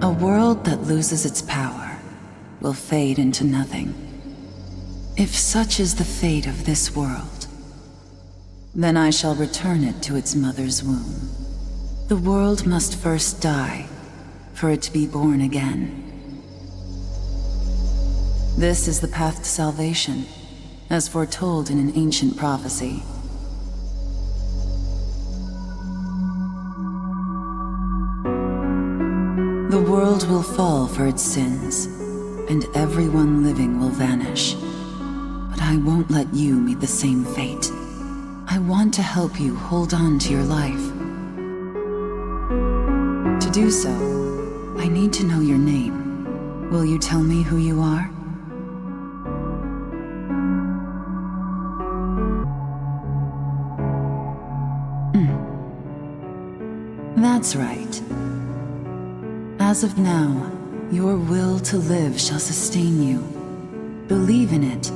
A world that loses its power will fade into nothing. If such is the fate of this world, then I shall return it to its mother's womb. The world must first die for it to be born again. This is the path to salvation, as foretold in an ancient prophecy. The world will fall for its sins, and everyone living will vanish. But I won't let you meet the same fate. I want to help you hold on to your life. To do so, I need to know your name. Will you tell me who you are? That's right. As of now, your will to live shall sustain you. Believe in it,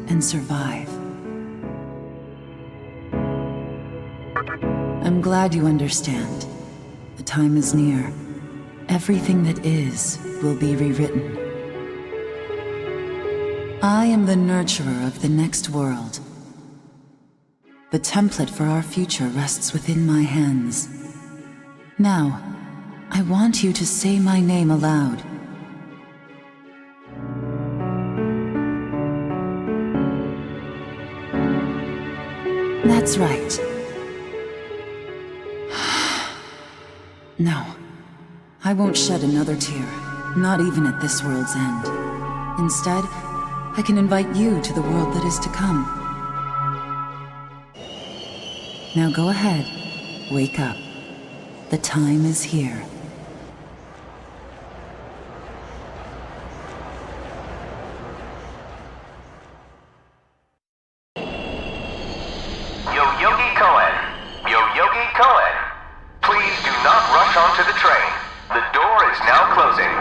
and survive. I'm glad you understand. The time is near. Everything that is will be rewritten. I am the nurturer of the next world. The template for our future rests within my hands. Now, I want you to say my name aloud. That's right. No, I won't shed another tear, not even at this world's end. Instead, I can invite you to the world that is to come. Now go ahead, wake up. The time is here. Yoyogi Koen, please do not rush onto the train. The door is now closing.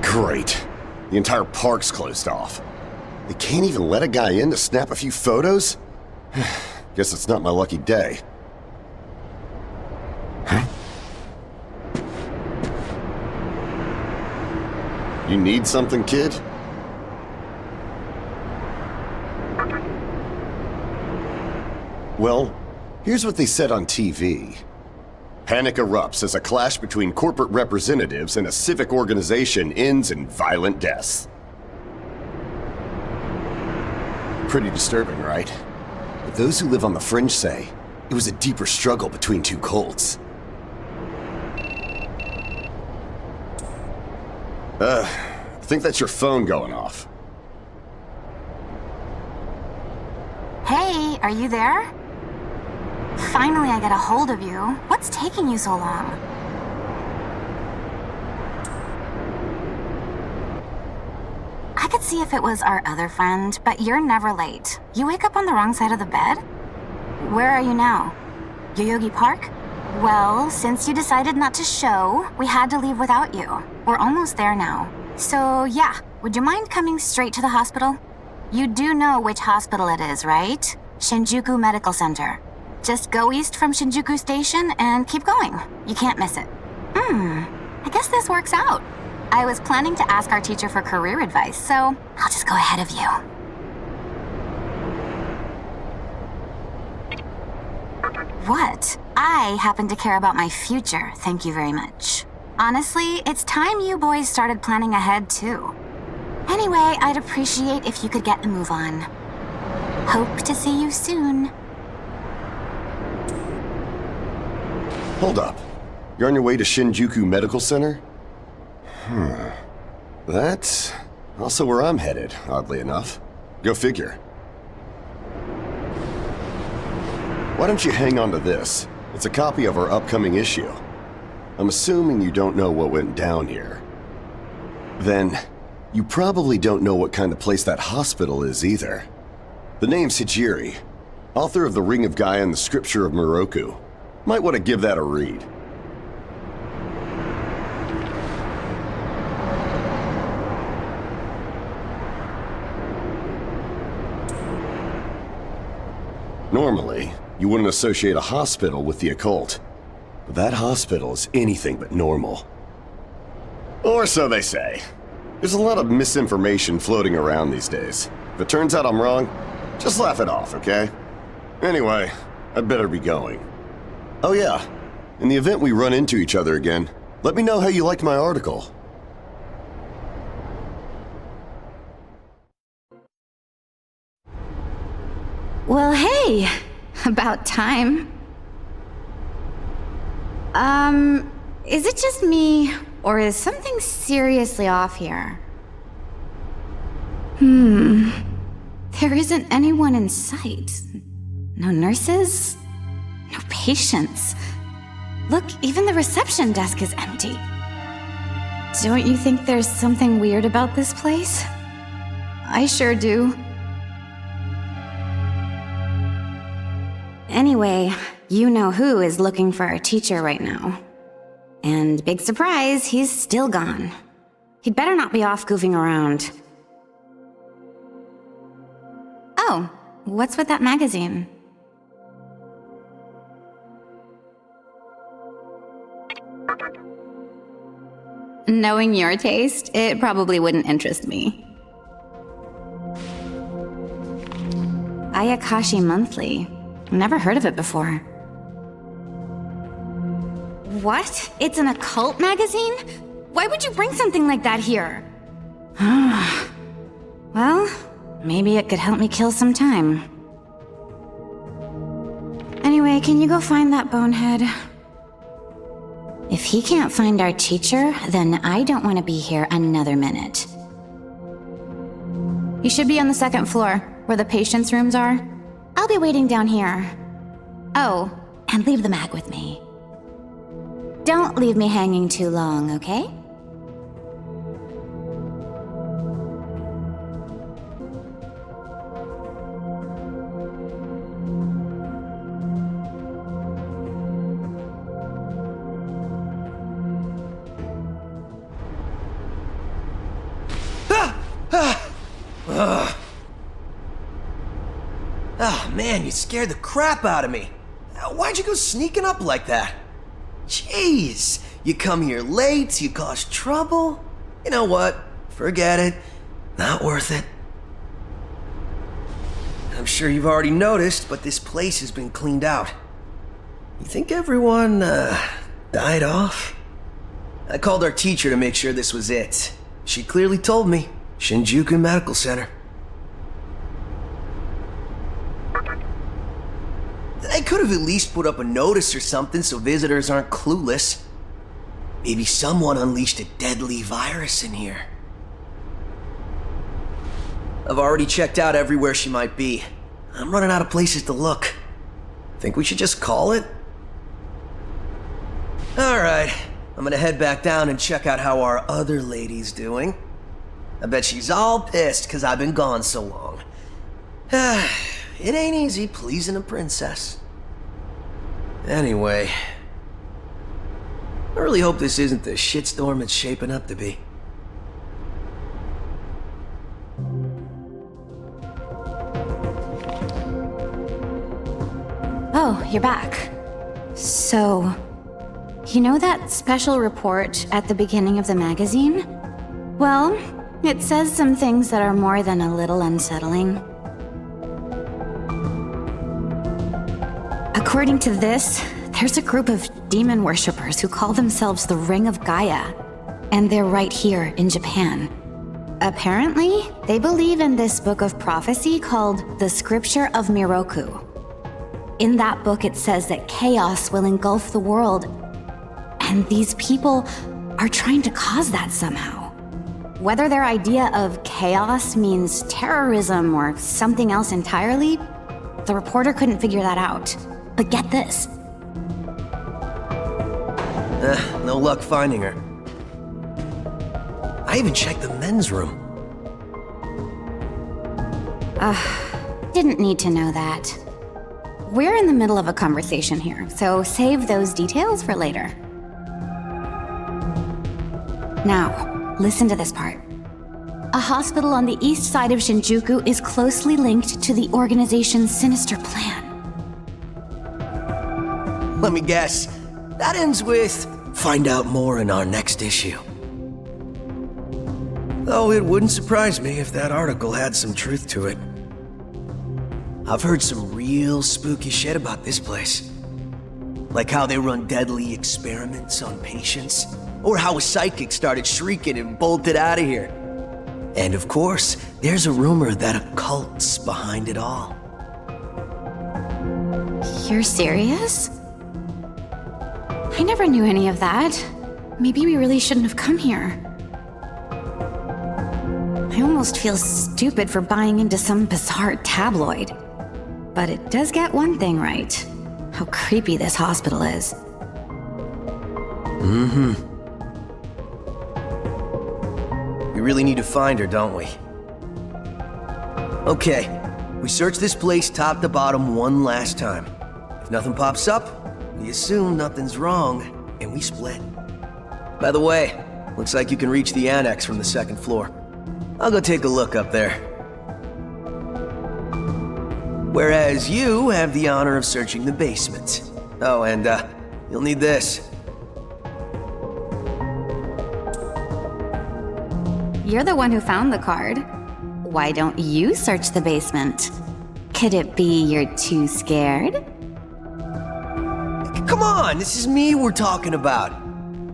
Great. The entire park's closed off. They can't even let a guy in to snap a few photos? Guess it's not my lucky day. Huh? You need something, kid? Well, here's what they said on TV. Panic erupts as a clash between corporate representatives and a civic organization ends in violent deaths. Pretty disturbing, right? But those who live on the fringe say it was a deeper struggle between two cults. I think that's your phone going off. Hey, are you there? Finally, I get a hold of you. What's taking you so long? I could see if it was our other friend, but you're never late. You wake up on the wrong side of the bed? Where are you now? Yoyogi Park? Well, since you decided not to show, we had to leave without you. We're almost there now. So yeah, would you mind coming straight to the hospital? You do know which hospital it is, right? Shinjuku Medical Center. Just go east from Shinjuku Station and keep going. You can't miss it. I guess this works out. I was planning to ask our teacher for career advice, so I'll just go ahead of you. What? I happen to care about my future, thank you very much. Honestly, it's time you boys started planning ahead, too. Anyway, I'd appreciate if you could get a move on. Hope to see you soon. Hold up. You're on your way to Shinjuku Medical Center? That's also where I'm headed, oddly enough. Go figure. Why don't you hang on to this? It's a copy of our upcoming issue. I'm assuming you don't know what went down here. Then, you probably don't know what kind of place that hospital is either. The name's Hijiri, author of The Ring of Gaia and the Scripture of Moroku. Might want to give that a read. Normally, you wouldn't associate a hospital with the occult. But that hospital is anything but normal. Or so they say. There's a lot of misinformation floating around these days. If it turns out I'm wrong, just laugh it off, okay? Anyway, I'd better be going. Oh yeah, in the event we run into each other again, let me know how you liked my article. Well, hey, about time. Is it just me, or is something seriously off here? There isn't anyone in sight. No nurses, no patients. Look, even the reception desk is empty. Don't you think there's something weird about this place? I sure do. Anyway, you know who is looking for our teacher right now. And big surprise, he's still gone. He'd better not be off goofing around. Oh, what's with that magazine? Knowing your taste, it probably wouldn't interest me. Ayakashi Monthly. Never heard of it before. What? It's an occult magazine? Why would you bring something like that here? Well, maybe it could help me kill some time. Anyway, can you go find that bonehead? If he can't find our teacher, then I don't want to be here another minute. You should be on the second floor, where the patients' rooms are. I'll be waiting down here. Oh, and leave the mag with me. Don't leave me hanging too long, okay? Oh man, you scared the crap out of me. Why'd you go sneaking up like that? Jeez, you come here late, you cause trouble. You know what? Forget it. Not worth it. I'm sure you've already noticed, but this place has been cleaned out. You think everyone, died off? I called our teacher to make sure this was it. She clearly told me. Shinjukul Medical Center. They could have at least put up a notice or something so visitors aren't clueless. Maybe someone unleashed a deadly virus in here. I've already checked out everywhere she might be. I'm running out of places to look. Think we should just call it? Alright, I'm gonna head back down and check out how our other lady's doing. I bet she's all pissed because I've been gone so long. It ain't easy pleasing a princess. Anyway, I really hope this isn't the shitstorm it's shaping up to be. Oh, you're back. So, you know that special report at the beginning of the magazine? Well, it says some things that are more than a little unsettling. According to this, there's a group of demon worshippers who call themselves the Ring of Gaia, and they're right here in Japan. Apparently, they believe in this book of prophecy called the Scripture of Miroku. In that book, it says that chaos will engulf the world, and these people are trying to cause that somehow. Whether their idea of chaos means terrorism or something else entirely, the reporter couldn't figure that out. But get this. No luck finding her. I even checked the men's room. Didn't need to know that. We're in the middle of a conversation here, so save those details for later. Now, listen to this part. A hospital on the east side of Shinjuku is closely linked to the organization's sinister plan. Let me guess. That ends with, find out more in our next issue. Though it wouldn't surprise me if that article had some truth to it. I've heard some real spooky shit about this place. Like how they run deadly experiments on patients, or how a psychic started shrieking and bolted out of here. And of course, there's a rumor that Occult's behind it all. You're serious? I never knew any of that. Maybe we really shouldn't have come here. I almost feel stupid for buying into some bizarre tabloid. But it does get one thing right. How creepy this hospital is. We really need to find her, don't we? Okay, we search this place top to bottom one last time. If nothing pops up, we assume nothing's wrong, and we split. By the way, looks like you can reach the annex from the second floor. I'll go take a look up there. Whereas you have the honor of searching the basement. Oh, and you'll need this. You're the one who found the card. Why don't you search the basement? Could it be you're too scared? Come on, this is me we're talking about.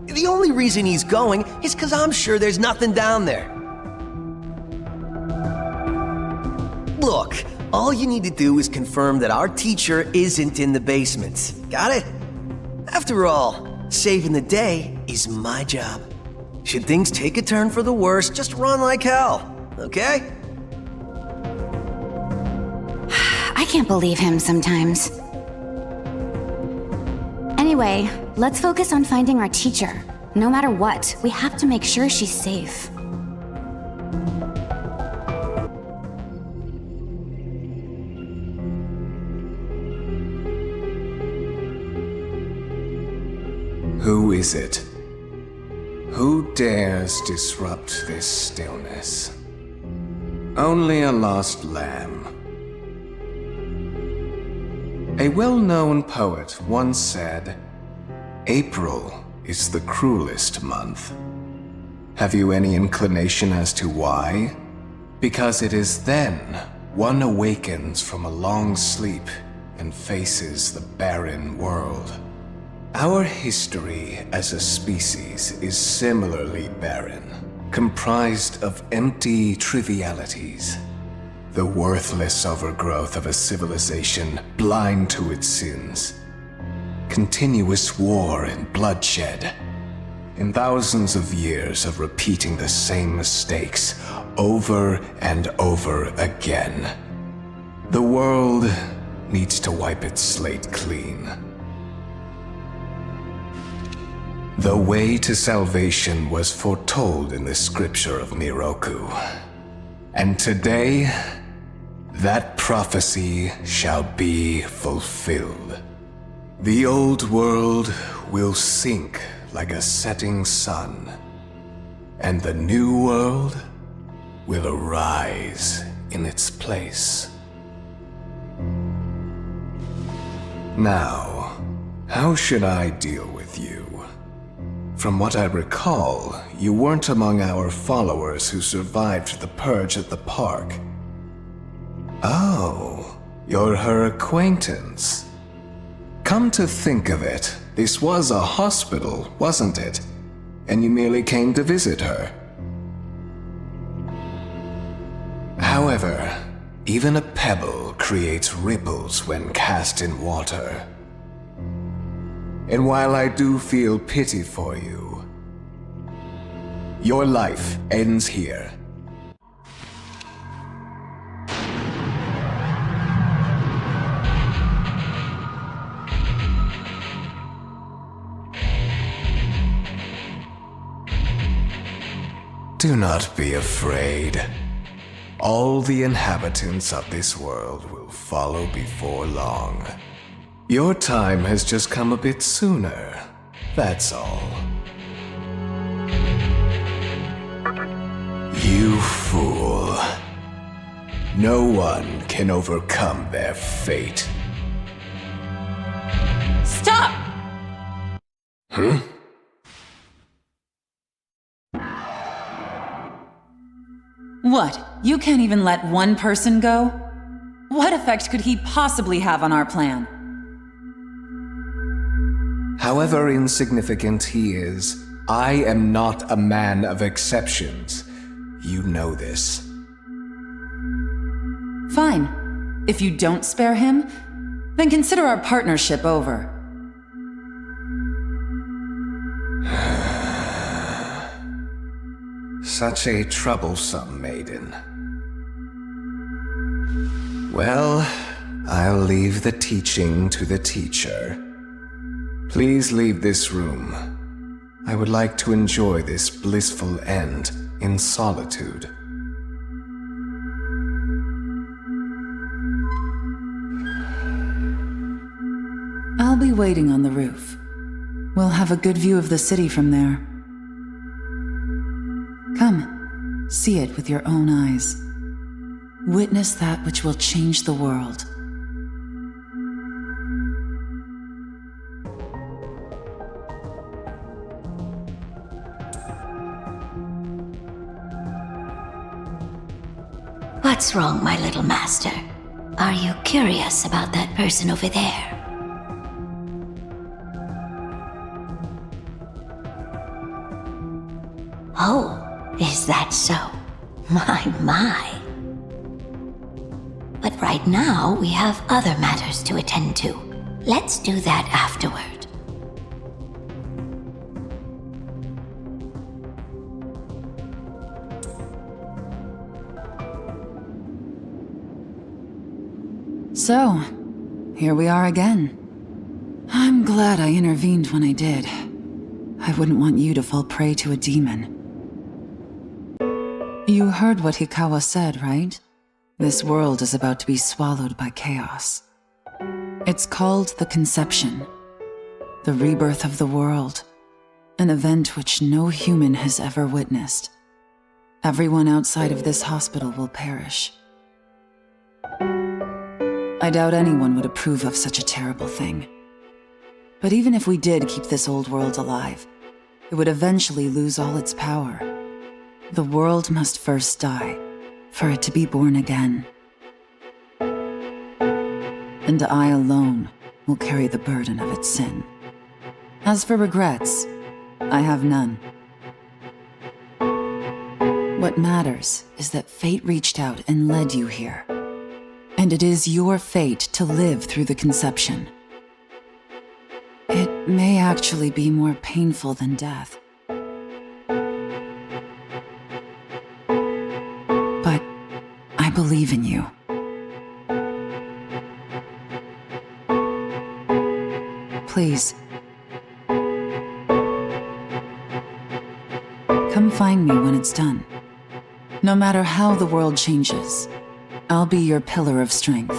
The only reason he's going is because I'm sure there's nothing down there. Look, all you need to do is confirm that our teacher isn't in the basement. Got it? After all, saving the day is my job. Should things take a turn for the worse, just run like hell, okay? I can't believe him sometimes. Anyway, let's focus on finding our teacher. No matter what, we have to make sure she's safe. Who is it? Who dares disrupt this stillness? Only a lost lamb. A well-known poet once said, "April is the cruelest month." Have you any inclination as to why? Because it is then one awakens from a long sleep and faces the barren world. Our history as a species is similarly barren, comprised of empty trivialities. The worthless overgrowth of a civilization blind to its sins. Continuous war and bloodshed. In thousands of years of repeating the same mistakes over and over again. The world needs to wipe its slate clean. The way to salvation was foretold in the scripture of Miroku. And today, that prophecy shall be fulfilled. The old world will sink like a setting sun, and the new world will arise in its place. Now, how should I deal with you? From what I recall, you weren't among our followers who survived the purge at the park. Oh, you're her acquaintance. Come to think of it, this was a hospital, wasn't it? And you merely came to visit her. However, even a pebble creates ripples when cast in water. And while I do feel pity for you, your life ends here. Do not be afraid. All the inhabitants of this world will follow before long. Your time has just come a bit sooner, that's all. You fool. No one can overcome their fate. Stop! What? You can't even let one person go? What effect could he possibly have on our plan? However insignificant he is, I am not a man of exceptions. You know this. Fine. If you don't spare him, then consider our partnership over. Such a troublesome maiden. Well, I'll leave the teaching to the teacher. Please leave this room. I would like to enjoy this blissful end in solitude. I'll be waiting on the roof. We'll have a good view of the city from there. Come, see it with your own eyes. Witness that which will change the world. What's wrong, my little master? Are you curious about that person over there? Oh, is that so? My. But right now, we have other matters to attend to. Let's do that afterward. So, here we are again. I'm glad I intervened when I did. I wouldn't want you to fall prey to a demon. You heard what Hikawa said, right? This world is about to be swallowed by chaos. It's called the Conception, the rebirth of the world, an event which no human has ever witnessed. Everyone outside of this hospital will perish. I doubt anyone would approve of such a terrible thing. But even if we did keep this old world alive, it would eventually lose all its power. The world must first die, for it to be born again. And I alone will carry the burden of its sin. As for regrets, I have none. What matters is that fate reached out and led you here. And it is your fate to live through the conception. It may actually be more painful than death. But I believe in you. Please. Come find me when it's done. No matter how the world changes, I'll be your pillar of strength.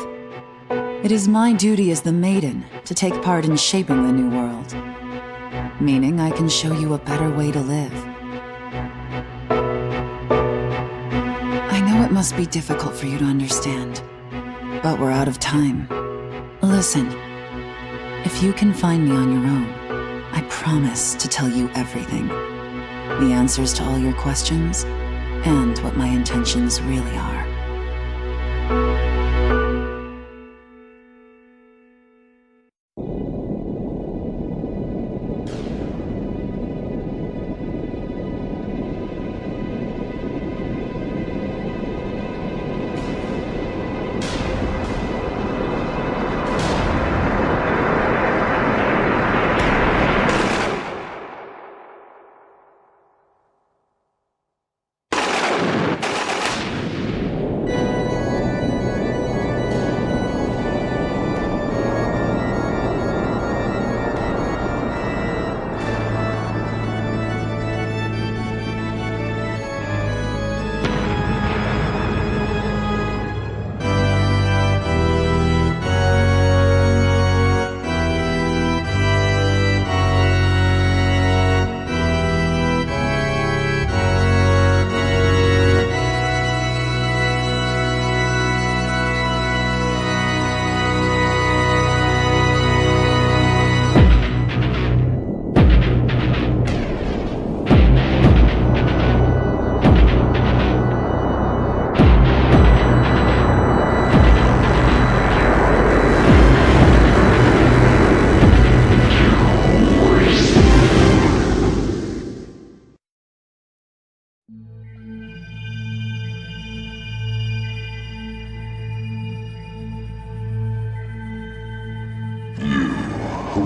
It is my duty as the maiden to take part in shaping the new world. Meaning I can show you a better way to live. I know it must be difficult for you to understand, but we're out of time. Listen, if you can find me on your own, I promise to tell you everything. The answers to all your questions, and what my intentions really are.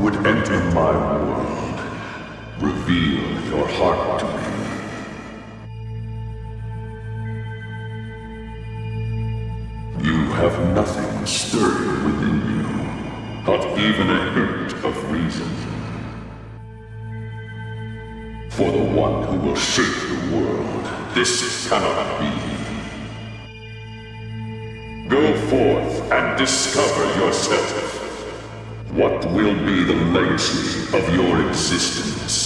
would enter my world, reveal your heart to me. You have nothing stirring within you, not even a hint of reason. For the one who will shape the world, this cannot be. Go forth and discover yourself. What will be the legacy of your existence?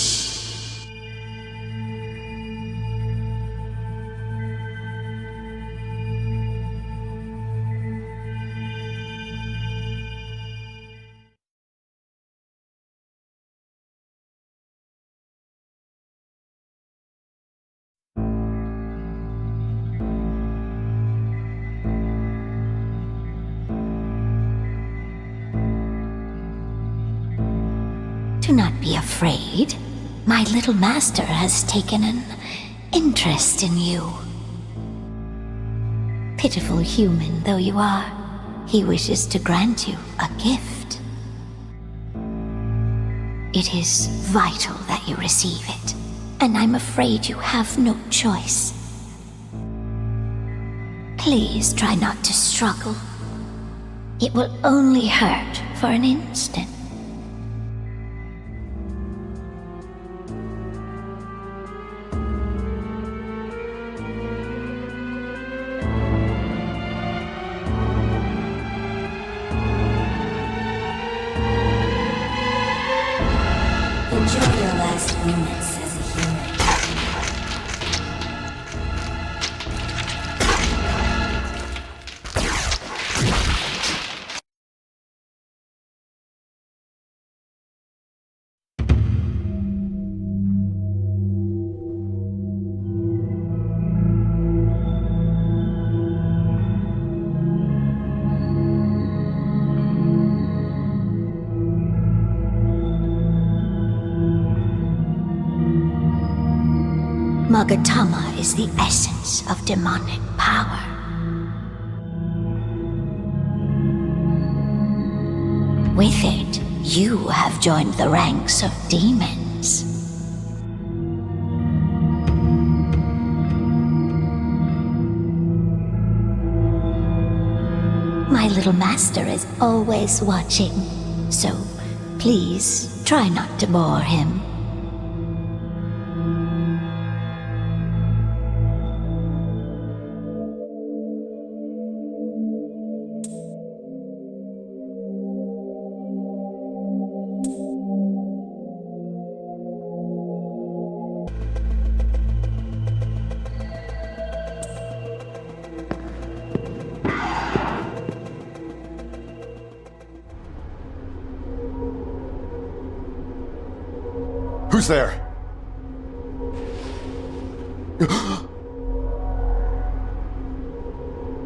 Do not be afraid. My little master has taken an interest in you. Pitiful human though you are, he wishes to grant you a gift. It is vital that you receive it, and I'm afraid you have no choice. Please try not to struggle. It will only hurt for an instant. Enjoy your last moments as a human. Magatama is the essence of demonic power. With it, you have joined the ranks of demons. My little master is always watching, so please try not to bore him. Who's there?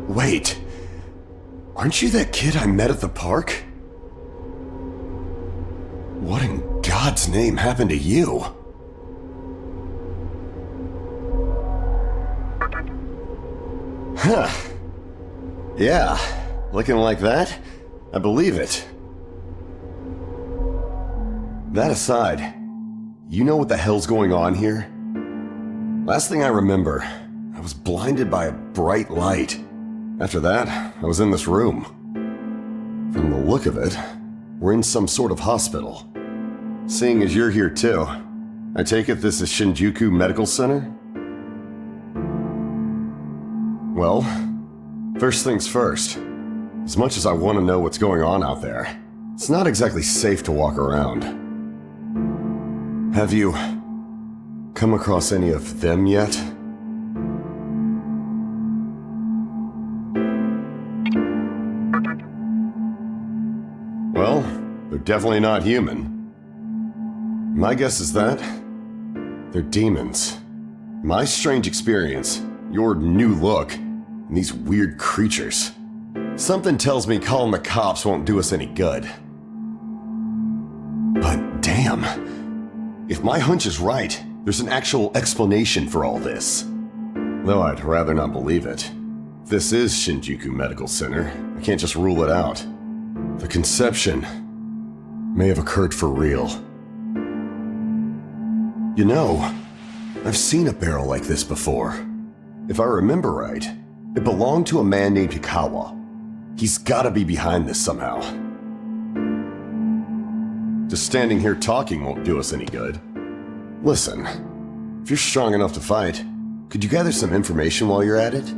Wait. Aren't you that kid I met at the park? What in God's name happened to you? Huh. Yeah, looking like that? I believe it. That aside, you know what the hell's going on here? Last thing I remember, I was blinded by a bright light. After that, I was in this room. From the look of it, we're in some sort of hospital. Seeing as you're here too, I take it this is Shinjukul Medical Center? Well, first things first. As much as I want to know what's going on out there, it's not exactly safe to walk around. Have you come across any of them yet? Well, they're definitely not human. My guess is that they're demons. My strange experience, your new look, and these weird creatures. Something tells me calling the cops won't do us any good. But damn, if my hunch is right, there's an actual explanation for all this. Though I'd rather not believe it. If this is Shinjukul Medical Center, I can't just rule it out. The conception may have occurred for real. You know, I've seen a barrel like this before. If I remember right, it belonged to a man named Hikawa. He's gotta be behind this somehow. Just standing here talking won't do us any good. Listen, if you're strong enough to fight, could you gather some information while you're at it?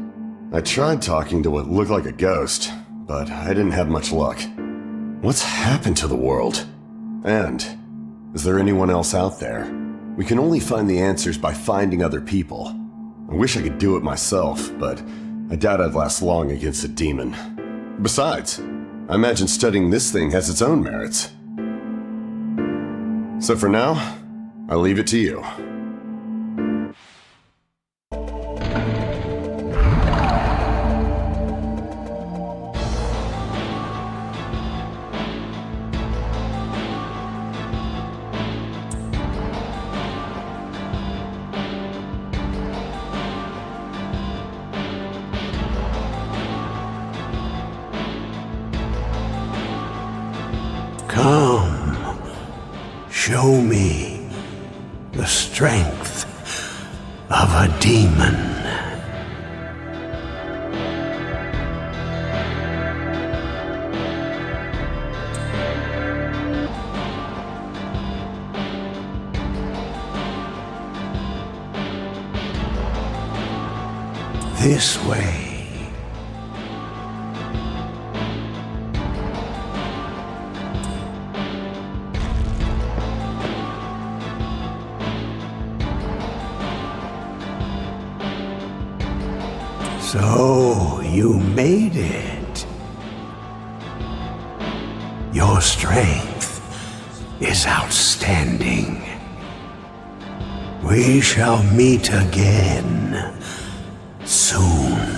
I tried talking to what looked like a ghost, but I didn't have much luck. What's happened to the world? And is there anyone else out there? We can only find the answers by finding other people. I wish I could do it myself, but I doubt I'd last long against a demon. Besides, I imagine studying this thing has its own merits. So for now, I leave it to you. Come, show me the strength of a demon. This way. So, you made it. Your strength is outstanding. We shall meet again soon.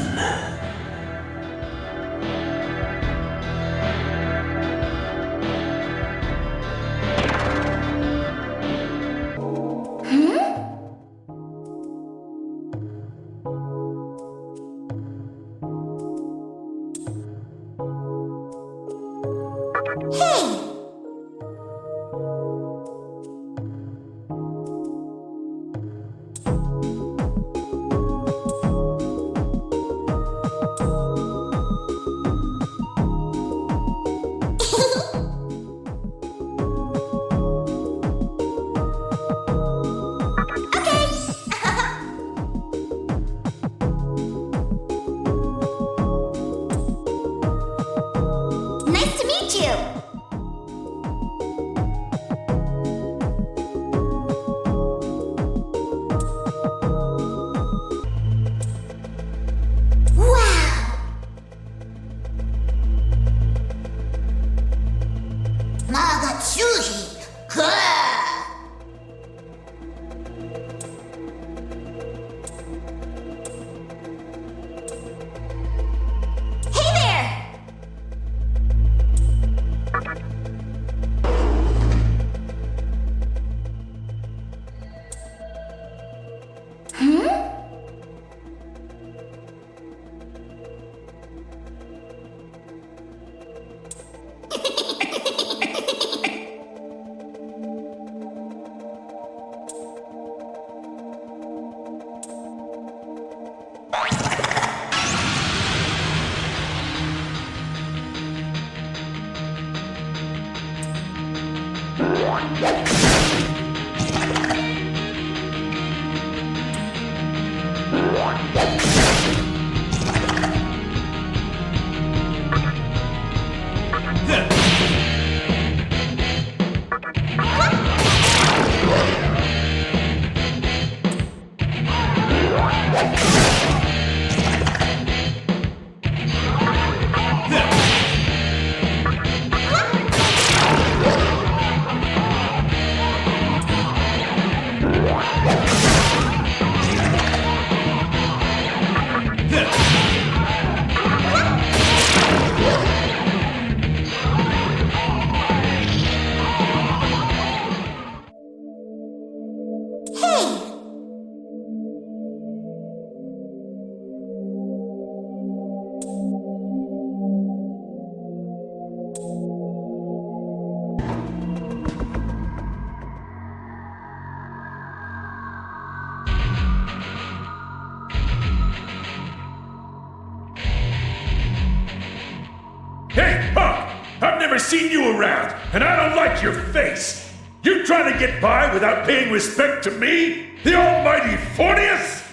never seen you around, and I don't like your face. You trying to get by without paying respect to me? The almighty Forneus?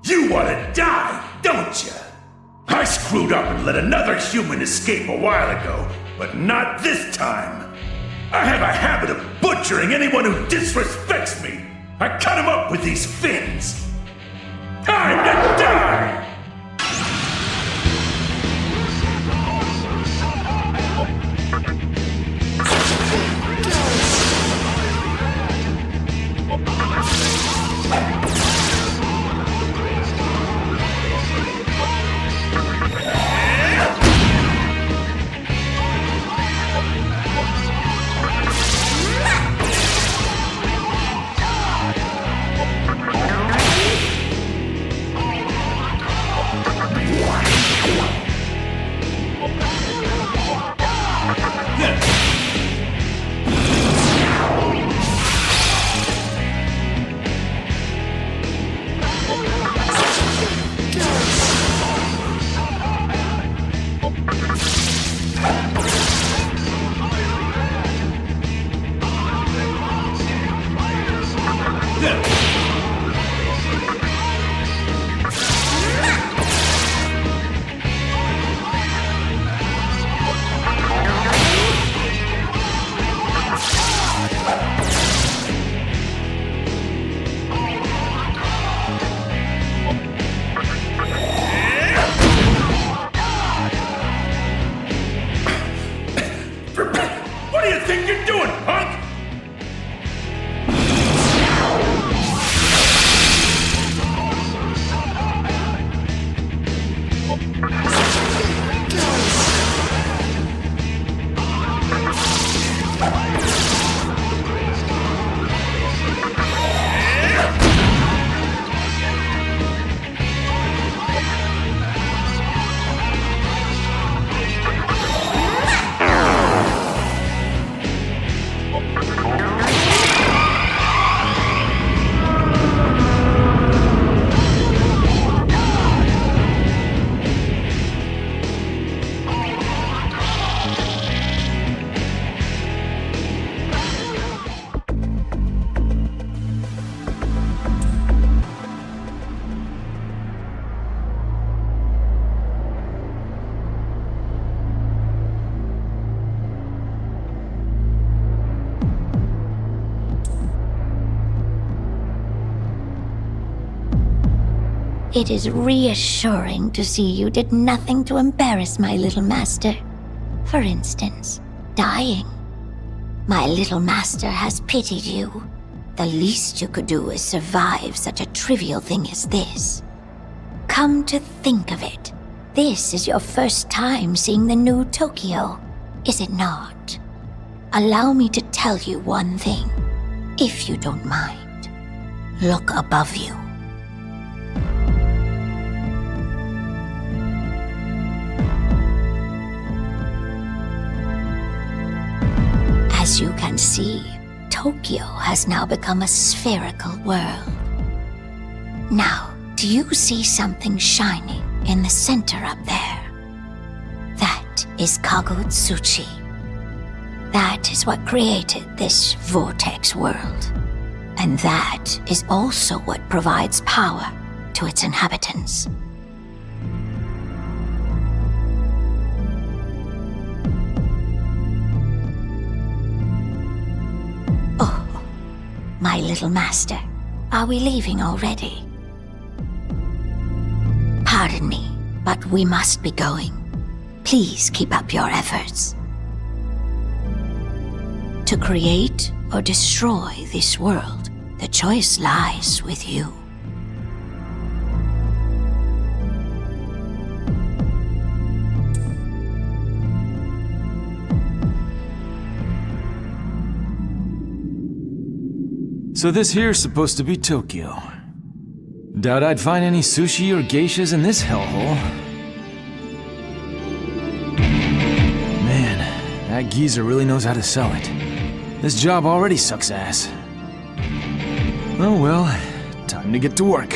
You want to die, don't you? I screwed up and let another human escape a while ago, but not this time. I have a habit of butchering anyone who disrespects me. I cut him up with these fins. Time to die! It is reassuring to see you did nothing to embarrass my little master. For instance, dying. My little master has pitied you. The least you could do is survive such a trivial thing as this. Come to think of it, this is your first time seeing the new Tokyo, is it not? Allow me to tell you one thing, if you don't mind. Look above you. As you can see, Tokyo has now become a spherical world. Now, do you see something shining in the center up there? That is Kagutsuchi. That is what created this vortex world. And that is also what provides power to its inhabitants. My little master, are we leaving already? Pardon me, but we must be going. Please keep up your efforts. To create or destroy this world, the choice lies with you. So this here's supposed to be Tokyo. Doubt I'd find any sushi or geishas in this hellhole. Man, that geezer really knows how to sell it. This job already sucks ass. Oh well, time to get to work.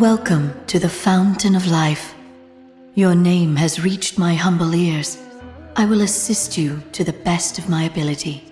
Welcome to the Fountain of Life. Your name has reached my humble ears. I will assist you to the best of my ability.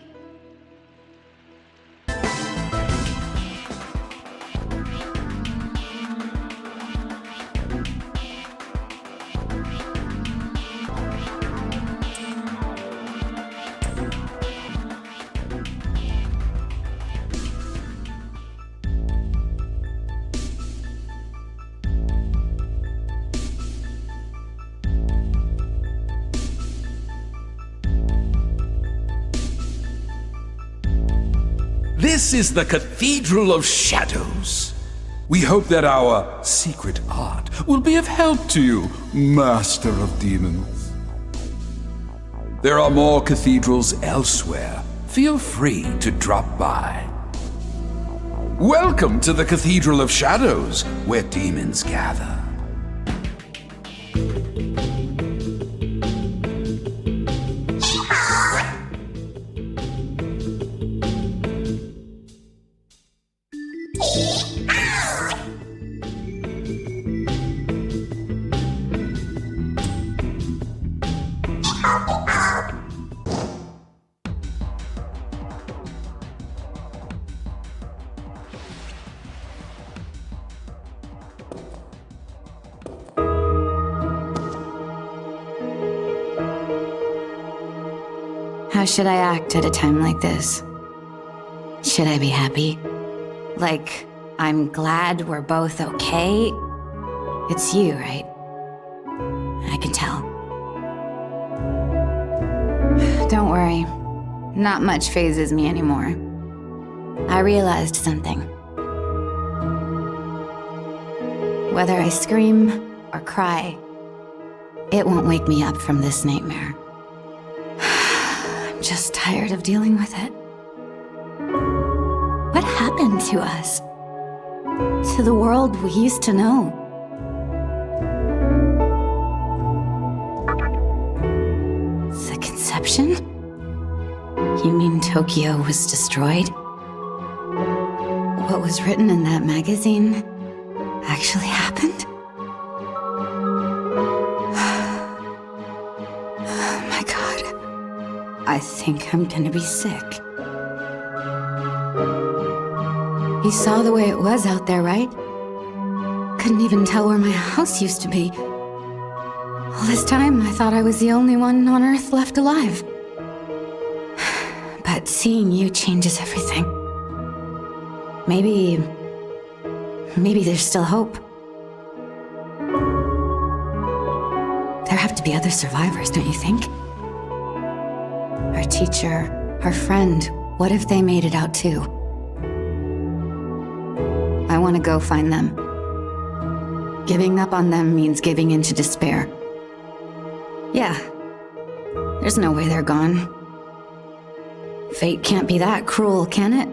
This is the Cathedral of Shadows. We hope that our secret art will be of help to you, Master of Demons. There are more cathedrals elsewhere. Feel free to drop by. Welcome to the Cathedral of Shadows, where demons gather. How should I act at a time like this? Should I be happy? Like, I'm glad we're both okay? It's you, right? I can tell. Don't worry. Not much phases me anymore. I realized something. Whether I scream or cry, it won't wake me up from this nightmare. I'm just tired of dealing with it. What happened to us? To the world we used to know? The conception? You mean Tokyo was destroyed? What was written in that magazine actually happened? Oh my god. I think I'm gonna be sick. You saw the way it was out there, right? Couldn't even tell where my house used to be. All this time, I thought I was the only one on Earth left alive. But seeing you changes everything. Maybe there's still hope. There have to be other survivors, don't you think? Our teacher, our friend, what if they made it out too? I want to go find them. Giving up on them means giving in to despair. Yeah, there's no way they're gone. Fate can't be that cruel, can it?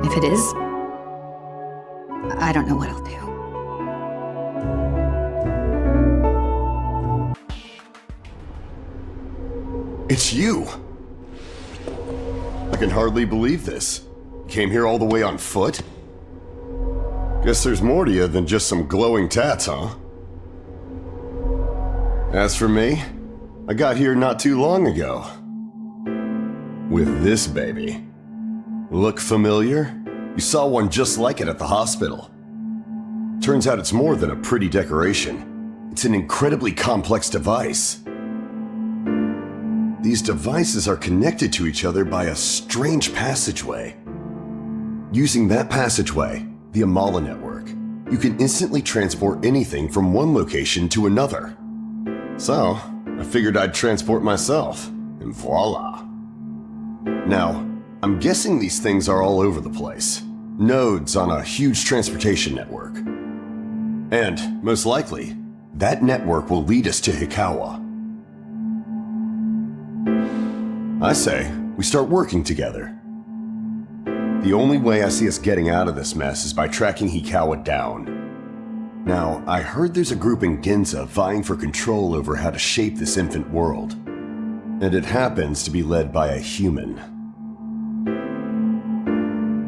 If it is, I don't know what I'll do. It's you! I can hardly believe this. Came here all the way on foot? Guess there's more to you than just some glowing tats, huh? As for me, I got here not too long ago. With this baby. Look familiar? You saw one just like it at the hospital. Turns out it's more than a pretty decoration. It's an incredibly complex device. These devices are connected to each other by a strange passageway. Using that passageway, the Amala network, you can instantly transport anything from one location to another. So, I figured I'd transport myself, and voila. Now, I'm guessing these things are all over the place. Nodes on a huge transportation network. And, most likely, that network will lead us to Hikawa. I say, we start working together. The only way I see us getting out of this mess is by tracking Hikawa down. Now, I heard there's a group in Ginza vying for control over how to shape this infant world. And it happens to be led by a human.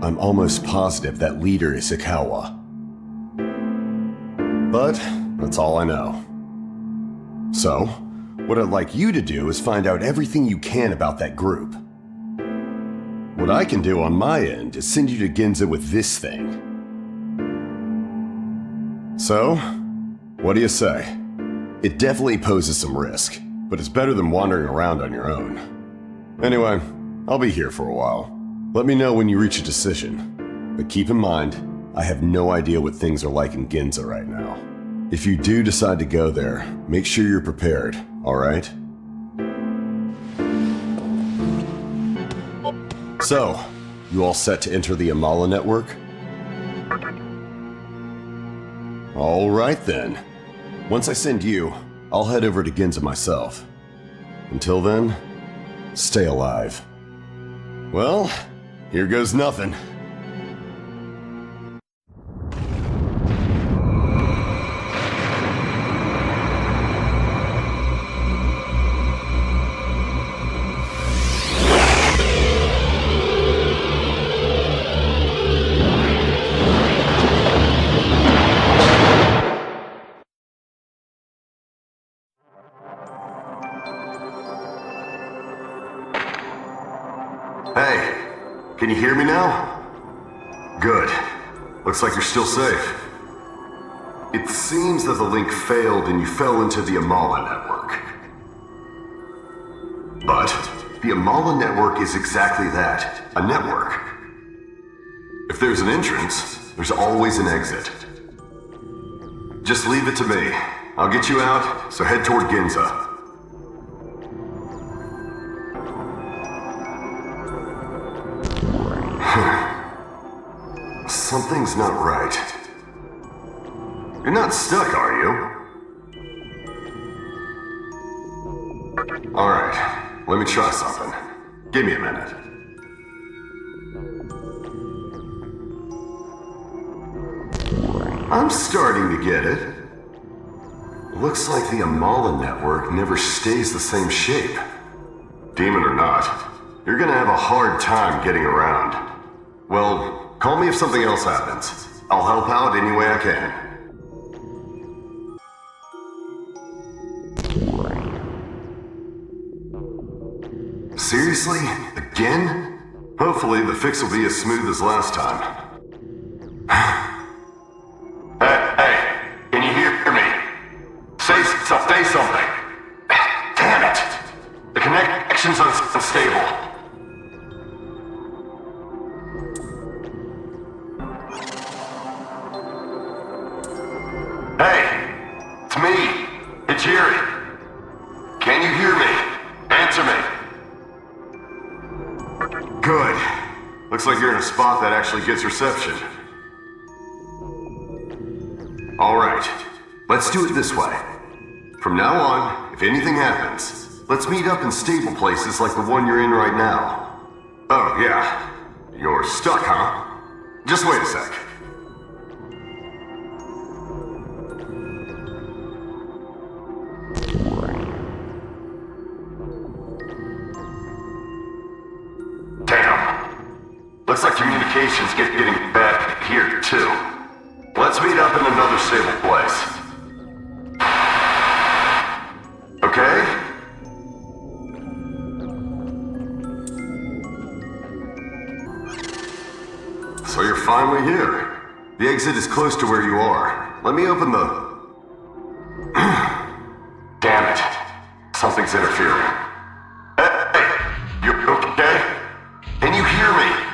I'm almost positive that leader is Hikawa. But that's all I know. So, what I'd like you to do is find out everything you can about that group. What I can do on my end is send you to Ginza with this thing. So, what do you say? It definitely poses some risk, but it's better than wandering around on your own. Anyway, I'll be here for a while. Let me know when you reach a decision. But keep in mind, I have no idea what things are like in Ginza right now. If you do decide to go there, make sure you're prepared, alright? So, you all set to enter the Amala network? Alright then. Once I send you, I'll head over to Ginza myself. Until then, stay alive. Well, here goes nothing. Hey, can you hear me now? Good. Looks like you're still safe. It seems that the link failed and you fell into the Amala network. But the Amala network is exactly that, a network. If there's an entrance, there's always an exit. Just leave it to me. I'll get you out, so head toward Ginza. Something's not right. You're not stuck, are you? Alright, let me try something. Give me a minute. I'm starting to get it. Looks like the Amala network never stays the same shape. Demon or not, you're gonna have a hard time getting around. Well, call me if something else happens. I'll help out any way I can. Seriously? Again? Hopefully the fix will be as smooth as last time. Hey, can you hear me? Say something. Damn it! The connection's unstable. Hey, it's me, Hijiri. Can you hear me? Answer me. Good. Looks like you're in a spot that actually gets reception. Alright, let's do it this way. From now on, if anything happens, let's meet up in stable places like the one you're in right now. Oh, yeah. You're stuck, huh? Just wait a sec. Looks like communications getting bad here, too. Let's meet up in another stable place. Okay? So you're finally here. The exit is close to where you are. Let me open the... Damn it. Something's interfering. Hey, you okay? Can you hear me?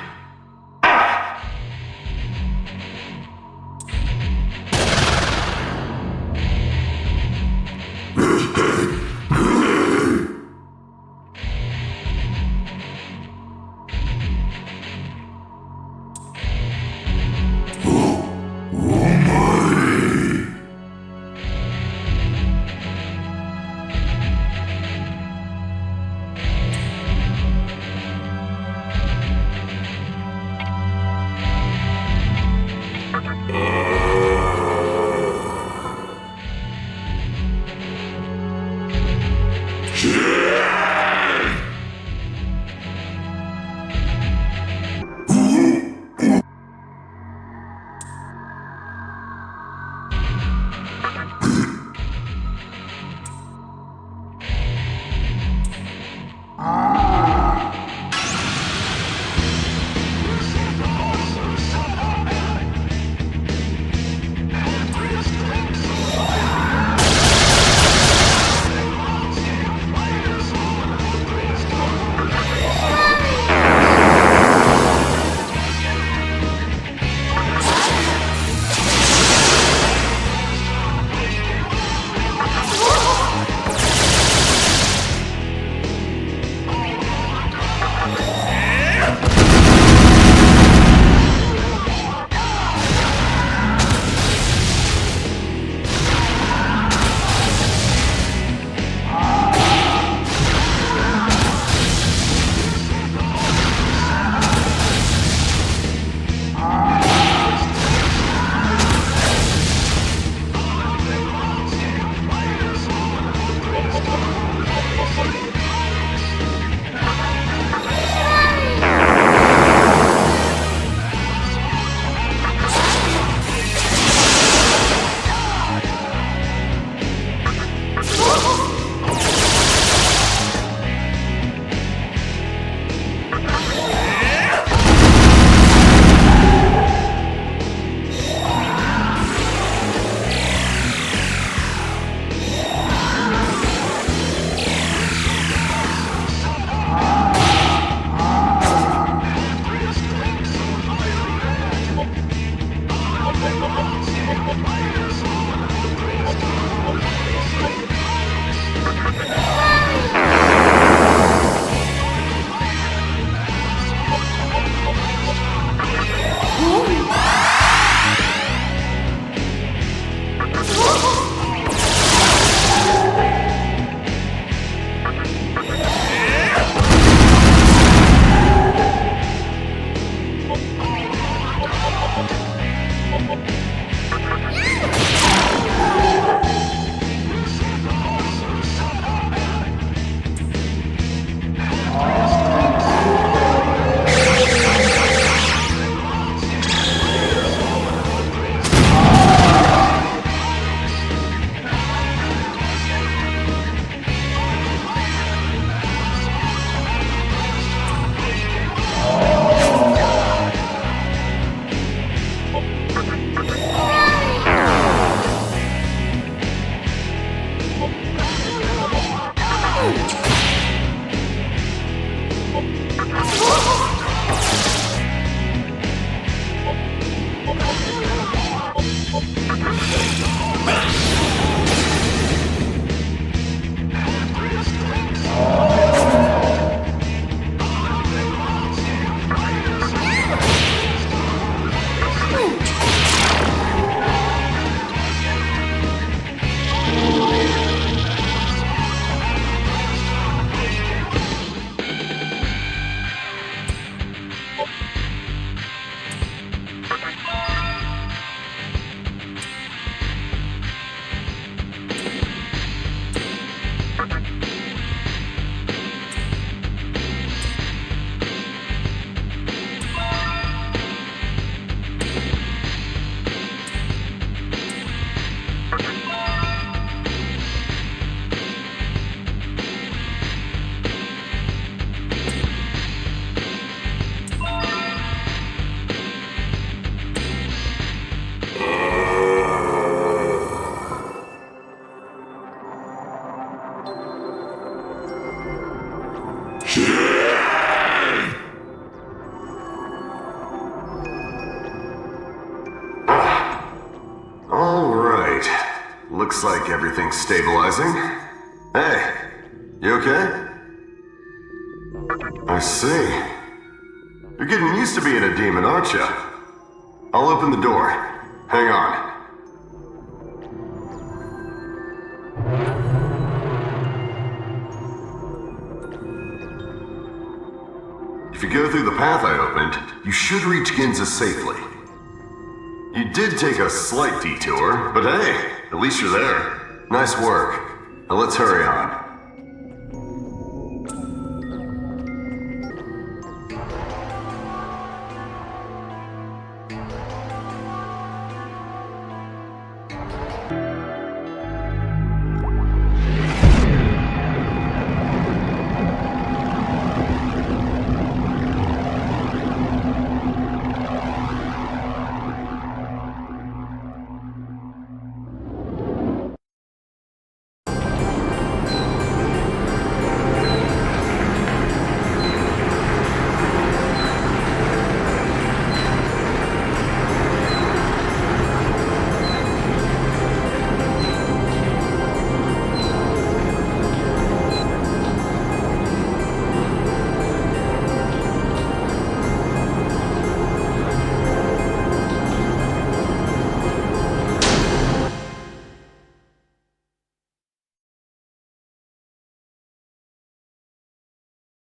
Looks like everything's stabilizing. Hey, you okay? I see. You're getting used to being a demon, aren't you? I'll open the door. Hang on. If you go through the path I opened, you should reach Ginza safely. You did take a slight detour, but hey, at least you're there. Nice work. Now let's hurry on.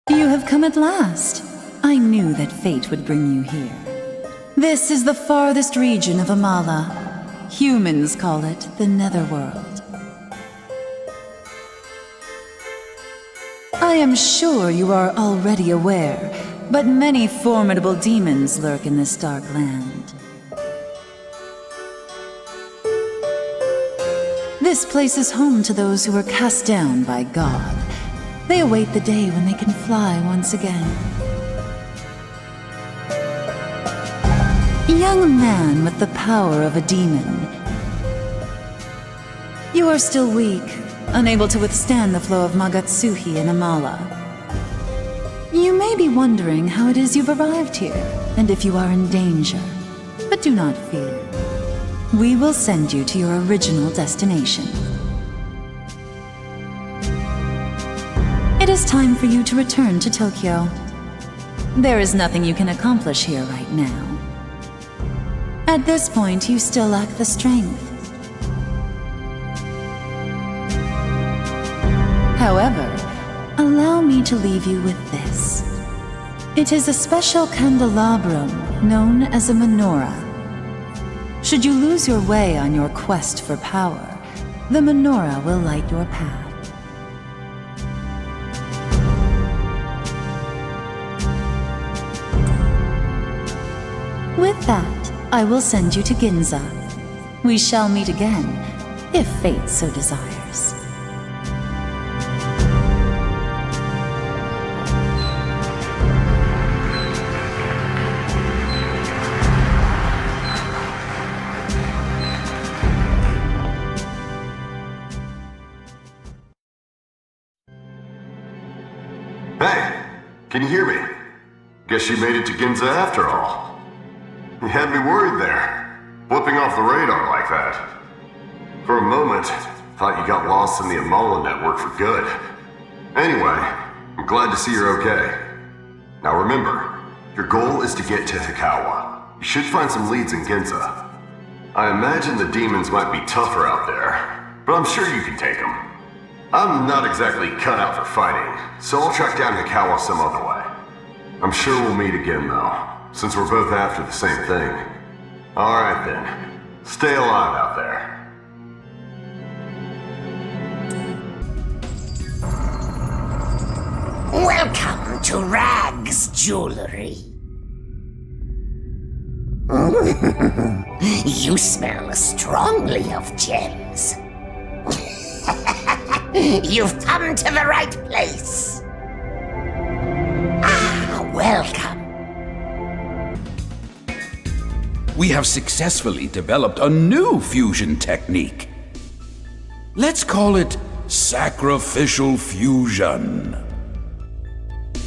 You have come at last. I knew that fate would bring you here. This is the farthest region of Amala. Humans call it the Netherworld. I am sure you are already aware, but many formidable demons lurk in this dark land. This place is home to those who were cast down by God. They await the day when they can fly once again. Young man with the power of a demon. You are still weak, unable to withstand the flow of Magatsuhi and Amala. You may be wondering how it is you've arrived here, and if you are in danger. But do not fear. We will send you to your original destination. It is time for you to return to Tokyo. There is nothing you can accomplish here right now. At this point, you still lack the strength. However, allow me to leave you with this. It is a special candelabrum known as a menorah. Should you lose your way on your quest for power, the menorah will light your path. With that, I will send you to Ginza. We shall meet again, if fate so desires. Hey, can you hear me? Guess you made it to Ginza after all. You had me worried there, flipping off the radar like that. For a moment, thought you got lost in the Amala network for good. Anyway, I'm glad to see you're okay. Now remember, your goal is to get to Hikawa. You should find some leads in Ginza. I imagine the demons might be tougher out there, but I'm sure you can take them. I'm not exactly cut out for fighting, so I'll track down Hikawa some other way. I'm sure we'll meet again though, since we're both after the same thing. Alright then, stay alive out there. Welcome to Rags Jewelry. You smell strongly of gems. You've come to the right place. Welcome. We have successfully developed a new fusion technique. Let's call it sacrificial fusion.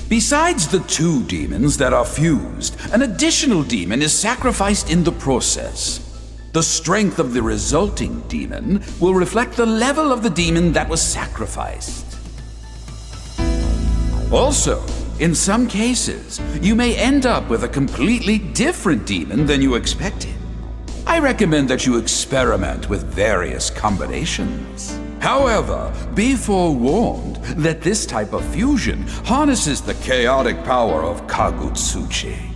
Besides the two demons that are fused, an additional demon is sacrificed in the process. The strength of the resulting demon will reflect the level of the demon that was sacrificed. Also, in some cases, you may end up with a completely different demon than you expected. I recommend that you experiment with various combinations. However, be forewarned that this type of fusion harnesses the chaotic power of Kagutsuchi.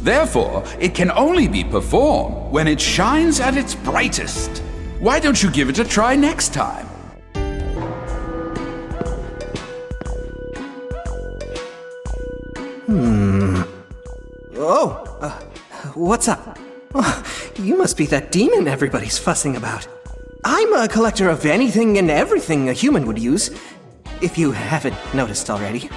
Therefore, it can only be performed when it shines at its brightest. Why don't you give it a try next time? What's up? Oh, you must be that demon everybody's fussing about. I'm a collector of anything and everything a human would use, if you haven't noticed already.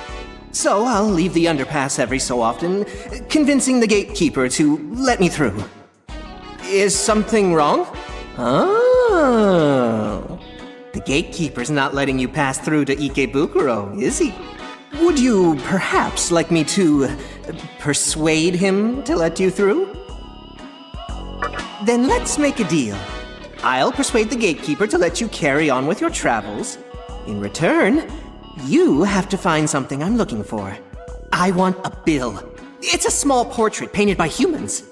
So I'll leave the underpass every so often, convincing the gatekeeper to let me through. Is something wrong? Oh. The gatekeeper's not letting you pass through to Ikebukuro, is he? Would you perhaps like me to persuade him to let you through? Then let's make a deal. I'll persuade the gatekeeper to let you carry on with your travels. In return, you have to find something I'm looking for. I want a bill. It's a small portrait painted by humans.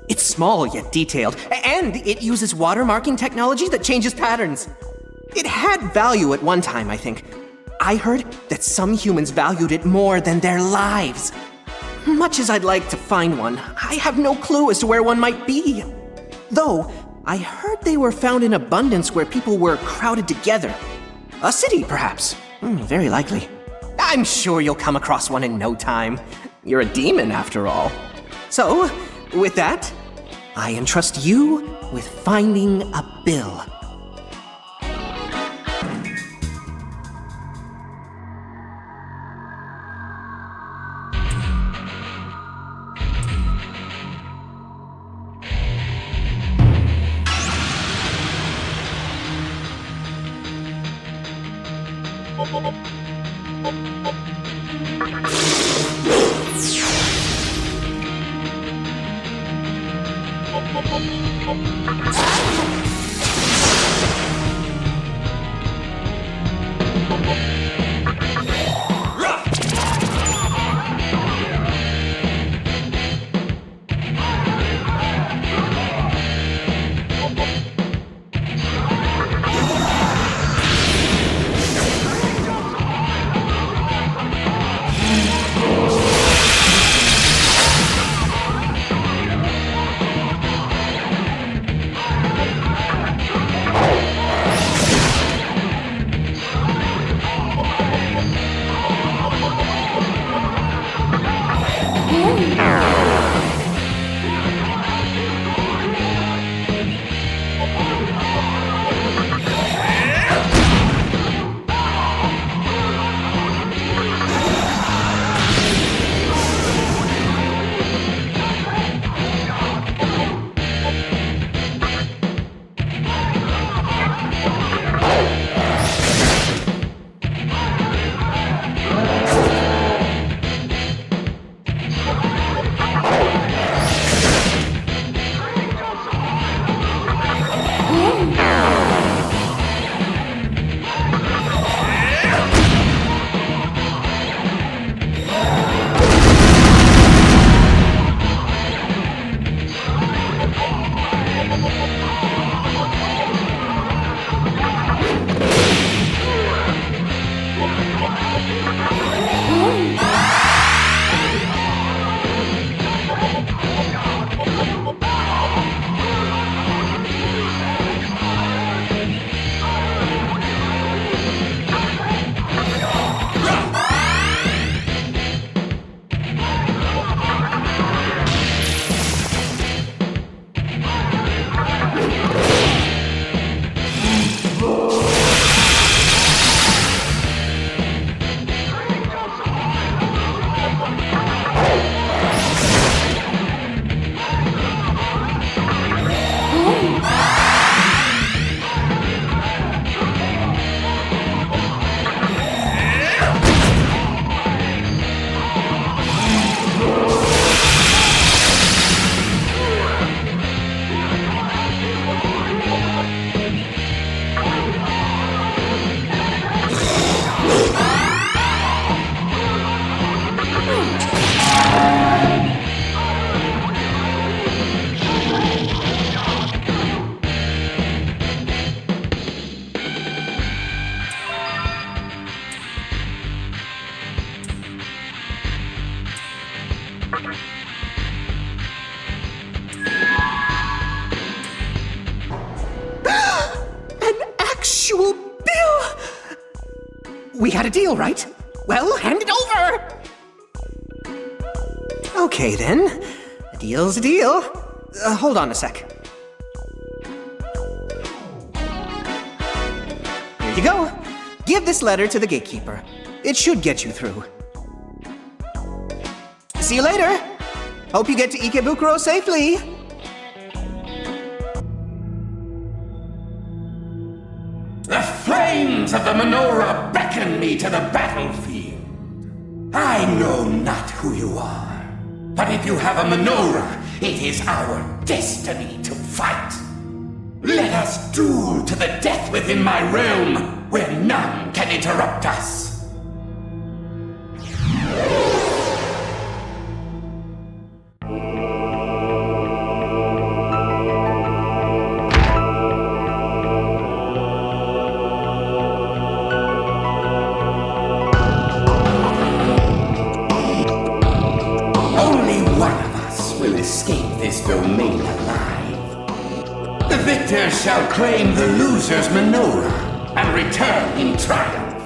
It's small yet detailed, and it uses watermarking technology that changes patterns. It had value at one time, I think. I heard that some humans valued it more than their lives. Much as I'd like to find one, I have no clue as to where one might be. Though, I heard they were found in abundance where people were crowded together. A city, perhaps. Very likely. I'm sure you'll come across one in no time. You're a demon, after all. So, with that, I entrust you with finding a bill. Bill! We had a deal, right? Well, hand it over! Okay, then. A deal's a deal. Hold on a sec. Here you go. Give this letter to the gatekeeper. It should get you through. See you later. Hope you get to Ikebukuro safely. The flames of the menorah beckon me to the battlefield. I know not who you are, but if you have a menorah, it is our destiny to fight. Let us duel to the death within my realm, where none can interrupt us. Domain alive. The victor shall claim the loser's menorah and return in triumph.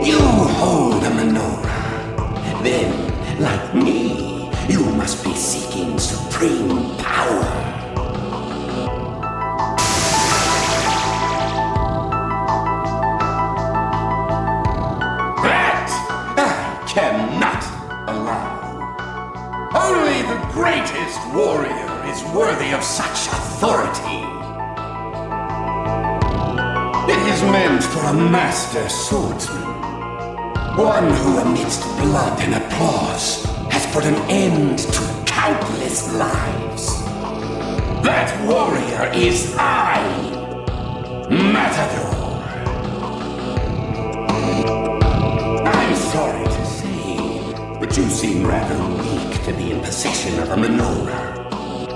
You hold a menorah. Then, like me, you must be seeking supreme power. That I cannot allow. Only the greatest warrior is worthy of such authority. It is meant for a master swordsman. One who amidst blood and applause has put an end to countless lives. That warrior is I, Matador. I'm sorry to say, but you seem rather weak to be in possession of a menorah.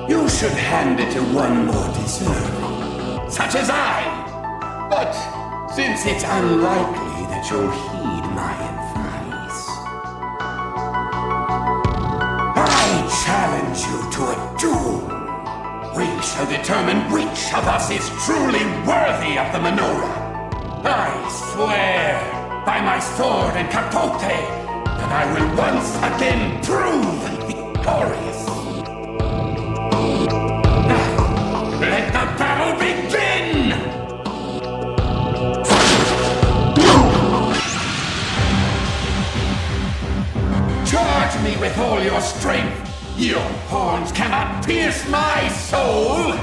You should hand it to one more deserving, such as I. But since it's unlikely that you'll heed my advice, I challenge you to a duel. We shall determine which of us is truly worthy of the menorah. I swear by my sword and capote that I will once again prove victorious. Now, let the battle begin! Charge me with all your strength! Your horns cannot pierce my soul!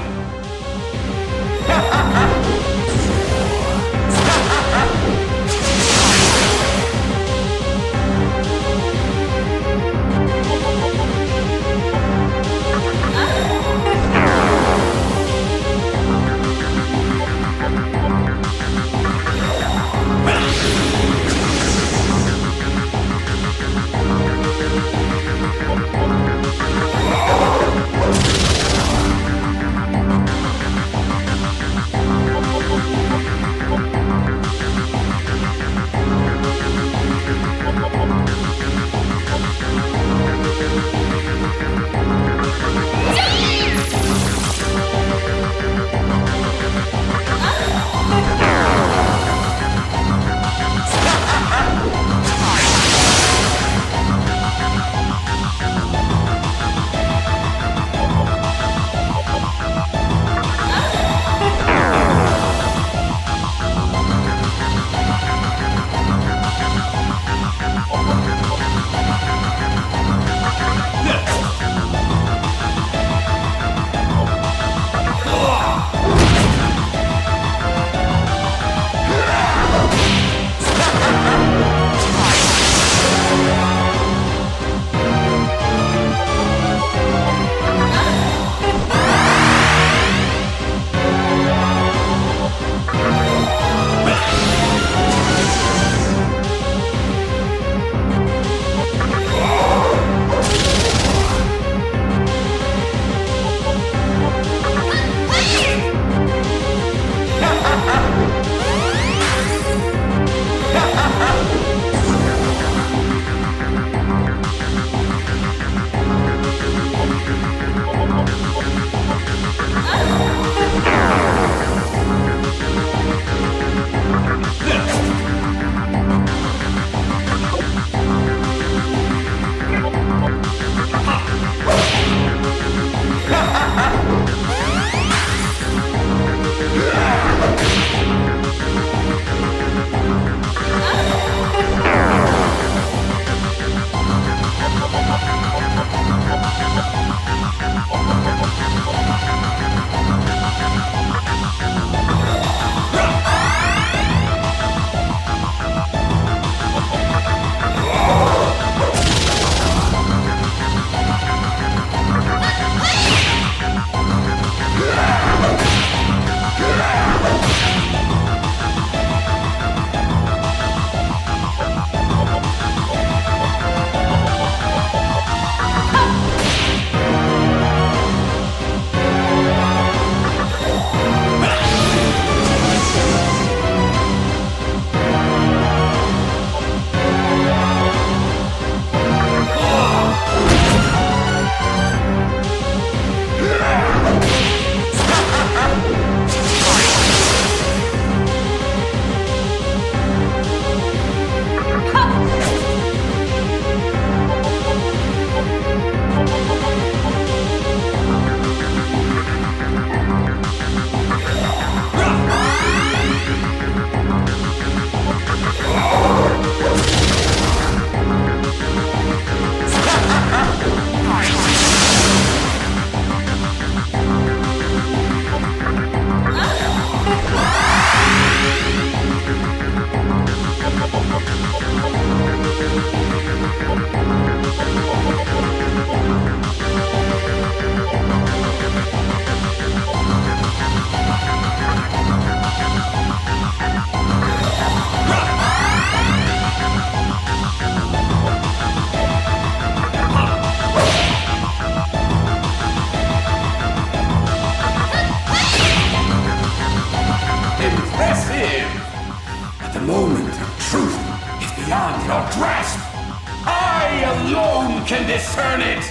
grasp! I alone can discern it!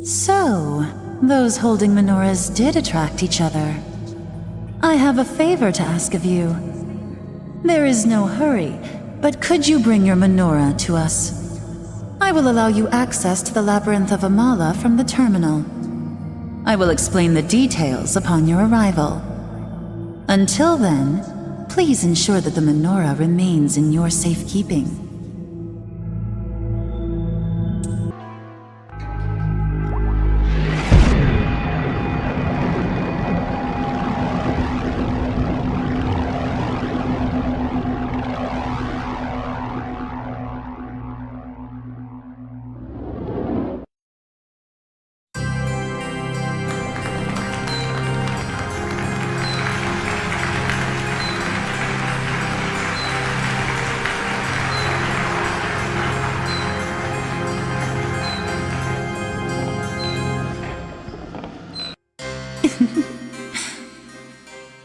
So, those holding menorahs did attract each other. I have a favor to ask of you. There is no hurry, but could you bring your menorah to us? I will allow you access to the Labyrinth of Amala from the terminal. I will explain the details upon your arrival. Until then, please ensure that the menorah remains in your safekeeping.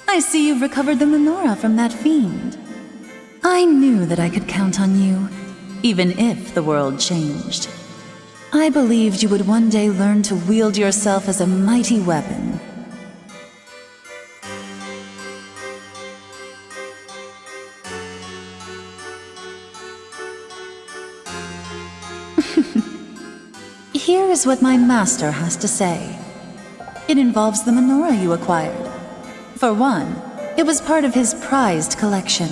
I see you've recovered the menorah from that fiend. I knew that I could count on you, even if the world changed. I believed you would one day learn to wield yourself as a mighty weapon. Here is what my master has to say. It involves the menorah you acquired. For one, it was part of his prized collection.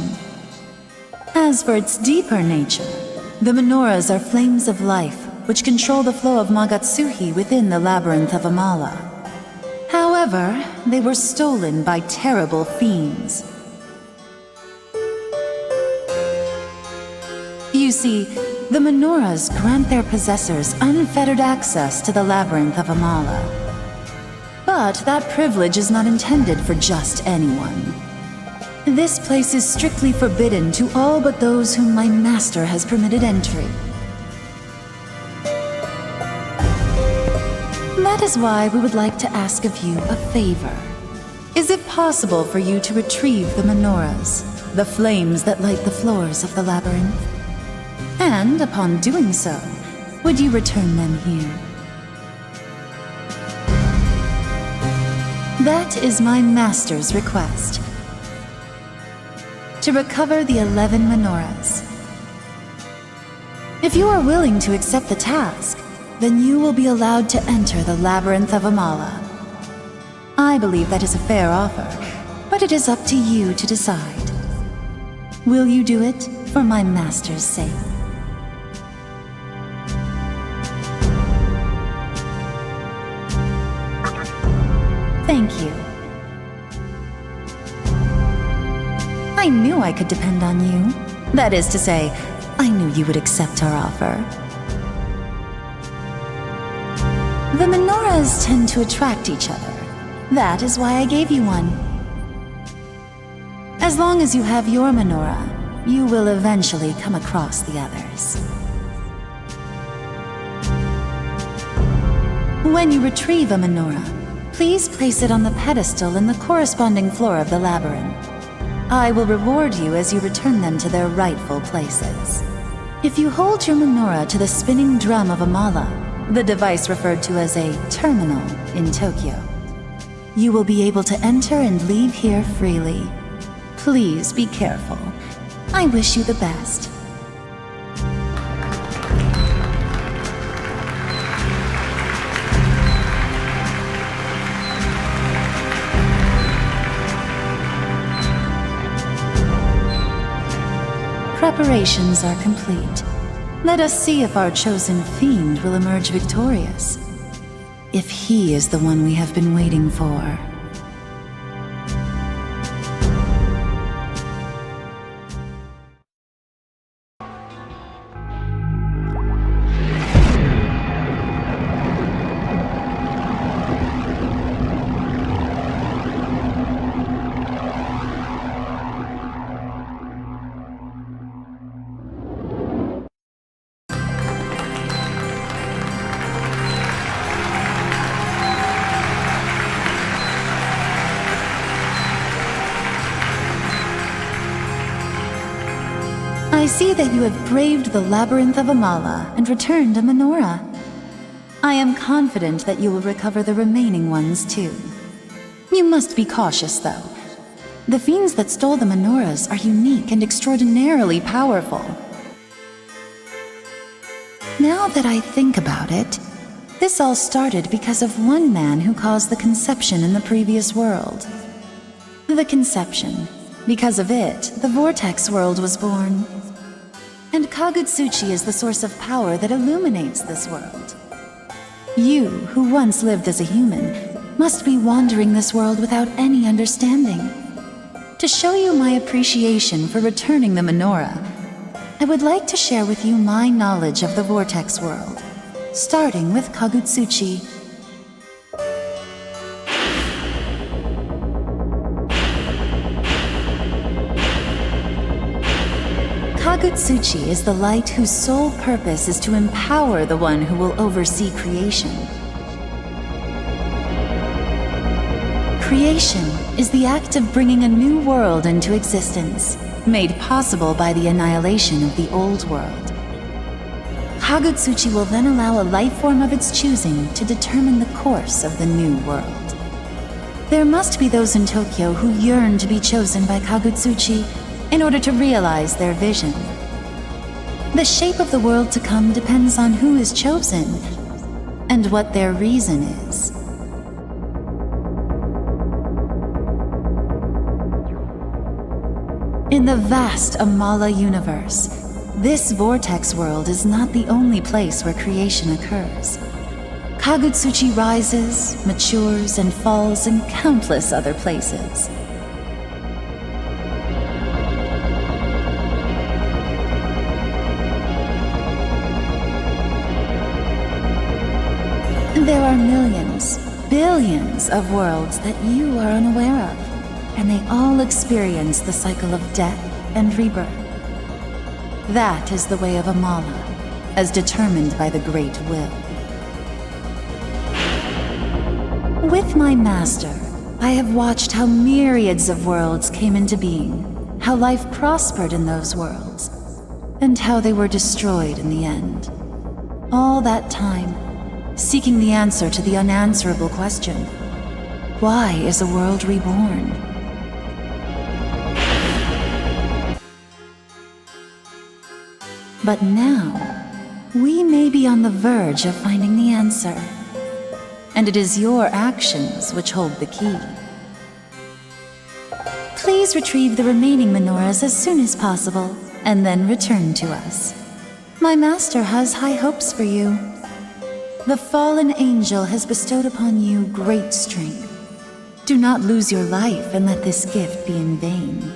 As for its deeper nature, the menorahs are flames of life which control the flow of Magatsuhi within the Labyrinth of Amala. However, they were stolen by terrible fiends. You see, the menorahs grant their possessors unfettered access to the Labyrinth of Amala. But that privilege is not intended for just anyone. This place is strictly forbidden to all but those whom my master has permitted entry. That is why we would like to ask of you a favor. Is it possible for you to retrieve the menorahs, the flames that light the floors of the labyrinth? And upon doing so, would you return them here? That is my master's request. To recover the 11 menorahs. If you are willing to accept the task, then you will be allowed to enter the Labyrinth of Amala. I believe that is a fair offer, but it is up to you to decide. Will you do it for my master's sake? Thank you. I knew I could depend on you. That is to say, I knew you would accept our offer. The menorahs tend to attract each other. That is why I gave you one. As long as you have your menorah, you will eventually come across the others. When you retrieve a menorah, please place it on the pedestal in the corresponding floor of the labyrinth. I will reward you as you return them to their rightful places. If you hold your menorah to the spinning drum of Amala, the device referred to as a terminal in Tokyo, you will be able to enter and leave here freely. Please be careful. I wish you the best. Preparations are complete. Let us see if our chosen fiend will emerge victorious. If he is the one we have been waiting for. I see that you have braved the Labyrinth of Amala and returned a menorah. I am confident that you will recover the remaining ones too. You must be cautious though. The fiends that stole the menorahs are unique and extraordinarily powerful. Now that I think about it, this all started because of one man who caused the conception in the previous world. The conception. Because of it, the Vortex world was born. And Kagutsuchi is the source of power that illuminates this world. You, who once lived as a human, must be wandering this world without any understanding. To show you my appreciation for returning the menorah, I would like to share with you my knowledge of the Vortex world, starting with Kagutsuchi. Kagutsuchi is the light whose sole purpose is to empower the one who will oversee creation. Creation is the act of bringing a new world into existence, made possible by the annihilation of the old world. Kagutsuchi will then allow a life form of its choosing to determine the course of the new world. There must be those in Tokyo who yearn to be chosen by Kagutsuchi in order to realize their vision. The shape of the world to come depends on who is chosen and what their reason is. In the vast Amala universe, this Vortex world is not the only place where creation occurs. Kagutsuchi rises, matures, and falls in countless other places. There are millions, billions of worlds that you are unaware of, and they all experience the cycle of death and rebirth. That is the way of Amala, as determined by the Great Will. With my master, I have watched how myriads of worlds came into being, how life prospered in those worlds, and how they were destroyed in the end. All that time, seeking the answer to the unanswerable question, why is a world reborn? But now, we may be on the verge of finding the answer. And it is your actions which hold the key. Please retrieve the remaining menorahs as soon as possible, and then return to us. My master has high hopes for you. The fallen angel has bestowed upon you great strength. Do not lose your life and let this gift be in vain.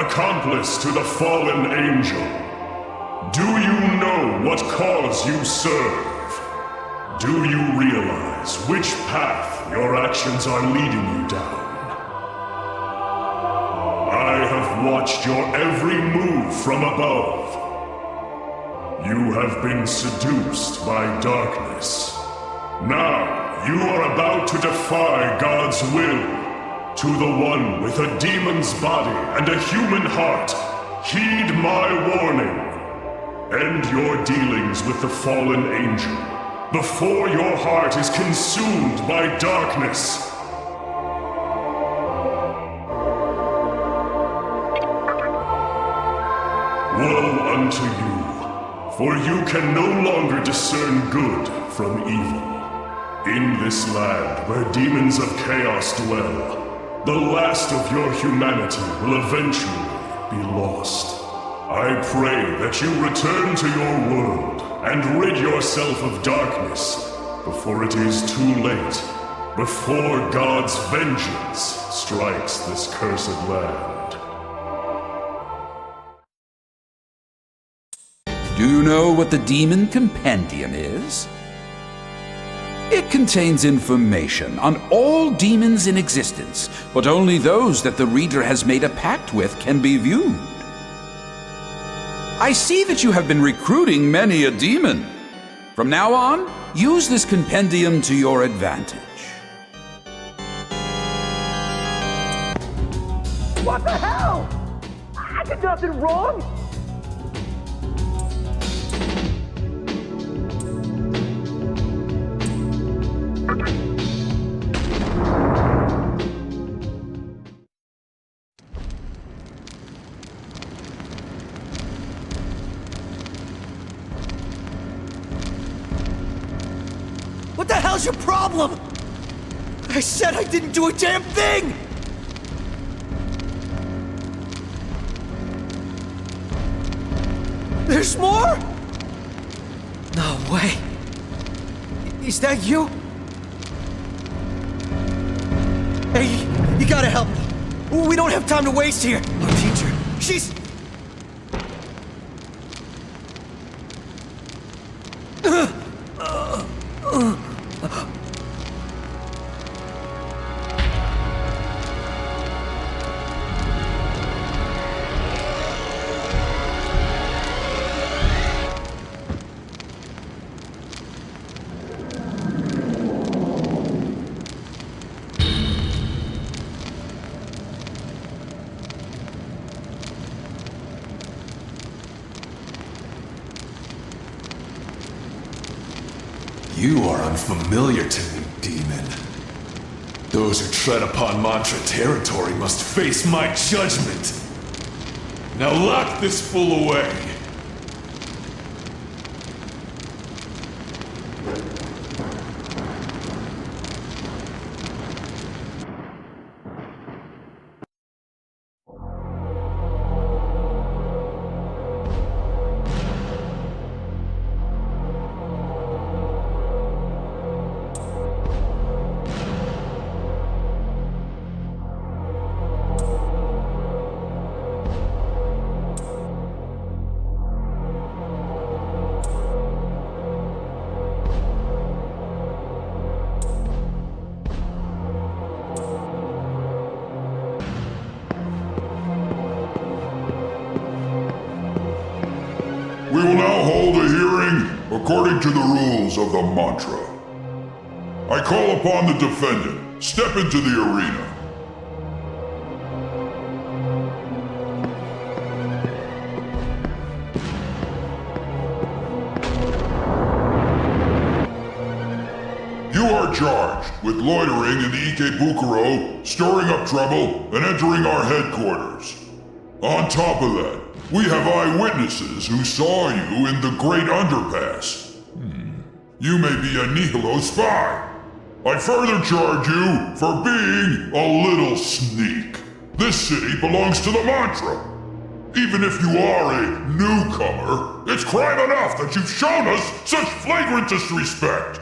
accomplice to the fallen angel. Do you know what cause you serve? Do you realize which path your actions are leading you down? I have watched your every move from above. You have been seduced by darkness. Now, you are about to defy God's will. To the one with a demon's body and a human heart, heed my warning. End your dealings with the fallen angel before your heart is consumed by darkness. Woe unto you, for you can no longer discern good from evil. In this land where demons of chaos dwell, the last of your humanity will eventually be lost. I pray that you return to your world and rid yourself of darkness before it is too late, before God's vengeance strikes this cursed land. Do you know what the Demon Compendium is? It contains information on all demons in existence, but only those that the reader has made a pact with can be viewed. I see that you have been recruiting many a demon. From now on, use this compendium to your advantage. What the hell? I did nothing wrong! What the hell's your problem? I said I didn't do a damn thing! There's more? No way. Is that you? Hey, you gotta help me. We don't have time to waste here. Our teacher, she's... You are unfamiliar to me, demon. Those who tread upon Mantra territory must face my judgment. Now lock this fool away. We will now hold a hearing according to the rules of the mantra. I call upon the defendant. Step into the arena. You are charged with loitering in the Ikebukuro, stirring up trouble, and entering our headquarters. On top of that, we have eyewitnesses who saw you in the Great Underpass. You may be a Nihilo spy. I further charge you for being a little sneak. This city belongs to the mantra. Even if you are a newcomer, it's crime enough that you've shown us such flagrant disrespect.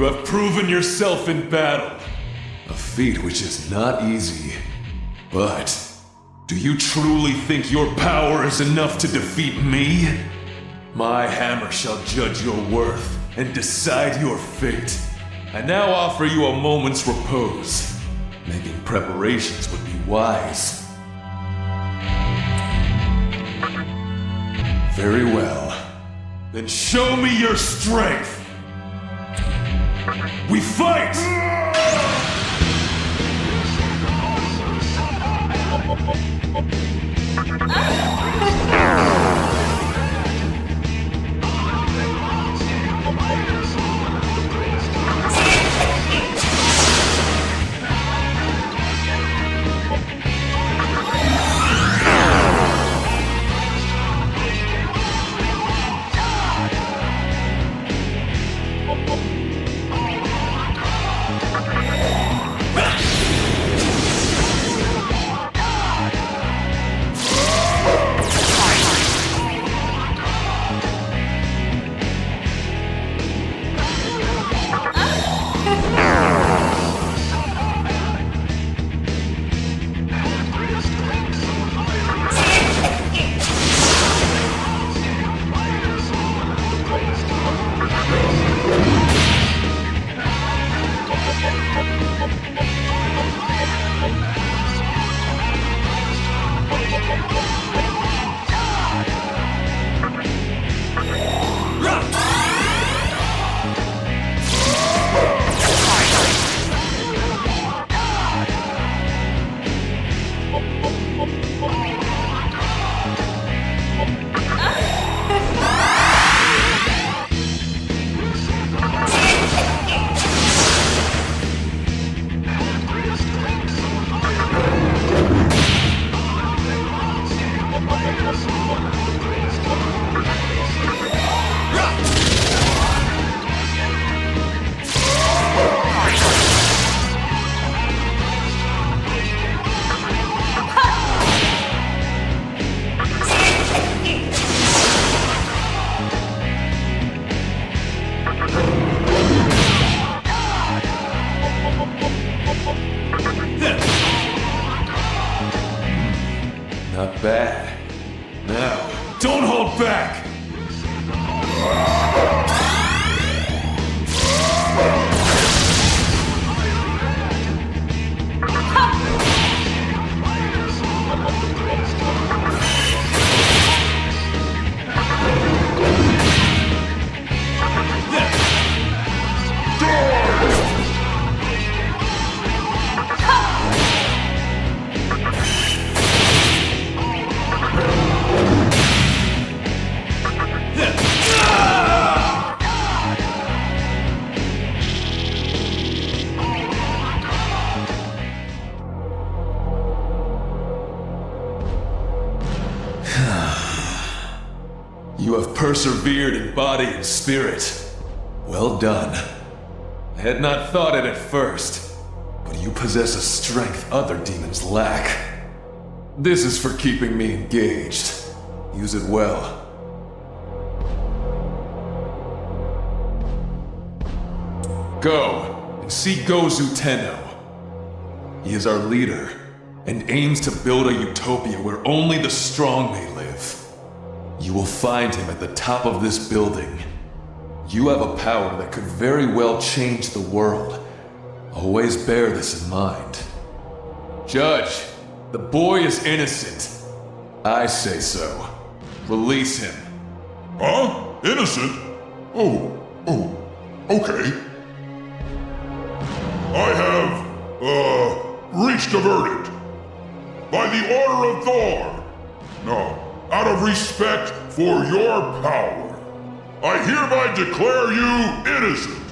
You have proven yourself in battle. A feat which is not easy. But do you truly think your power is enough to defeat me? My hammer shall judge your worth and decide your fate. I now offer you a moment's repose. Making preparations would be wise. Very well. Then show me your strength! We fight! back! You have persevered in body and spirit. Well done. I had not thought it at first, but you possess a strength other demons lack. This is for keeping me engaged. Use it well. Go and see Gozu Tenno. He is our leader and aims to build a utopia where only the strong may live. You will find him at the top of this building. You have a power that could very well change the world. Always bear this in mind. Judge, the boy is innocent. I say so. Release him. Huh? Innocent? Oh, okay. I have, reached a verdict. By the order of Thor. No, out of respect for your power, I hereby declare you innocent.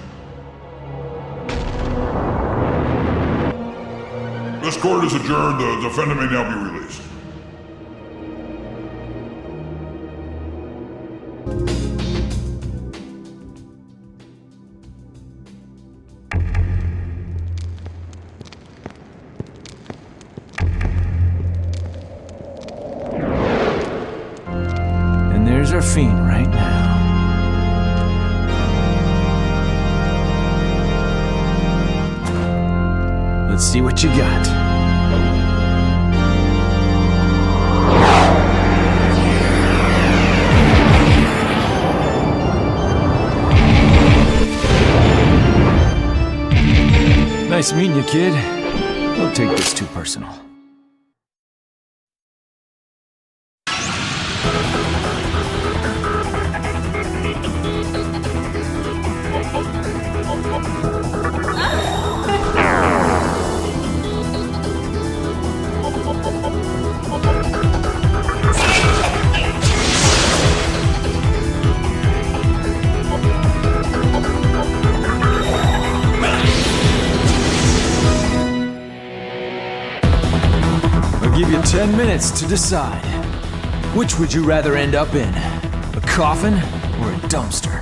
This court is adjourned. The defendant may now be released. There's our fiend right now. Let's see what you got. Nice meeting you, kid. Don't take this too personal. Give you 10 minutes to decide. Which would you rather end up in? A coffin or a dumpster?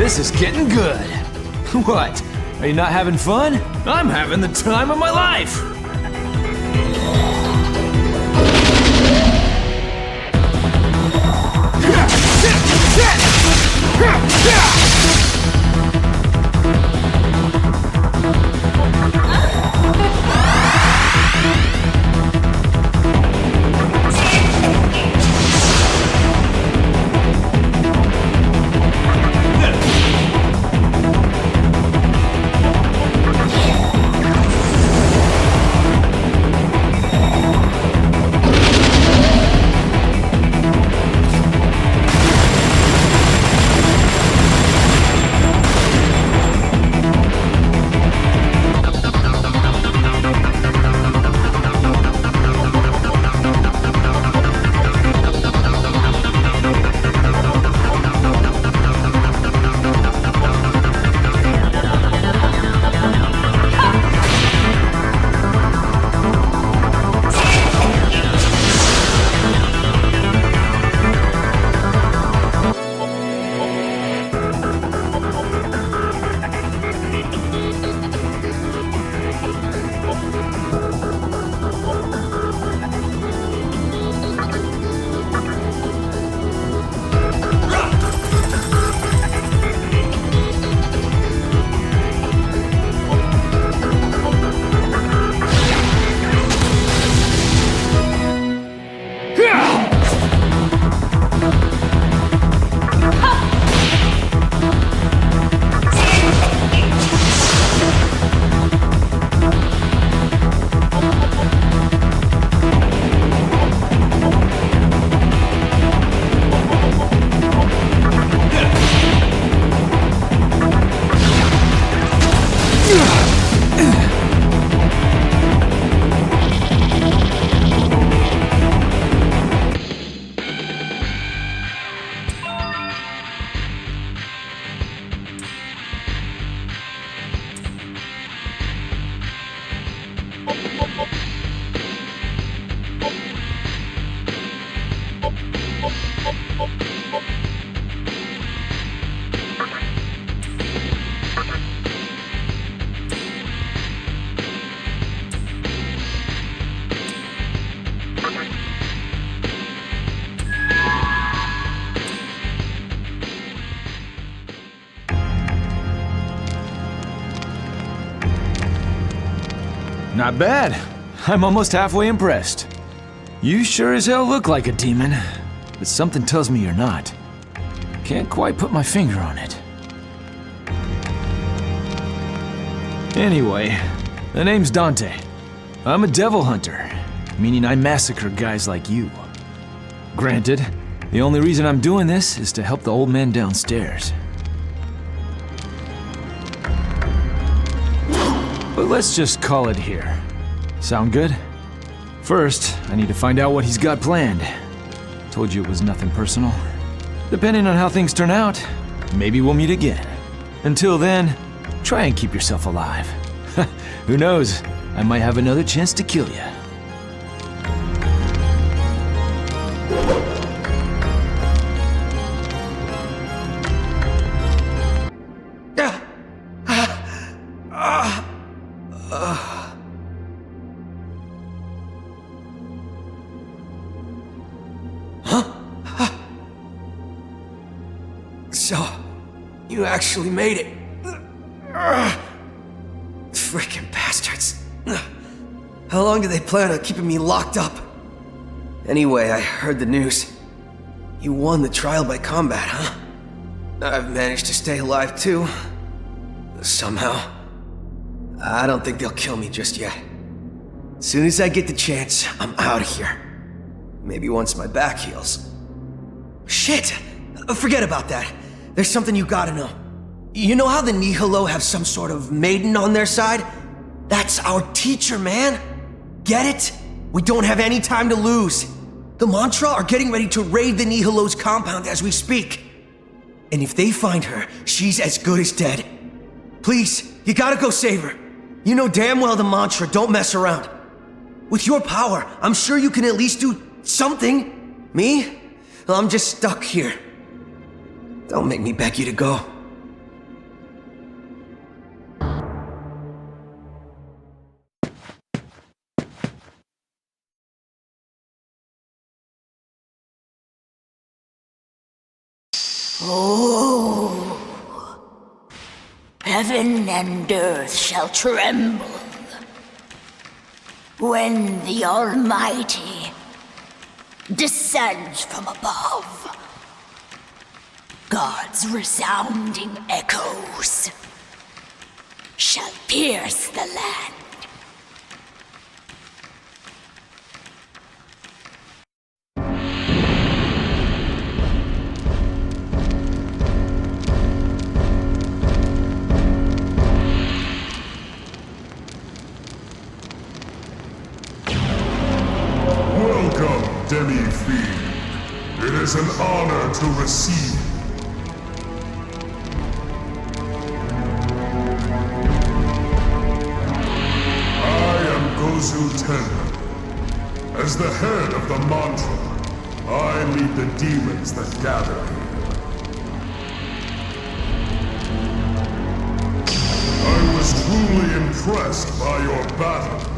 This is getting good. What? Are you not having fun? I'm having the time of my life! Not bad. I'm almost halfway impressed. You sure as hell look like a demon, but something tells me you're not. Can't quite put my finger on it. Anyway, the name's Dante. I'm a devil hunter, meaning I massacre guys like you. Granted, the only reason I'm doing this is to help the old man downstairs. But let's just call it here. Sound good? First, I need to find out what he's got planned. Told you it was nothing personal. Depending on how things turn out, maybe we'll meet again. Until then, try and keep yourself alive. Who knows? I might have another chance to kill you. So, you actually made it. Frickin' bastards. How long do they plan on keeping me locked up? Anyway, I heard the news. You won the trial by combat, huh? I've managed to stay alive too. Somehow. I don't think they'll kill me just yet. As soon as I get the chance, I'm out of here. Maybe once my back heals. Shit! Forget about that. There's something you gotta know. You know how the Nihilo have some sort of maiden on their side? That's our teacher, man! Get it? We don't have any time to lose. The Mantra are getting ready to raid the Nihilo's compound as we speak. And if they find her, she's as good as dead. Please, you gotta go save her. You know damn well the Mantra don't mess around. With your power, I'm sure you can at least do something. Me? Well, I'm just stuck here. Don't make me beg you to go. Oh, heaven and earth shall tremble when the Almighty descends from above. God's resounding echoes shall pierce the land. Welcome, Demi-fiend. It is an honor to receive you. As the head of the mantra, I lead the demons that gather here. I was truly impressed by your battle.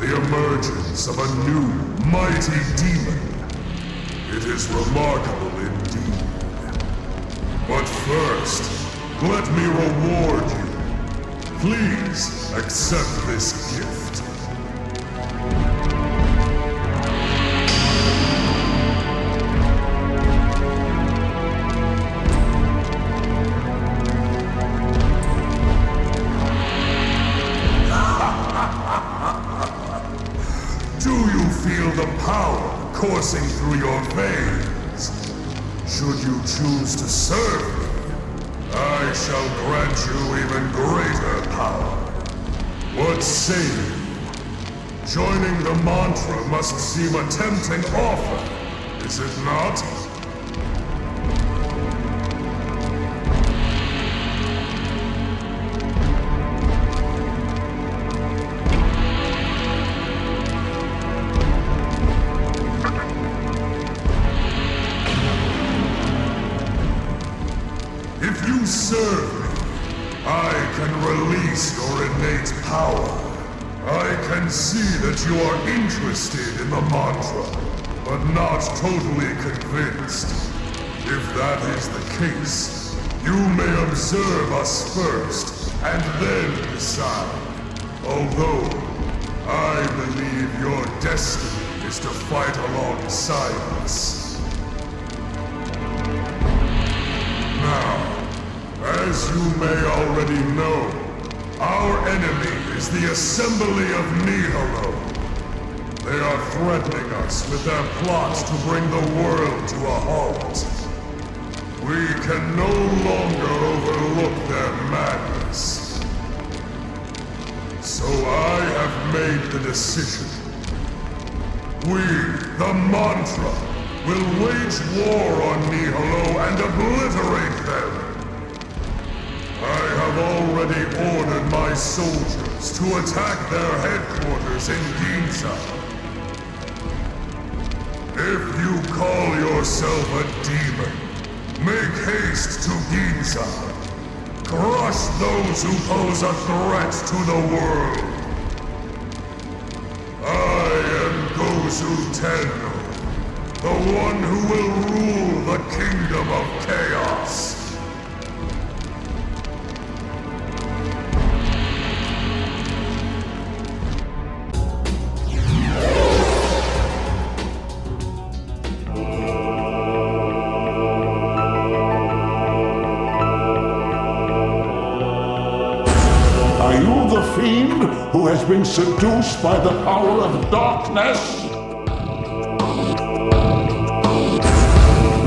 The emergence of a new, mighty demon. It is remarkable indeed. But first, let me reward you. Please accept this gift. Do you feel the power coursing through your veins? Should you choose to serve me, I shall grant you even greater power. What say you? Joining the mantra must seem a tempting offer, is it not? If you serve me, I can release your innate power. I can see that you are interested in the mantra, but not totally convinced. If that is the case, you may observe us first, and then decide. Although, I believe your destiny is to fight alongside us. Now, as you may already know, our enemy is the Assembly of Nihilo. They are threatening us with their plots to bring the world to a halt. We can no longer overlook their madness. So I have made the decision. We, the mantra, will wage war on Nihilo and obliterate them. I have already ordered my soldiers to attack their headquarters in Ginza. If you call yourself a demon, make haste to Ginza. Crush those who pose a threat to the world. I am Gozu Tenno, the one who will rule the kingdom of chaos. Fiend who has been seduced by the power of darkness?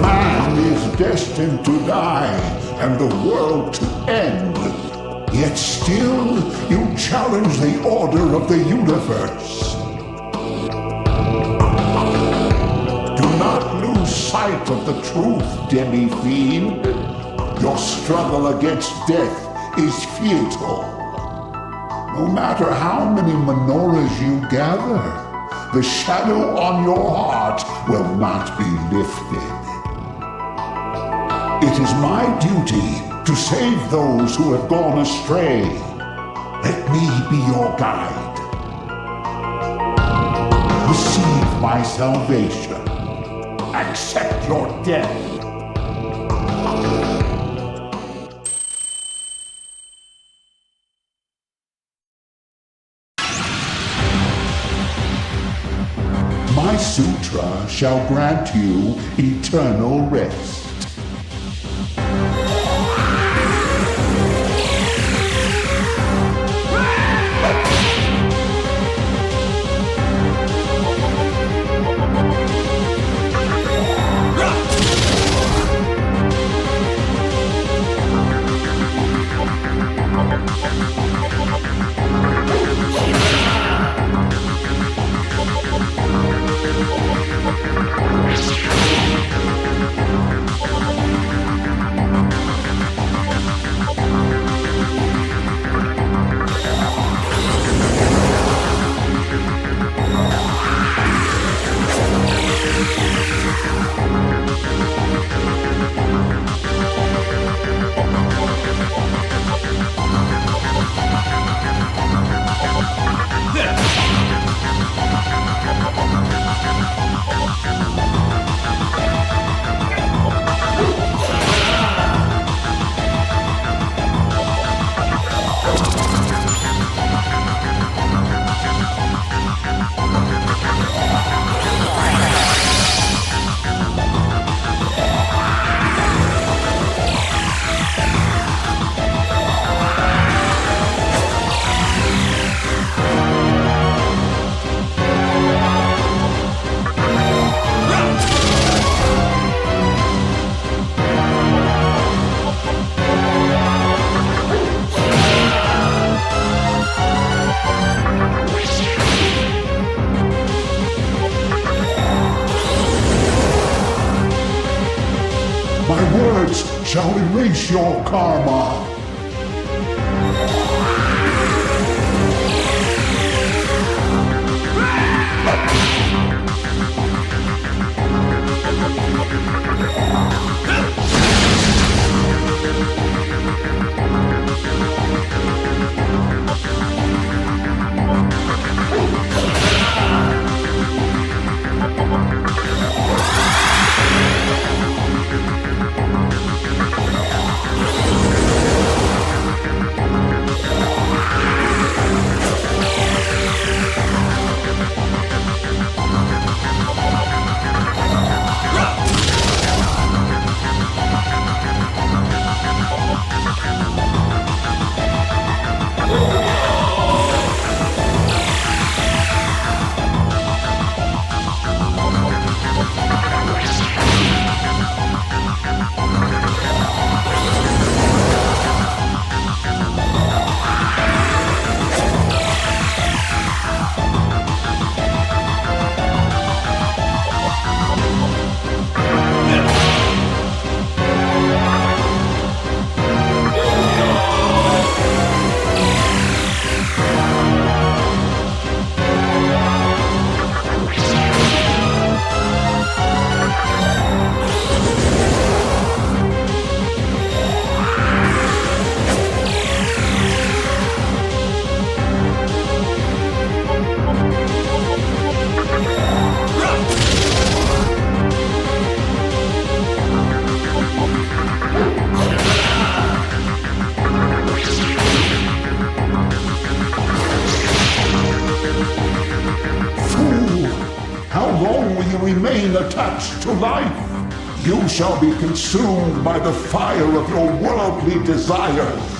Man is destined to die and the world to end. Yet still you challenge the order of the universe. Do not lose sight of the truth, Demi-fiend. Your struggle against death is futile. No matter how many menorahs you gather, the shadow on your heart will not be lifted. It is my duty to save those who have gone astray. Let me be your guide. Receive my salvation. Accept your death. My sutra shall grant you eternal rest. Shall erase your karma. Remain attached to life. You shall be consumed by the fire of your worldly desires.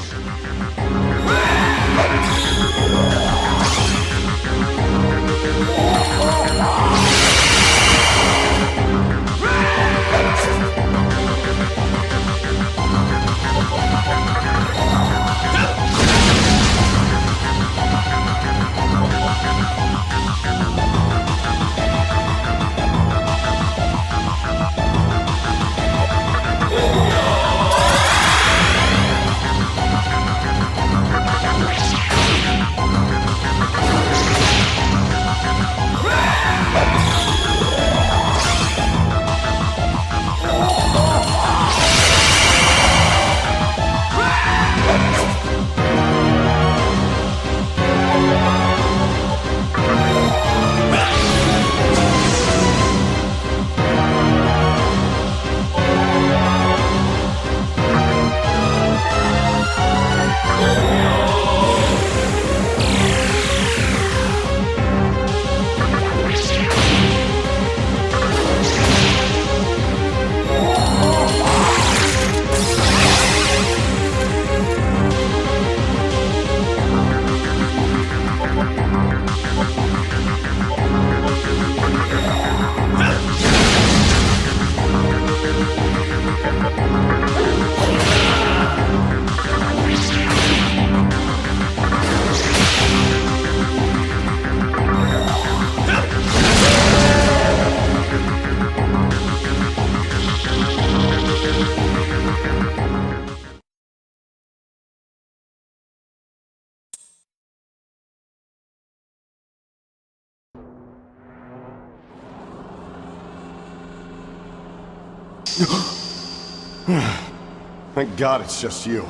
Thank God it's just you.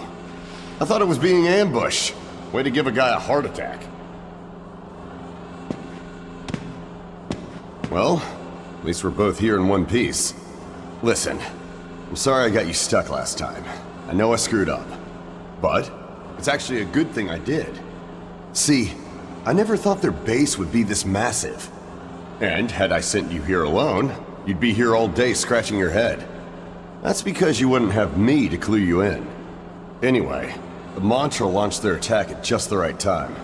I thought it was being ambushed. Way to give a guy a heart attack. Well, at least we're both here in one piece. Listen, I'm sorry I got you stuck last time. I know I screwed up. But it's actually a good thing I did. See, I never thought their base would be this massive. And had I sent you here alone, you'd be here all day scratching your head. That's because you wouldn't have me to clue you in. Anyway, the Mantra launched their attack at just the right time.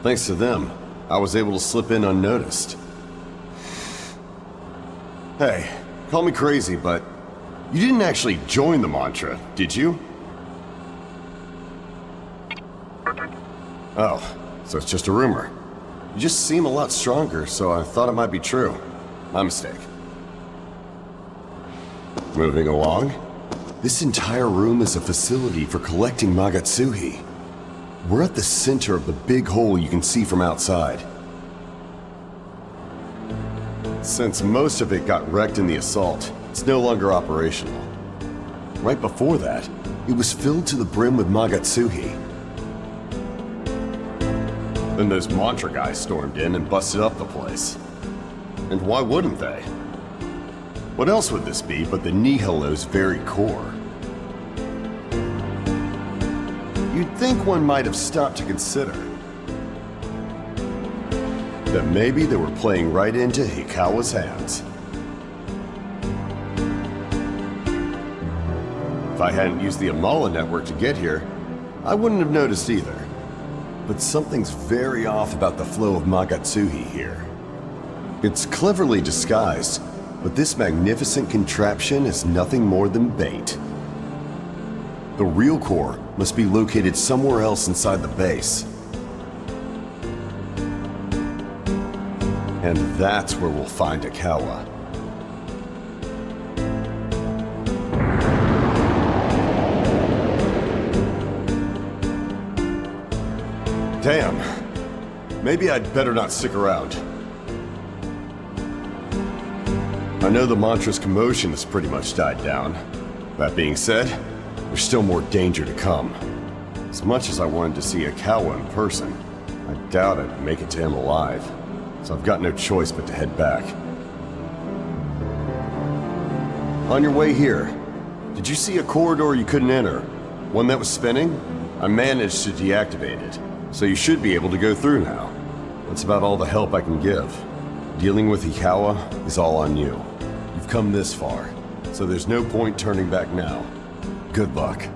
Thanks to them, I was able to slip in unnoticed. Hey, call me crazy, but you didn't actually join the Mantra, did you? Oh, so it's just a rumor. You just seem a lot stronger, so I thought it might be true. My mistake. Moving along. This entire room is a facility for collecting Magatsuhi. We're at the center of the big hole you can see from outside. Since most of it got wrecked in the assault, it's no longer operational. Right before that, it was filled to the brim with Magatsuhi. Then those Mantra guys stormed in and busted up the place. And why wouldn't they? What else would this be but the Nihilo's very core? You'd think one might have stopped to consider that maybe they were playing right into Hikawa's hands. If I hadn't used the Amala network to get here, I wouldn't have noticed either. But something's very off about the flow of Magatsuhi here. It's cleverly disguised, but this magnificent contraption is nothing more than bait. The real core must be located somewhere else inside the base. And that's where we'll find Hikawa. Damn. Maybe I'd better not stick around. I know the Mantra's commotion has pretty much died down. That being said, there's still more danger to come. As much as I wanted to see Hikawa in person, I doubt I'd make it to him alive. So I've got no choice but to head back. On your way here, did you see a corridor you couldn't enter? One that was spinning? I managed to deactivate it, so you should be able to go through now. That's about all the help I can give. Dealing with Hikawa is all on you. You've come this far, so there's no point turning back now. Good luck.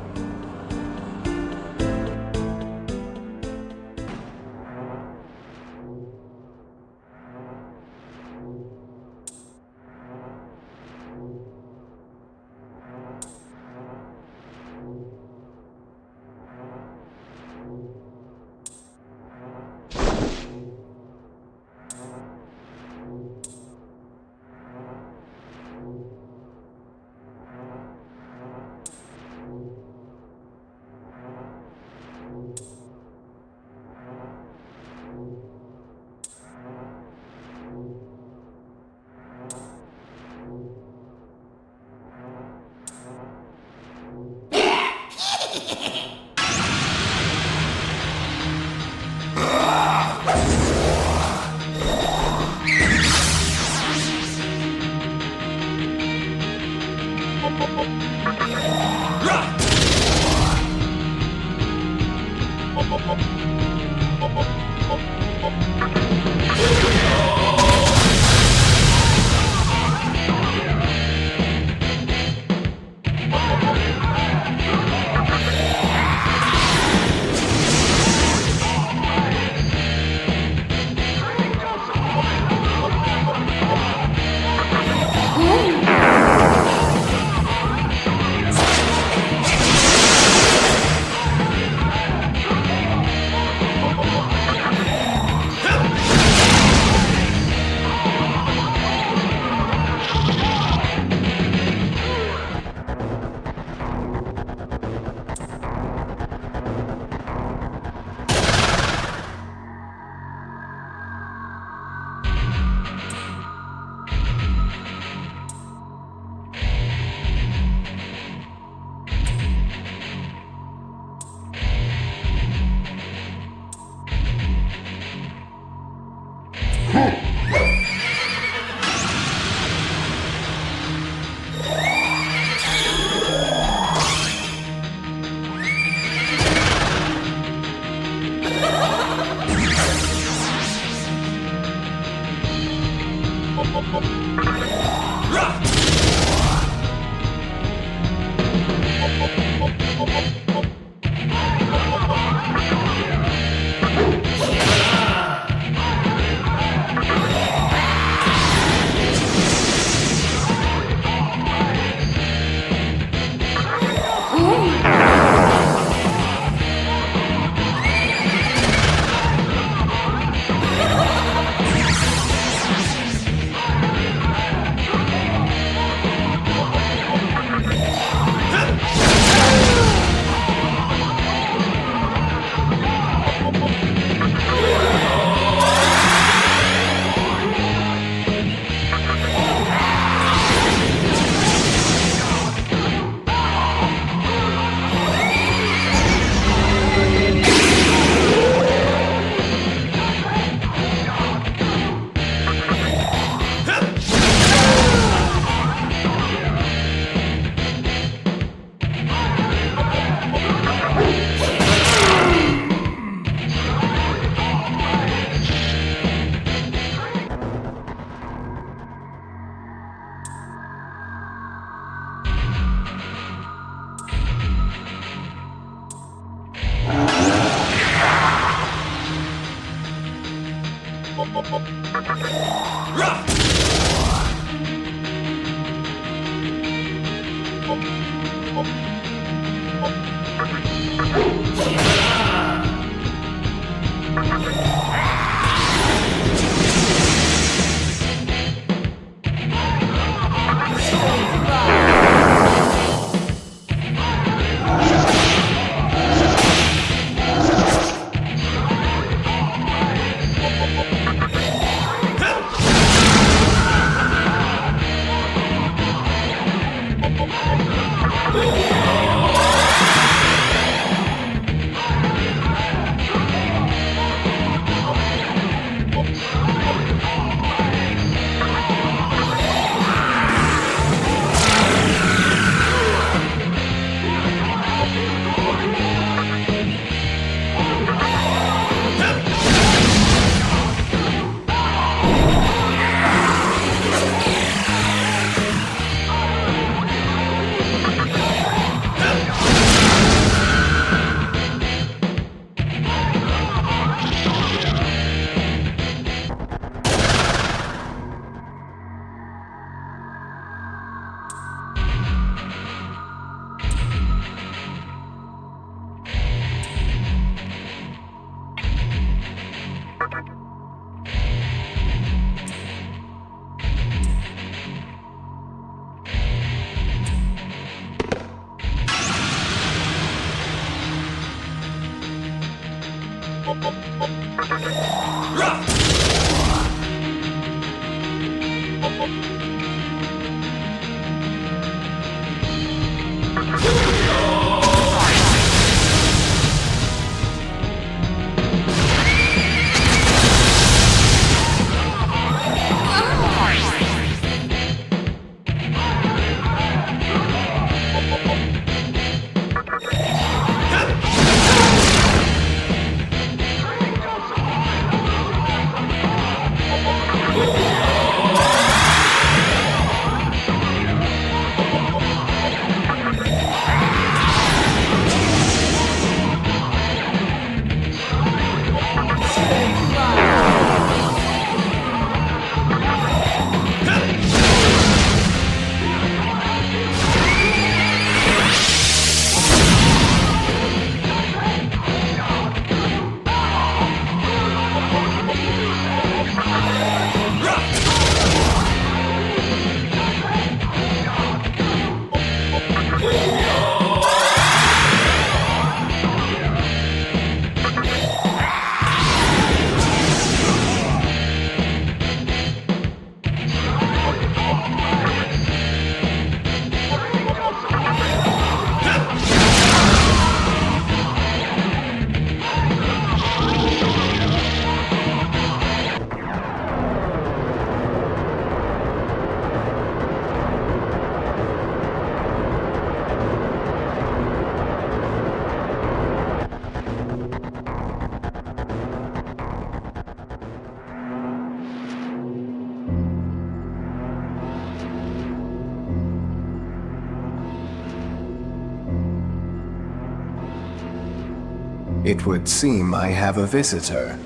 It would seem I have a visitor.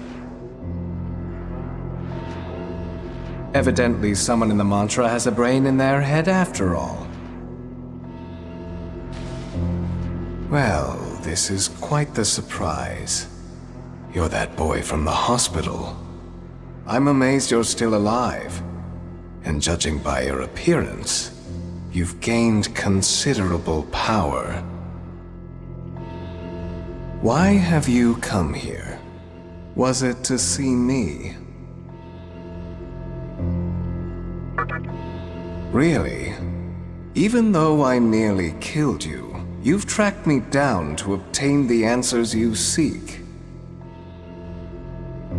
Evidently, someone in the mantra has a brain in their head after all. Well, this is quite the surprise. You're that boy from the hospital. I'm amazed you're still alive. And judging by your appearance, you've gained considerable power. Why have you come here? Was it to see me? Really? Even though I nearly killed you, you've tracked me down to obtain the answers you seek.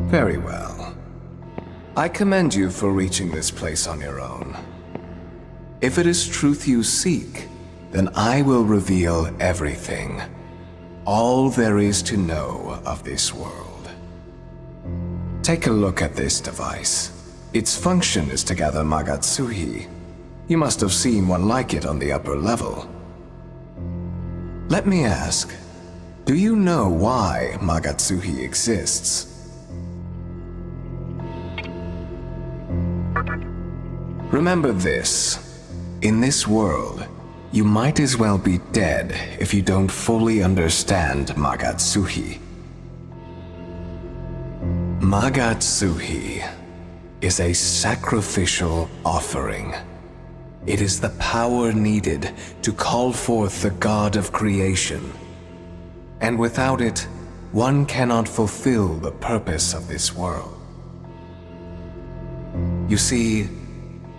Very well. I commend you for reaching this place on your own. If it is truth you seek, then I will reveal everything. All there is to know of this world. Take a look at this device. Its function is to gather Magatsuhi. You must have seen one like it on the upper level. Let me ask, do you know why Magatsuhi exists? Remember this. In this world, you might as well be dead if you don't fully understand Magatsuhi. Magatsuhi is a sacrificial offering. It is the power needed to call forth the god of creation. And without it, one cannot fulfill the purpose of this world. You see,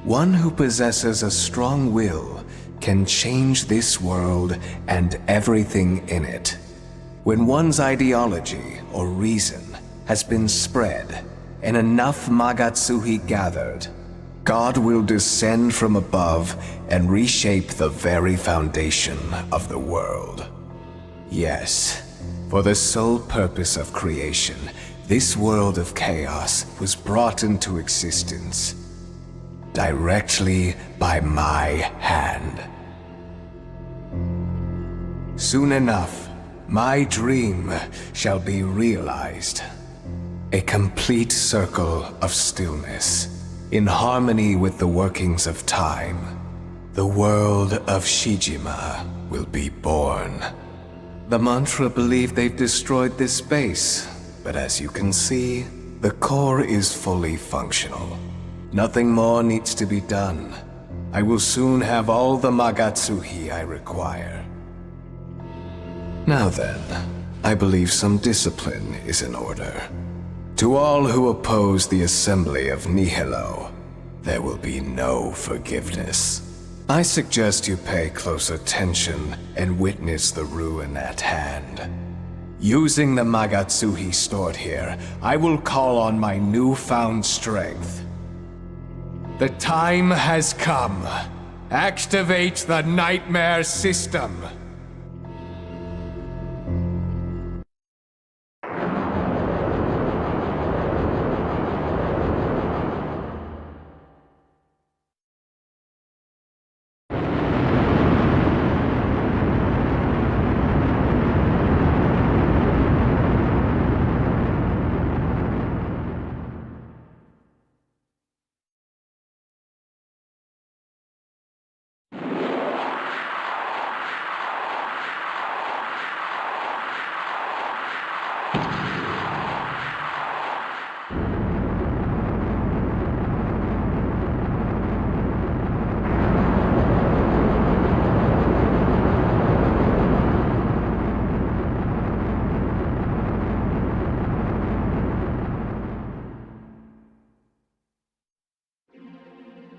one who possesses a strong will can change this world and everything in it. When one's ideology or reason has been spread and enough Magatsuhi gathered, God will descend from above and reshape the very foundation of the world. Yes, for the sole purpose of creation, this world of chaos was brought into existence directly by my hand. Soon enough, my dream shall be realized. A complete circle of stillness, in harmony with the workings of time. The world of Shijima will be born. The mantra believe they've destroyed this base, but as you can see, the core is fully functional. Nothing more needs to be done. I will soon have all the Magatsuhi I require. Now then, I believe some discipline is in order. To all who oppose the assembly of Nihilo, there will be no forgiveness. I suggest you pay close attention and witness the ruin at hand. Using the Magatsuhi stored here, I will call on my newfound strength. The time has come. Activate the Nightmare System.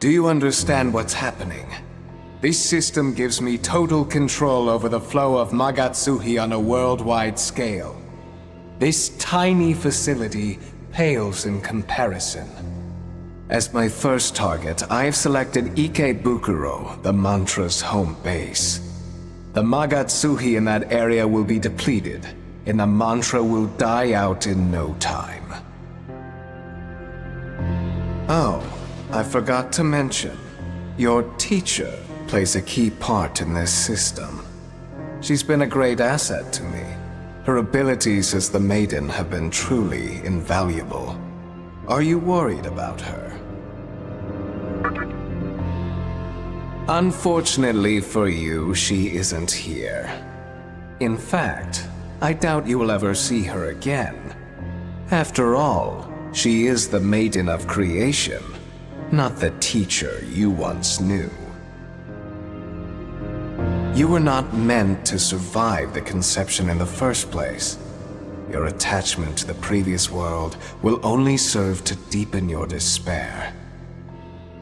Do you understand what's happening? This system gives me total control over the flow of Magatsuhi on a worldwide scale. This tiny facility pales in comparison. As my first target, I have selected Ikebukuro, the mantra's home base. The Magatsuhi in that area will be depleted, and the mantra will die out in no time. Oh, I forgot to mention, your teacher plays a key part in this system. She's been a great asset to me. Her abilities as the Maiden have been truly invaluable. Are you worried about her? Unfortunately for you, she isn't here. In fact, I doubt you will ever see her again. After all, she is the Maiden of Creation, not the teacher you once knew. You were not meant to survive the conception in the first place. Your attachment to the previous world will only serve to deepen your despair.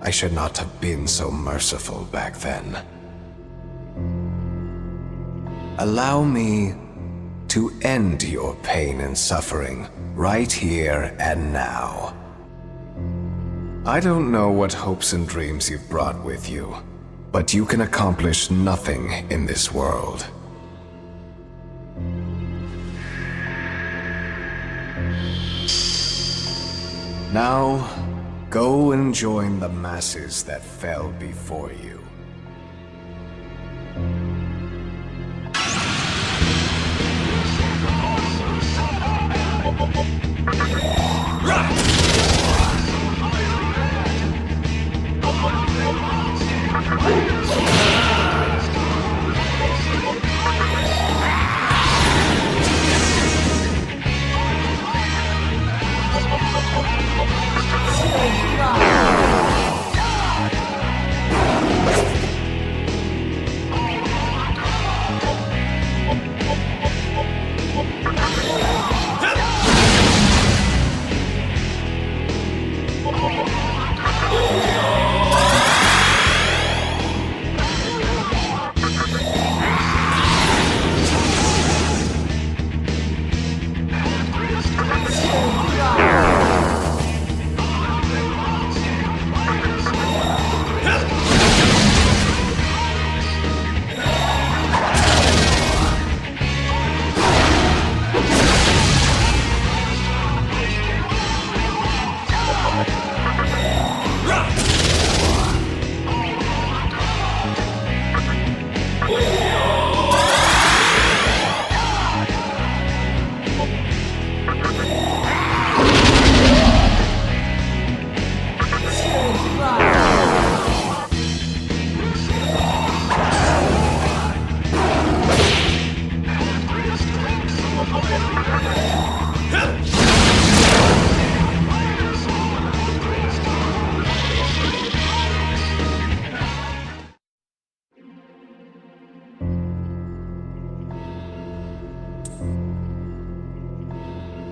I should not have been so merciful back then. Allow me to end your pain and suffering right here and now. I don't know what hopes and dreams you've brought with you, but you can accomplish nothing in this world. Now, go and join the masses that fell before you.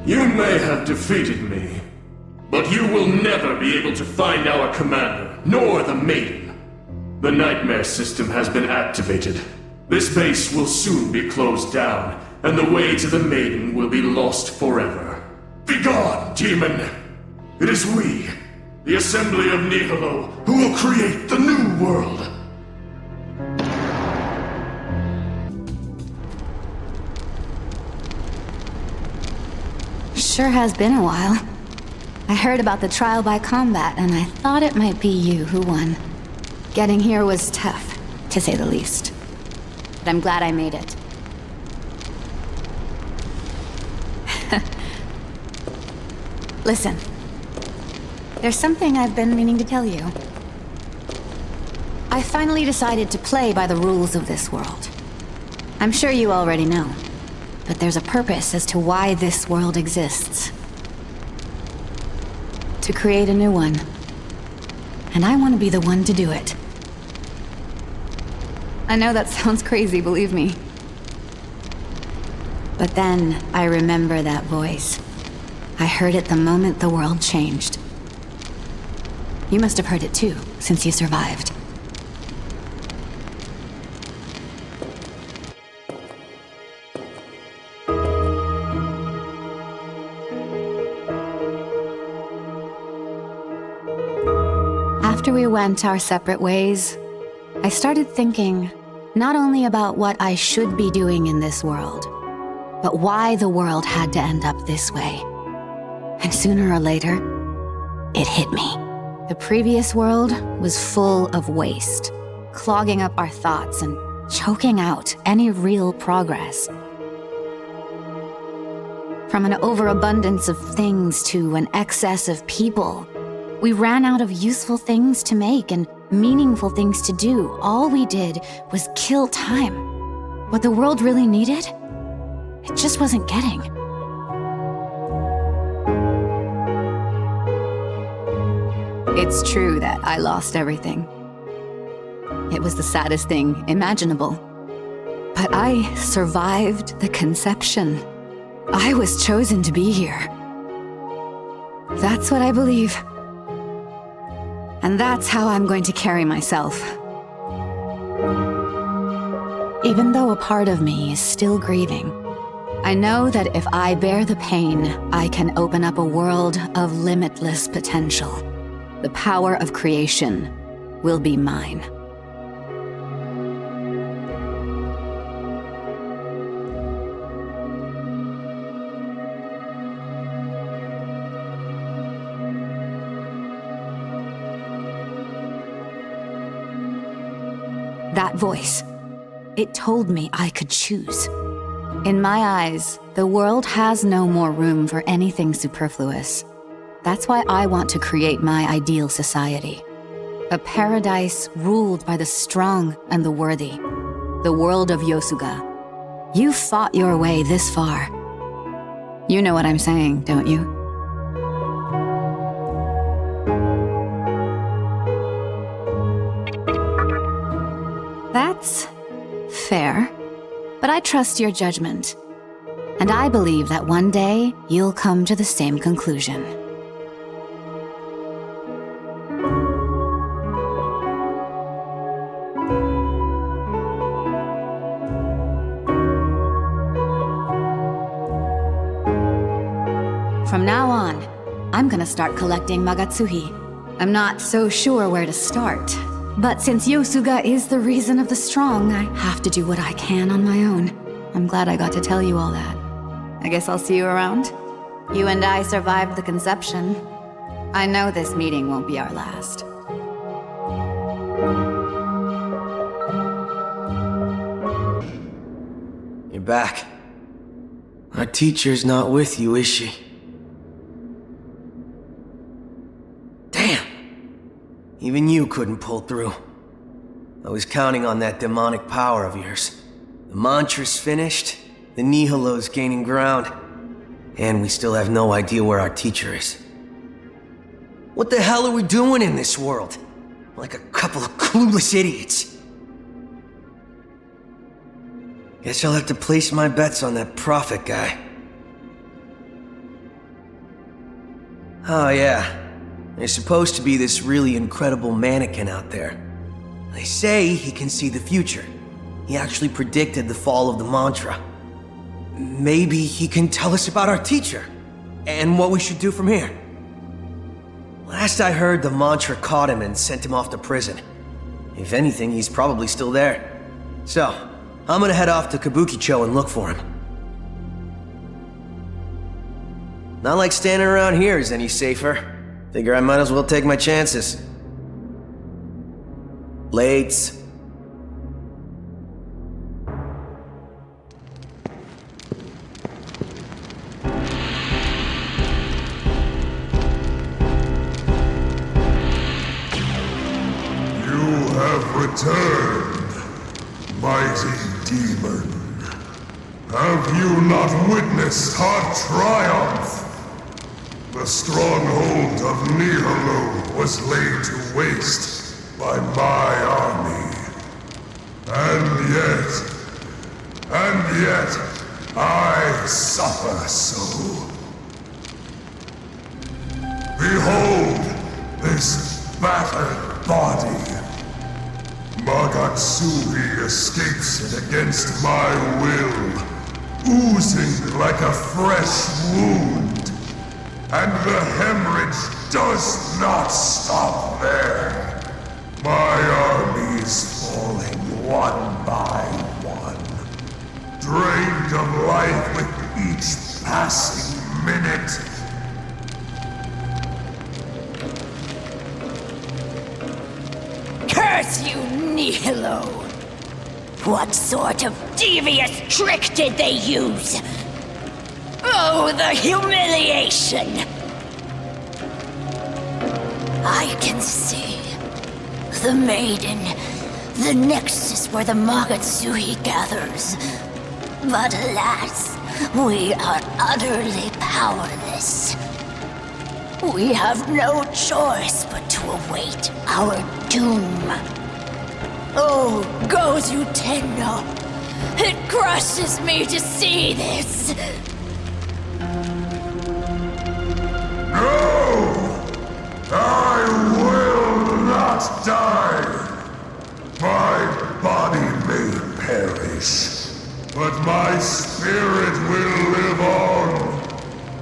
You may have defeated me, but you will never be able to find our commander, nor the Maiden. The Nightmare system has been activated. This base will soon be closed down, and the way to the Maiden will be lost forever. Begone, demon! It is we, the Assembly of Nihilo, who will create the new world! Sure has been a while. I heard about the trial by combat, and I thought it might be you who won. Getting here was tough, to say the least. But I'm glad I made it. Listen. There's something I've been meaning to tell you. I finally decided to play by the rules of this world. I'm sure you already know. But there's a purpose as to why this world exists. To create a new one. And I want to be the one to do it. I know that sounds crazy, believe me. But then I remember that voice. I heard it the moment the world changed. You must have heard it too, since you survived. After we went our separate ways, I started thinking not only about what I should be doing in this world, but why the world had to end up this way. And sooner or later, it hit me. The previous world was full of waste, clogging up our thoughts and choking out any real progress. From an overabundance of things to an excess of people. We ran out of useful things to make and meaningful things to do. All we did was kill time. What the world really needed, it just wasn't getting. It's true that I lost everything. It was the saddest thing imaginable. But I survived the conception. I was chosen to be here. That's what I believe. And that's how I'm going to carry myself. Even though a part of me is still grieving, I know that if I bear the pain, I can open up a world of limitless potential. The power of creation will be mine. That voice, it told me I could choose. In my eyes, the world has no more room for anything superfluous. That's why I want to create my ideal society. A paradise ruled by the strong and the worthy. The world of Yosuga. You fought your way this far. You know what I'm saying, don't you? That's fair, but I trust your judgment. And I believe that one day you'll come to the same conclusion. From now on, I'm gonna start collecting Magatsuhi. I'm not so sure where to start. But since Yosuga is the reason of the strong, I have to do what I can on my own. I'm glad I got to tell you all that. I guess I'll see you around. You and I survived the conception. I know this meeting won't be our last. You're back. Our teacher's not with you, is she? Damn! Even you couldn't pull through. I was counting on that demonic power of yours. The mantra's finished, the Nihilo's gaining ground, and we still have no idea where our teacher is. What the hell are we doing in this world? Like a couple of clueless idiots. Guess I'll have to place my bets on that prophet guy. Oh yeah. There's supposed to be this really incredible mannequin out there. They say he can see the future. He actually predicted the fall of the mantra. Maybe he can tell us about our teacher, and what we should do from here. Last I heard, the mantra caught him and sent him off to prison. If anything, he's probably still there. So, I'm gonna head off to Kabukicho and look for him. Not like standing around here is any safer. Figure I might as well take my chances. Late. You have returned, mighty demon. Have you not witnessed our triumph? The stronghold of Nihilo was laid to waste by my army. And yet, I suffer so. Behold this battered body. Magatsuhi escapes it against my will, oozing like a fresh wound. And the hemorrhage does not stop there. My army's falling one by one, drained of life with each passing minute. Curse you, Nihilo! What sort of devious trick did they use? Oh! Oh, the humiliation! I can see. The maiden. The nexus where the Magatsuhi gathers. But alas, we are utterly powerless. We have no choice but to await our doom. Oh, Gozu Tenno, it crushes me to see this. No! I will not die! My body may perish, but my spirit will live on.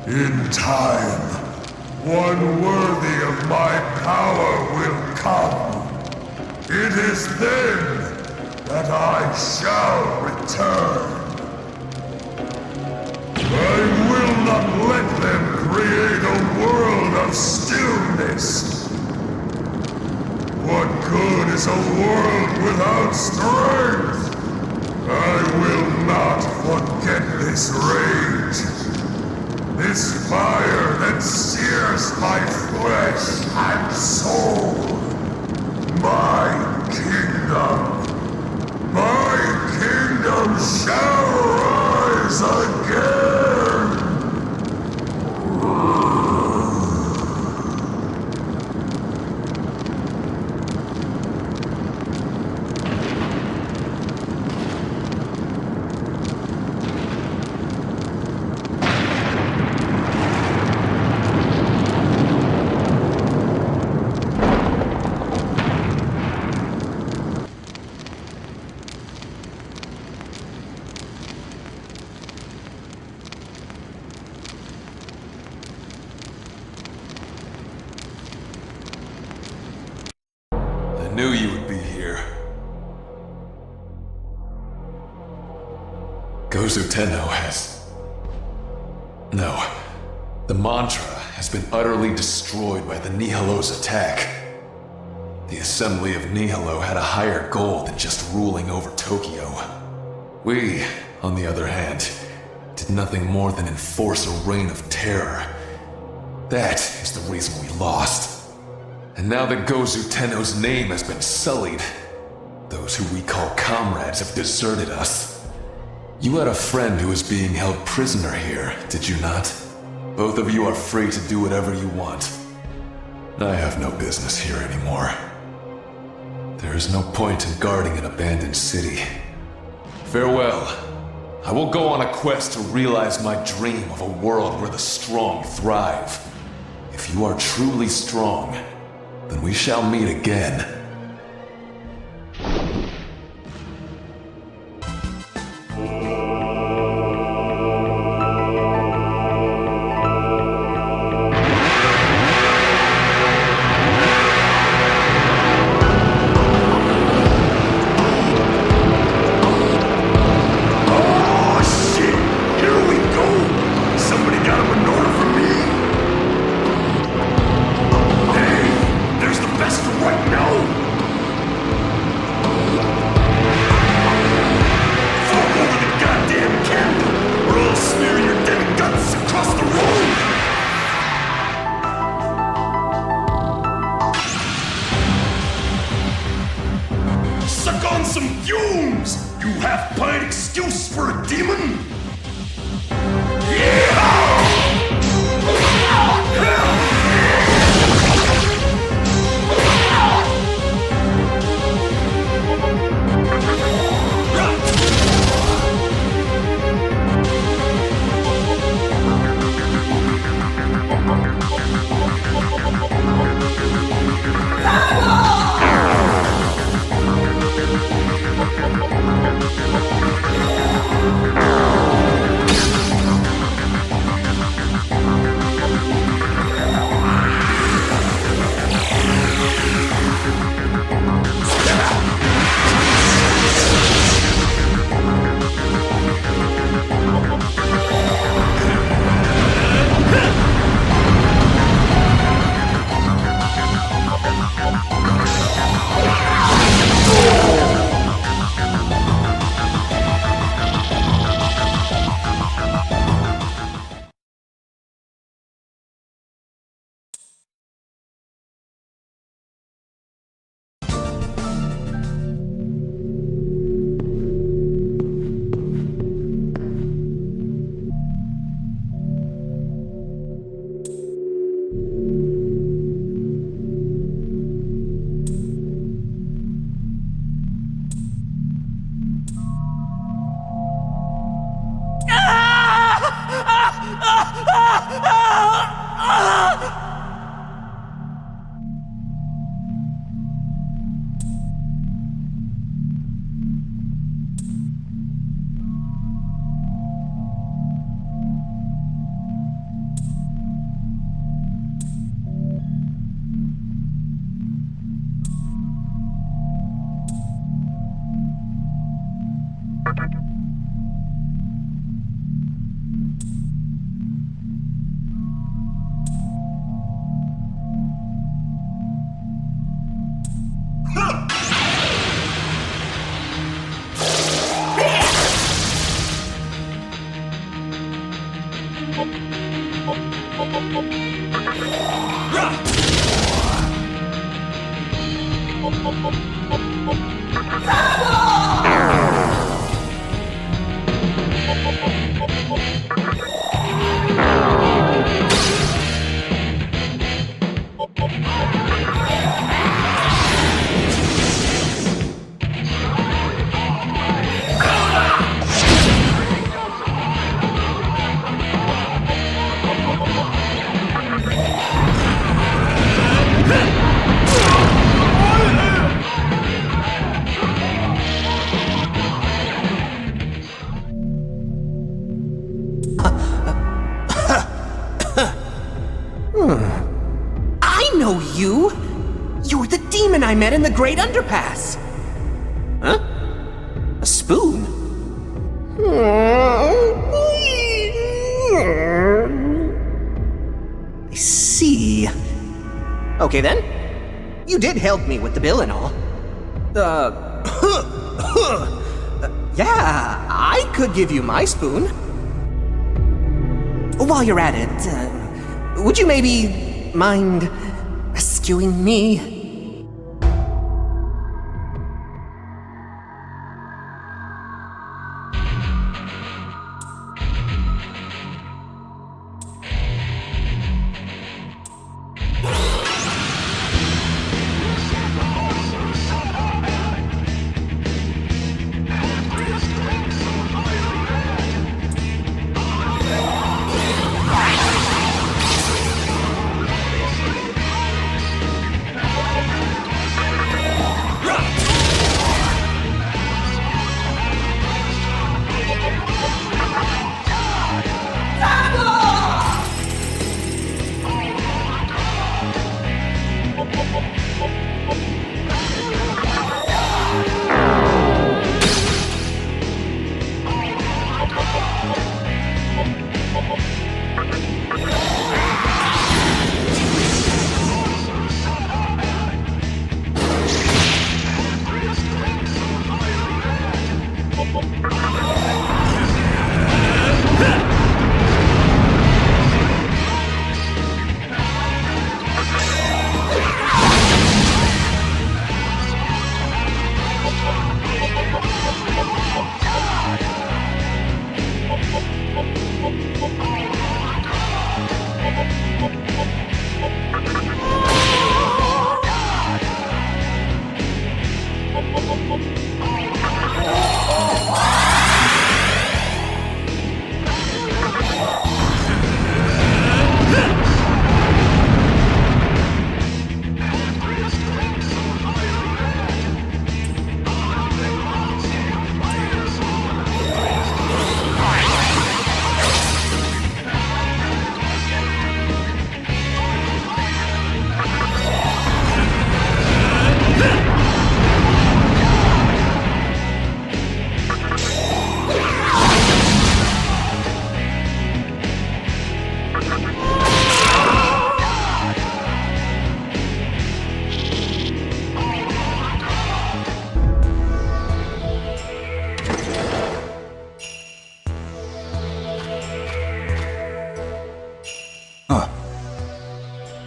In time, one worthy of my power will come. It is then that I shall return. I will not let them create a world of stillness. What good is a world without strength? I will not forget this rage. This fire that sears my flesh and soul. My kingdom shall rise again! I knew you would be here. Gozu Tenno has... No. The mantra has been utterly destroyed by the Nihilo's attack. The Assembly of Nihilo had a higher goal than just ruling over Tokyo. We, on the other hand, did nothing more than enforce a reign of terror. That is the reason we lost. And now that Gozu Tenno's name has been sullied, those who we call comrades have deserted us. You had a friend who was being held prisoner here, did you not? Both of you are free to do whatever you want. I have no business here anymore. There is no point in guarding an abandoned city. Farewell. I will go on a quest to realize my dream of a world where the strong thrive. If you are truly strong, then we shall meet again. I met in the Great Underpass. Huh? A spoon? I see. Okay then. You did help me with the bill and all. Yeah, I could give you my spoon. While you're at it, would you maybe mind rescuing me?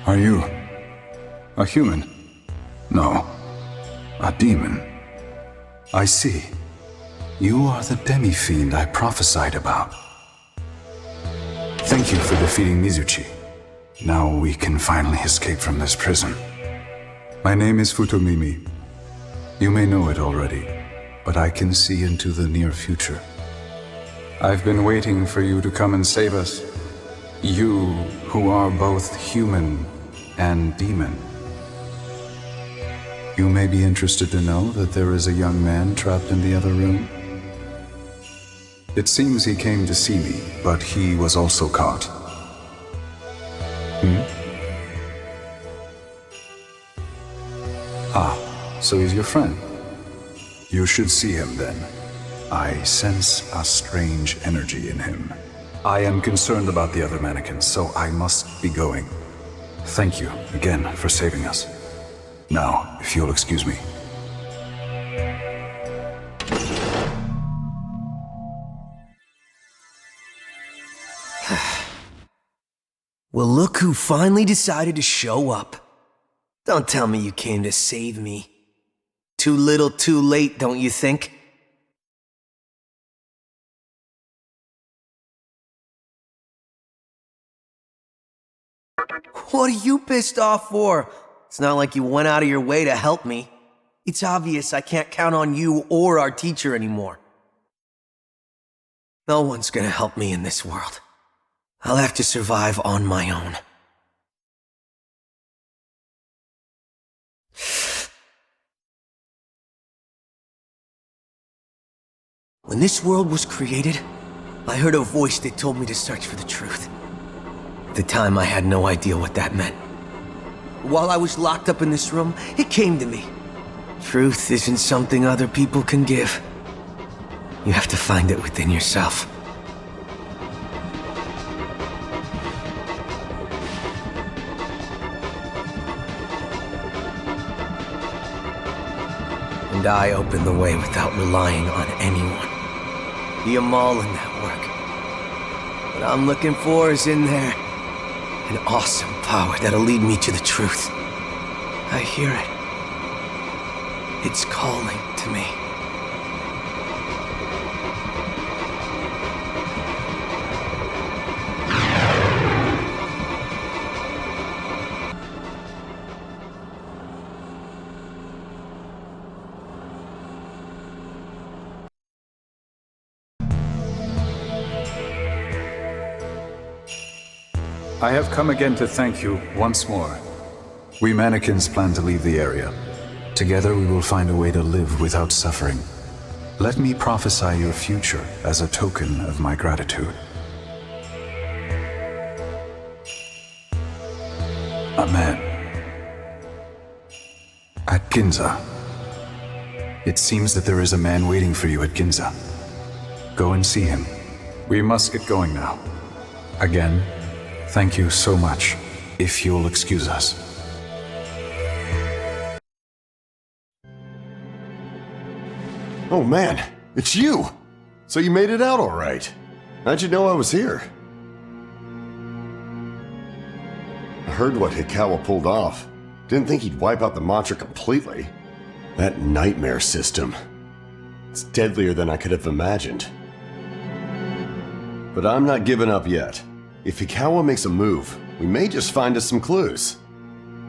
Are you a human? No, a demon. I see. You are the Demi-fiend I prophesied about. Thank you for defeating Mizuchi. Now we can finally escape from this prison. My name is Futomimi. You may know it already, but I can see into the near future. I've been waiting for you to come and save us, You, who are both human and demon. You may be interested to know that there is a young man trapped in the other room. It seems he came to see me, but he was also caught. Ah, so he's your friend. You should see him then. I sense a strange energy in him. I am concerned about the other mannequins, so I must be going. Thank you again for saving us. Now, if you'll excuse me. Well, look who finally decided to show up. Don't tell me you came to save me. Too little, too late, don't you think? What are you pissed off for? It's not like you went out of your way to help me. It's obvious I can't count on you or our teacher anymore. No one's gonna help me in this world. I'll have to survive on my own. When this world was created, I heard a voice that told me to search for the truth. At the time, I had no idea what that meant. While I was locked up in this room, it came to me. Truth isn't something other people can give. You have to find it within yourself. And I opened the way without relying on anyone. The Amala network. What I'm looking for is in there. An awesome power that'll lead me to the truth. I hear it. It's calling to me. I have come again to thank you once more. We mannequins plan to leave the area. Together we will find a way to live without suffering. Let me prophesy your future as a token of my gratitude. A man. At Ginza. It seems that there is a man waiting for you at Ginza. Go and see him. We must get going now. Again, thank you so much, if you'll excuse us. Oh man, it's you! So you made it out all right. How'd you know I was here? I heard what Hikawa pulled off. Didn't think he'd wipe out the mantra completely. That nightmare system. It's deadlier than I could have imagined. But I'm not giving up yet. If Hikawa makes a move, we may just find us some clues.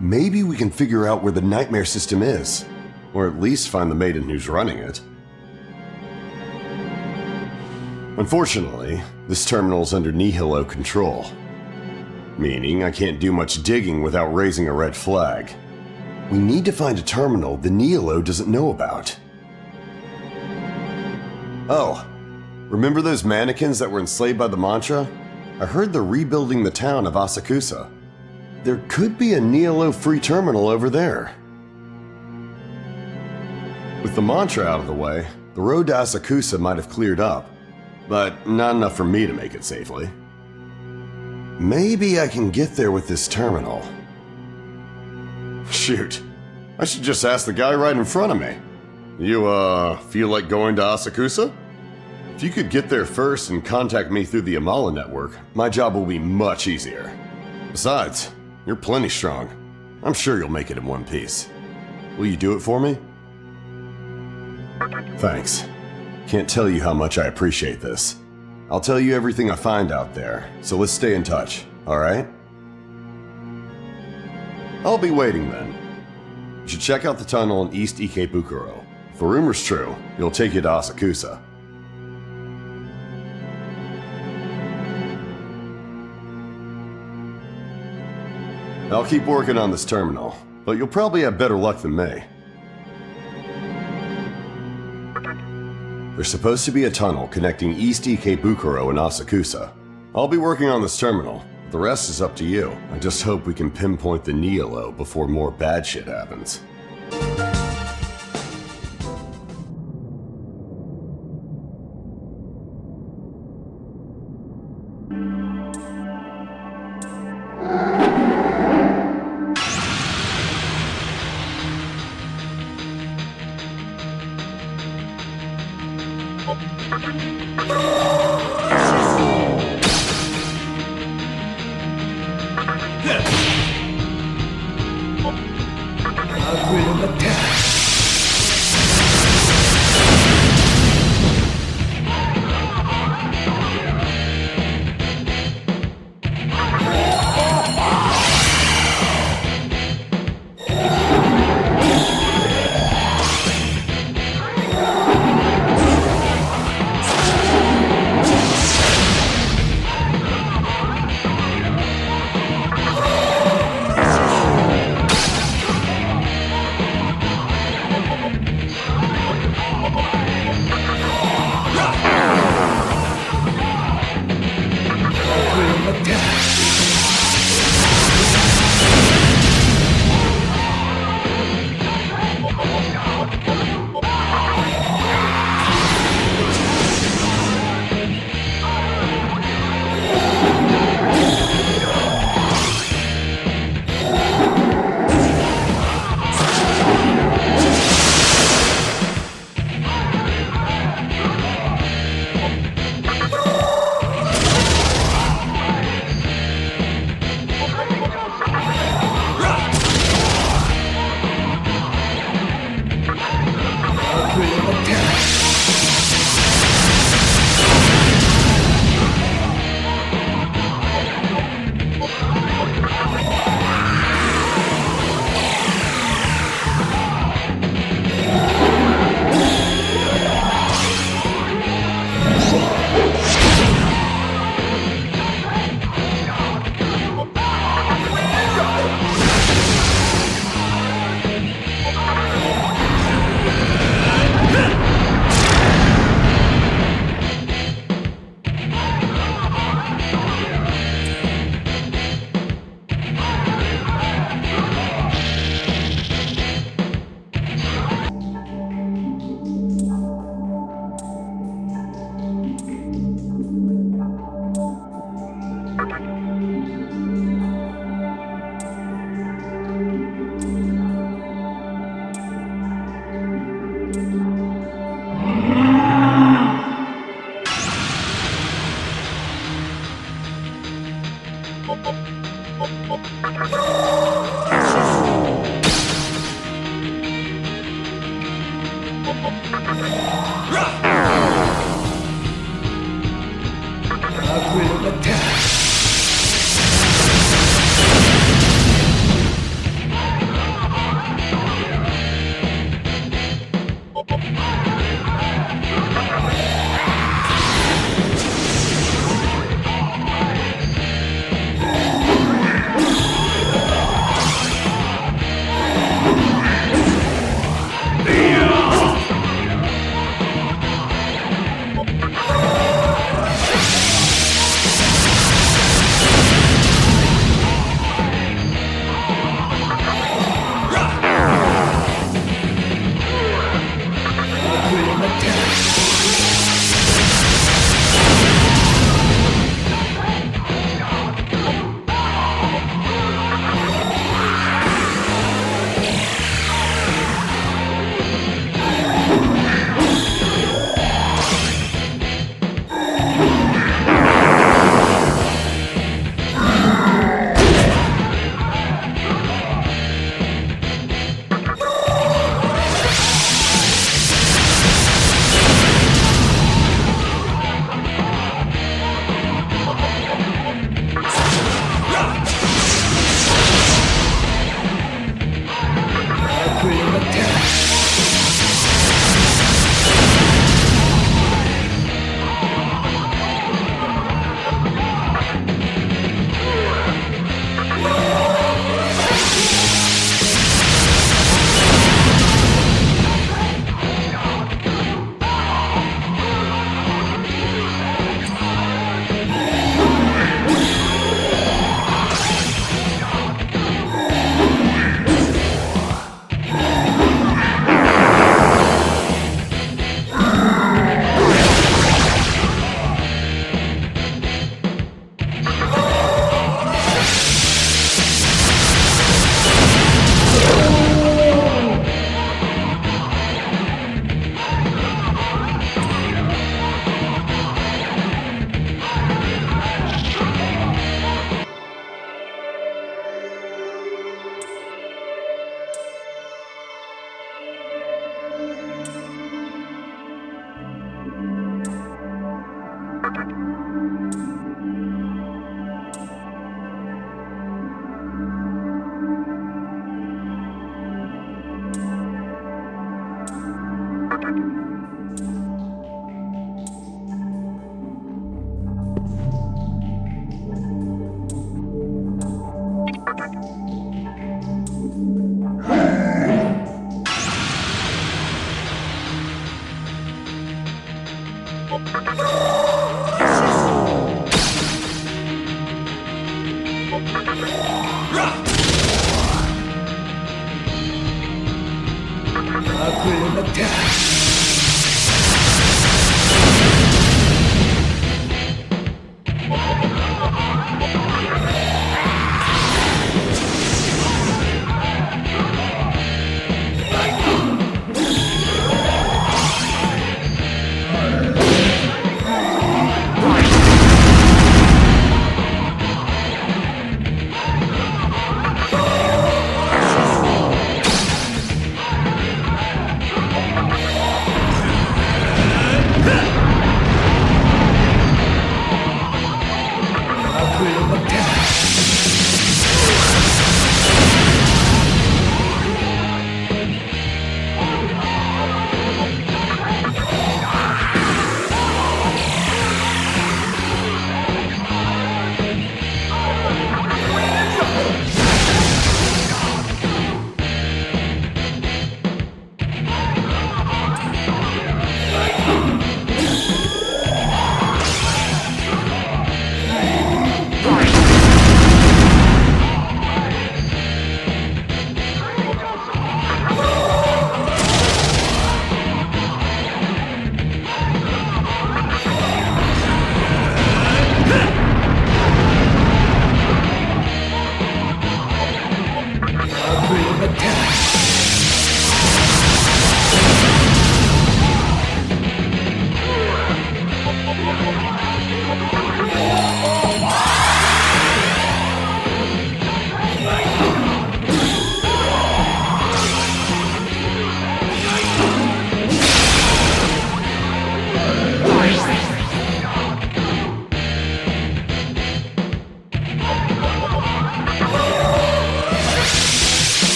Maybe we can figure out where the nightmare system is. Or at least find the maiden who's running it. Unfortunately, this terminal's under Nihilo control. Meaning I can't do much digging without raising a red flag. We need to find a terminal the Nihilo doesn't know about. Oh, remember those mannequins that were enslaved by the mantra? I heard they're rebuilding the town of Asakusa. There could be a Nihilo free terminal over there. With the mantra out of the way, the road to Asakusa might have cleared up, but not enough for me to make it safely. Maybe I can get there with this terminal. Shoot, I should just ask the guy right in front of me. You, feel like going to Asakusa? If you could get there first and contact me through the Amala network, my job will be much easier. Besides, you're plenty strong. I'm sure you'll make it in one piece. Will you do it for me? Thanks. Can't tell you how much I appreciate this. I'll tell you everything I find out there, so let's stay in touch, alright? I'll be waiting then. You should check out the tunnel in East Ikebukuro. If a rumor's true, it'll take you to Asakusa. I'll keep working on this terminal, but you'll probably have better luck than me. There's supposed to be a tunnel connecting East Ikebukuro and Asakusa. I'll be working on this terminal. The rest is up to you. I just hope we can pinpoint the Nihilo before more bad shit happens.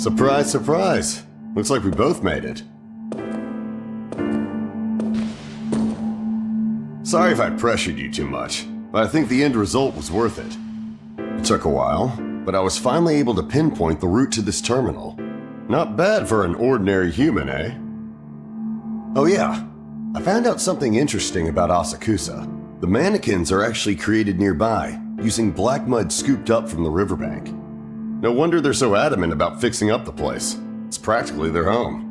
Surprise, surprise. Looks like we both made it. Sorry if I pressured you too much, but I think the end result was worth it. It took a while, but I was finally able to pinpoint the route to this terminal. Not bad for an ordinary human, eh? Oh yeah, I found out something interesting about Asakusa. The mannequins are actually created nearby, using black mud scooped up from the riverbank. No wonder they're so adamant about fixing up the place. It's practically their home.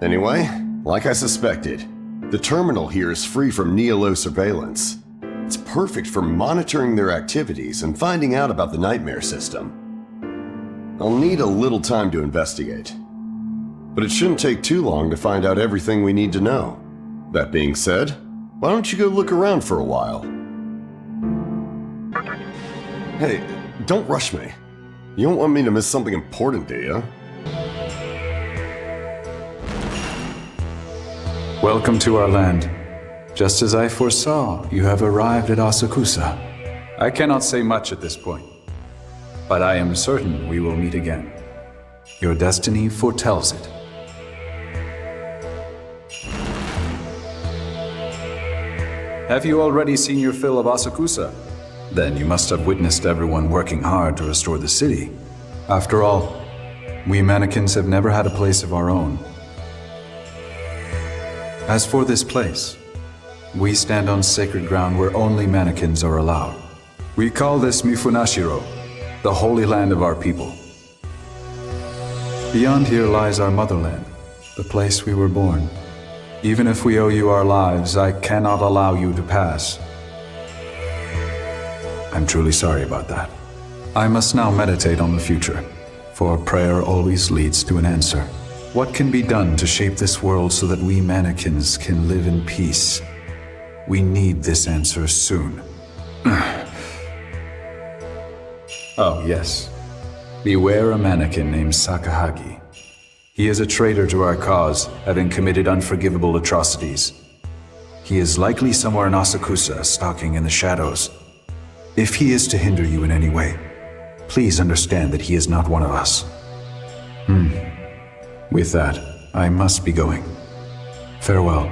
Anyway, like I suspected, the terminal here is free from Nihilo surveillance. It's perfect for monitoring their activities and finding out about the nightmare system. I'll need a little time to investigate. But it shouldn't take too long to find out everything we need to know. That being said, why don't you go look around for a while? Hey, don't rush me. You don't want me to miss something important, do you? Welcome to our land. Just as I foresaw, you have arrived at Asakusa. I cannot say much at this point, but I am certain we will meet again. Your destiny foretells it. Have you already seen your fill of Asakusa? Then you must have witnessed everyone working hard to restore the city. After all, we mannequins have never had a place of our own. As for this place, we stand on sacred ground where only mannequins are allowed. We call this Mifunashiro, the holy land of our people. Beyond here lies our motherland, the place we were born. Even if we owe you our lives, I cannot allow you to pass. I'm truly sorry about that. I must now meditate on the future, for prayer always leads to an answer. What can be done to shape this world so that we mannequins can live in peace? We need this answer soon. Oh, yes. Beware a mannequin named Sakahagi. He is a traitor to our cause, having committed unforgivable atrocities. He is likely somewhere in Asakusa, stalking in the shadows. If he is to hinder you in any way, please understand that he is not one of us. With that, I must be going. Farewell.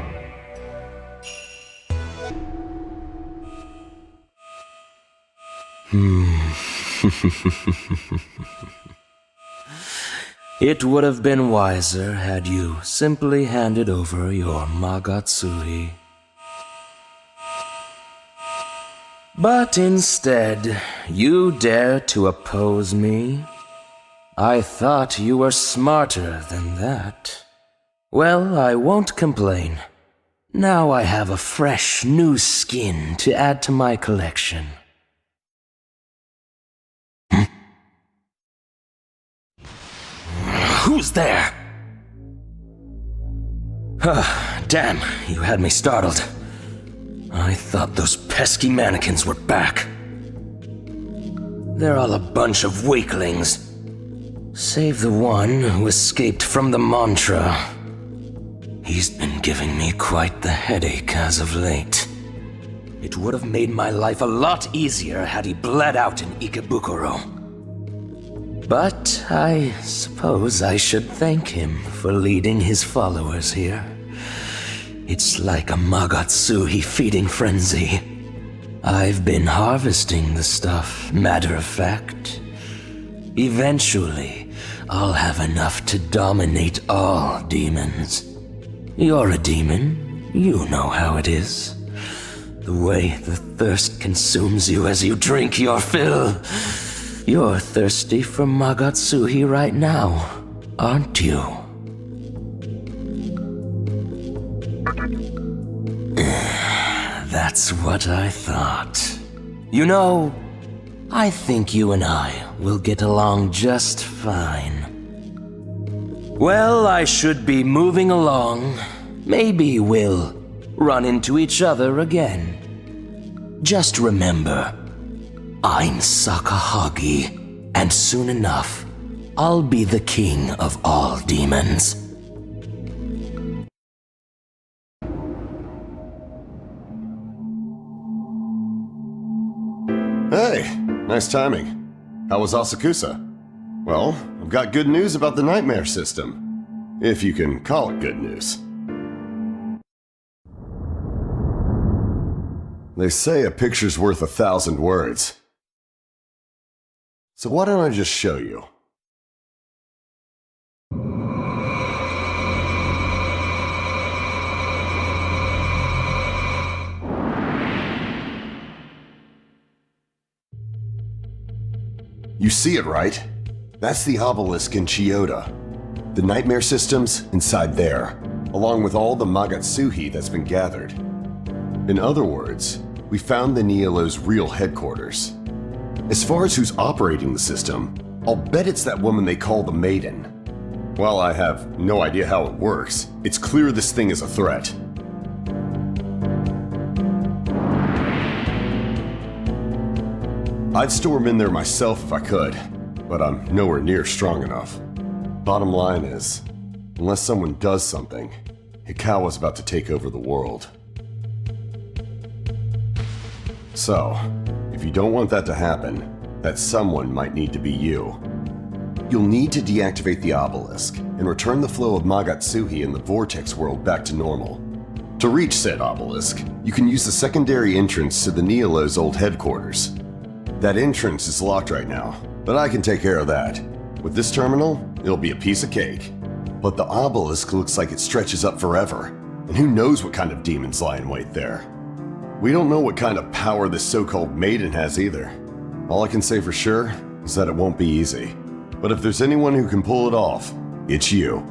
It would have been wiser had you simply handed over your Magatsuhi. But instead, you dare to oppose me? I thought you were smarter than that. Well, I won't complain. Now I have a fresh, new skin to add to my collection. Who's there? Damn, you had me startled. I thought those pesky mannequins were back. They're all a bunch of weaklings. Save the one who escaped from the mantra. He's been giving me quite the headache as of late. It would have made my life a lot easier had he bled out in Ikebukuro. But I suppose I should thank him for leading his followers here. It's like a Magatsuhi feeding frenzy. I've been harvesting the stuff, matter of fact. Eventually, I'll have enough to dominate all demons. You're a demon, you know how it is. The way the thirst consumes you as you drink your fill. You're thirsty for Magatsuhi right now, aren't you? That's what I thought. You know, I think you and I will get along just fine. Well, I should be moving along. Maybe we'll run into each other again. Just remember, I'm Sakahagi, and soon enough, I'll be the king of all demons. Hey, nice timing. How was Asakusa? Well, I've got good news about the nightmare system. If you can call it good news. They say a picture's worth 1,000 words. So why don't I just show you? You see it, right? That's the obelisk in Chiyoda. The nightmare system's inside there, along with all the Magatsuhi that's been gathered. In other words, we found the Nihilo's real headquarters. As far as who's operating the system, I'll bet it's that woman they call the Maiden. While I have no idea how it works, it's clear this thing is a threat. I'd storm in there myself if I could, but I'm nowhere near strong enough. Bottom line is, unless someone does something, Hikawa's about to take over the world. So, if you don't want that to happen, that someone might need to be you. You'll need to deactivate the obelisk and return the flow of Magatsuhi in the Vortex world back to normal. To reach said obelisk, you can use the secondary entrance to the Neolo's old headquarters. That entrance is locked right now, but I can take care of that. With this terminal, it'll be a piece of cake. But the obelisk looks like it stretches up forever, and who knows what kind of demons lie in wait there. We don't know what kind of power this so-called maiden has either. All I can say for sure is that it won't be easy. But if there's anyone who can pull it off, it's you.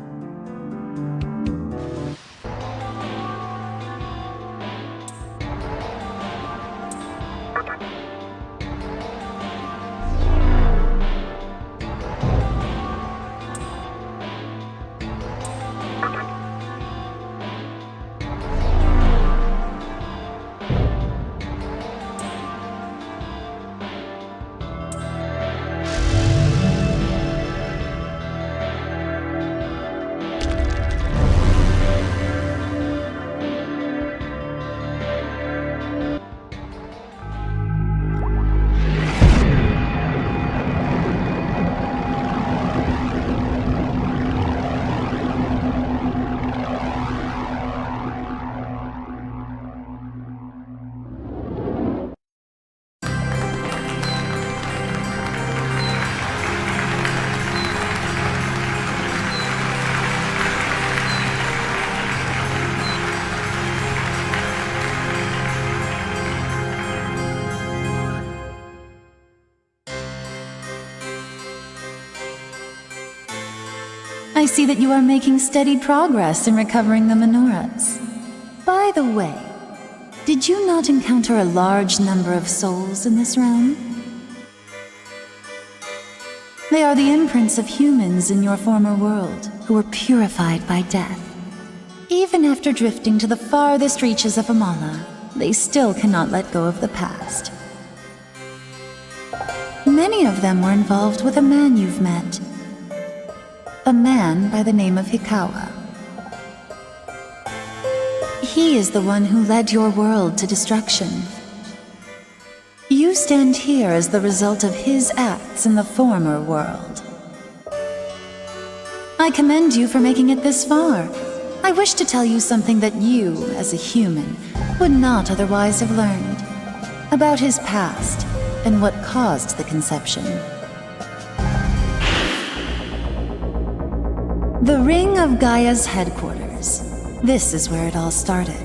I see that you are making steady progress in recovering the menorahs. By the way, did you not encounter a large number of souls in this realm? They are the imprints of humans in your former world who were purified by death. Even after drifting to the farthest reaches of Amala, they still cannot let go of the past. Many of them were involved with a man you've met. A man by the name of Hikawa. He is the one who led your world to destruction. You stand here as the result of his acts in the former world. I commend you for making it this far. I wish to tell you something that you, as a human, would not otherwise have learned. About his past, and what caused the conception. The Ring of Gaia's headquarters. This is where it all started.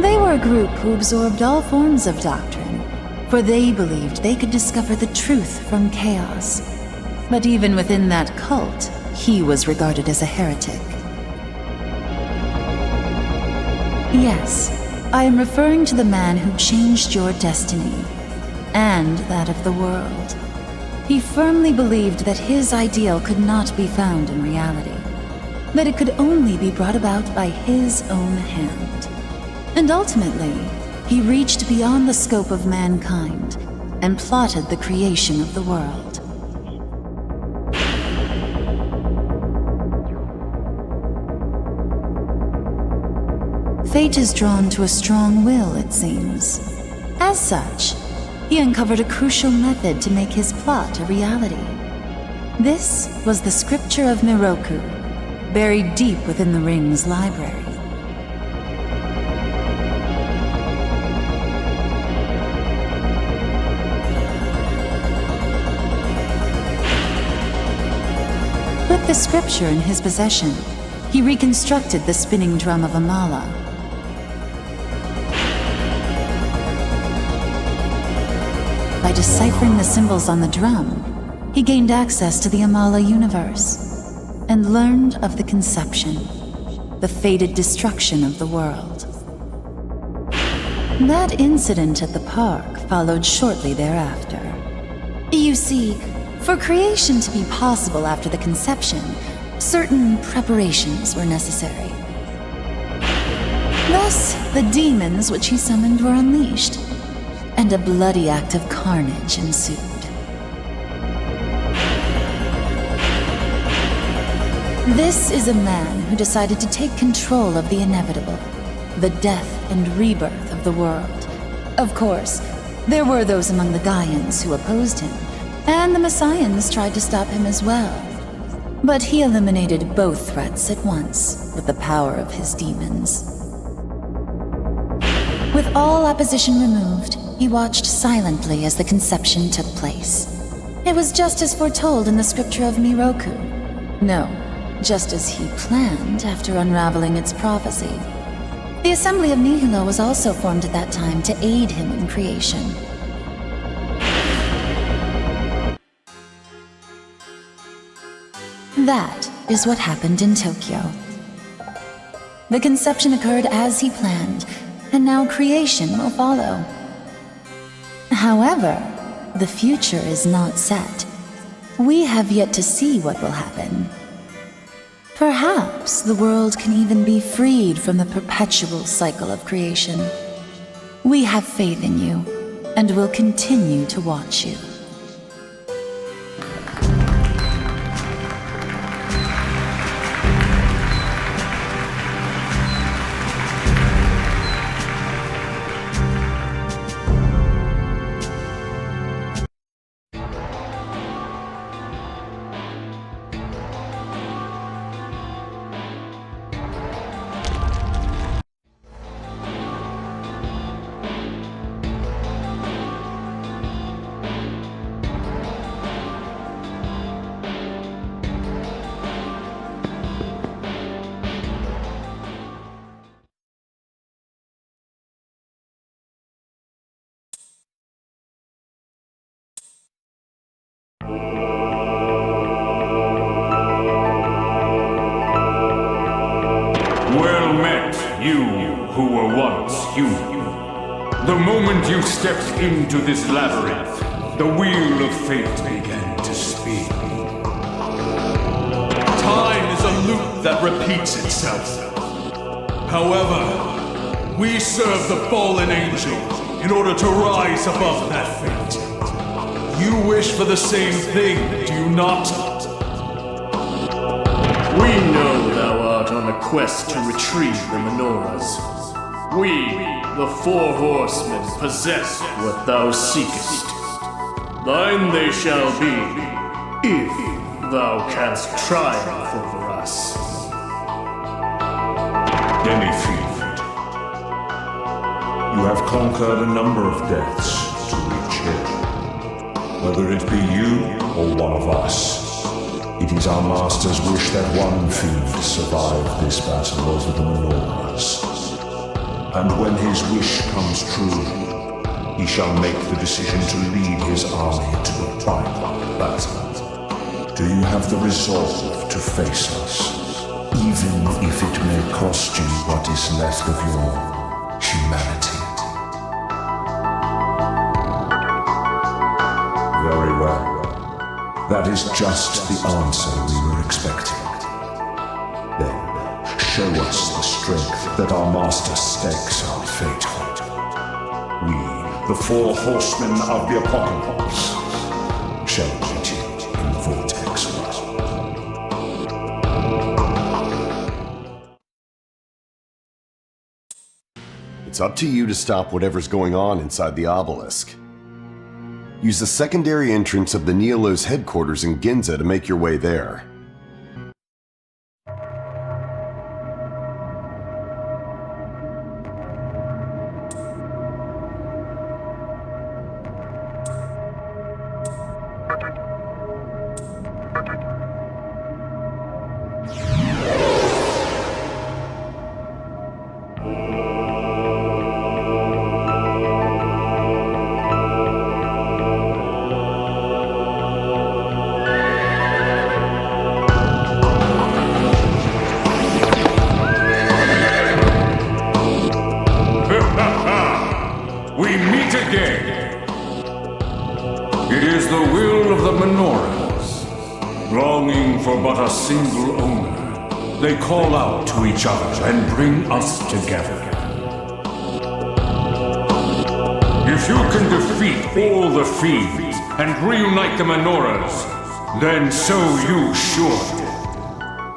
They were a group who absorbed all forms of doctrine, for they believed they could discover the truth from chaos. But even within that cult, he was regarded as a heretic. Yes, I am referring to the man who changed your destiny, and that of the world. He firmly believed that his ideal could not be found in reality, that it could only be brought about by his own hand. And ultimately, he reached beyond the scope of mankind and plotted the creation of the world. Fate is drawn to a strong will, it seems. As such, he uncovered a crucial method to make his plot a reality. This was the scripture of Miroku, buried deep within the ring's library. With the scripture in his possession, he reconstructed the spinning drum of Amala. By deciphering the symbols on the drum, he gained access to the Amala universe and learned of the conception, the fated destruction of the world. That incident at the park followed shortly thereafter. You see, for creation to be possible after the conception, certain preparations were necessary. Thus, the demons which he summoned were unleashed, and a bloody act of carnage ensued. This is a man who decided to take control of the inevitable, the death and rebirth of the world, Of course, there were those among the Gaians who opposed him, and the Messians tried to stop him as well. But he eliminated both threats at once with the power of his demons. With all opposition removed, he watched silently as the conception took place. It was just as foretold in the scripture of Miroku. No, just as he planned after unraveling its prophecy. The Assembly of Nihilo was also formed at that time to aid him in creation. That is what happened in Tokyo. The conception occurred as he planned, and now creation will follow. However, the future is not set. We have yet to see what will happen. Perhaps the world can even be freed from the perpetual cycle of creation. We have faith in you, and will continue to watch you. Well met, you who were once human. The moment you stepped into this labyrinth, the wheel of fate began to spin. Time is a loop that repeats itself. However, we serve the fallen angel in order to rise above that fate. You wish for the same thing, do you not? We know thou art on a quest to retrieve the menorahs. We, the four horsemen, possess what thou seekest. Thine they shall be, if thou canst triumph over us. Demi-fiend, you have conquered a number of deaths to reach here. Whether it be you or one of us, it is our master's wish that one fiend survive this battle over the menorahs. And when his wish comes true, he shall make the decision to lead his army to the final battle. Do you have the resolve to face us, even if it may cost you what is left of your humanity? Very well. That is just the answer we were expecting. Then, show us the strength that our master stakes our fate on. We, the four horsemen of the apocalypse, shall meet you in the vortex world. It's up to you to stop whatever's going on inside the obelisk. Use the secondary entrance of the Nihilo's headquarters in Ginza to make your way there. Single owner. They call out to each other and bring us together. If you can defeat all the fiends and reunite the menorahs, then so you should.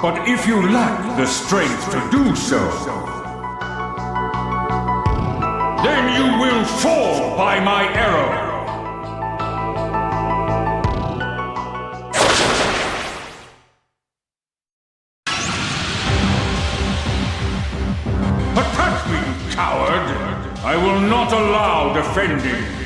But if you lack the strength to do so, then you will fall by my arrow. Attack me, coward! I will not allow defending.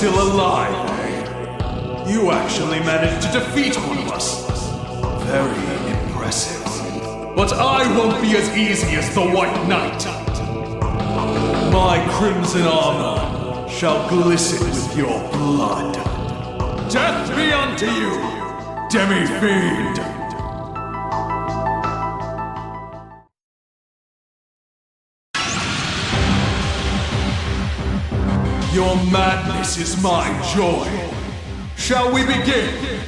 Still alive, eh? You actually managed to defeat one of us. Very impressive. But I won't be as easy as the White Knight. My crimson armor shall glisten with your blood. Death be unto you, Demi-fiend! Your madness is my joy. Shall we begin?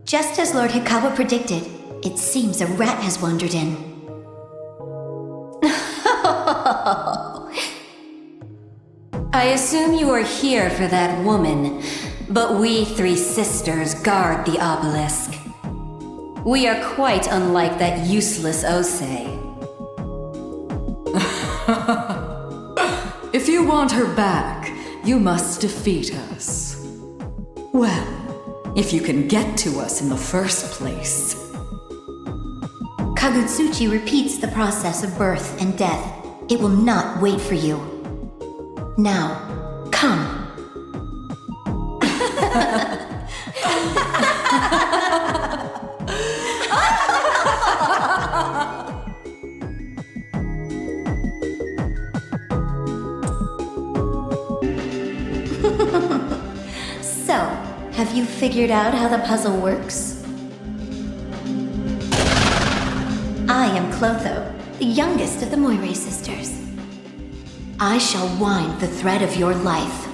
Just as Lord Hikawa predicted, it seems a rat has wandered in. I assume you are here for that woman, but we three sisters guard the obelisk. We are quite unlike that useless Ose. If you want her back, you must defeat us. Well, if you can get to us in the first place. Kagutsuchi repeats the process of birth and death. It will not wait for you. Now, come. So, have you figured out how the puzzle works? I am Clotho, the youngest of the Moire sisters. I shall wind the thread of your life.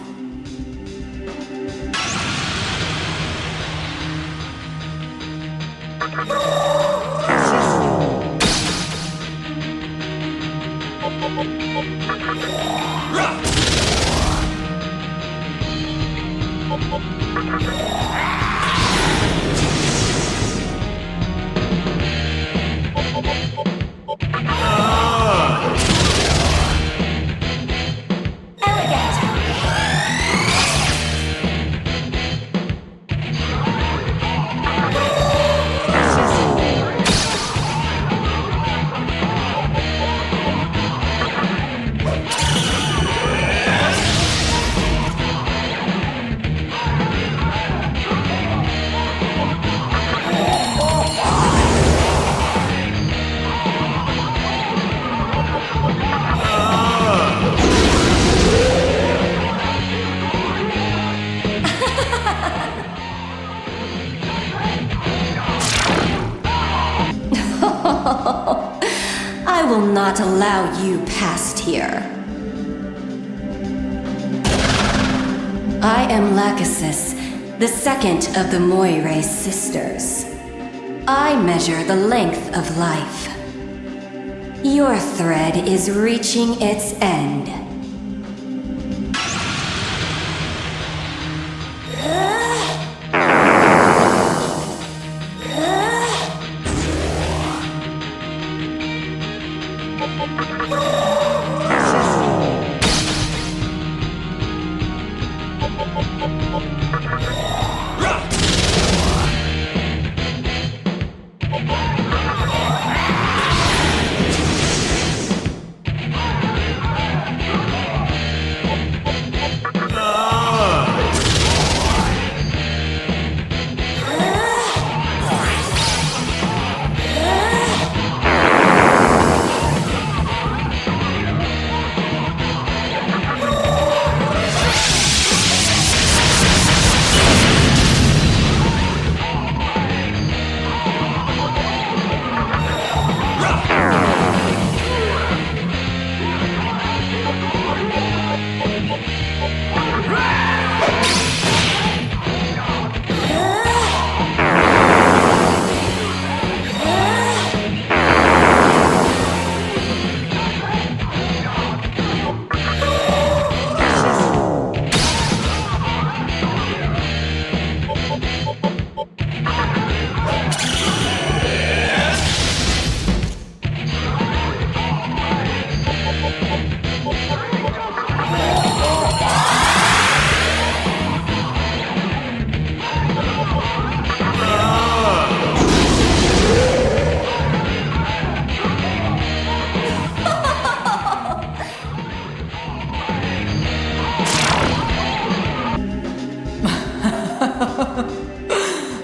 I will not allow you past here. I am Lachesis, the second of the Moire sisters. I measure the length of life. Your thread is reaching its end.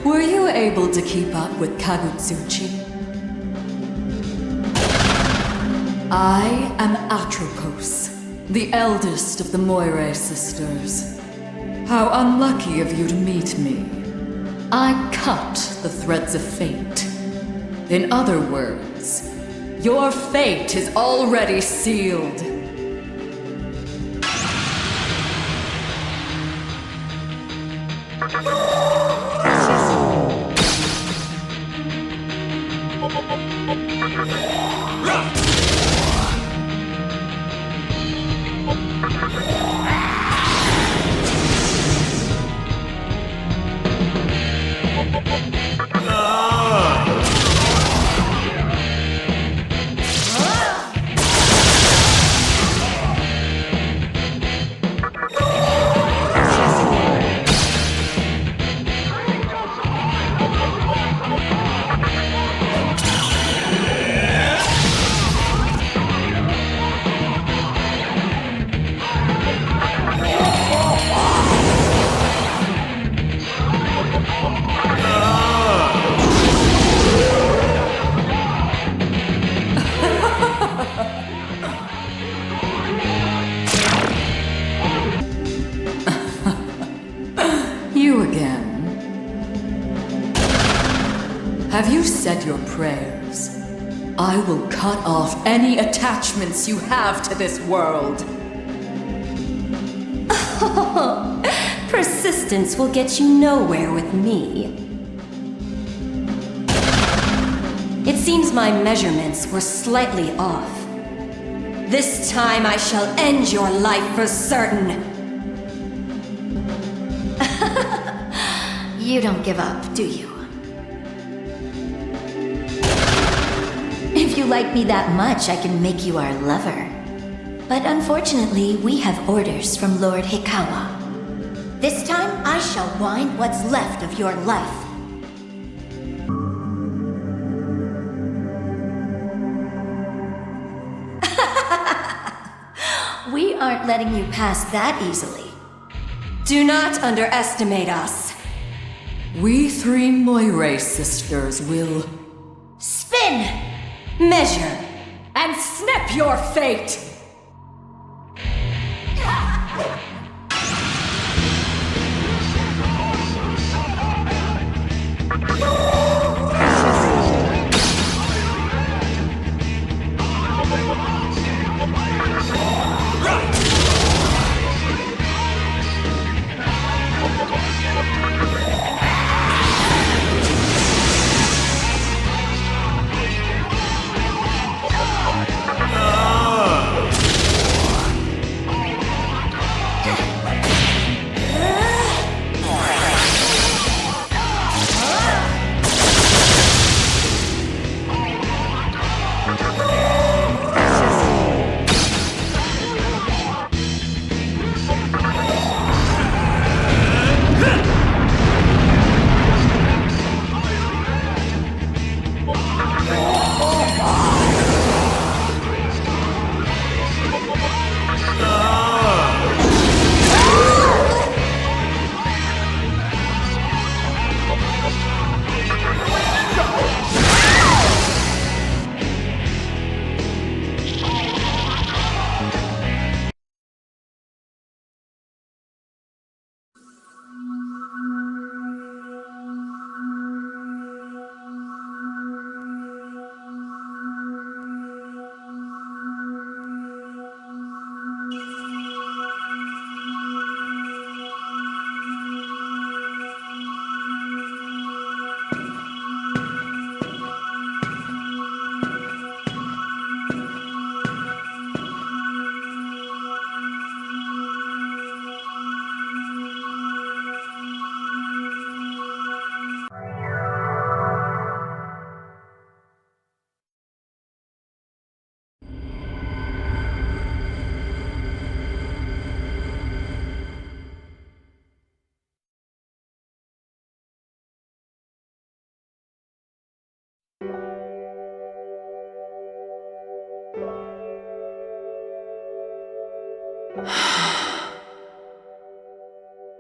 Were you able to keep up with Kagutsuchi? I am Atropos, the eldest of the Moire sisters. How unlucky of you to meet me. I cut the threads of fate. In other words, your fate is already sealed. Have you said your prayers? I will cut off any attachments you have to this world. Persistence will get you nowhere with me. It seems my measurements were slightly off. This time I shall end your life for certain. You don't give up, do you? If you like me that much, I can make you our lover. But unfortunately, we have orders from Lord Hikawa. This time, I shall wind what's left of your life. We aren't letting you pass that easily. Do not underestimate us. We three Moire sisters will spin, measure, and snip your fate.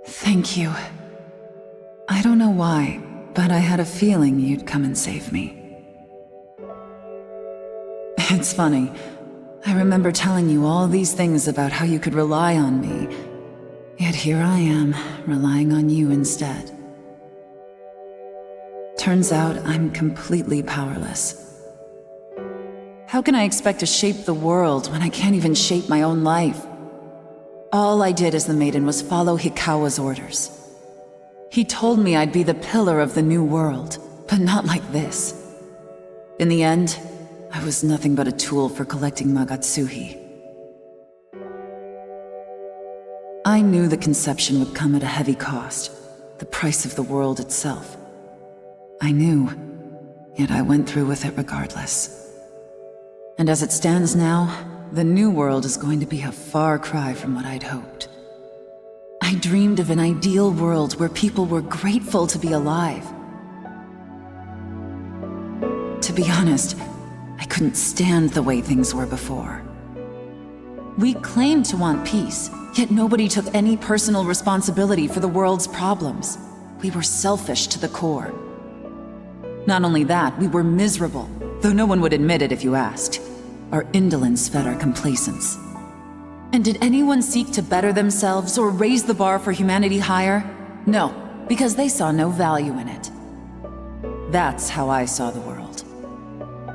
Thank you. I don't know why, but I had a feeling you'd come and save me. It's funny. I remember telling you all these things about how you could rely on me, yet here I am, relying on you instead. Turns out I'm completely powerless. How can I expect to shape the world when I can't even shape my own life? All I did as the maiden was follow Hikawa's orders. He told me I'd be the pillar of the new world, but not like this. In the end, I was nothing but a tool for collecting Magatsuhi. I knew the conception would come at a heavy cost, the price of the world itself. I knew, yet I went through with it regardless. And as it stands now, the new world is going to be a far cry from what I'd hoped. I dreamed of an ideal world where people were grateful to be alive. To be honest, I couldn't stand the way things were before. We claimed to want peace, yet nobody took any personal responsibility for the world's problems. We were selfish to the core. Not only that, we were miserable, though no one would admit it if you asked. Our indolence fed our complacence. And did anyone seek to better themselves or raise the bar for humanity higher? No, because they saw no value in it. That's how I saw the world.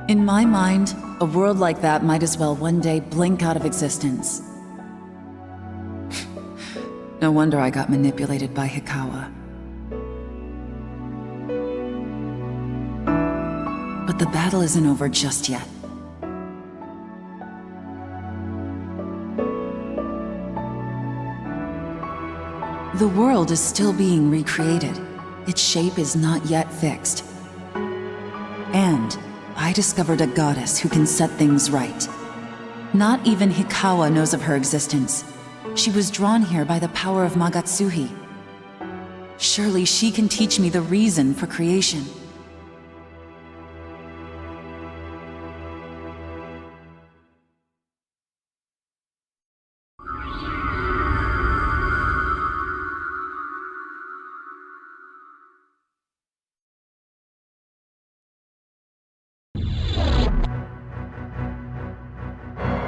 In my mind, a world like that might as well one day blink out of existence. No wonder I got manipulated by Hikawa. But the battle isn't over just yet. The world is still being recreated. Its shape is not yet fixed. And I discovered a goddess who can set things right. Not even Hikawa knows of her existence. She was drawn here by the power of Magatsuhi. Surely she can teach me the reason for creation.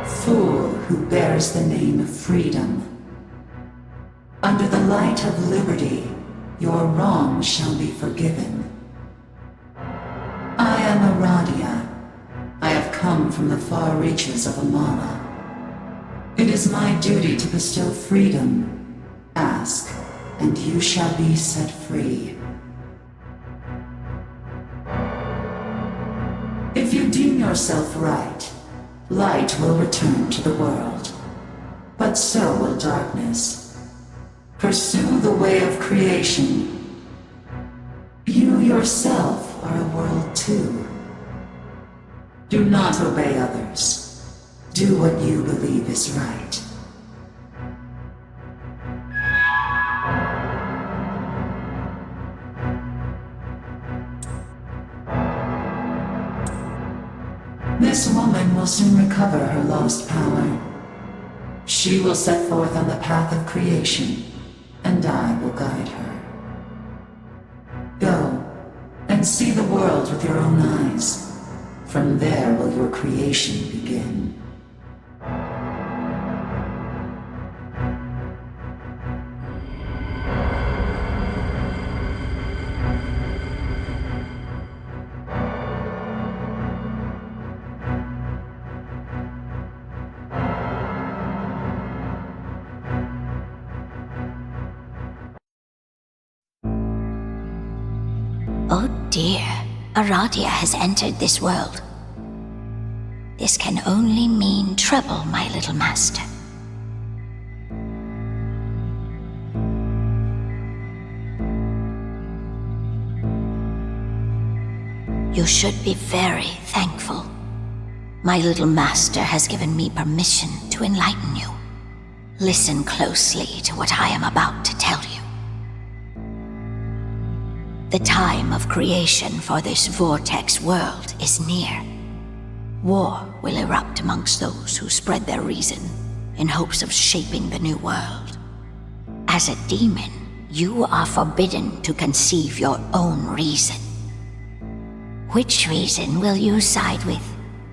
Fool who bears the name of freedom. Under the light of liberty, your wrong shall be forgiven. I am Aradia. I have come from the far reaches of Amala. It is my duty to bestow freedom. Ask, and you shall be set free. If you deem yourself right, light will return to the world, but so will darkness. Pursue the way of creation. You yourself are a world too. Do not obey others. Do what you believe is right. This woman will soon recover her lost power. She will set forth on the path of creation, and I will guide her. Go, and see the world with your own eyes. From there will your creation begin. Oh dear, Aradia has entered this world. This can only mean trouble, my little master. You should be very thankful. My little master has given me permission to enlighten you. Listen closely to what I am about to tell you. The time of creation for this vortex world is near. War will erupt amongst those who spread their reason in hopes of shaping the new world. As a demon, you are forbidden to conceive your own reason. Which reason will you side with?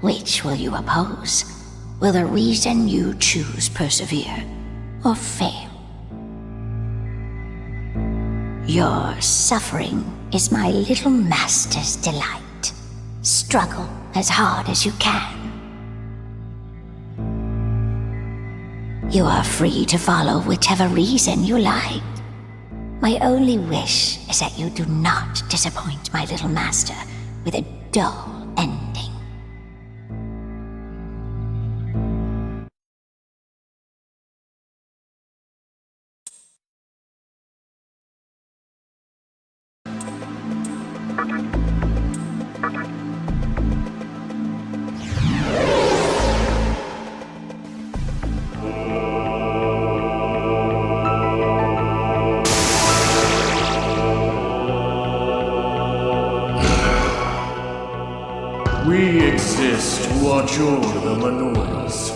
Which will you oppose? Will the reason you choose persevere or fail? Your suffering is my little master's delight. Struggle as hard as you can. You are free to follow whichever reason you like. My only wish is that you do not disappoint my little master with a dull ending. We exist to watch over the menorahs.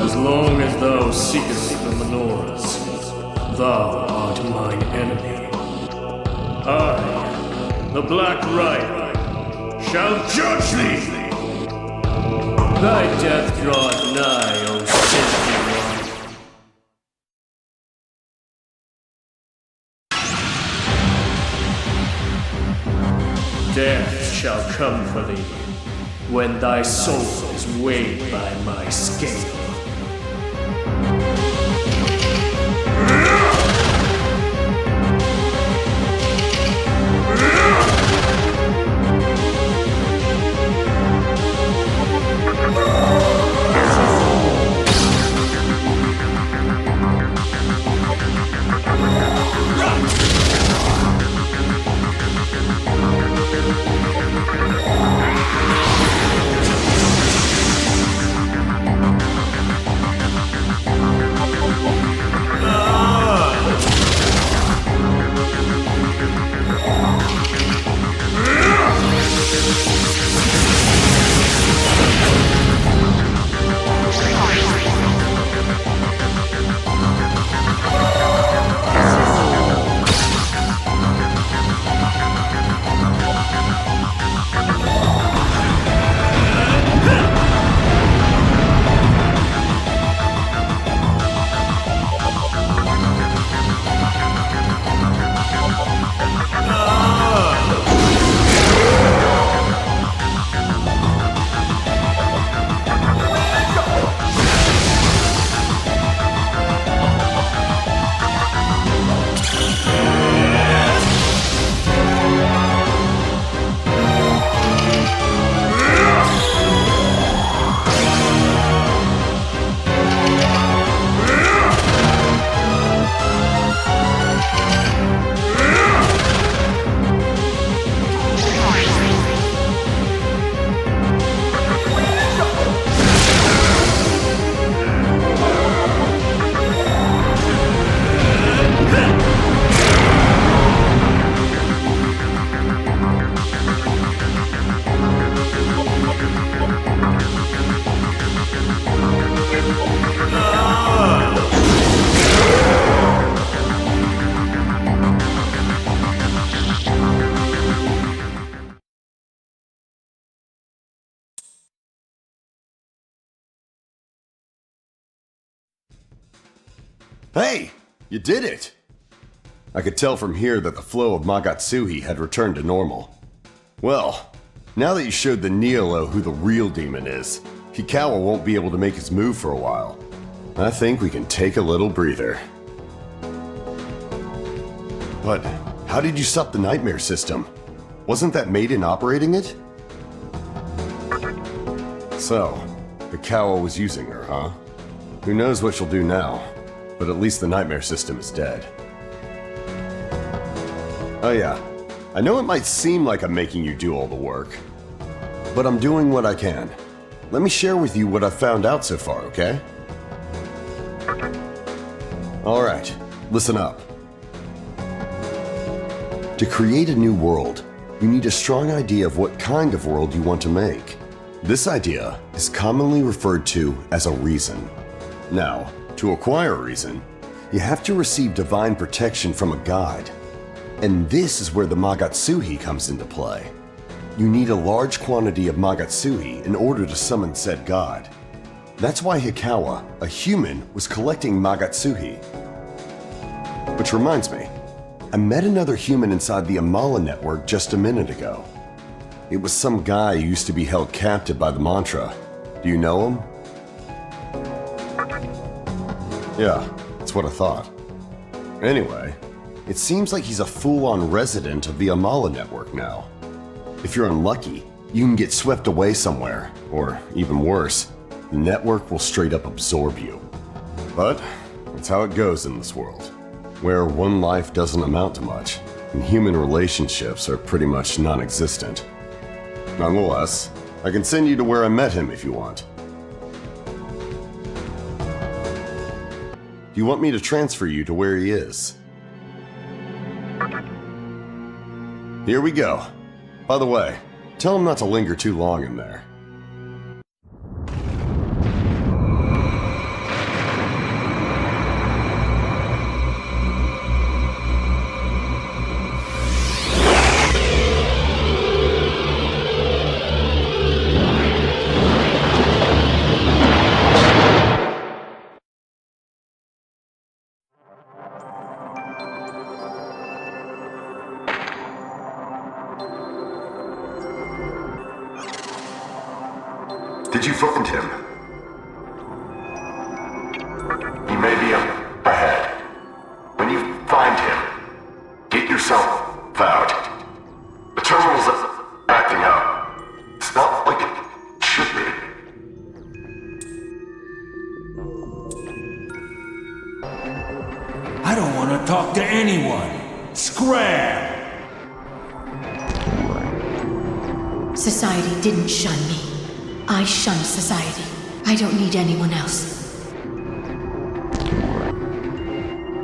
As long as thou seekest the menorahs, thou art mine enemy. I, the Black Rider, shall judge thee! Thy death draweth nigh, O sinful one. when thy soul is weighed by my scale. Hey! You did it! I could tell from here that the flow of Magatsuhi had returned to normal. Well, now that you showed the Neolo who the real demon is, Hikawa won't be able to make his move for a while. I think we can take a little breather. But how did you stop the nightmare system? Wasn't that Maiden operating it? So, Hikawa was using her, huh? Who knows what she'll do now, but at least the nightmare system is dead. Oh yeah, I know it might seem like I'm making you do all the work, but I'm doing what I can. Let me share with you what I've found out so far, okay? Alright, listen up. To create a new world, you need a strong idea of what kind of world you want to make. This idea is commonly referred to as a reason. Now, to acquire a reason, you have to receive divine protection from a god. And this is where the Magatsuhi comes into play. You need a large quantity of Magatsuhi in order to summon said god. That's why Hikawa, a human, was collecting Magatsuhi. Which reminds me, I met another human inside the Amala network just a minute ago. It was some guy who used to be held captive by the mantra. Do you know him? Yeah, that's what I thought. Anyway, it seems like he's a full-on resident of the Amala network now. If you're unlucky, you can get swept away somewhere, or even worse, the network will straight up absorb you. But that's how it goes in this world, where one life doesn't amount to much, and human relationships are pretty much non-existent. Nonetheless, I can send you to where I met him if you want. Do you want me to transfer you to where he is? Here we go. By the way, tell him not to linger too long in there. find him? He may be up ahead. When you find him, get yourself out. The terminal's acting up. It's not like it should be. I don't want to talk to anyone. Scram! Society didn't shun me. I shunned society. I don't need anyone else.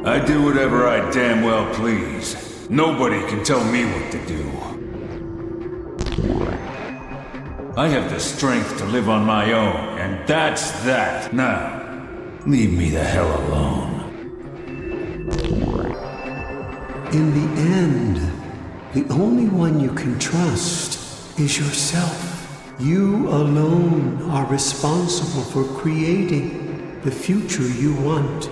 I do whatever I damn well please. Nobody can tell me what to do. I have the strength to live on my own, and that's that. Now, leave me the hell alone. In the end, the only one you can trust is yourself. You alone are responsible for creating the future you want.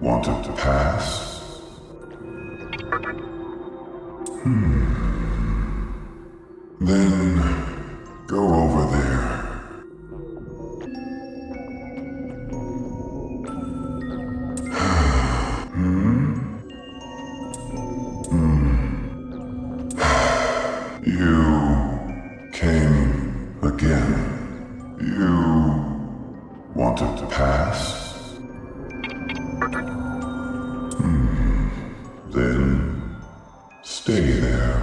Want it to pass? Then go over there. You came again. You wanted to pass? Then stay there.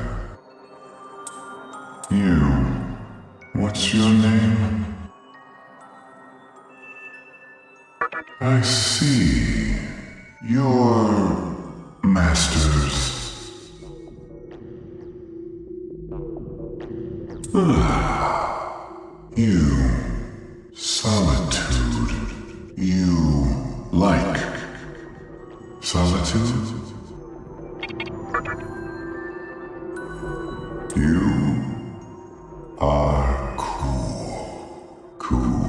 You, what's your name? I see. You're masters. You, solitude. You like solitude? You are cool. Cool.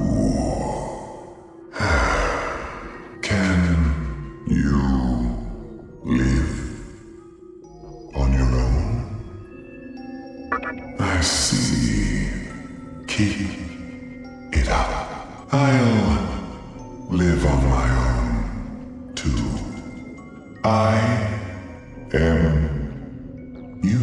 Can you live on your own? I see. Keep it up. I'll live on my own, too. I am you.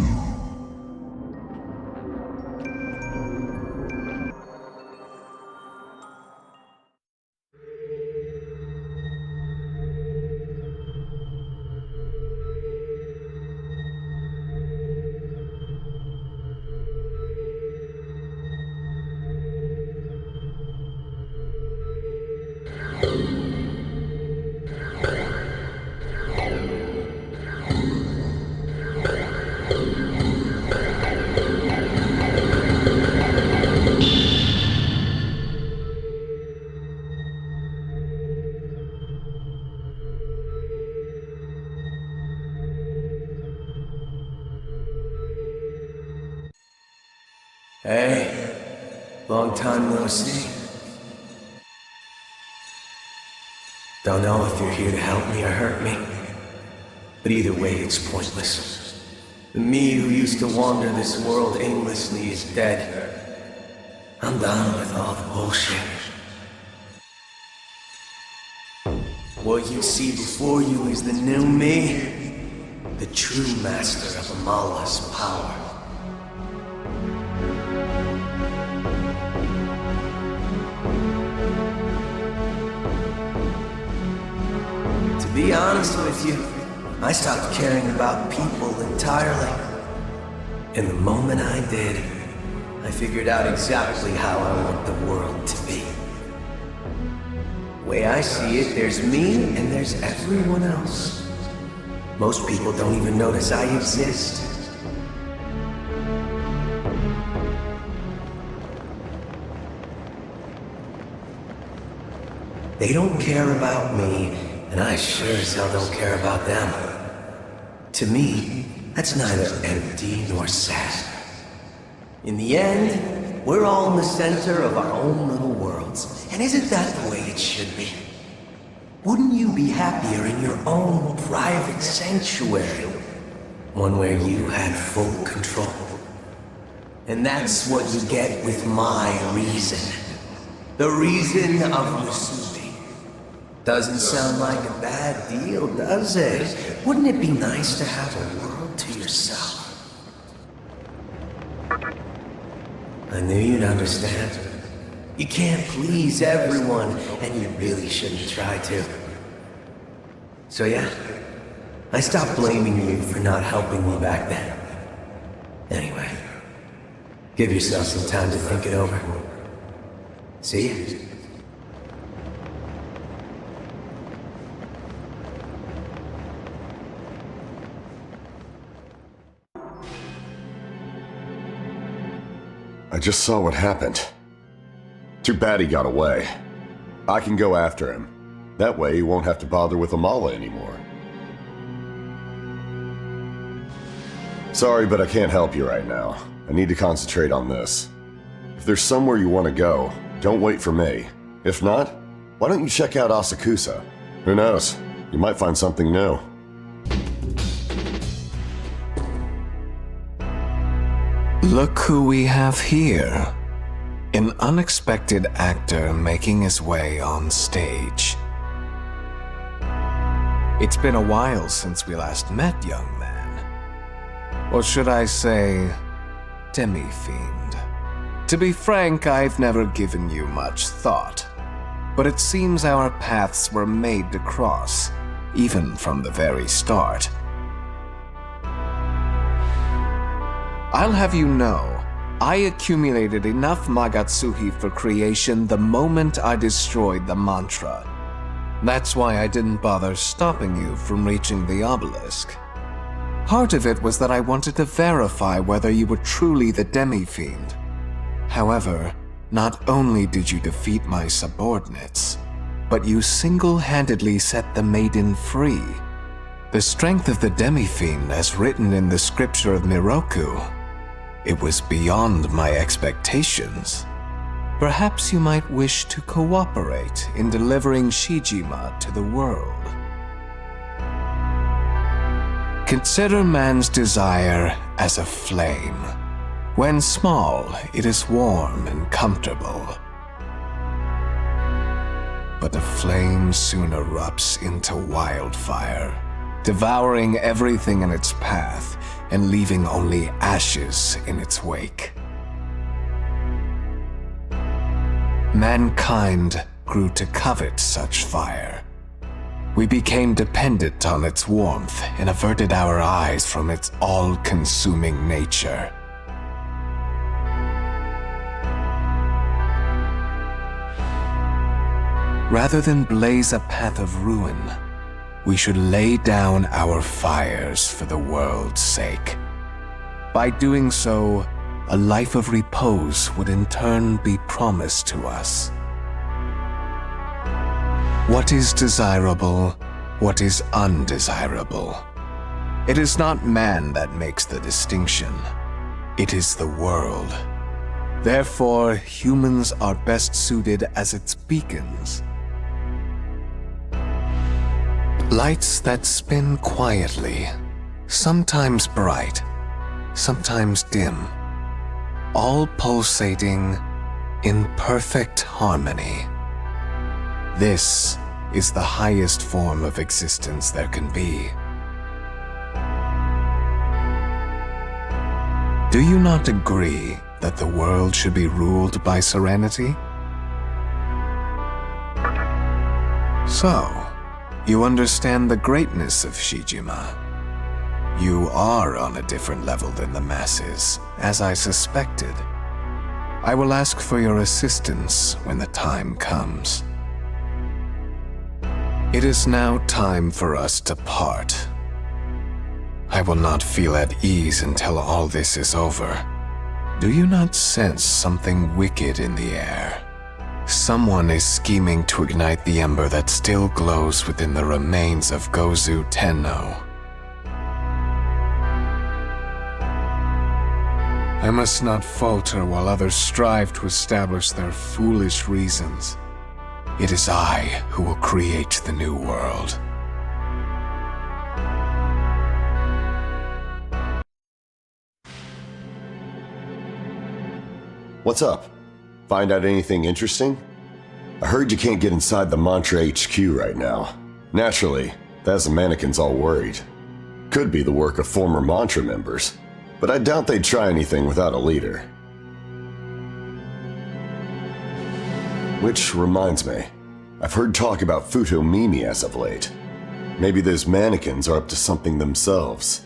Hey, long time no see. Don't know if you're here to help me or hurt me, but either way it's pointless. The me who used to wander this world aimlessly is dead. I'm done with all the bullshit. What you see before you is the new me, the true master of Amala's power. To be honest with you, I stopped caring about people entirely. And the moment I did, I figured out exactly how I want the world to be. The way I see it, there's me and there's everyone else. Most people don't even notice I exist. They don't care about me, and I sure as hell don't care about them. To me, that's neither empty nor sad. In the end, we're all in the center of our own little worlds. And isn't that the way it should be? Wouldn't you be happier in your own private sanctuary? One where you had full control. And that's what you get with my reason. The reason of Musubi. Doesn't sound like a bad deal, does it? Wouldn't it be nice to have a world to yourself? I knew you'd understand. You can't please everyone, and you really shouldn't try to. So yeah, I stopped blaming you for not helping me back then. Anyway, give yourself some time to think it over. See ya. I just saw what happened. Too bad he got away. I can go after him. That way he won't have to bother with Amala anymore. Sorry, but I can't help you right now. I need to concentrate on this. If there's somewhere you want to go, don't wait for me. If not, why don't you check out Asakusa? Who knows? You might find something new. Look who we have here. An unexpected actor making his way on stage. It's been a while since we last met, young man. Or should I say, Demi-fiend. To be frank, I've never given you much thought. But it seems our paths were made to cross, even from the very start. I'll have you know, I accumulated enough Magatsuhi for creation the moment I destroyed the mantra. That's why I didn't bother stopping you from reaching the obelisk. Part of it was that I wanted to verify whether you were truly the Demi-fiend. However, not only did you defeat my subordinates, but you single-handedly set the maiden free. The strength of the Demi-fiend as written in the scripture of Miroku, it was beyond my expectations. Perhaps you might wish to cooperate in delivering Shijima to the world. Consider man's desire as a flame. When small, it is warm and comfortable. But the flame soon erupts into wildfire, devouring everything in its path and leaving only ashes in its wake. Mankind grew to covet such fire. We became dependent on its warmth and averted our eyes from its all-consuming nature. Rather than blaze a path of ruin, we should lay down our fires for the world's sake. By doing so, a life of repose would in turn be promised to us. What is desirable, what is undesirable? It is not man that makes the distinction. It is the world. Therefore, humans are best suited as its beacons. Lights that spin quietly, sometimes bright, sometimes dim, all pulsating in perfect harmony. This is the highest form of existence there can be. Do you not agree that the world should be ruled by serenity? So, you understand the greatness of Shijima. You are on a different level than the masses, as I suspected. I will ask for your assistance when the time comes. It is now time for us to part. I will not feel at ease until all this is over. Do you not sense something wicked in the air? Someone is scheming to ignite the ember that still glows within the remains of Gozu Tenno. I must not falter while others strive to establish their foolish reasons. It is I who will create the new world. What's up? Find out anything interesting? I heard you can't get inside the Mantra HQ right now. Naturally, that has the mannequins all worried. Could be the work of former Mantra members, but I doubt they'd try anything without a leader. Which reminds me, I've heard talk about Futomimi as of late. Maybe those mannequins are up to something themselves.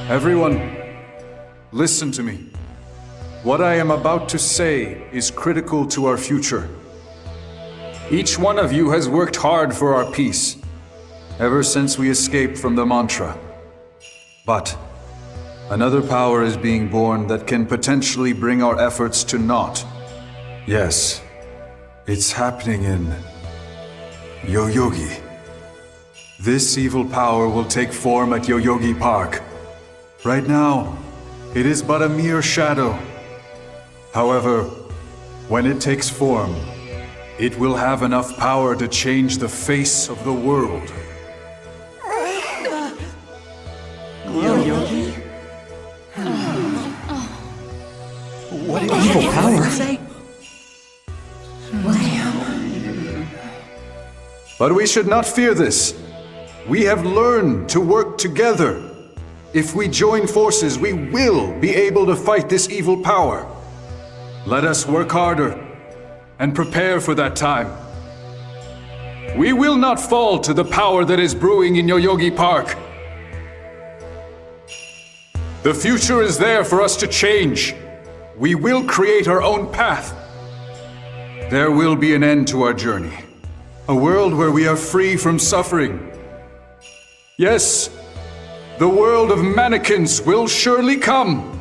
Everyone, listen to me. What I am about to say is critical to our future. Each one of you has worked hard for our peace, ever since we escaped from the Mantra. But another power is being born that can potentially bring our efforts to naught. Yes, it's happening in Yoyogi. This evil power will take form at Yoyogi Park. Right now, it is but a mere shadow. However, when it takes form, it will have enough power to change the face of the world. Yoyogi? What an evil power! But we should not fear this. We have learned to work together. If we join forces, we will be able to fight this evil power. Let us work harder and prepare for that time. We will not fall to the power that is brewing in Yoyogi Park. The future is there for us to change. We will create our own path. There will be an end to our journey. A world where we are free from suffering. Yes, the world of mannequins will surely come.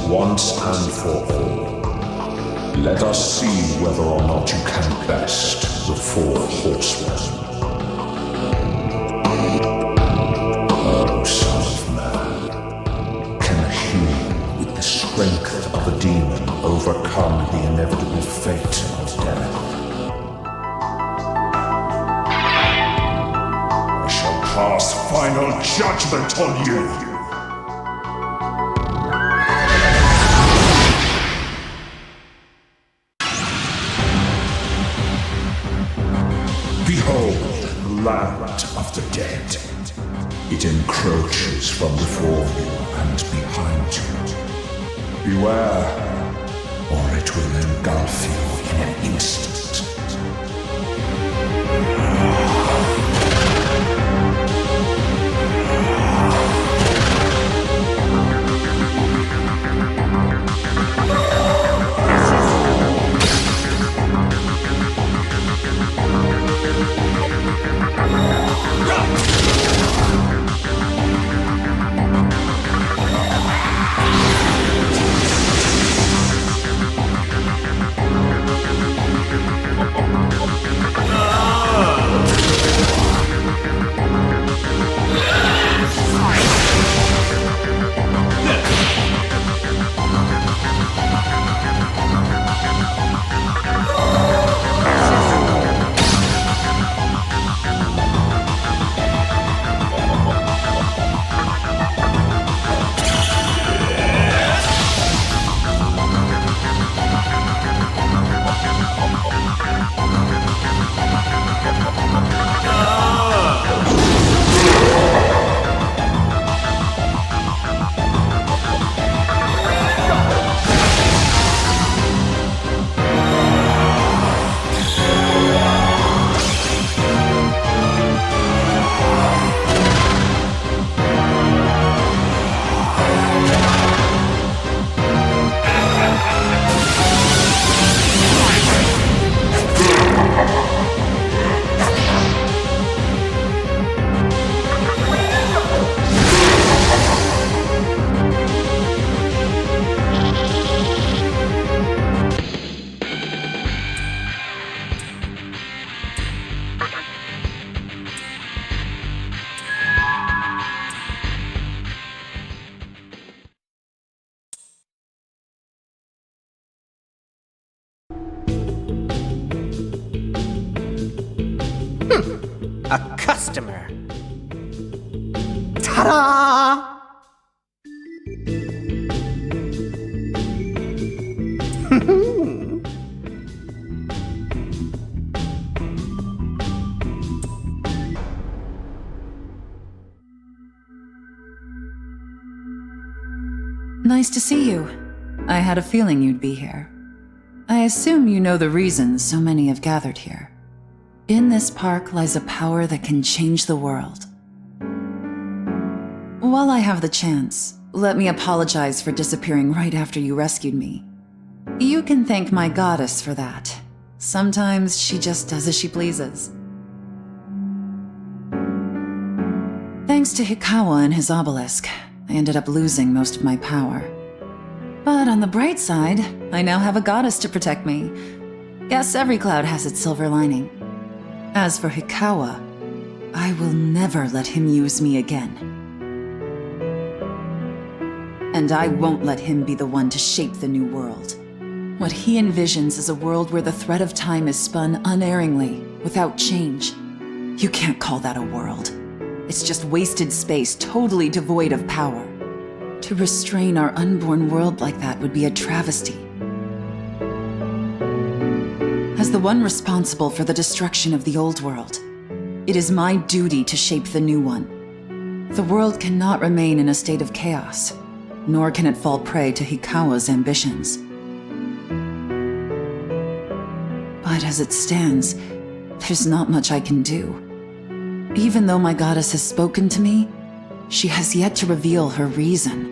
Once and for all. Let us see whether or not you can best the four horsemen. Oh, son of man, can he, with the strength of a demon, overcome the inevitable fate of death? I shall pass final judgment on you! Land of the dead. It encroaches from before you and behind you. Beware, or it will engulf you in an instant. A customer. Ta-da! Nice to see you. I had a feeling you'd be here. I assume you know the reasons so many have gathered here. In this park lies a power that can change the world. While I have the chance, let me apologize for disappearing right after you rescued me. You can thank my goddess for that. Sometimes she just does as she pleases. Thanks to Hikawa and his obelisk, I ended up losing most of my power. But on the bright side, I now have a goddess to protect me. Guess every cloud has its silver lining. As for Hikawa, I will never let him use me again. And I won't let him be the one to shape the new world. What he envisions is a world where the thread of time is spun unerringly, without change. You can't call that a world. It's just wasted space, totally devoid of power. To restrain our unborn world like that would be a travesty. As the one responsible for the destruction of the old world, it is my duty to shape the new one. The world cannot remain in a state of chaos, nor can it fall prey to Hikawa's ambitions. But as it stands, there's not much I can do. Even though my goddess has spoken to me, she has yet to reveal her reason.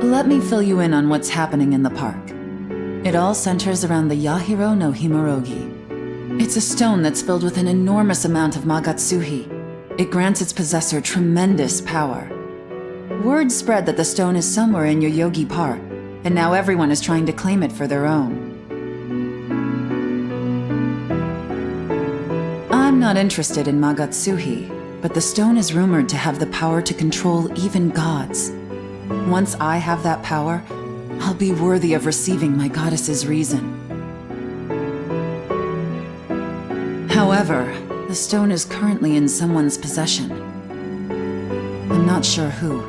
Let me fill you in on what's happening in the park. It all centers around the Yahiro-no-Kimorogi. It's a stone that's filled with an enormous amount of magatsuhi. It grants its possessor tremendous power. Word spread that the stone is somewhere in Yoyogi Park, and now everyone is trying to claim it for their own. I'm not interested in magatsuhi, but the stone is rumored to have the power to control even gods. Once I have that power, I'll be worthy of receiving my goddess's reason. However, the stone is currently in someone's possession. I'm not sure who,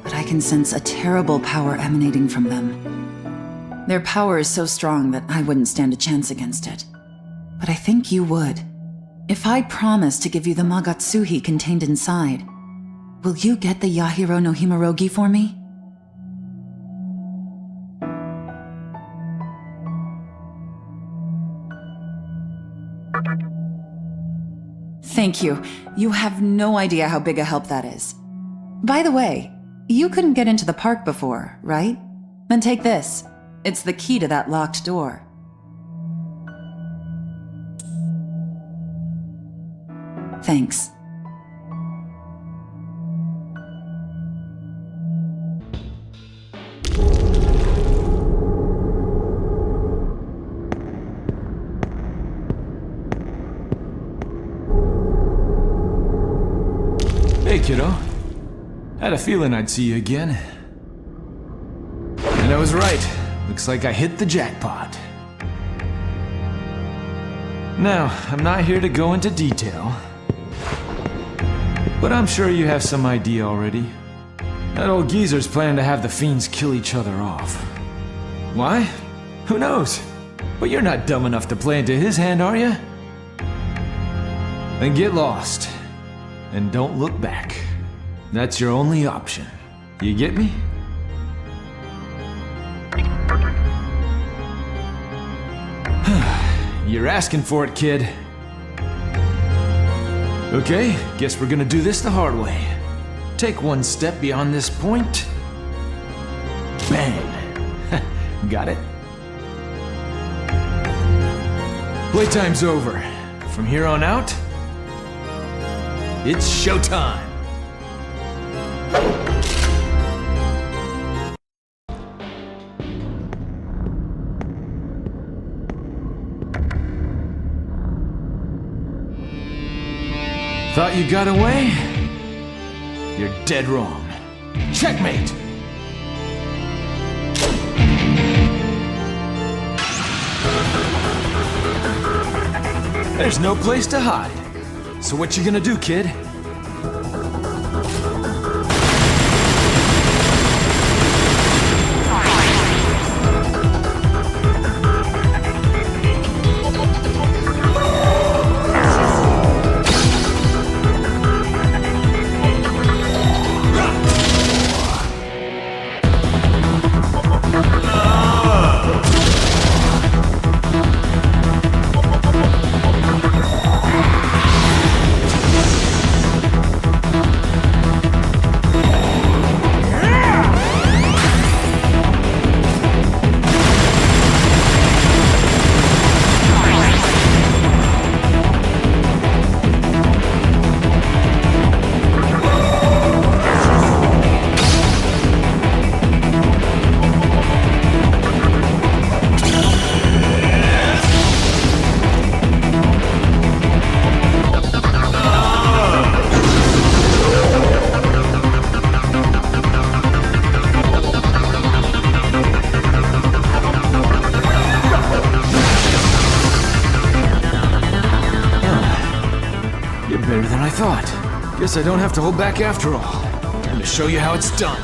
but I can sense a terrible power emanating from them. Their power is so strong that I wouldn't stand a chance against it. But I think you would. If I promise to give you the magatsuhi contained inside, will you get the Yahiro-no-Kimorogi for me? Thank you. You have no idea how big a help that is. By the way, you couldn't get into the park before, right? Then take this. It's the key to that locked door. Thanks. Hey, kiddo. Had a feeling I'd see you again. And I was right. Looks like I hit the jackpot. Now, I'm not here to go into detail, but I'm sure you have some idea already. That old geezer's planning to have the fiends kill each other off. Why? Who knows? But you're not dumb enough to play into his hand, are you? Then get lost. And don't look back. That's your only option. You get me? You're asking for it, kid. Okay, guess we're gonna do this the hard way. Take one step beyond this point. Bang! Got it? Playtime's over. From here on out, it's showtime! Thought you got away? You're dead wrong. Checkmate! There's no place to hide. So what you gonna do, kid? Guess I don't have to hold back after all. Time to show you how it's done.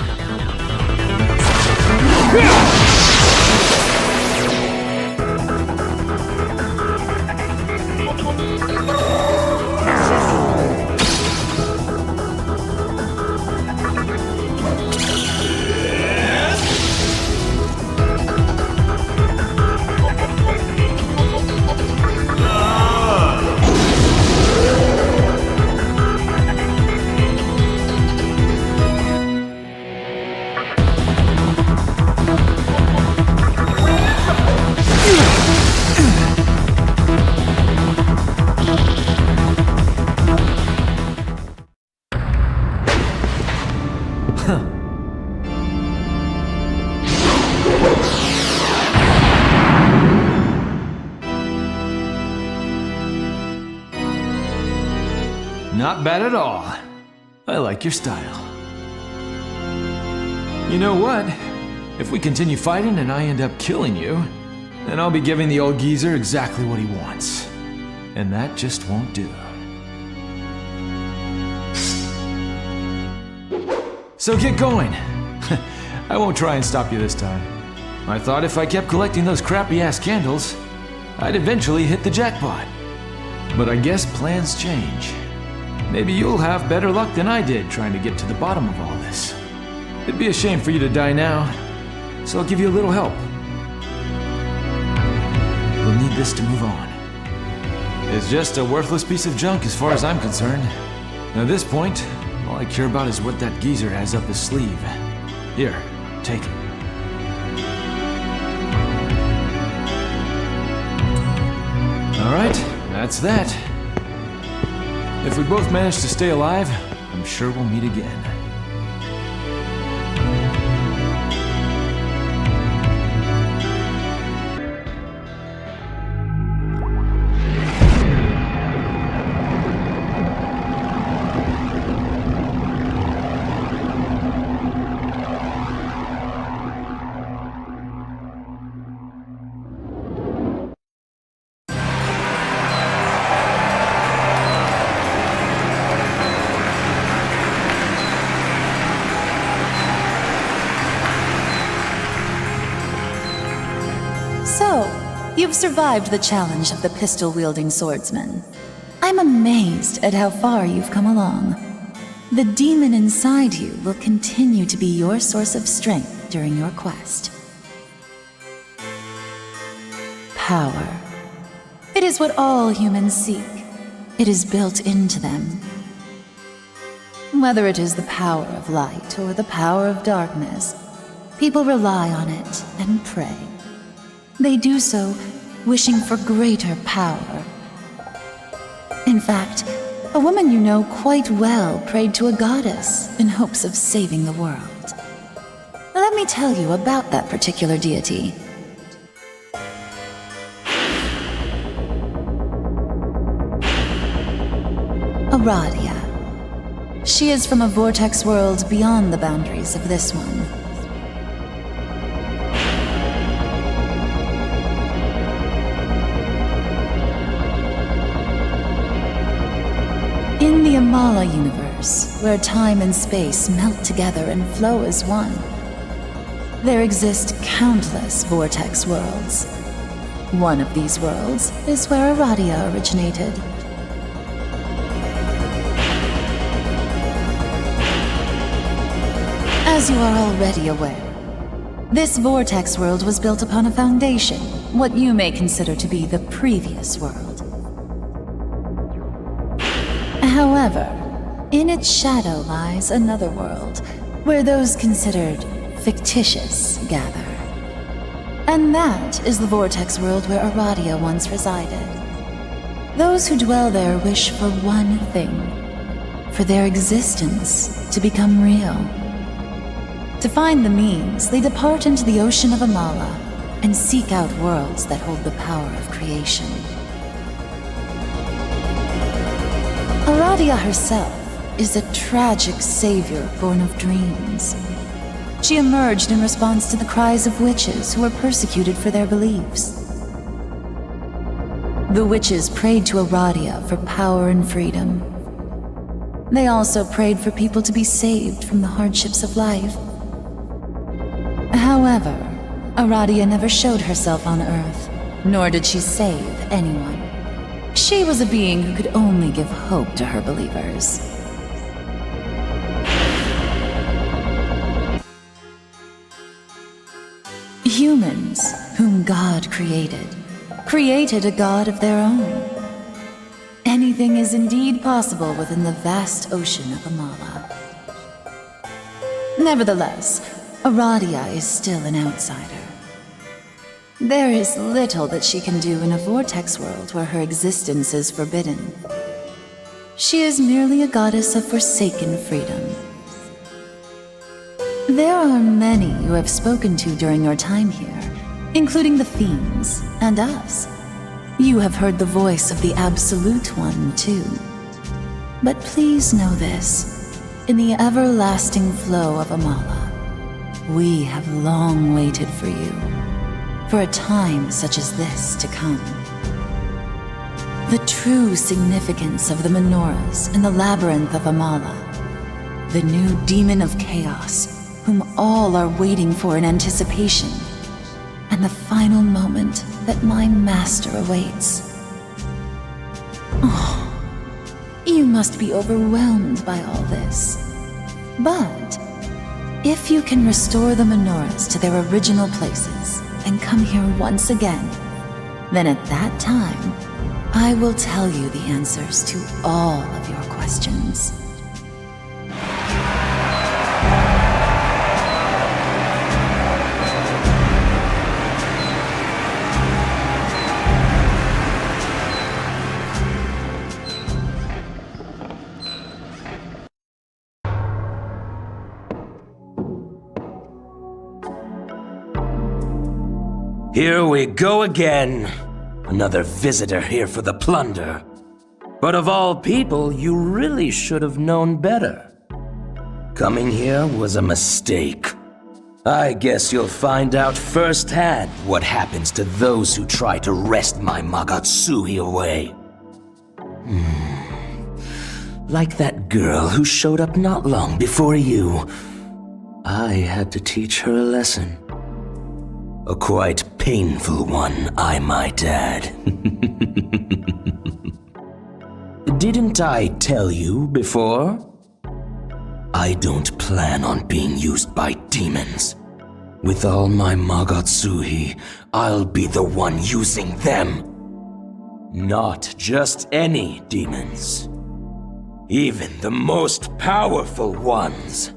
Not bad at all. I like your style. You know what? If we continue fighting and I end up killing you, then I'll be giving the old geezer exactly what he wants. And that just won't do. So get going. I won't try and stop you this time. I thought if I kept collecting those crappy-ass candles, I'd eventually hit the jackpot. But I guess plans change. Maybe you'll have better luck than I did trying to get to the bottom of all this. It'd be a shame for you to die now, so I'll give you a little help. We'll need this to move on. It's just a worthless piece of junk as far as I'm concerned. At this point, all I care about is what that geezer has up his sleeve. Here, take it. Alright, that's that. If we both manage to stay alive, I'm sure we'll meet again. You've survived the challenge of the pistol-wielding swordsman. I'm amazed at how far you've come along. The demon inside you will continue to be your source of strength during your quest. Power. It is what all humans seek. It is built into them. Whether it is the power of light or the power of darkness, people rely on it and pray. They do so wishing for greater power. In fact, a woman you know quite well prayed to a goddess in hopes of saving the world. Let me tell you about that particular deity. Aradia. She is from a vortex world beyond the boundaries of this one. In the Amala universe, where time and space melt together and flow as one, there exist countless vortex worlds. One of these worlds is where Aradia originated. As you are already aware, this vortex world was built upon a foundation, what you may consider to be the previous world. However, in its shadow lies another world, where those considered fictitious gather. And that is the vortex world where Aradia once resided. Those who dwell there wish for one thing, for their existence to become real. To find the means, they depart into the ocean of Amala and seek out worlds that hold the power of creation. Aradia herself is a tragic savior born of dreams. She emerged in response to the cries of witches who were persecuted for their beliefs. The witches prayed to Aradia for power and freedom. They also prayed for people to be saved from the hardships of life. However, Aradia never showed herself on Earth, nor did she save anyone. She was a being who could only give hope to her believers. Humans, whom God created a god of their own. Anything is indeed possible within the vast ocean of Amala. Nevertheless, Aradia is still an outsider. There is little that she can do in a vortex world where her existence is forbidden. She is merely a goddess of forsaken freedom. There are many you have spoken to during your time here, including the fiends and us. You have heard the voice of the Absolute One, too. But please know this, in the everlasting flow of Amala, we have long waited for you, for a time such as this to come. The true significance of the menorahs in the Labyrinth of Amala, the new demon of chaos, whom all are waiting for in anticipation, and the final moment that my master awaits. Oh, you must be overwhelmed by all this. But if you can restore the menorahs to their original places and come here once again, then at that time, I will tell you the answers to all of your questions. Here we go again. Another visitor here for the plunder. But of all people, you really should have known better. Coming here was a mistake. I guess you'll find out firsthand what happens to those who try to wrest my Magatsuhi away. Like that girl who showed up not long before you. I had to teach her a lesson. A quite painful one, I might add. Didn't I tell you before? I don't plan on being used by demons. With all my Magatsuhi, I'll be the one using them. Not just any demons. Even the most powerful ones.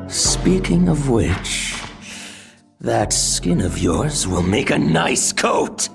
Speaking of which, that skin of yours will make a nice coat.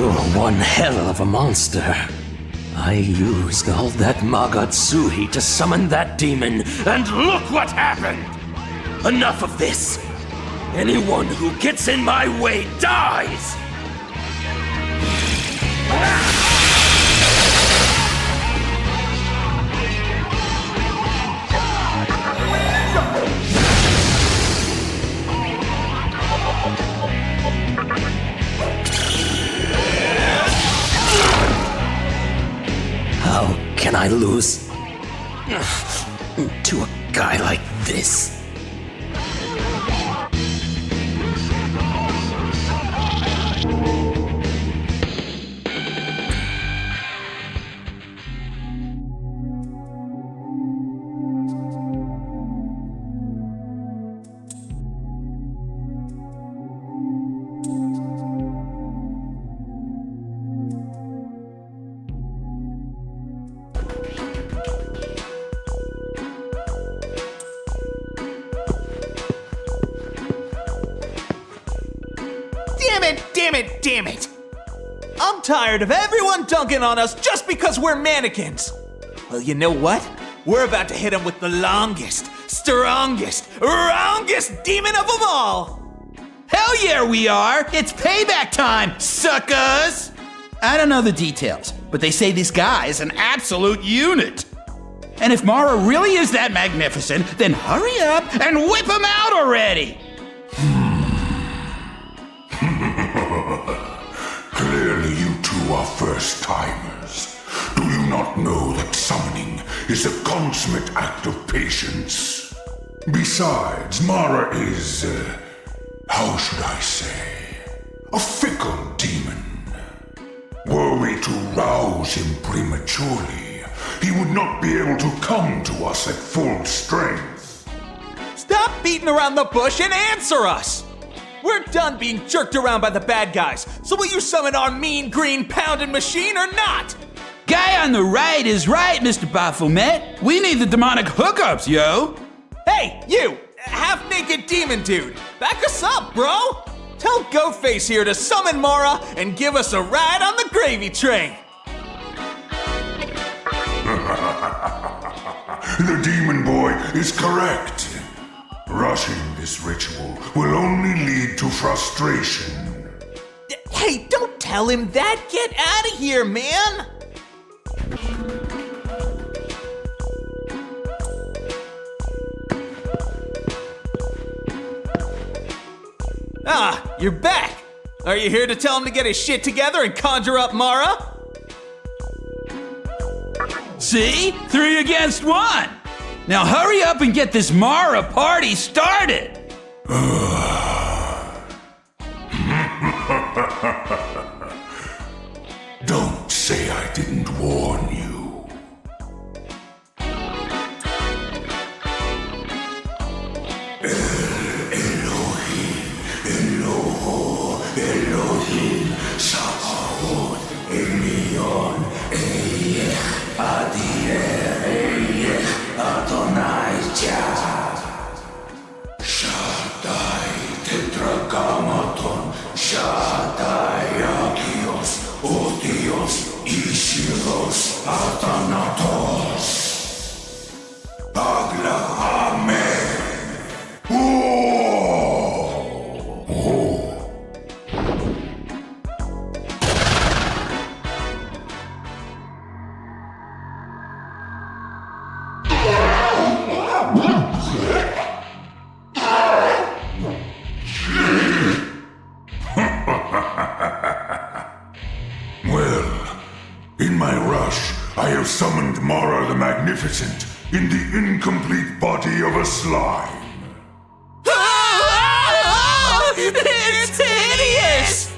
You're one hell of a monster. I used all that Magatsuhi to summon that demon, and look what happened! Enough of this! Anyone who gets in my way dies! How can I lose to a guy like this? Damn it! I'm tired of everyone dunking on us just because we're mannequins. Well, you know what? We're about to hit them with the longest, strongest, wrongest demon of them all. Hell yeah, we are! It's payback time, suckers! I don't know the details, but they say this guy is an absolute unit. And if Mara really is that magnificent, then hurry up and whip him out already! Clearly you two are first-timers. Do you not know that summoning is a consummate act of patience? Besides, Mara is, how should I say, a fickle demon. Were we to rouse him prematurely, he would not be able to come to us at full strength. Stop beating around the bush and answer us! We're done being jerked around by the bad guys, so will you summon our mean green pounding machine or not? Guy on the right is right, Mr. Baphomet. We need the demonic hookups, yo! Hey, you! Half-naked demon dude! Back us up, bro! Tell Goatface here to summon Mara and give us a ride on the gravy train! The demon boy is correct. Rushing this ritual will only lead to frustration. Hey, don't tell him that! Get out of here, man! Ah, you're back! Are you here to tell him to get his shit together and conjure up Mara? See? 3 against 1! Now hurry up and get this Mara party started! Don't say I didn't warn you. Elohim, Sabaoth, Elion, Eyech, Adier, Eyech, Adonai, Jah. Shaddai, Tetragrammaton, Shaddai, Agios, Odios, Ishiros, Athanatos. Agla, Amen. Summoned Mara the Magnificent in the incomplete body of a slime. It's hideous!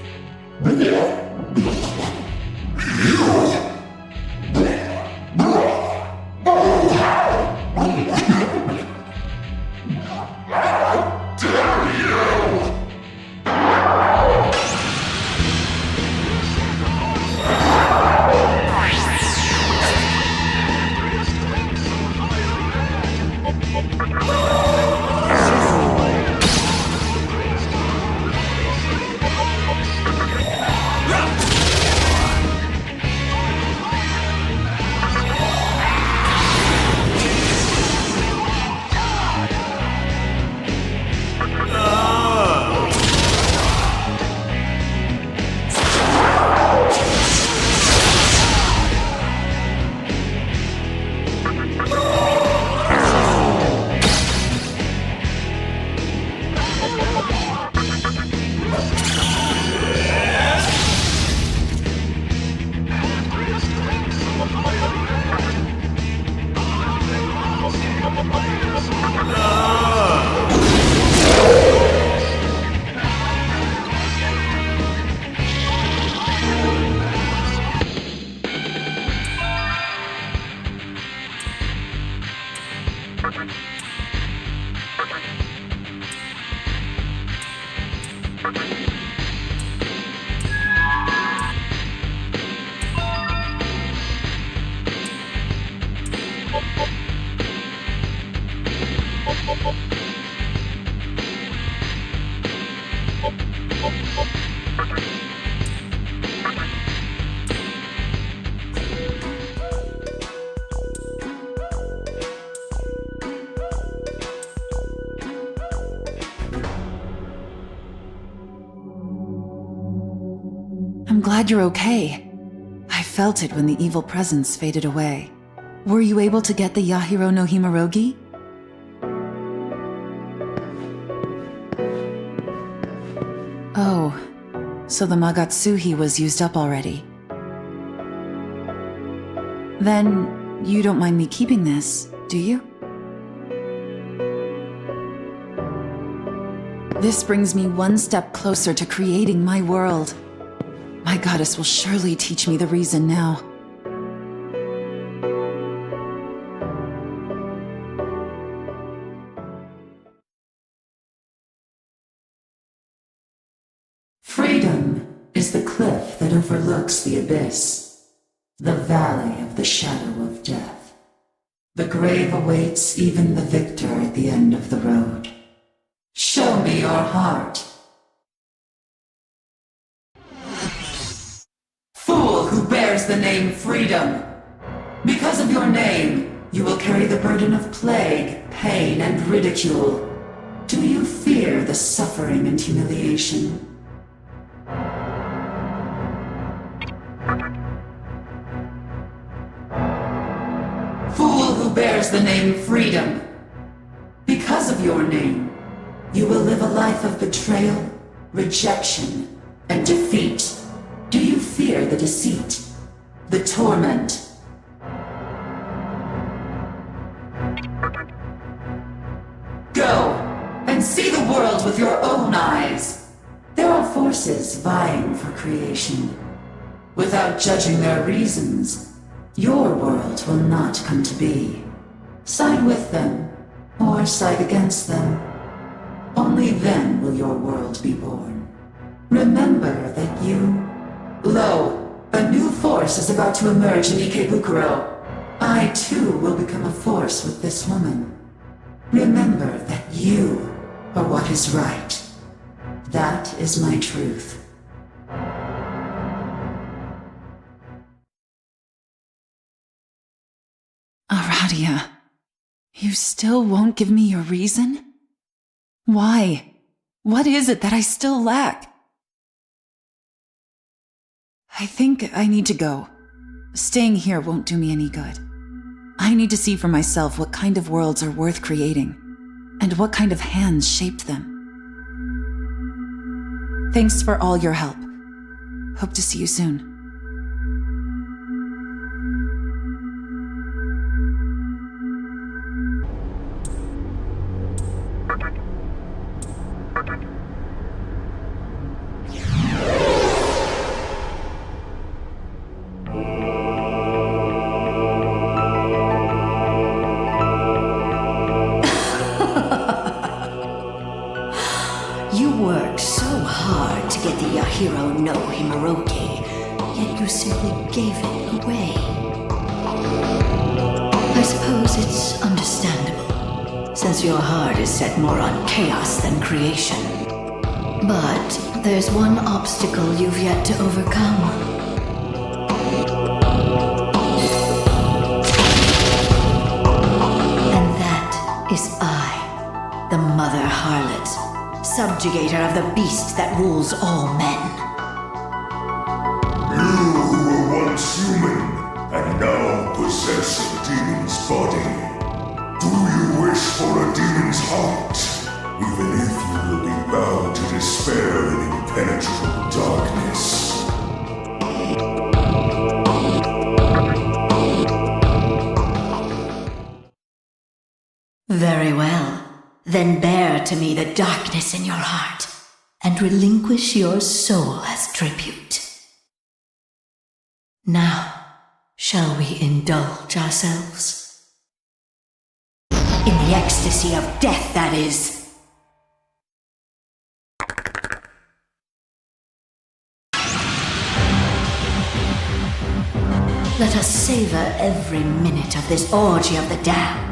glad you're okay. I felt it when the evil presence faded away. Were you able to get the Yahiro-no-Kimorogi? Oh, so the Magatsuhi was used up already. Then, you don't mind me keeping this, do you? This brings me one step closer to creating my world. My goddess will surely teach me the reason now. Freedom is the cliff that overlooks the abyss, the valley of the shadow of death. The grave awaits even the victor at the end of the road. Show me your heart. Fool who bears the name Freedom. Because of your name, you will carry the burden of plague, pain, and ridicule. Do you fear the suffering and humiliation? Fool who bears the name Freedom. Because of your name, you will live a life of betrayal, rejection, and defeat. Do you fear the deceit, the torment? Go and see the world with your own eyes. There are forces vying for creation. Without judging their reasons, your world will not come to be. Side with them, or side against them. Only then will your world be born. Remember that Lo, a new force is about to emerge in Ikebukuro. I too will become a force with this woman. Remember that you are what is right. That is my truth. Aradia, you still won't give me your reason? Why? What is it that I still lack? I think I need to go. Staying here won't do me any good. I need to see for myself what kind of worlds are worth creating, and what kind of hands shaped them. Thanks for all your help. Hope to see you soon. Yahiro-no-Kimorogi, yet you simply gave it away. I suppose it's understandable, since your heart is set more on chaos than creation. But there's one obstacle you've yet to overcome. And that is I, the Mother Harlot, subjugator of the beast that rules all men. You who were once human and now possess a demon's body. Do you wish for a demon's heart, even if you will be bound to despair in impenetrable darkness? Very well. Then bear to me the darkness in your heart, and relinquish your soul as tribute. Now, shall we indulge ourselves? In the ecstasy of death, that is. Let us savor every minute of this orgy of the damned.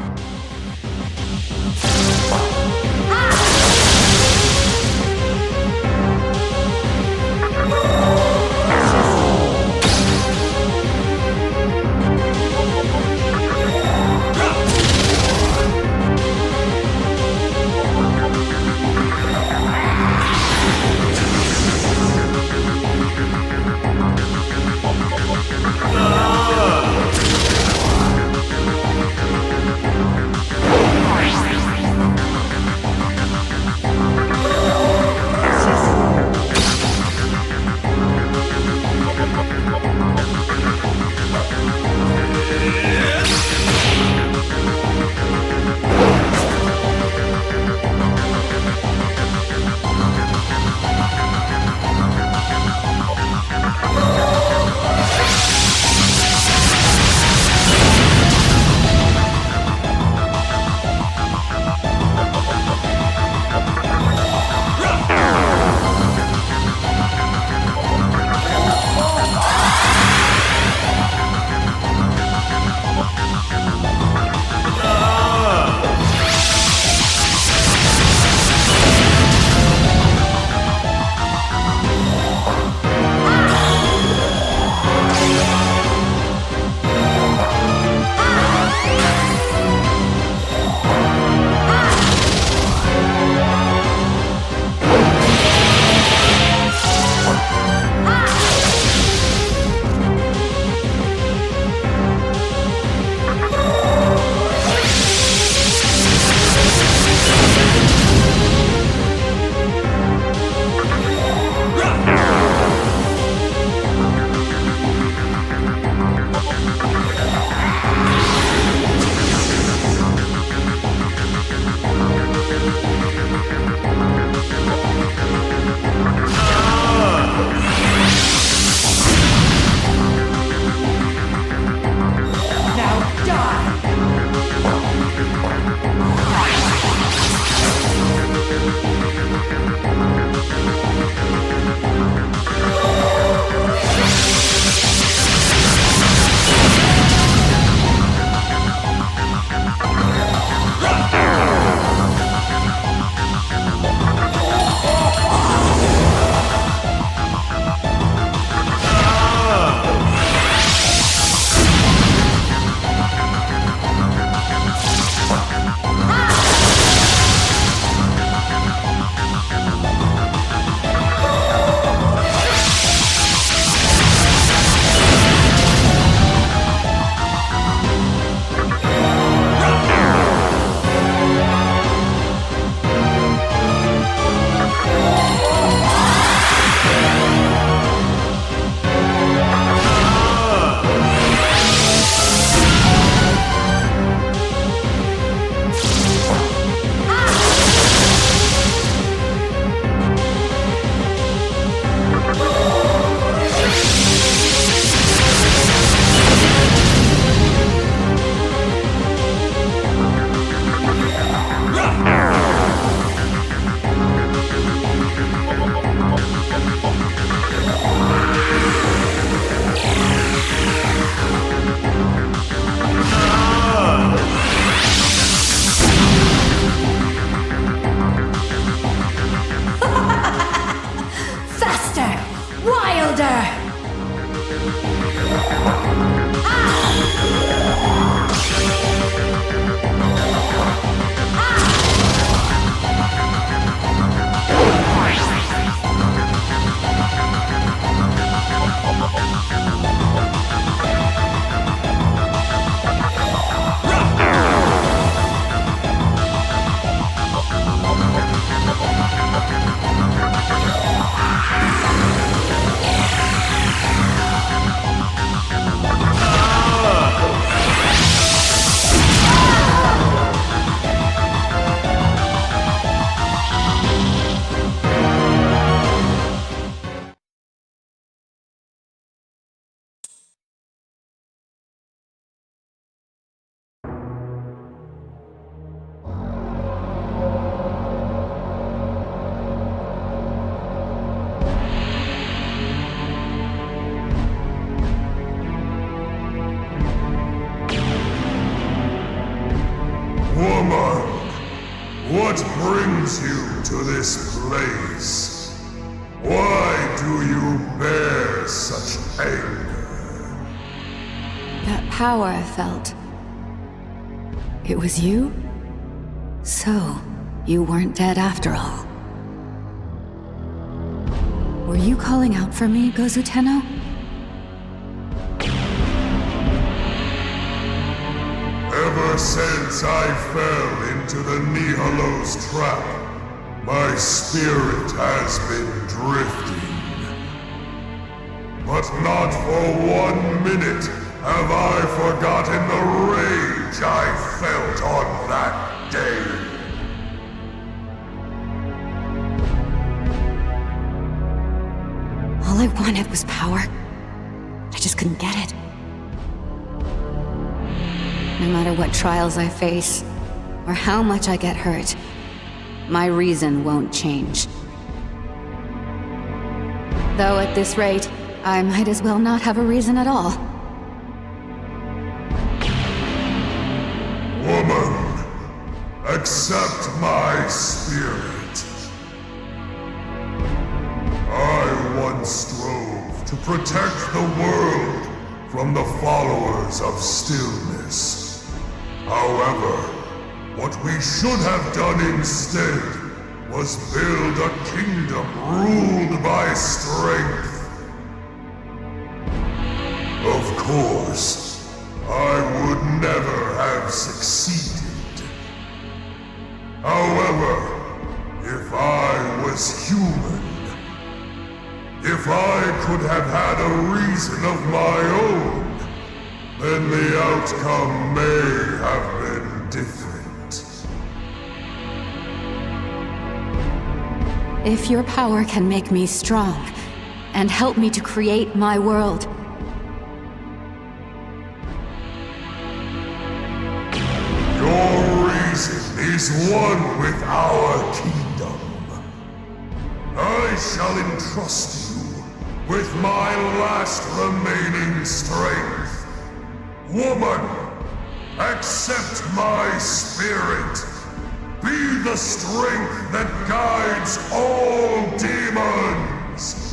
brings you to this place? Why do you bear such anger? That power I felt. It was you? So, you weren't dead after all. Were you calling out for me, Gozu Tenno? Ever since I fell into the Nihilo's trap, my spirit has been drifting. But not for 1 minute have I forgotten the rage I felt on that day. All I wanted was power. I just couldn't get it. No matter what trials I face, or how much I get hurt, my reason won't change. Though at this rate, I might as well not have a reason at all. Woman, accept my spirit. I once strove to protect the world from the followers of stillness. However, what we should have done instead was build a kingdom ruled by strength. Of course, I would never have succeeded. However, if I was human, if I could have had a reason of my own, then the outcome may have been different. If your power can make me strong, and help me to create my world, your reason is one with our kingdom. I shall entrust you with my last remaining strength. Woman, accept my spirit. Be the strength that guides all demons.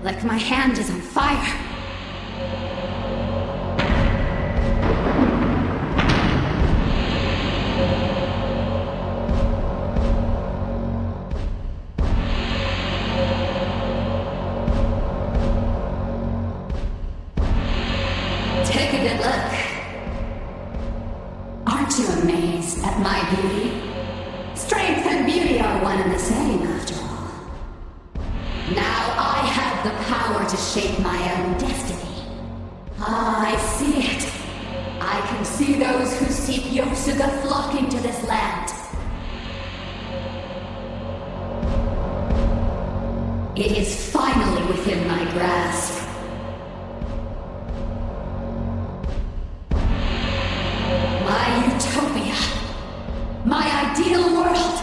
like my hand is on fire. Take a good look. Aren't you amazed at my beauty? Strength and beauty are one and the same, after all. Now I have the power to shape my own destiny. I see it. I can see those who seek Yosuga flocking to this land. It is finally within my grasp. My utopia. My ideal world.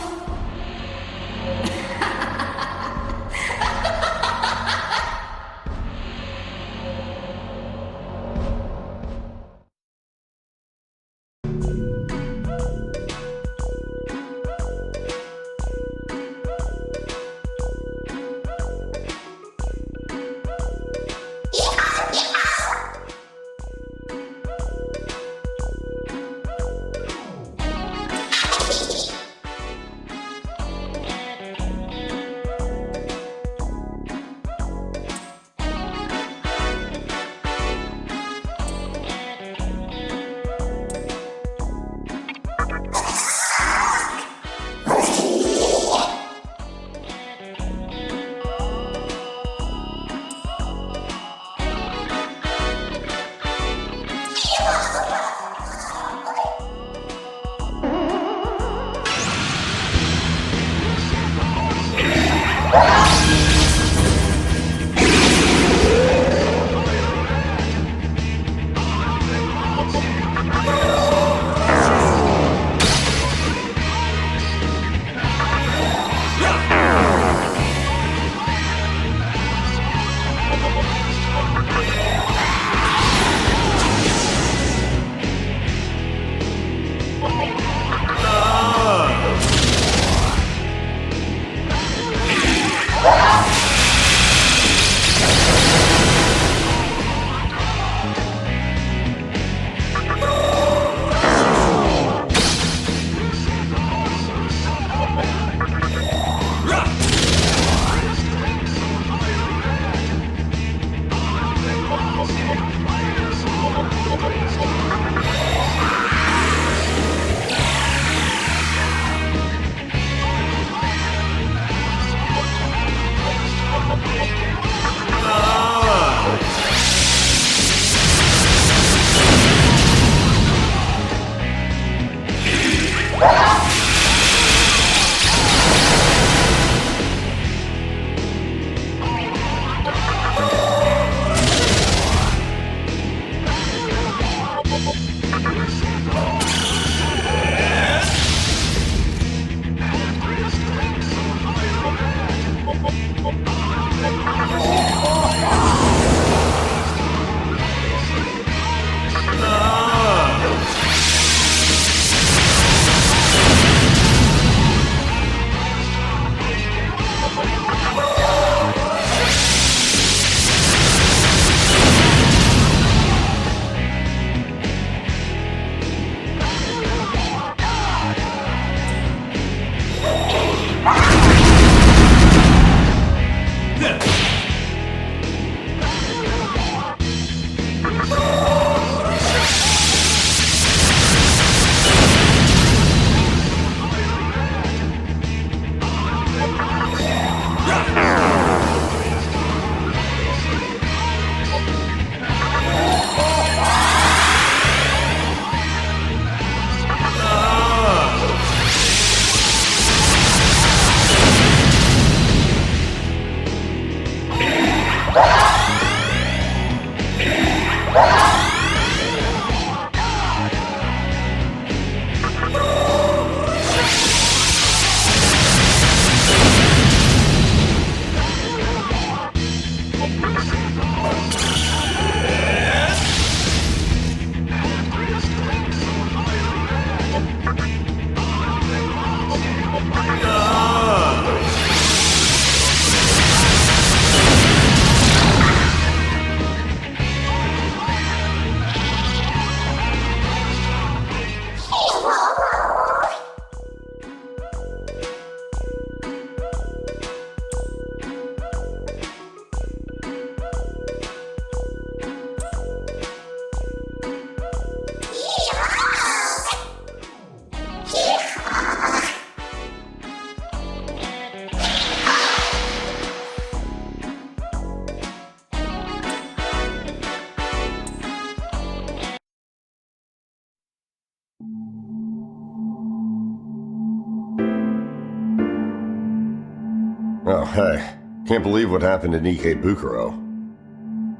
Oh, hey. Can't believe what happened in Ikebukuro.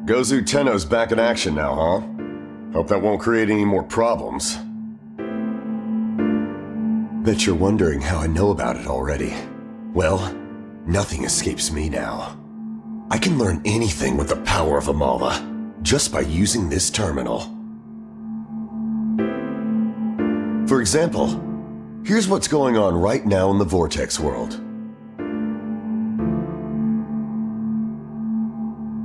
Gozu Tenno's back in action now, huh? Hope that won't create any more problems. Bet you're wondering how I know about it already. Well, nothing escapes me now. I can learn anything with the power of Amala, just by using this terminal. For example, here's what's going on right now in the Vortex world.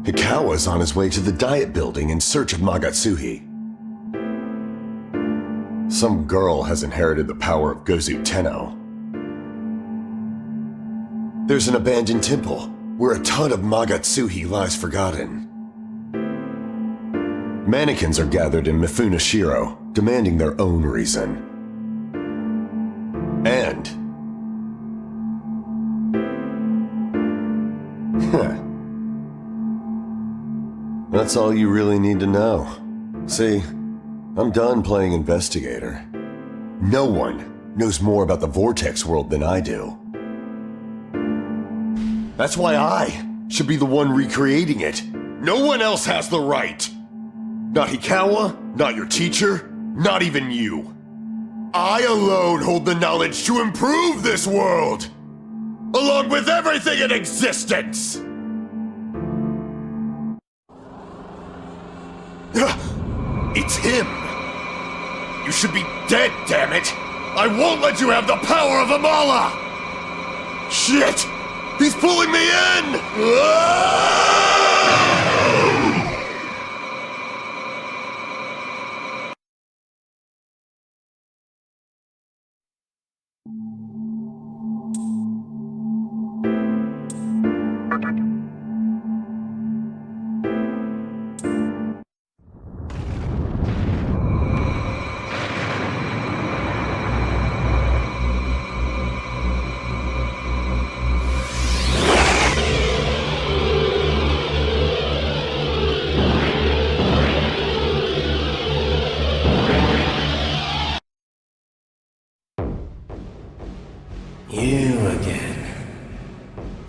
Hikawa's on his way to the Diet Building in search of Magatsuhi. Some girl has inherited the power of Gozu Tenno. There's an abandoned temple where a ton of Magatsuhi lies forgotten. Mannequins are gathered in Mifune-shiro, demanding their own reason. And... That's all you really need to know. See, I'm done playing investigator. No one knows more about the Vortex world than I do. That's why I should be the one recreating it. No one else has the right. Not Hikawa, not your teacher, not even you. I alone hold the knowledge to improve this world, along with everything in existence. It's him. You should be dead, damn it. I won't let you have the power of Amala. Shit! He's pulling me in! You again.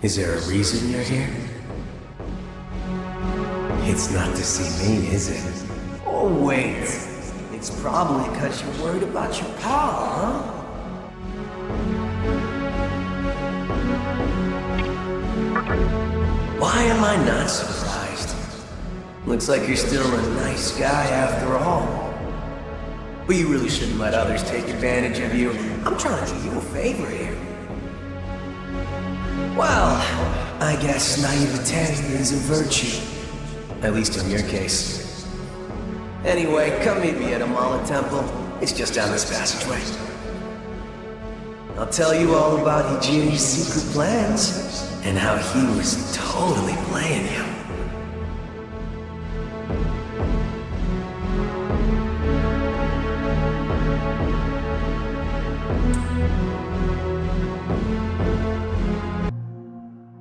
Is there a reason you're here? It's not to see me, is it? Oh, wait. It's probably because you're worried about your power, huh? Why am I not surprised? Looks like you're still a nice guy after all. But you really shouldn't let others take advantage of you. I'm trying to do you a favor here. Well, I guess naivete is a virtue. At least in your case. Anyway, come meet me at Amala Temple. It's just down this passageway. I'll tell you all about Hijiri's secret plans, and how he was totally playing you.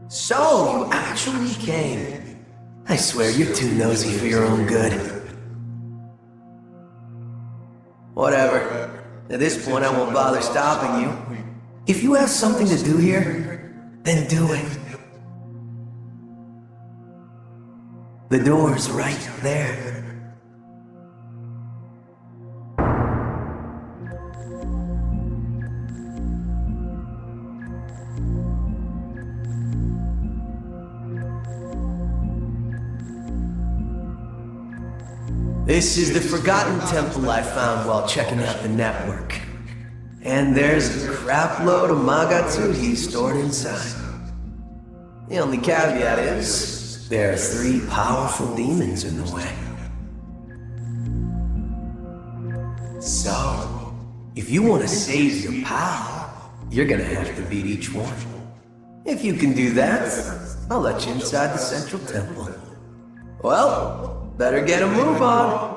So, you actually came. I swear you're too nosy for your own good. Whatever. At this point, I won't bother stopping you. If you have something to do here, then do it. The door's right there. This is the forgotten temple I found while checking out the network. And there's a crap load of Magatsuhi stored inside. The only caveat is, there are 3 powerful demons in the way. So, if you want to save your pal, you're gonna have to beat each one. If you can do that, I'll let you inside the central temple. Well, better get a move on.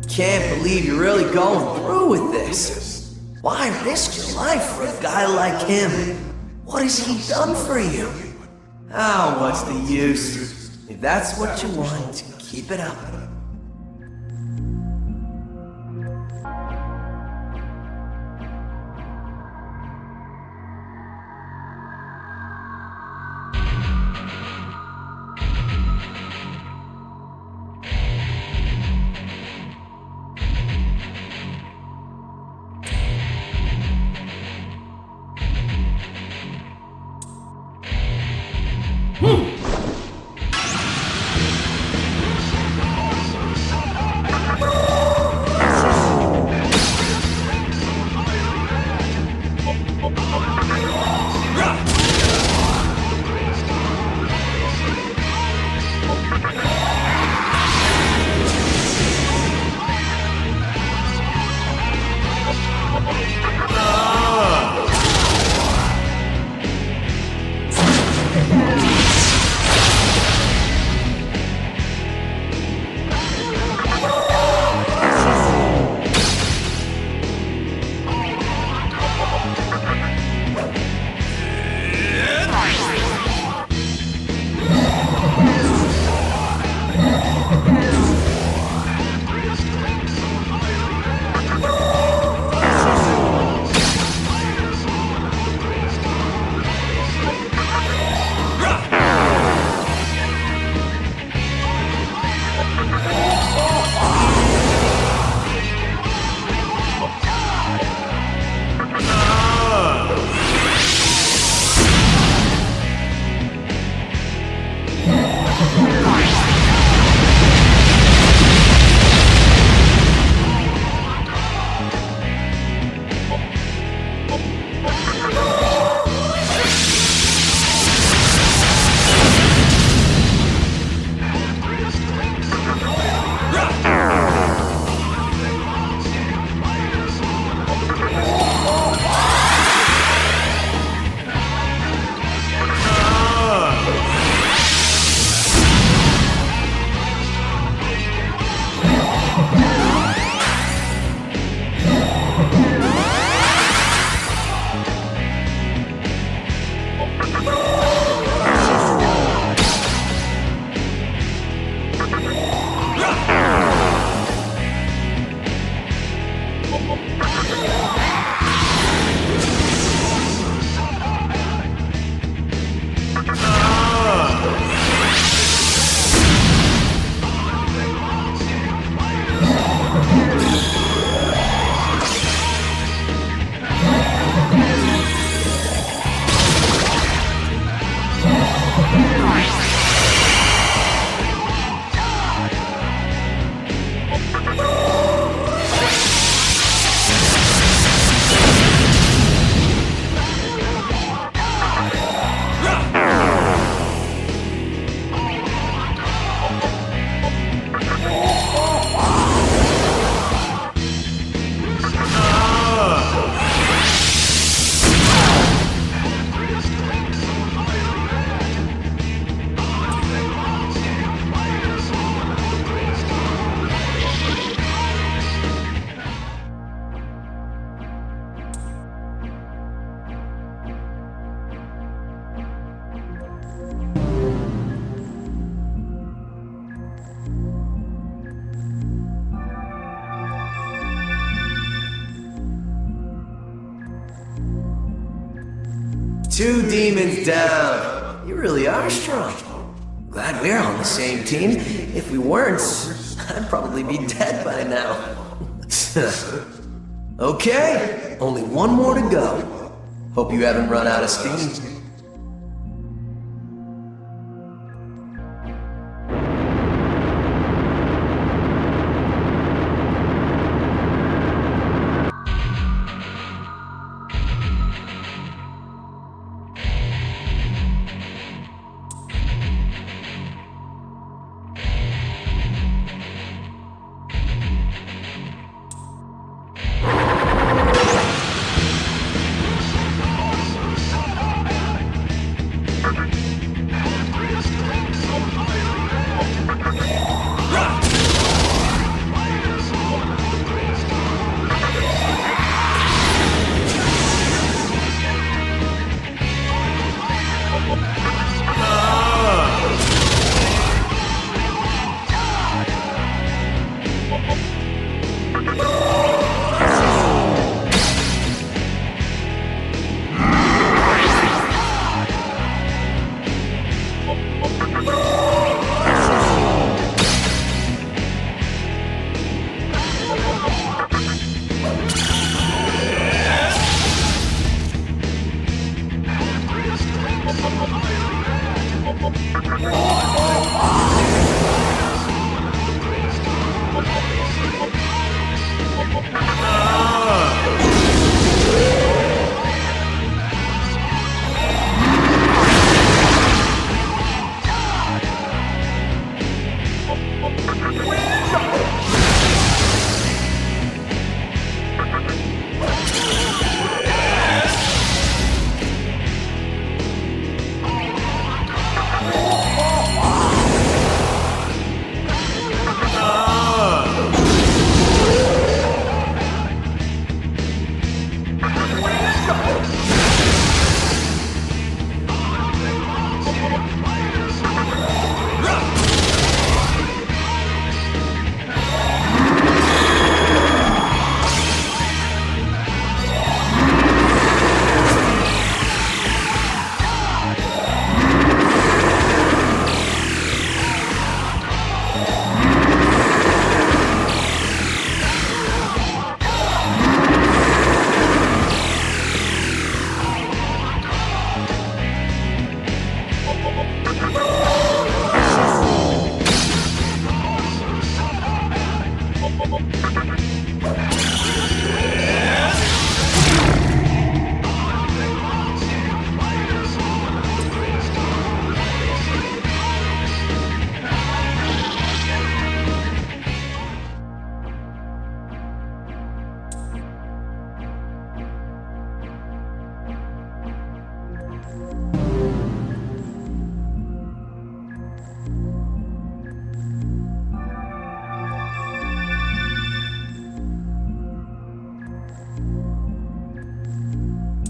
Can't believe you're really going through with this. Why risk your life for a guy like him? What has he done for you? Oh, what's the use? If that's what you want, keep it up. Two demons down. You really are strong. Glad we're on the same team. If we weren't, I'd probably be dead by now. Okay, only one more to go. Hope you haven't run out of steam.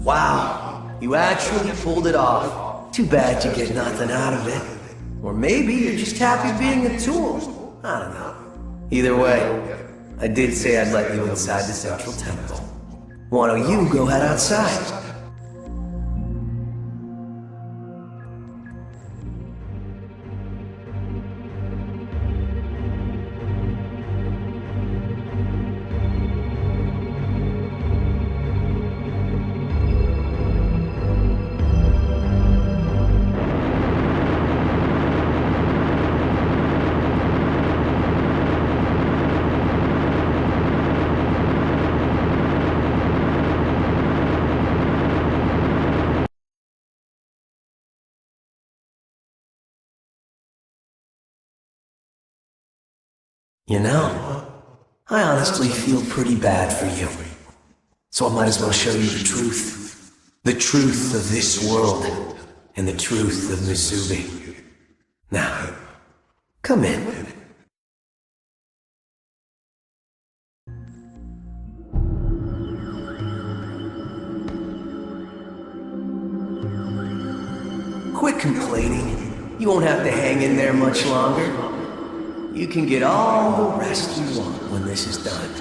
Wow, you actually pulled it off. Too bad you get nothing out of it. Or maybe you're just happy being a tool. I don't know. Either way, I did say I'd let you inside the central temple. Why don't you go head outside? You know, I honestly feel pretty bad for you. So I might as well show you the truth. The truth of this world, and the truth of Misubi. Now, come in. Quit complaining. You won't have to hang in there much longer. You can get all the rest you want when this is done.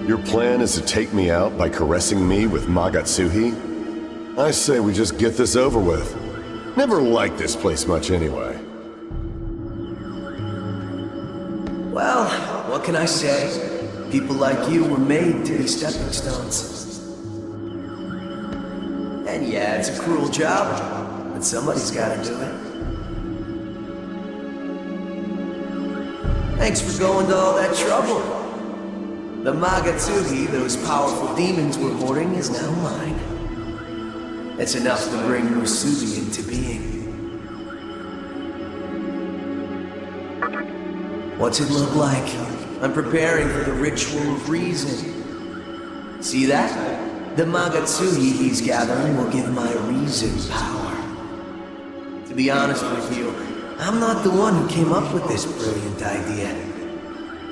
Your plan is to take me out by caressing me with Magatsuhi? I say we just get this over with. Never liked this place much anyway. Well, what can I say? People like you were made to be stepping stones. And yeah, it's a cruel job. But somebody's gotta do it. Thanks for going to all that trouble. The Magatsuhi those powerful demons were hoarding is now mine. It's enough to bring Musubi into being. What's it look like? I'm preparing for the ritual of reason. See that? The Magatsuhi he's gathering will give my reason power. To be honest with you, I'm not the one who came up with this brilliant idea.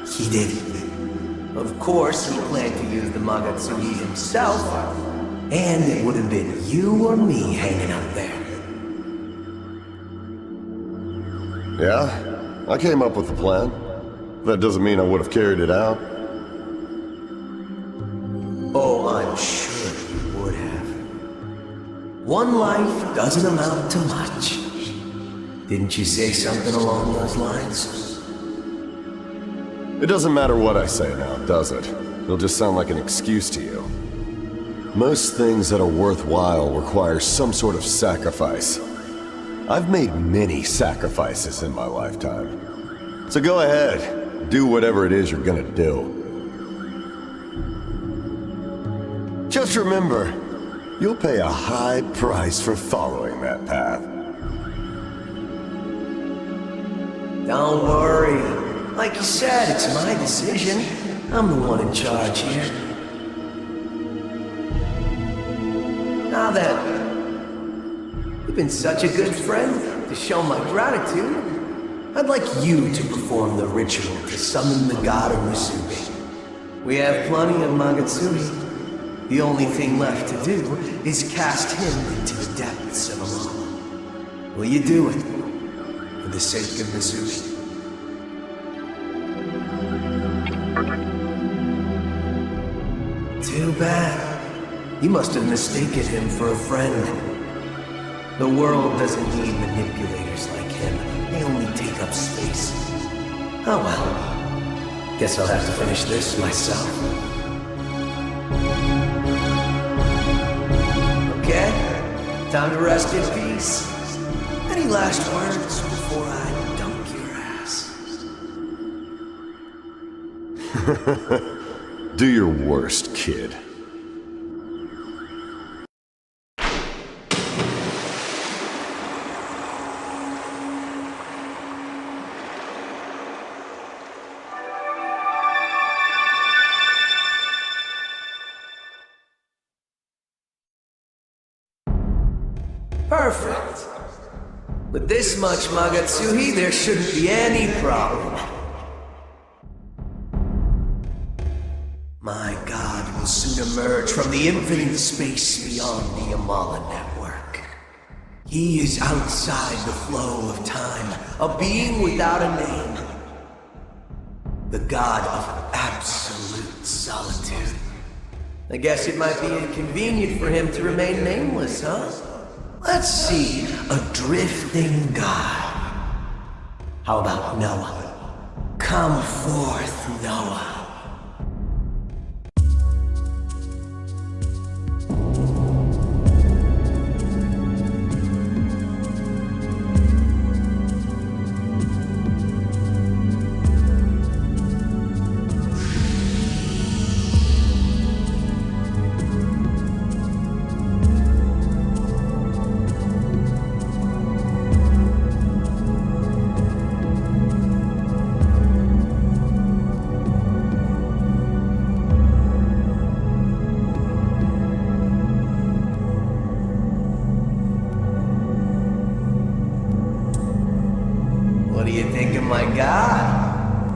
He did. Of course, he planned to use the Magatsuhi himself, and it would have been you or me hanging up there. Yeah, I came up with the plan. That doesn't mean I would have carried it out. Oh, I'm sure you would have. One life doesn't amount to much. Didn't you say something along those lines? It doesn't matter what I say now, does it? It'll just sound like an excuse to you. Most things that are worthwhile require some sort of sacrifice. I've made many sacrifices in my lifetime. So go ahead, do whatever it is you're gonna do. Just remember, you'll pay a high price for following that path. Don't worry. Like you said, it's my decision. I'm the one in charge here. Now then, you've been such a good friend. To show my gratitude, I'd like you to perform the ritual to summon the god of Musubi. We have plenty of Magatsuhi. The only thing left to do is cast him into the depths of Amala. Will you do it? For the sake of Missouri? Too bad. You must have mistaken him for a friend. The world doesn't need manipulators like him. They only take up space. Oh well. Guess I'll have to finish this myself. Okay? Time to rest in peace. Any last words before I dunk your ass? Do your worst, kid. Perfect. With this much Magatsuhi, there shouldn't be any problem. My god will soon emerge from the infinite space beyond the Amala network. He is outside the flow of time, a being without a name. The god of absolute solitude. I guess it might be inconvenient for him to remain nameless, huh? Let's see, a drifting god. How about Noah? Come forth, Noah.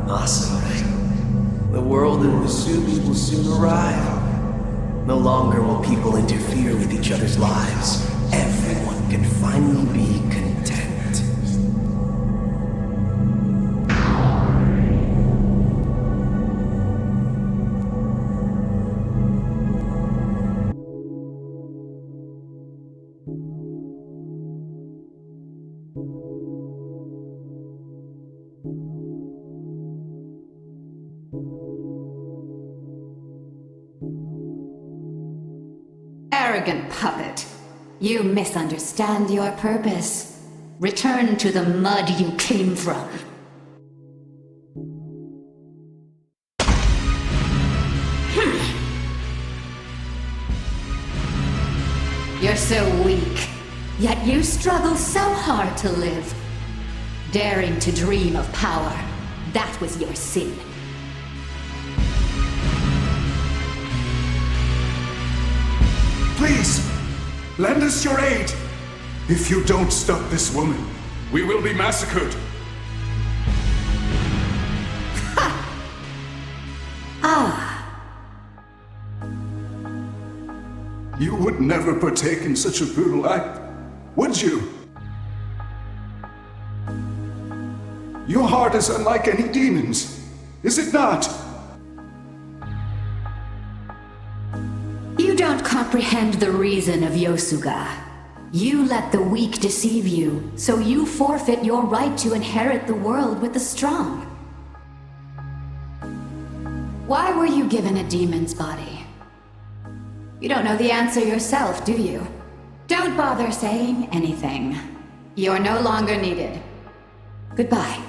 Awesome, right? The world in Musubi will soon arrive. No longer will people interfere with each other's lives. Everyone can finally be content. Arrogant puppet. You misunderstand your purpose. Return to the mud you came from. You're so weak, yet you struggle so hard to live. Daring to dream of power, that was your sin. Please, lend us your aid. If you don't stop this woman, we will be massacred. You would never partake in such a brutal act, would you? Your heart is unlike any demon's, is it not? You don't comprehend the reason of Yosuga. You let the weak deceive you, so you forfeit your right to inherit the world with the strong. Why were you given a demon's body? You don't know the answer yourself, do you? Don't bother saying anything. You're no longer needed. Goodbye.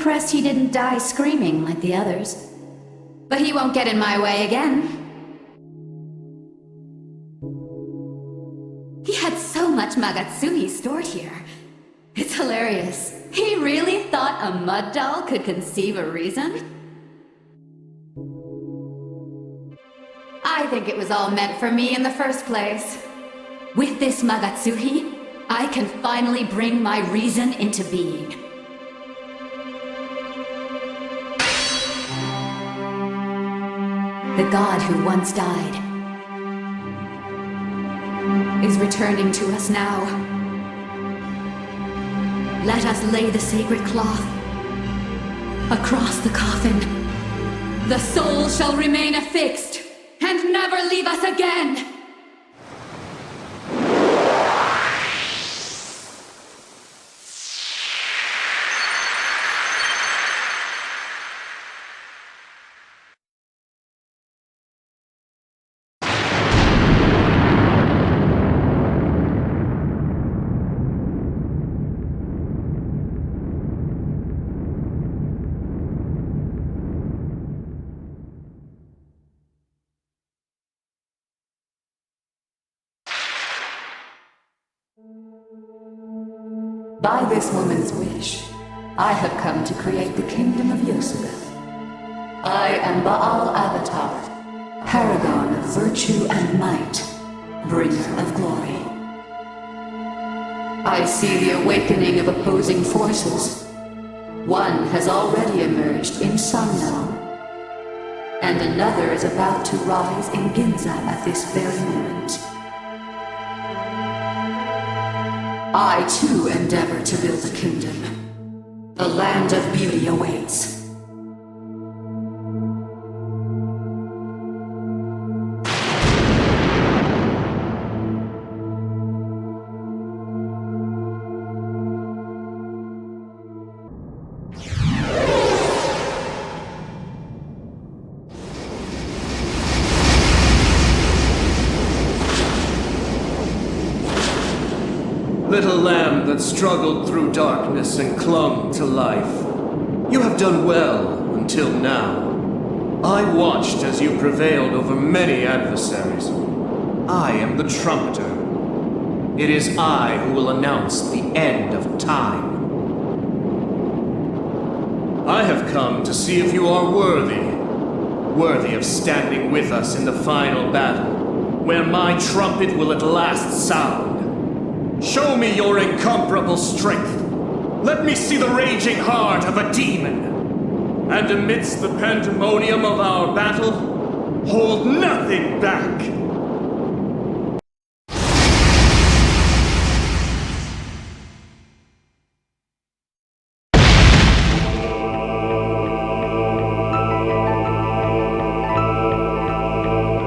impressed he didn't die screaming like the others. But he won't get in my way again. He had so much Magatsuhi stored here. It's hilarious. He really thought a mud doll could conceive a reason? I think it was all meant for me in the first place. With this Magatsuhi, I can finally bring my reason into being. The god who once died is returning to us now. Let us lay the sacred cloth across the coffin. The soul shall remain affixed and never leave us again! By this woman's wish, I have come to create the kingdom of Yosugeth. I am Baal Avatar, paragon of virtue and might, bringer of glory. I see the awakening of opposing forces. One has already emerged in Sanno, and another is about to rise in Ginza at this very moment. I too endeavor to build a kingdom. A land of beauty awaits. Little lamb that struggled through darkness and clung to life. You have done well until now. I watched as you prevailed over many adversaries. I am the trumpeter. It is I who will announce the end of time. I have come to see if you are worthy of standing with us in the final battle, where my trumpet will at last sound. Show me your incomparable strength. Let me see the raging heart of a demon. And amidst the pandemonium of our battle, hold nothing back.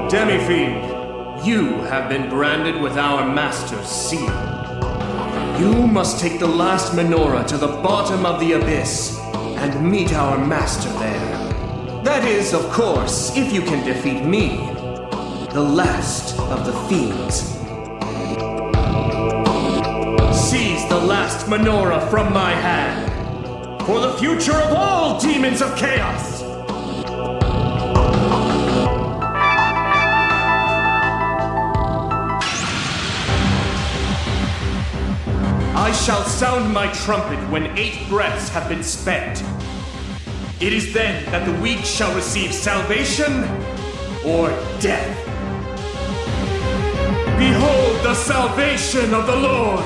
Demi-fiend, you have been branded with our master's seal. You must take the last menorah to the bottom of the abyss and meet our master there. That is, of course, if you can defeat me, the last of the fiends. Seize the last menorah from my hand, for the future of all demons of chaos! I shall sound my trumpet when 8 breaths have been spent. It is then that the weak shall receive salvation or death. Behold the salvation of the Lord!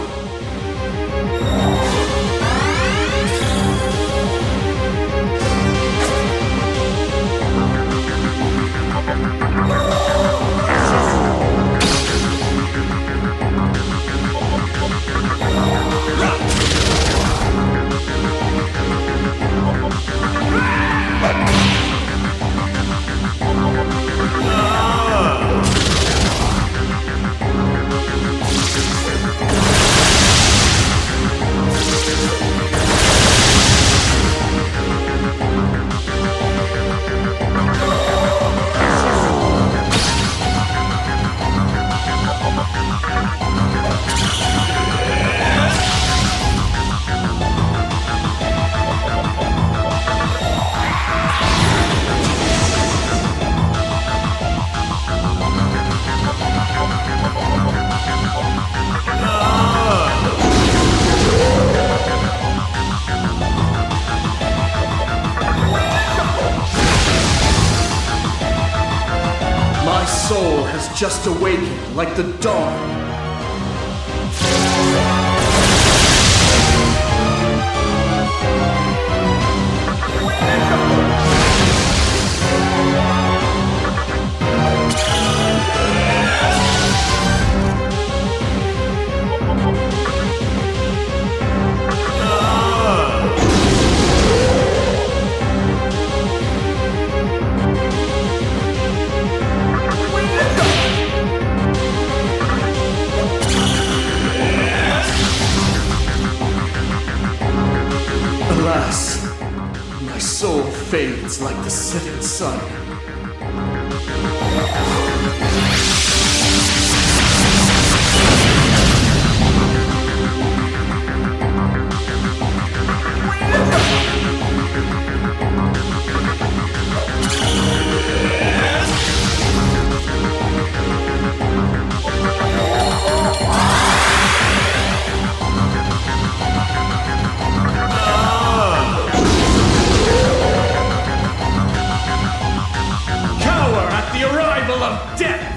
My soul has just awakened like the dawn. Alas, my soul fades like the setting sun. Of death!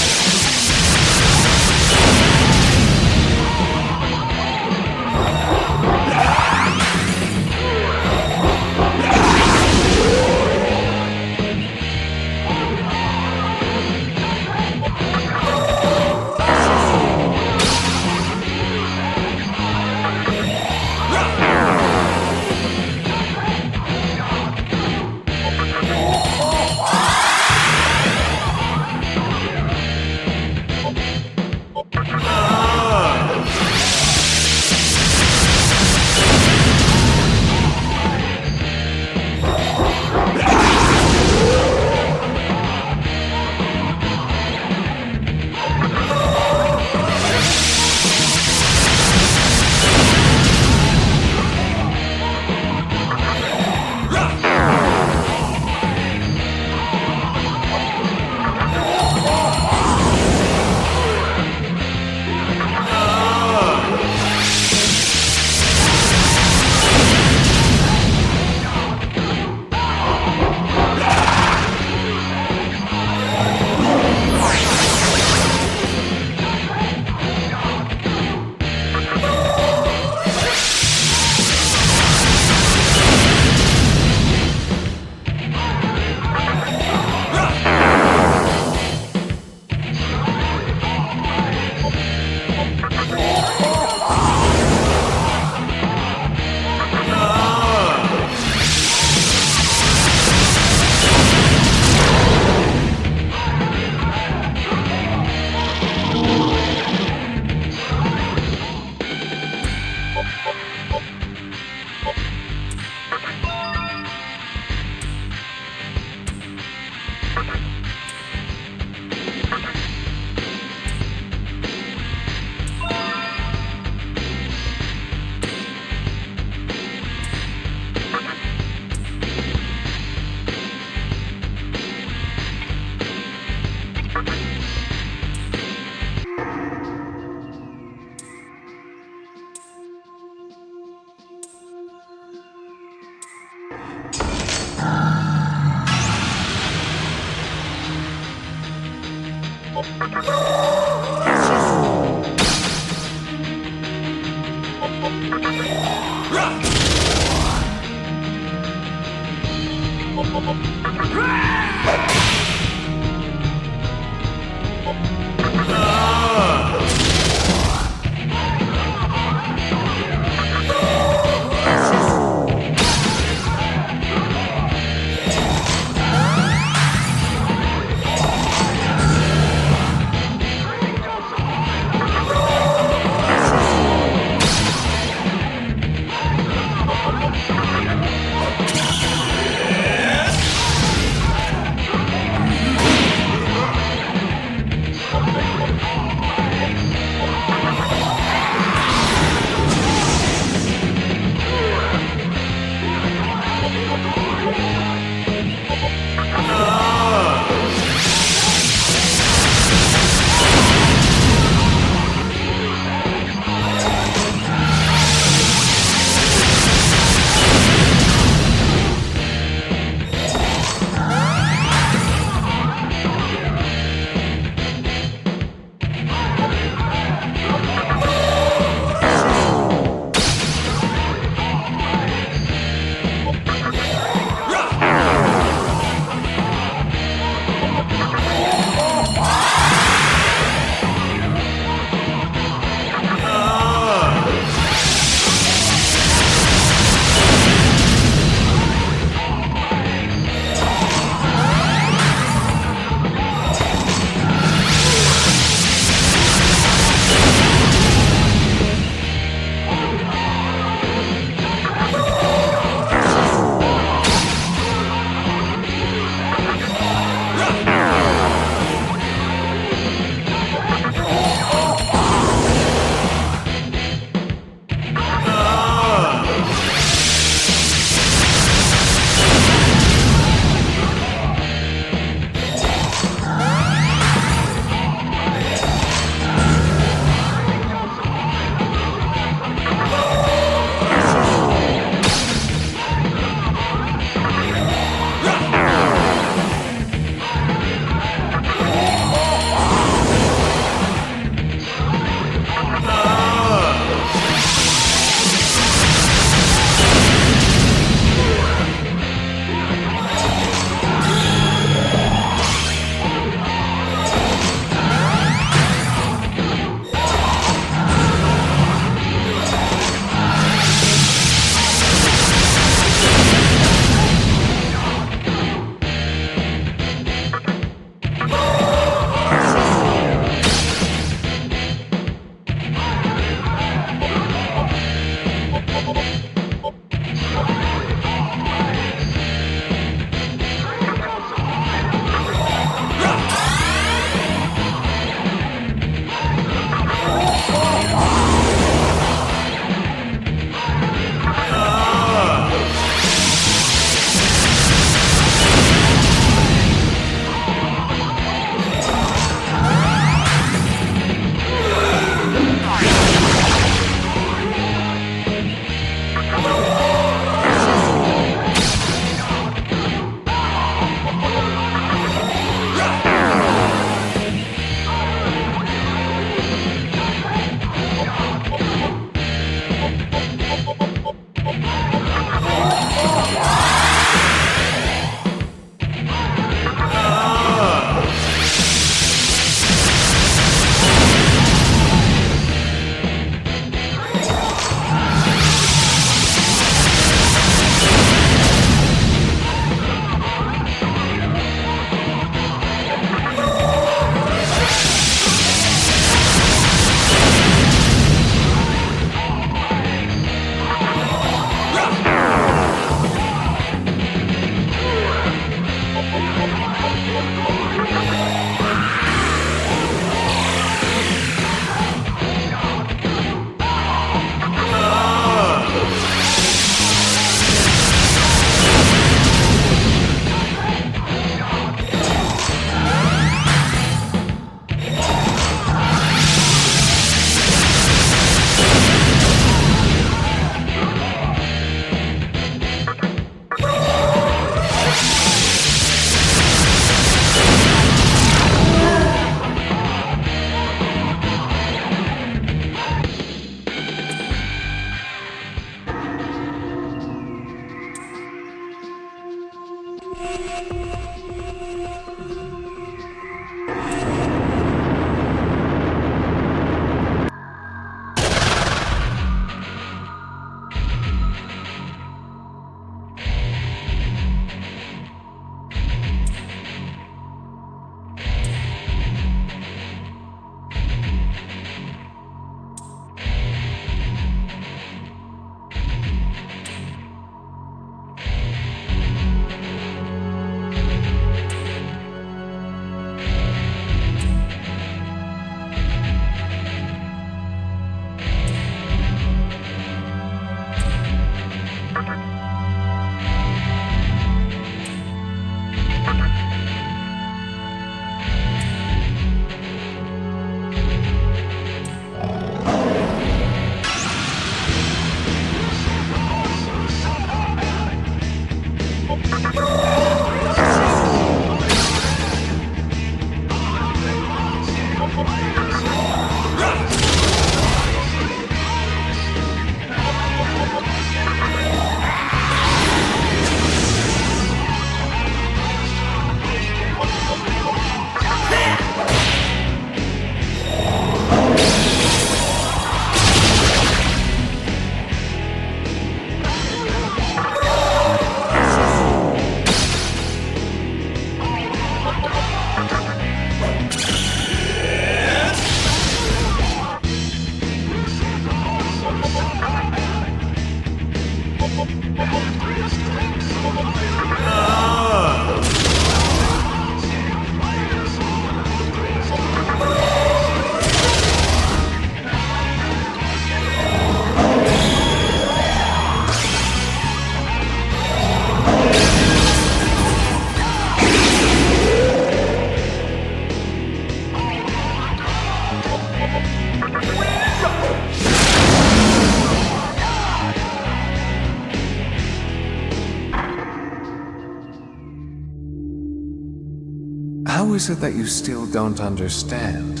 How is it that you still don't understand?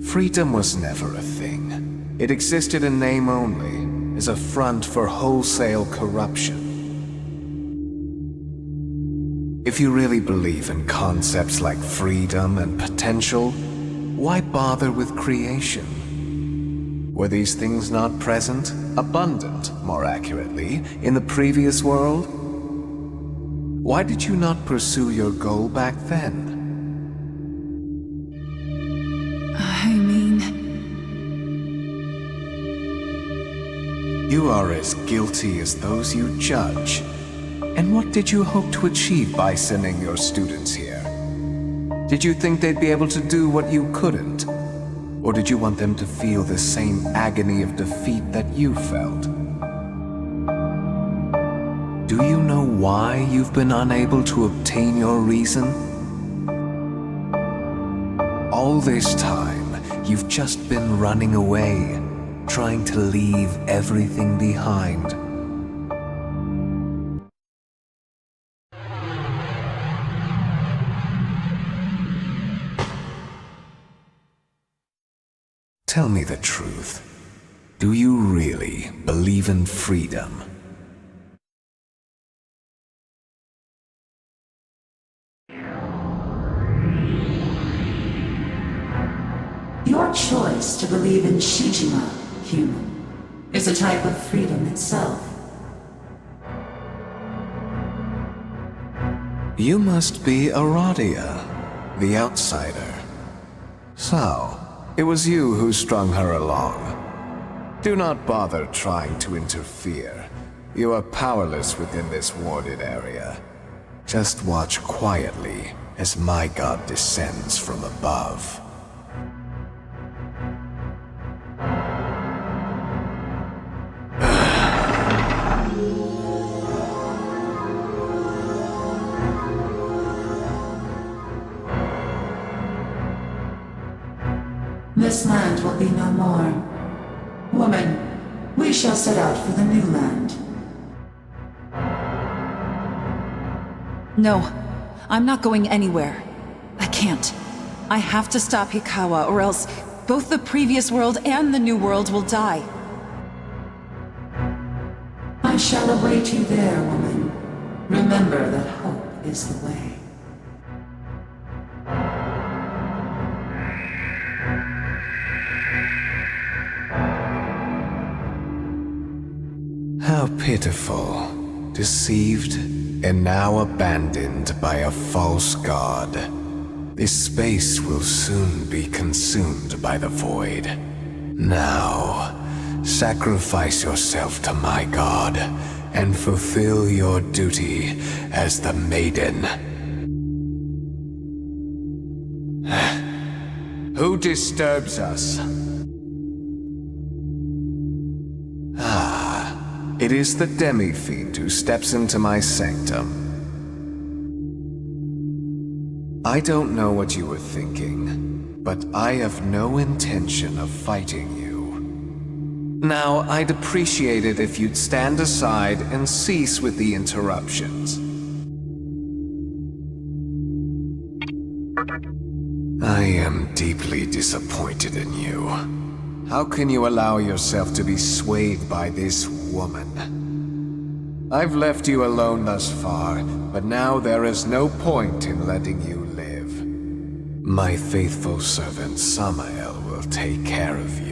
Freedom was never a thing. It existed in name only, as a front for wholesale corruption. If you really believe in concepts like freedom and potential, why bother with creation? Were these things not present, abundant, more accurately, in the previous world? Why did you not pursue your goal back then? I mean... You are as guilty as those you judge. And what did you hope to achieve by sending your students here? Did you think they'd be able to do what you couldn't? Or did you want them to feel the same agony of defeat that you felt? Do you know why you've been unable to obtain your reason? All this time, you've just been running away, trying to leave everything behind. Tell me the truth. Do you really believe in freedom? Your choice to believe in Shijima, human, is a type of freedom itself. You must be Aradia, the outsider. So, it was you who strung her along. Do not bother trying to interfere. You are powerless within this warded area. Just watch quietly as my god descends from above. This land will be no more. Woman, we shall set out for the new land. No, I'm not going anywhere. I can't. I have to stop Hikawa, or else both the previous world and the new world will die. I shall await you there, woman. Remember that hope is the way. How pitiful. Deceived and now abandoned by a false god. This space will soon be consumed by the void. Now, sacrifice yourself to my god and fulfill your duty as the maiden. Who disturbs us? It is the Demi-fiend who steps into my sanctum. I don't know what you were thinking, but I have no intention of fighting you. Now, I'd appreciate it if you'd stand aside and cease with the interruptions. I am deeply disappointed in you. How can you allow yourself to be swayed by this woman? I've left you alone thus far, but now there is no point in letting you live. My faithful servant Samael will take care of you.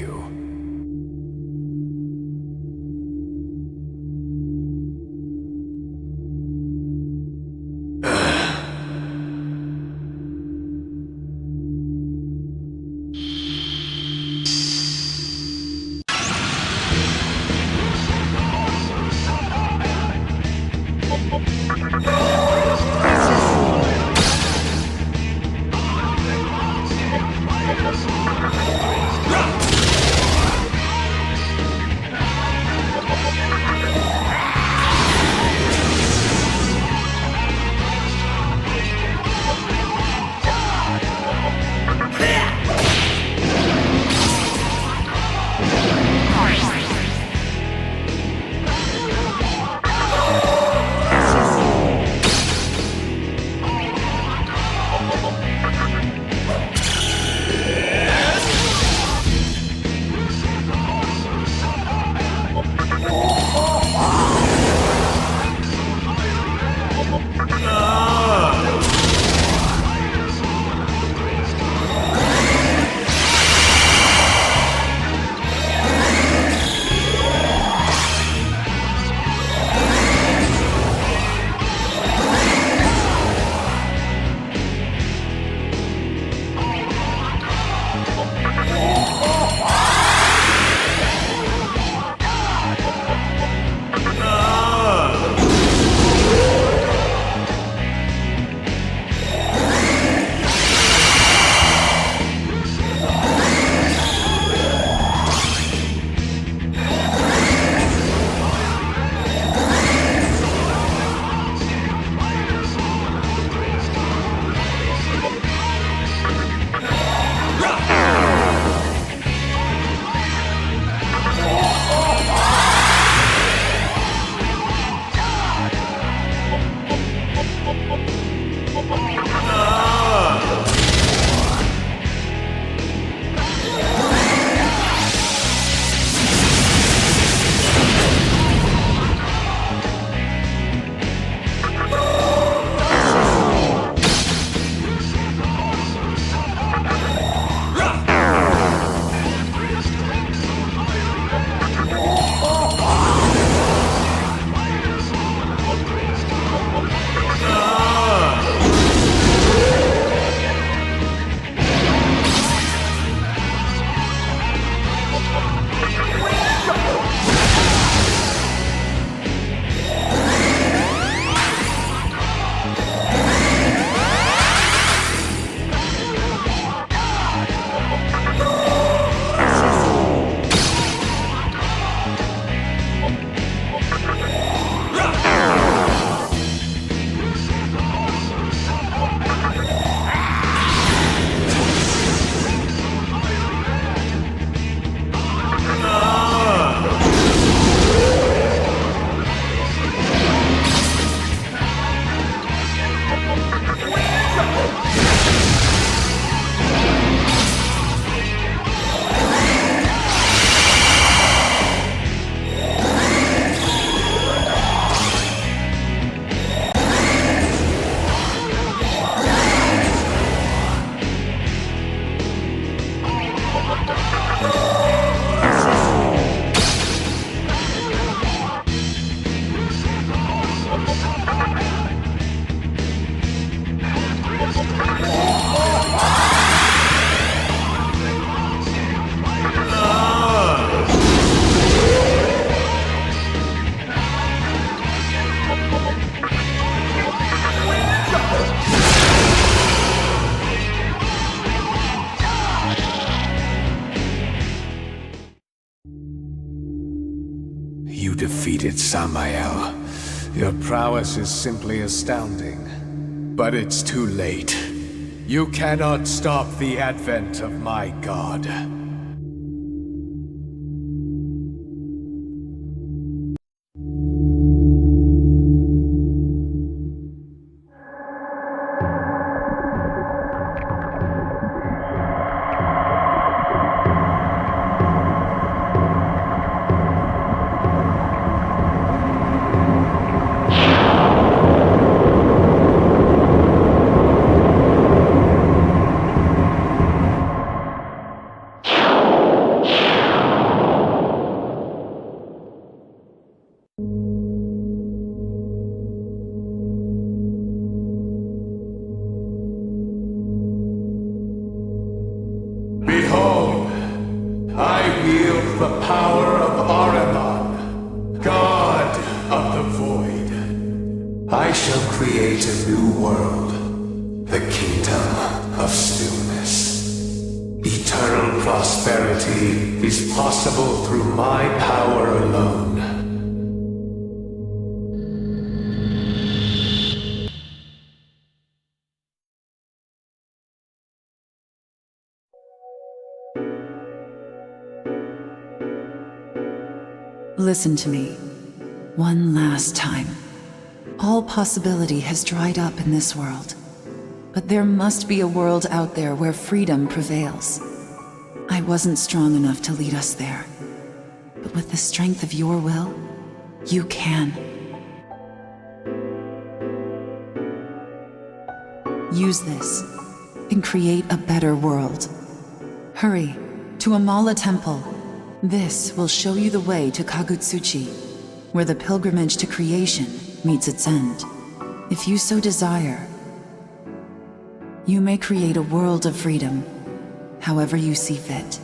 Samael. Your prowess is simply astounding. But it's too late. You cannot stop the advent of my god. Listen to me. One last time. All possibility has dried up in this world. But there must be a world out there where freedom prevails. I wasn't strong enough to lead us there. But with the strength of your will, you can. Use this, and create a better world. Hurry, to Amala Temple. This will show you the way to Kagutsuchi, where the pilgrimage to creation meets its end. If you so desire, you may create a world of freedom, however you see fit.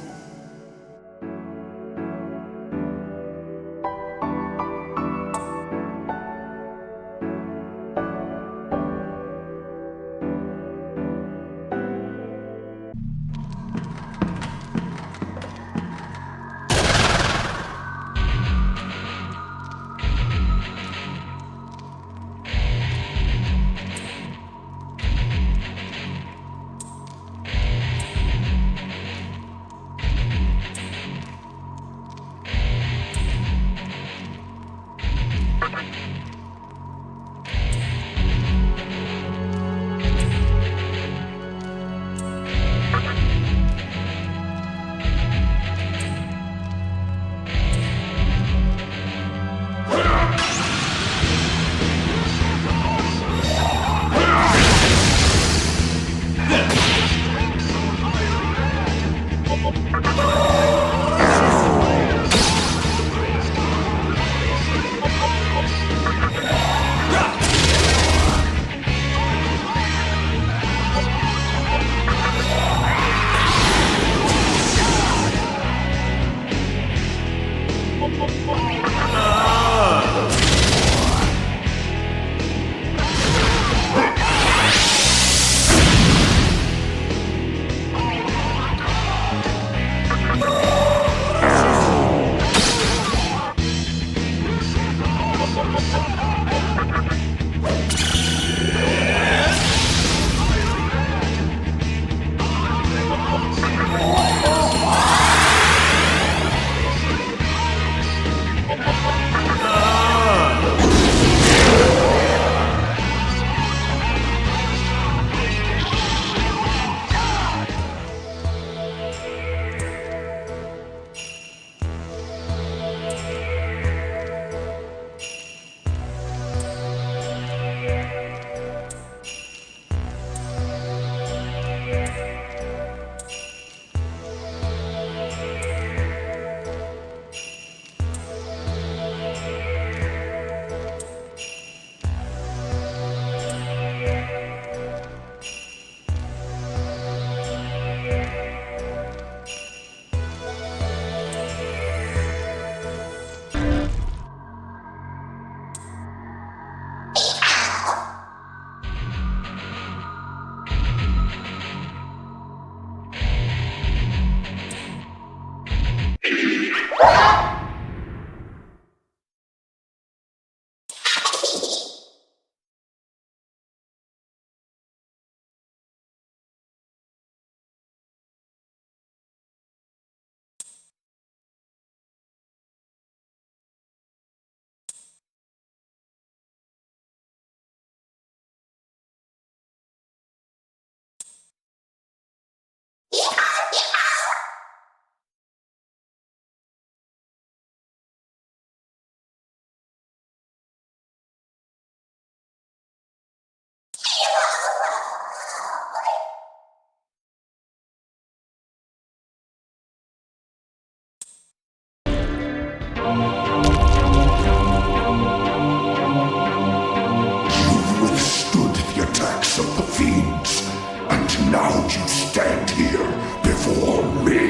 of the fiends, and now you stand here before me.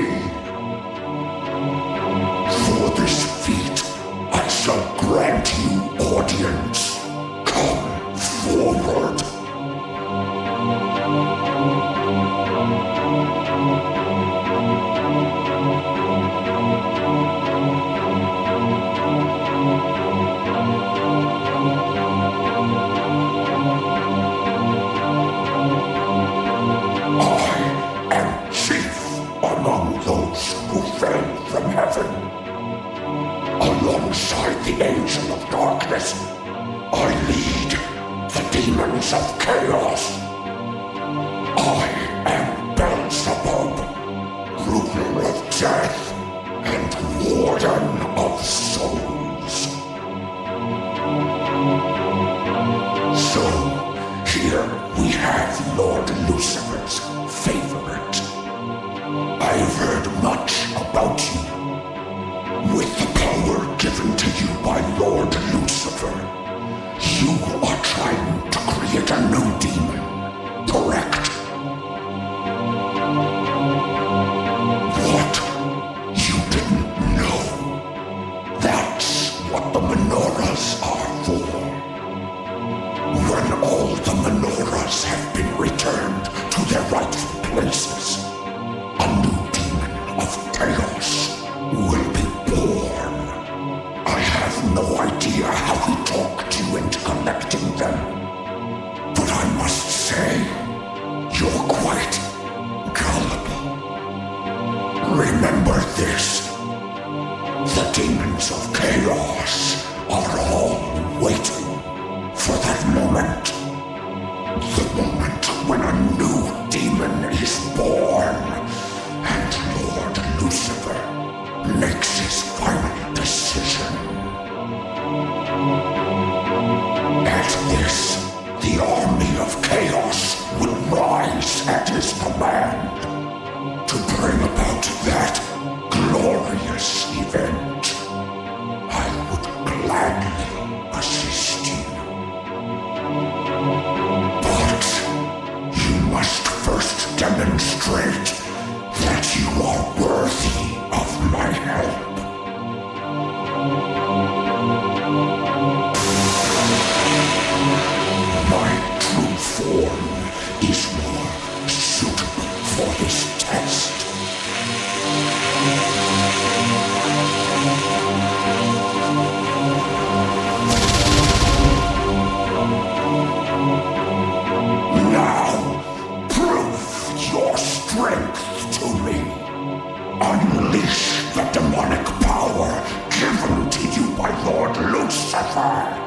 For this feat, I shall grant you audience. Come forward. Alongside the Angel of Darkness, I lead the demons of chaos. I am Beelzebub, ruler of death and warden of souls. So, here we have Lord Lucifer's favorite. I've heard much about you. With the power given to you by Lord Lucifer, you are trying to create a new demon, correct? What? You didn't know? That's what the menorahs are for. When all the menorahs have been returned to their rightful places, a new demon of chaos will be born. I have no idea how he talked you into collecting them, but I must say, you're quite gullible. Remember this, the demons of chaos are all waiting for that moment. The moment when a new demon is born, and Lord Lucifer makes his final decision. At this, the army of chaos will rise at his command to bring about that glorious event. I would gladly assist you. But you must first demonstrate that you are worthy of my help. My true form is more suitable for this test. Now, prove your strength to me. Unleash the demonic power given to you by Lord Lucifer.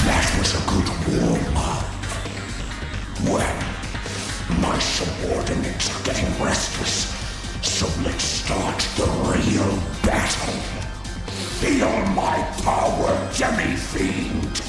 That was a good warm-up. Well, my subordinates are getting restless, so let's start the real battle. Feel my power, Demi-fiend!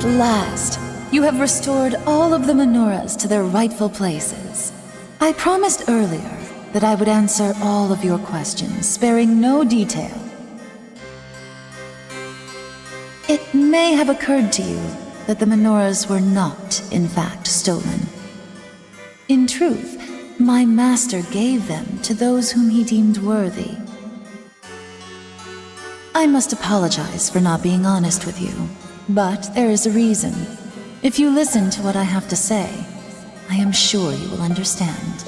At last, you have restored all of the menorahs to their rightful places. I promised earlier that I would answer all of your questions, sparing no detail. It may have occurred to you that the menorahs were not, in fact, stolen. In truth, my master gave them to those whom he deemed worthy. I must apologize for not being honest with you, but there is a reason. If you listen to what I have to say, I am sure you will understand.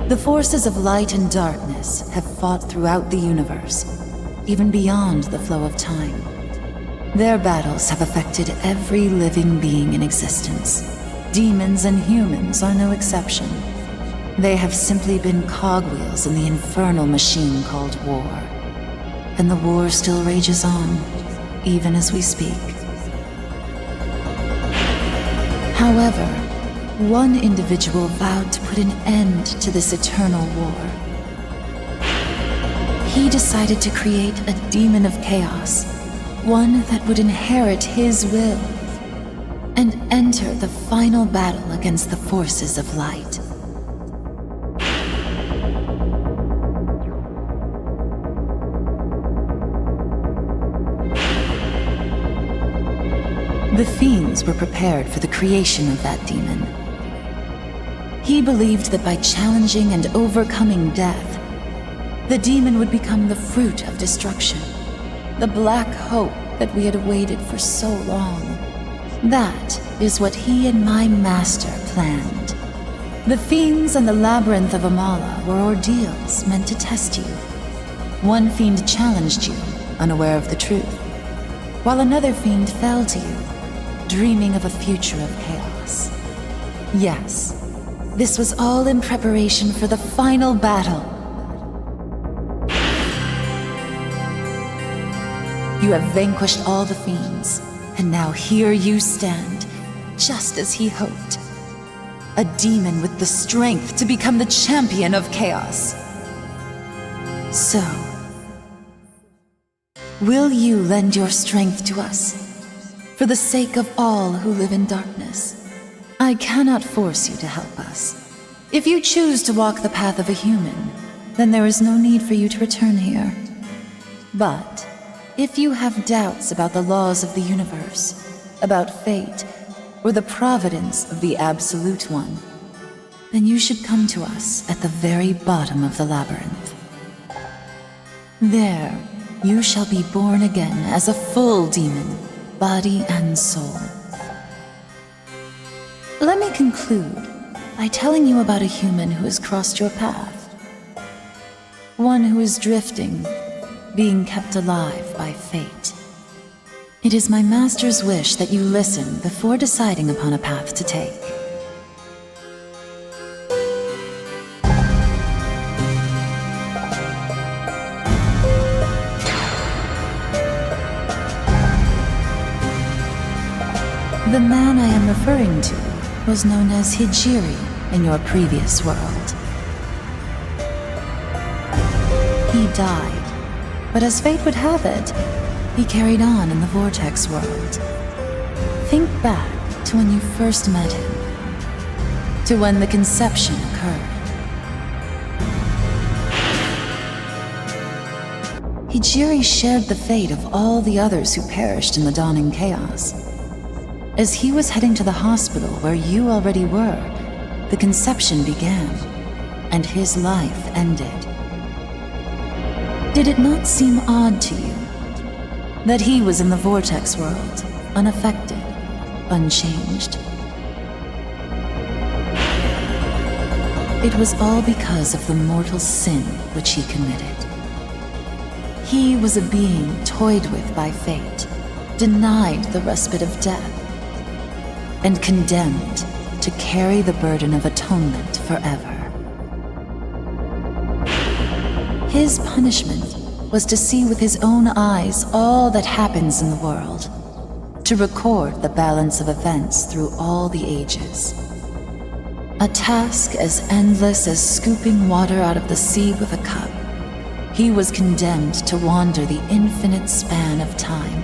The forces of light and darkness have fought throughout the universe, even beyond the flow of time. Their battles have affected every living being in existence. Demons and humans are no exception. They have simply been cogwheels in the infernal machine called war. And the war still rages on, even as we speak. However, one individual vowed to put an end to this eternal war. He decided to create a demon of chaos, one that would inherit his will, and enter the final battle against the forces of light. The fiends were prepared for the creation of that demon. He believed that by challenging and overcoming death, the demon would become the fruit of destruction, the black hope that we had awaited for so long. That is what he and my master planned. The fiends and the Labyrinth of Amala were ordeals meant to test you. One fiend challenged you, unaware of the truth, while another fiend fell to you, dreaming of a future of chaos. Yes, this was all in preparation for the final battle. You have vanquished all the fiends, and now here you stand, just as he hoped. A demon with the strength to become the champion of chaos. So, will you lend your strength to us? For the sake of all who live in darkness. I cannot force you to help us. If you choose to walk the path of a human, then there is no need for you to return here. But if you have doubts about the laws of the universe, about fate, or the providence of the Absolute One, then you should come to us at the very bottom of the labyrinth. There, you shall be born again as a full demon, body and soul. Let me conclude by telling you about a human who has crossed your path. One who is drifting, being kept alive by fate. It is my master's wish that you listen before deciding upon a path to take. The man I am referring to was known as Hijiri in your previous world. He died, but as fate would have it, he carried on in the Vortex world. Think back to when you first met him, to when the conception occurred. Hijiri shared the fate of all the others who perished in the dawning chaos. As he was heading to the hospital where you already were, the conception began, and his life ended. Did it not seem odd to you that he was in the Vortex world, unaffected, unchanged? It was all because of the mortal sin which he committed. He was a being toyed with by fate, denied the respite of death, and condemned to carry the burden of atonement forever. His punishment was to see with his own eyes all that happens in the world, to record the balance of events through all the ages. A task as endless as scooping water out of the sea with a cup. he was condemned to wander the infinite span of time.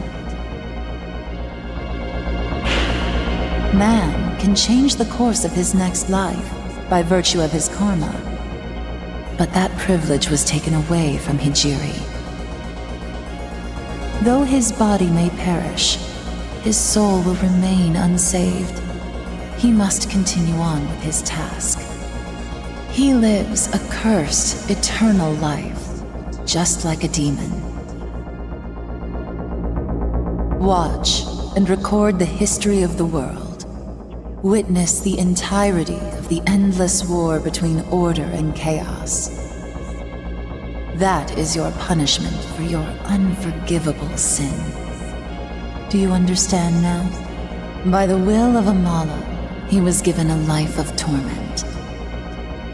Man can change the course of his next life by virtue of his karma, but that privilege was taken away from Hijiri. Though his body may perish, his soul will remain unsaved. He must continue on with his task. He lives a cursed, eternal life, just like a demon. Watch and record the history of the world. Witness the entirety of the endless war between order and chaos. That is your punishment for your unforgivable sin. Do you understand now? By the will of Amala, he was given a life of torment,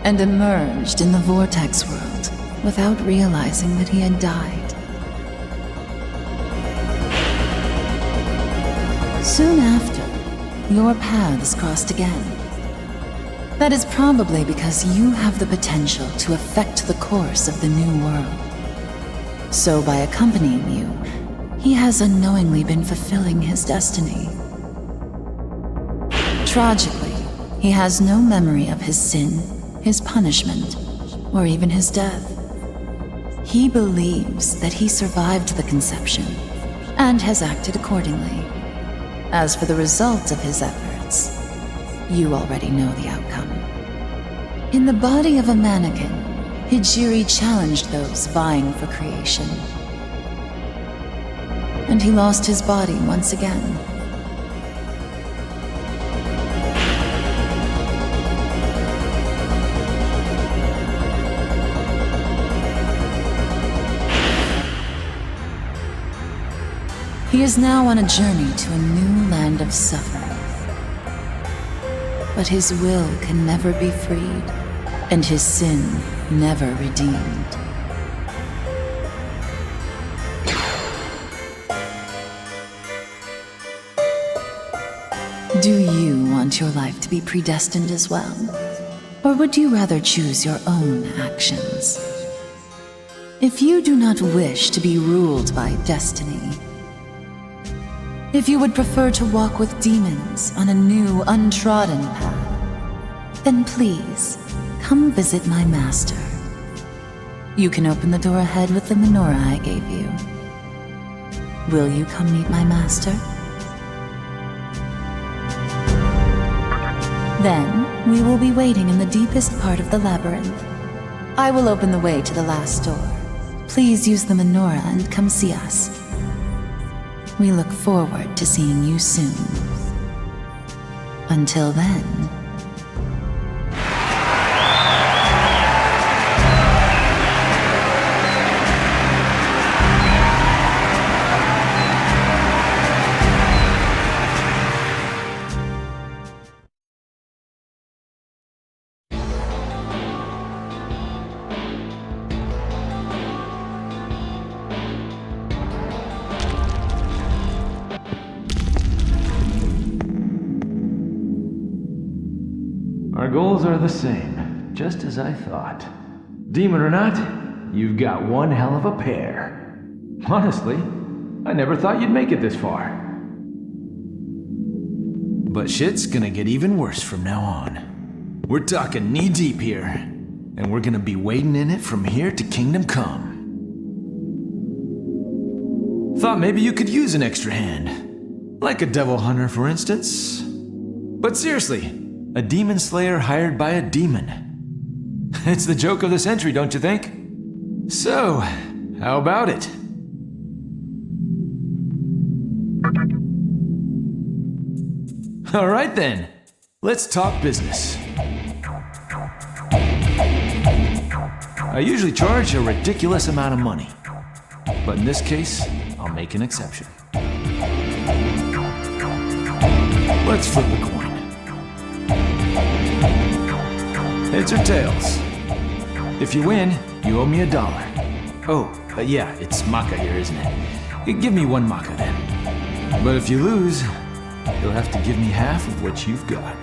and emerged in the Vortex world without realizing that he had died. Soon after, your paths crossed again. That is probably because you have the potential to affect the course of the new world. So by accompanying you, he has unknowingly been fulfilling his destiny. Tragically, he has no memory of his sin, his punishment, or even his death. He believes that he survived the conception, and has acted accordingly. As for the results of his efforts, you already know the outcome. In the body of a mannequin, Hijiri challenged those vying for creation. And he lost his body once again. He is now on a journey to a new land of suffering. But his will can never be freed, and his sin never redeemed. Do you want your life to be predestined as well? Or would you rather choose your own actions? If you do not wish to be ruled by destiny, if you would prefer to walk with demons on a new, untrodden path, then please, come visit my master. You can open the door ahead with the menorah I gave you. Will you come meet my master? Then, we will be waiting in the deepest part of the labyrinth. I will open the way to the last door. Please use the menorah and come see us. We look forward to seeing you soon. Until then... Our goals are the same, just as I thought. Demon or not, you've got one hell of a pair. Honestly, I never thought you'd make it this far. But shit's gonna get even worse from now on. We're talking knee-deep here, and we're gonna be wading in it from here to Kingdom Come. Thought maybe you could use an extra hand. Like a devil hunter, for instance. But seriously, a demon slayer hired by a demon. It's the joke of the century, don't you think? So, how about it? All right then, let's talk business. I usually charge a ridiculous amount of money, but in this case, I'll make an exception. Let's flip a coin. Heads or tails? If you win, you owe me $1. Oh, yeah, it's Maka here, isn't it? Give me 1 Maka then. But if you lose, you'll have to give me half of what you've got.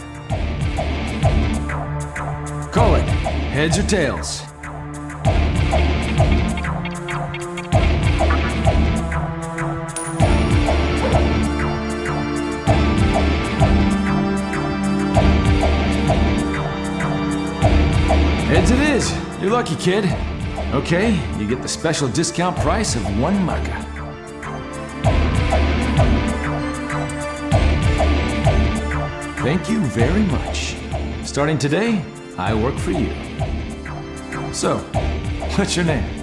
Call it. Heads or tails? Heads it is. You're lucky, kid. Okay, you get the special discount price of 1 marca. Thank you very much. Starting today, I work for you. So, what's your name?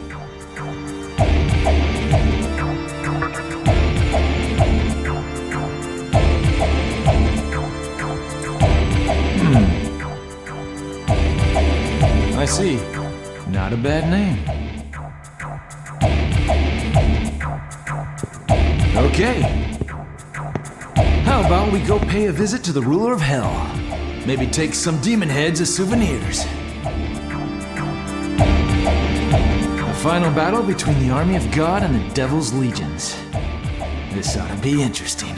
I see. Not a bad name. Okay. How about we go pay a visit to the ruler of hell? Maybe take some demon heads as souvenirs. A final battle between the army of God and the devil's legions. This ought to be interesting.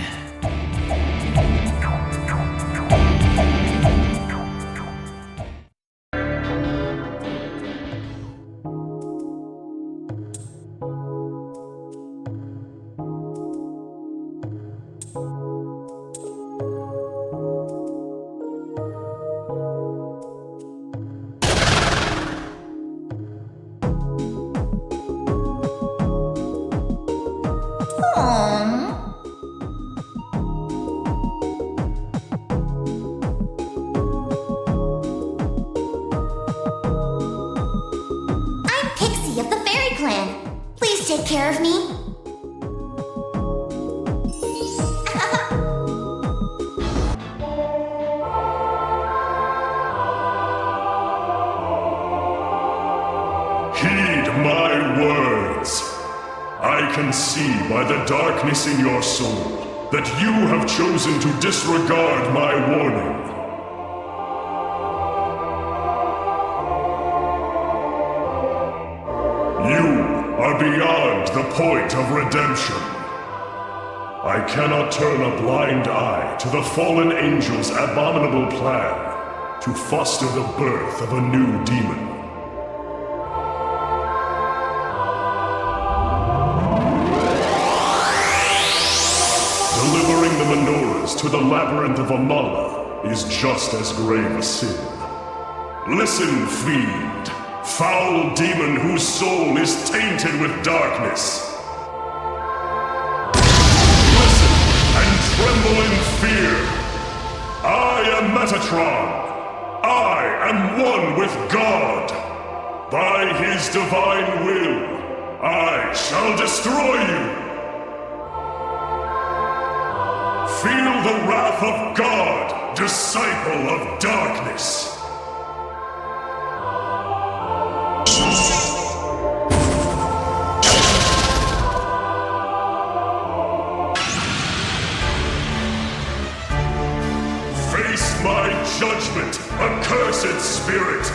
Pixie of the Fairy Clan. Please take care of me. Heed my words. I can see by the darkness in your soul that you have chosen to disregard my warning. You are beyond the point of redemption. I cannot turn a blind eye to the fallen angel's abominable plan to foster the birth of a new demon. Delivering the menorahs to the Labyrinth of Amala is just as grave a sin. Listen, fiend, foul demon whose soul is tainted with darkness. Listen and tremble in fear. I am Metatron. I am one with God. By his divine will, I shall destroy you. Feel the wrath of God, disciple of darkness. Face my judgment, accursed spirit.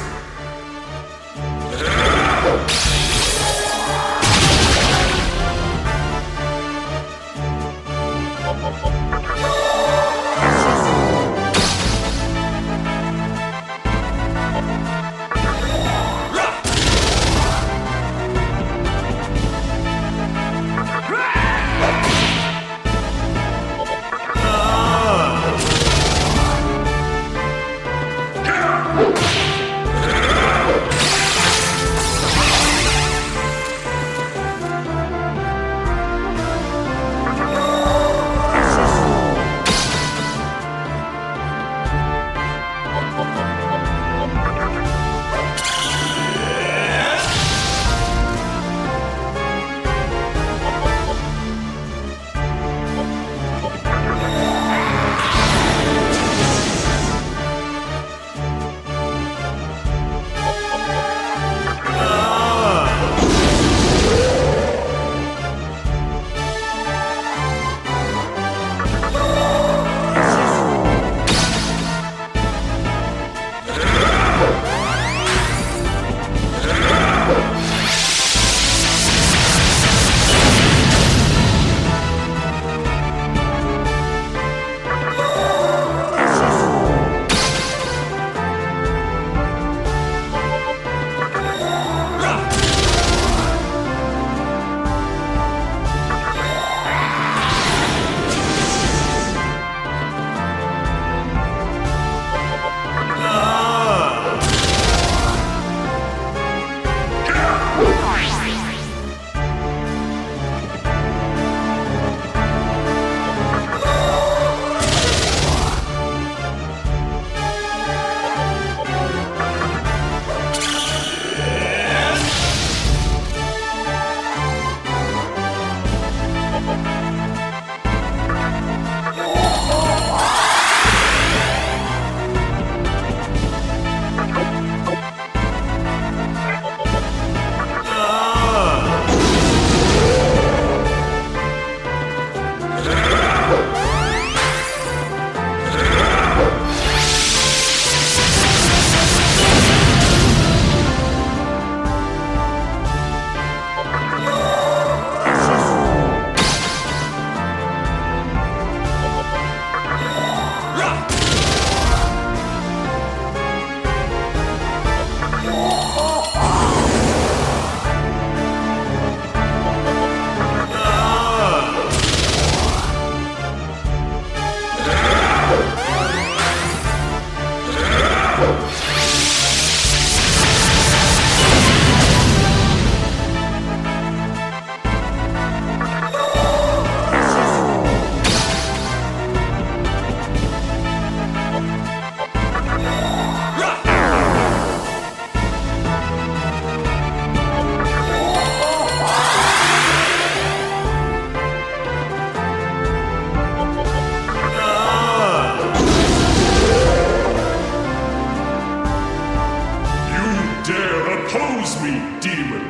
oppose me, demon.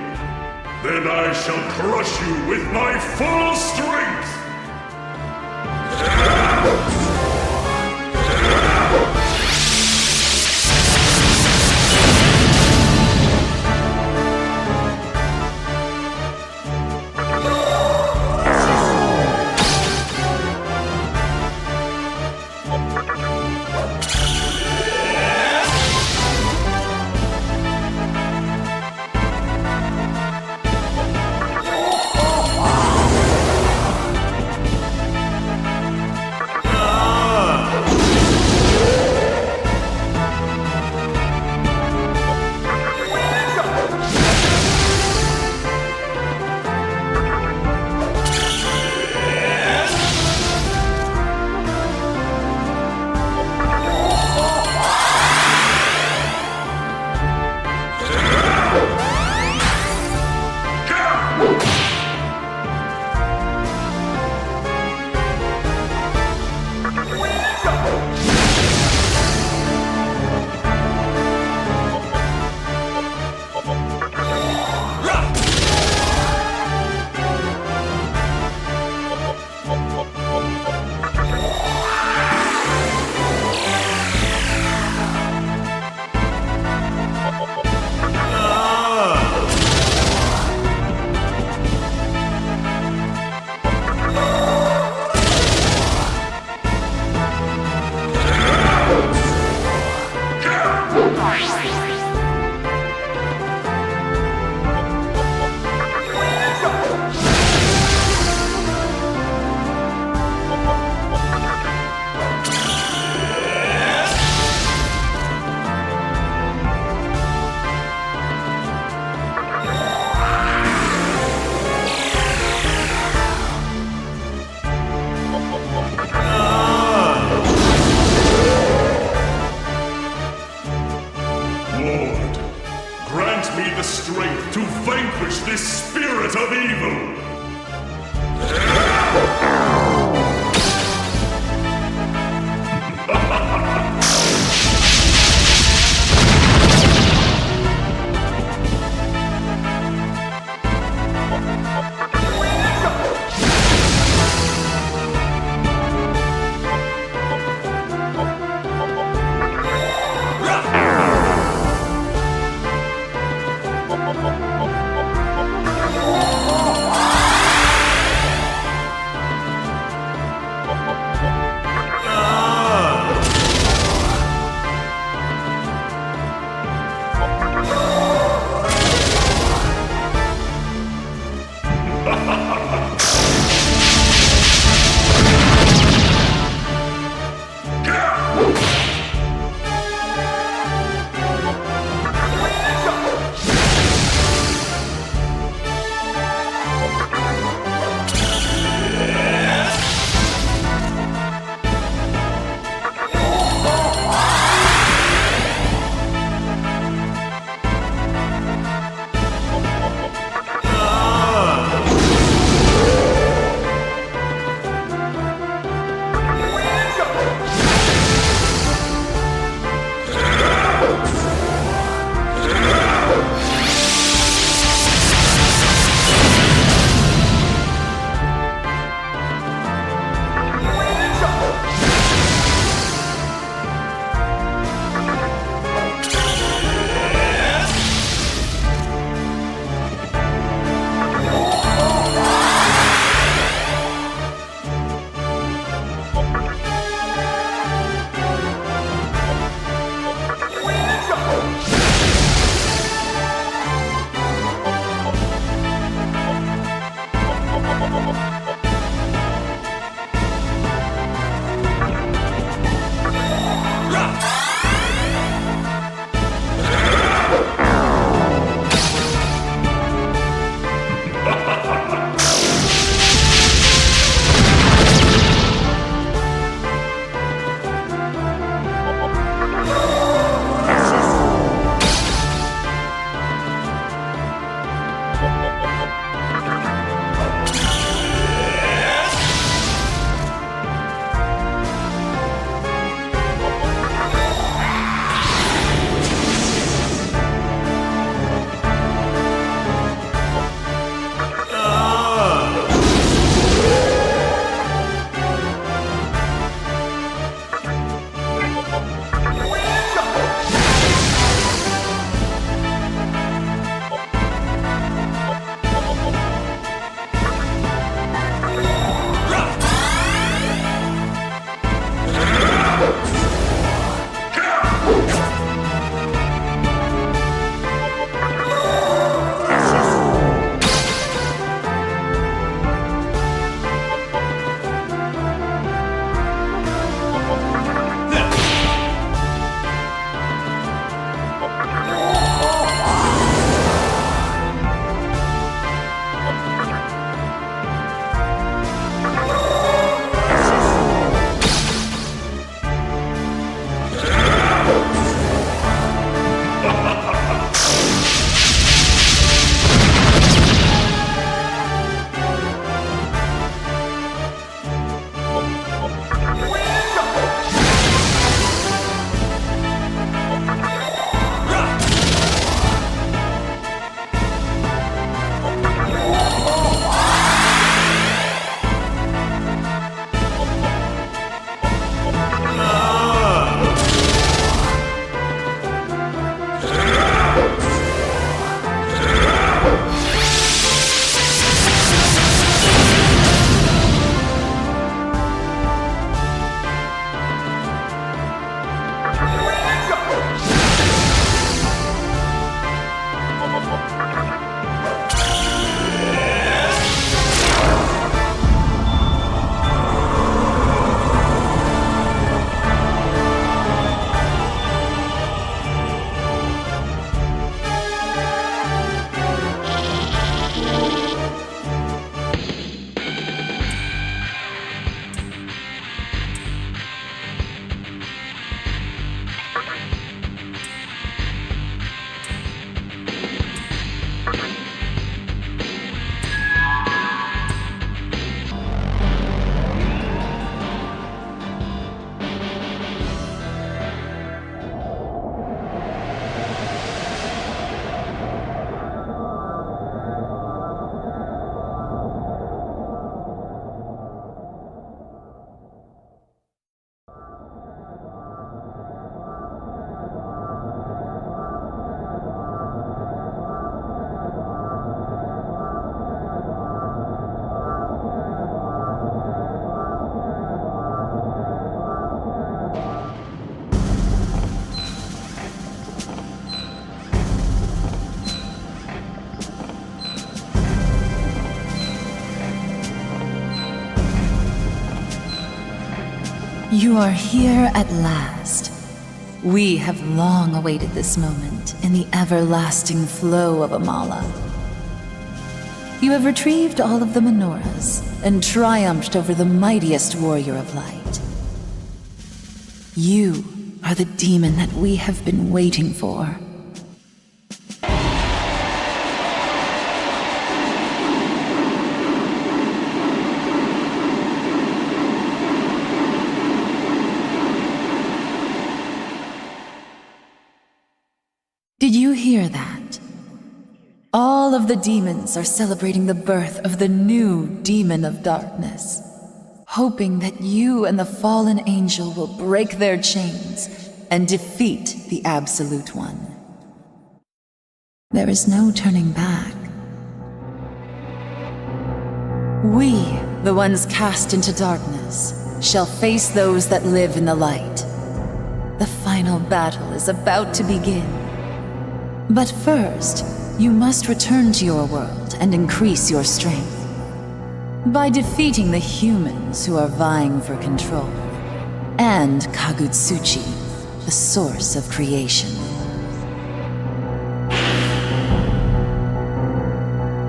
Then I shall crush you with my full strength! You are here at last. We have long awaited this moment in the everlasting flow of Amala. You have retrieved all of the menorahs and triumphed over the mightiest warrior of light. You are the demon that we have been waiting for. Did you hear that? All of the demons are celebrating the birth of the new demon of darkness, hoping that you and the fallen angel will break their chains and defeat the Absolute One. There is no turning back. We, the ones cast into darkness, shall face those that live in the light. The final battle is about to begin. But first, you must return to your world and increase your strength by defeating the humans who are vying for control, and Kagutsuchi, the source of creation.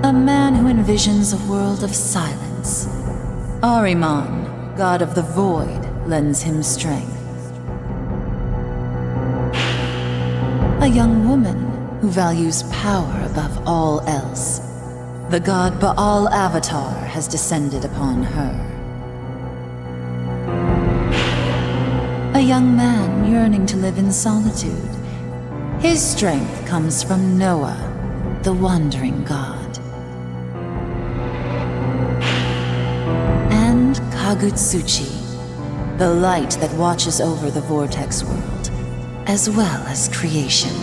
A man who envisions a world of silence. Ahriman, god of the void, lends him strength. A young woman who values power above all else. The god Baal Avatar has descended upon her. A young man yearning to live in solitude. His strength comes from Noah, the wandering god. And Kagutsuchi, the light that watches over the Vortex world, as well as creation.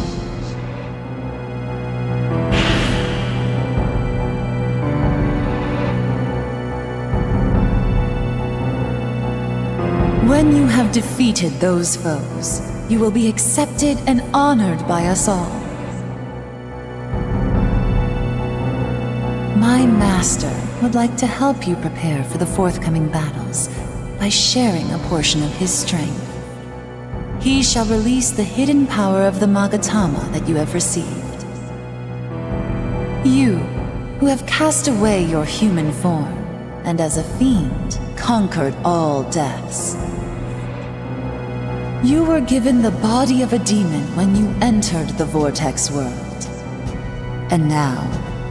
When you have defeated those foes, you will be accepted and honored by us all. My master would like to help you prepare for the forthcoming battles by sharing a portion of his strength. He shall release the hidden power of the Magatama that you have received. You, who have cast away your human form, and as a fiend, conquered all deaths. You were given the body of a demon when you entered the Vortex world. And now,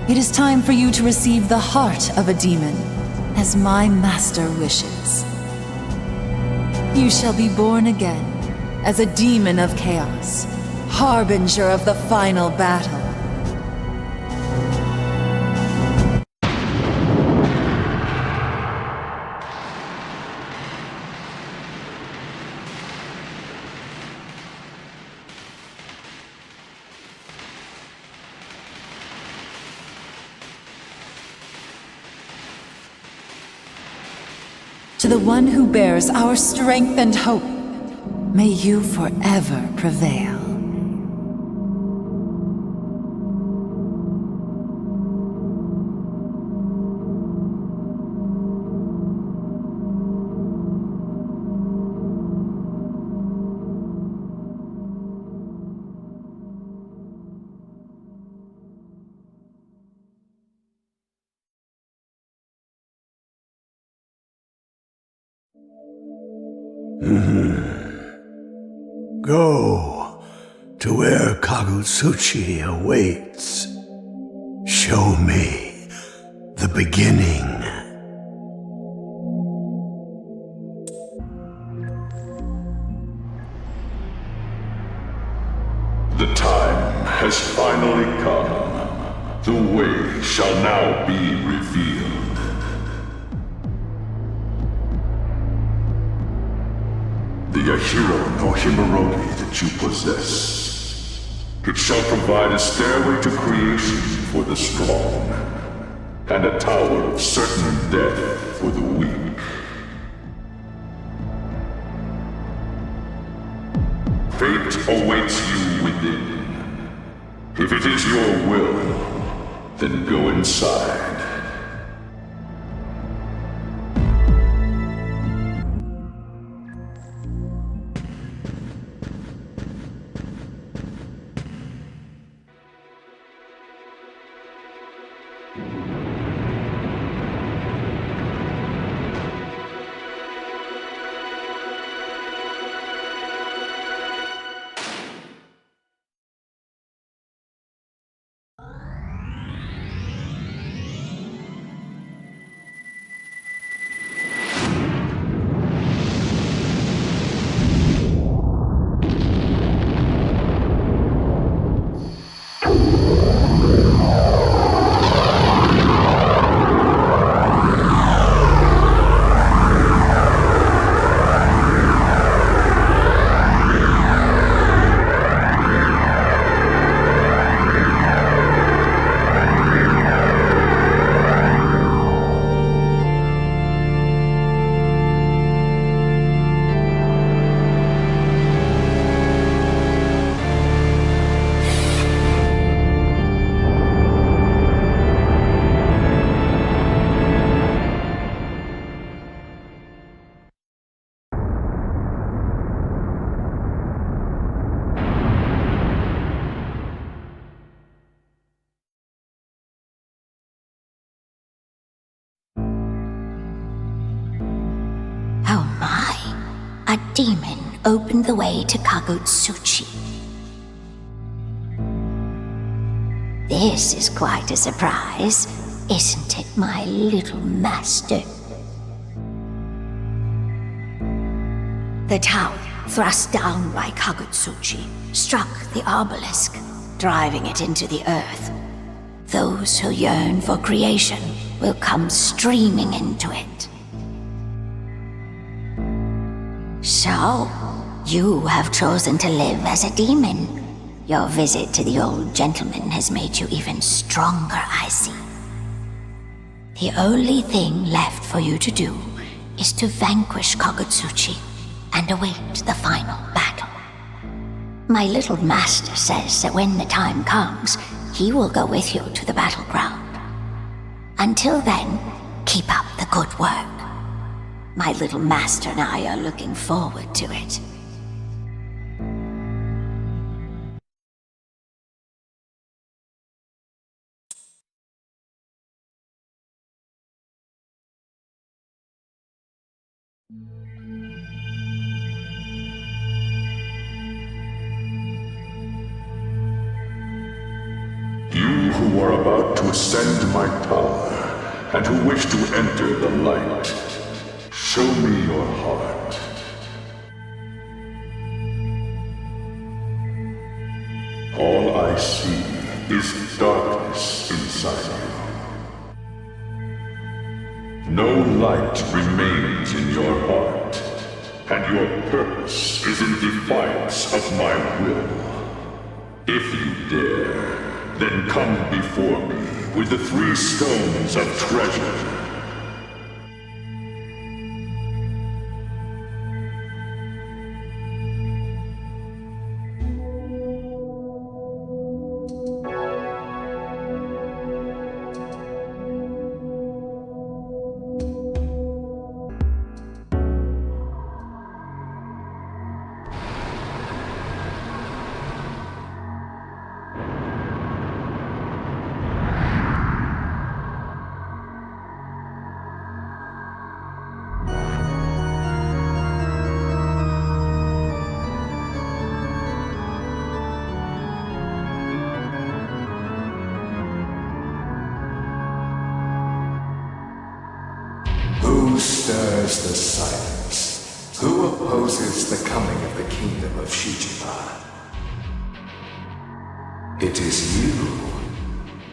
it is time for you to receive the heart of a demon, as my master wishes. You shall be born again, as a demon of chaos, harbinger of the final battle. To the one who bears our strength and hope, may you forever prevail. Go to where Kagutsuchi awaits. Show me the beginning. The time has finally come. The way shall now be revealed. The Yahiro-no-Kimorogi that you possess. It shall provide a stairway to creation for the strong, and a tower of certain death for the weak. Fate awaits you within. If it is your will, then go inside. a demon opened the way to Kagutsuchi. This is quite a surprise, isn't it, my little master? The tower, thrust down by Kagutsuchi, struck the obelisk, driving it into the earth. Those who yearn for creation will come streaming into it. So, you have chosen to live as a demon. Your visit to the old gentleman has made you even stronger, I see. The only thing left for you to do is to vanquish Kagutsuchi and await the final battle. My little master says that when the time comes, he will go with you to the battleground. Until then, keep up the good work. My little master and I are looking forward to it. You who are about to ascend my power, and who wish to enter the light, show me your heart. All I see is darkness inside you. No light remains in your heart, and your purpose is in defiance of my will. If you dare, then come before me with the 3 stones of treasure. Who stirs the silence? Who opposes the coming of the kingdom of Shibuya? It is you.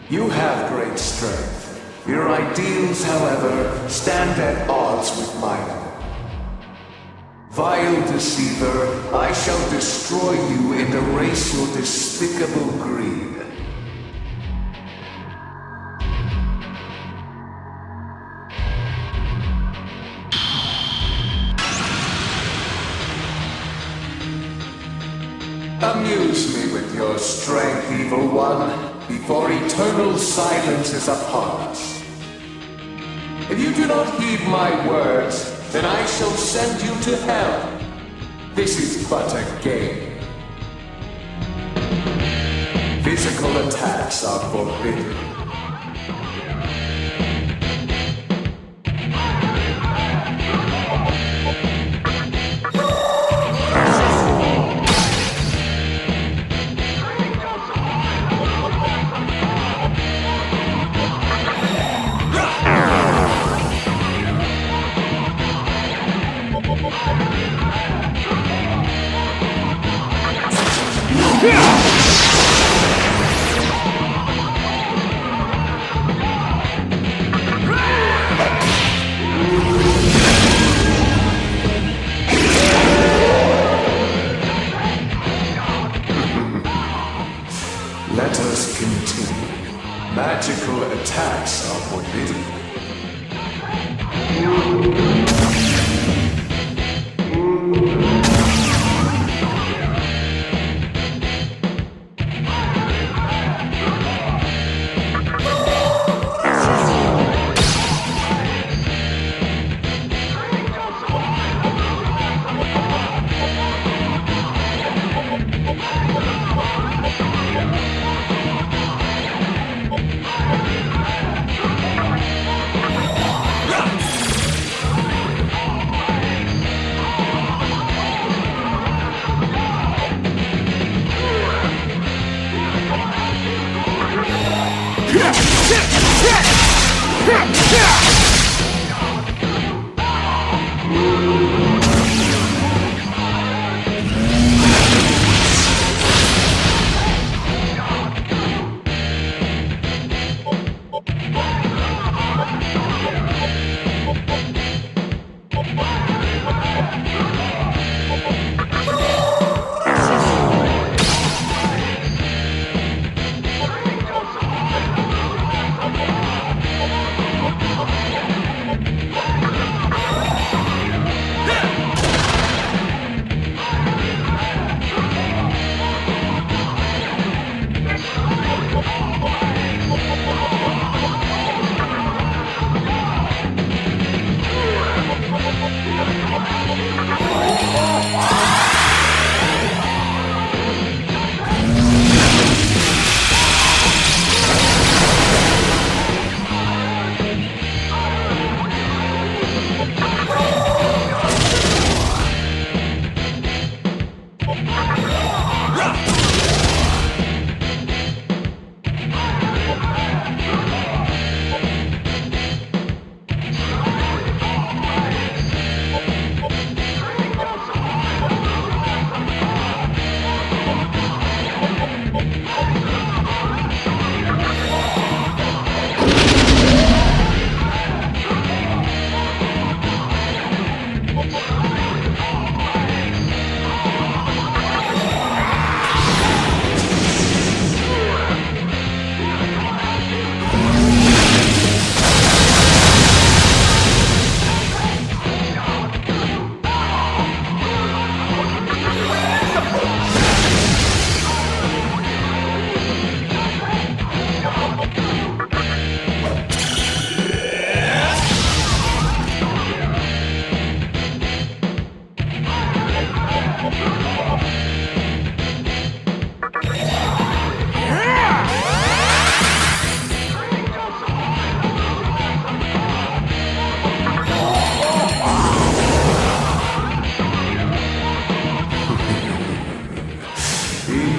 You have great strength. Your ideals, however, stand at odds with mine. Vile deceiver, I shall destroy you and erase your despicable greed. Amuse me with your strength, evil one, before eternal silence is upon us. If you do not heed my words, then I shall send you to hell. This is but a game. Physical attacks are forbidden. Let us continue. Magical attacks are forbidden.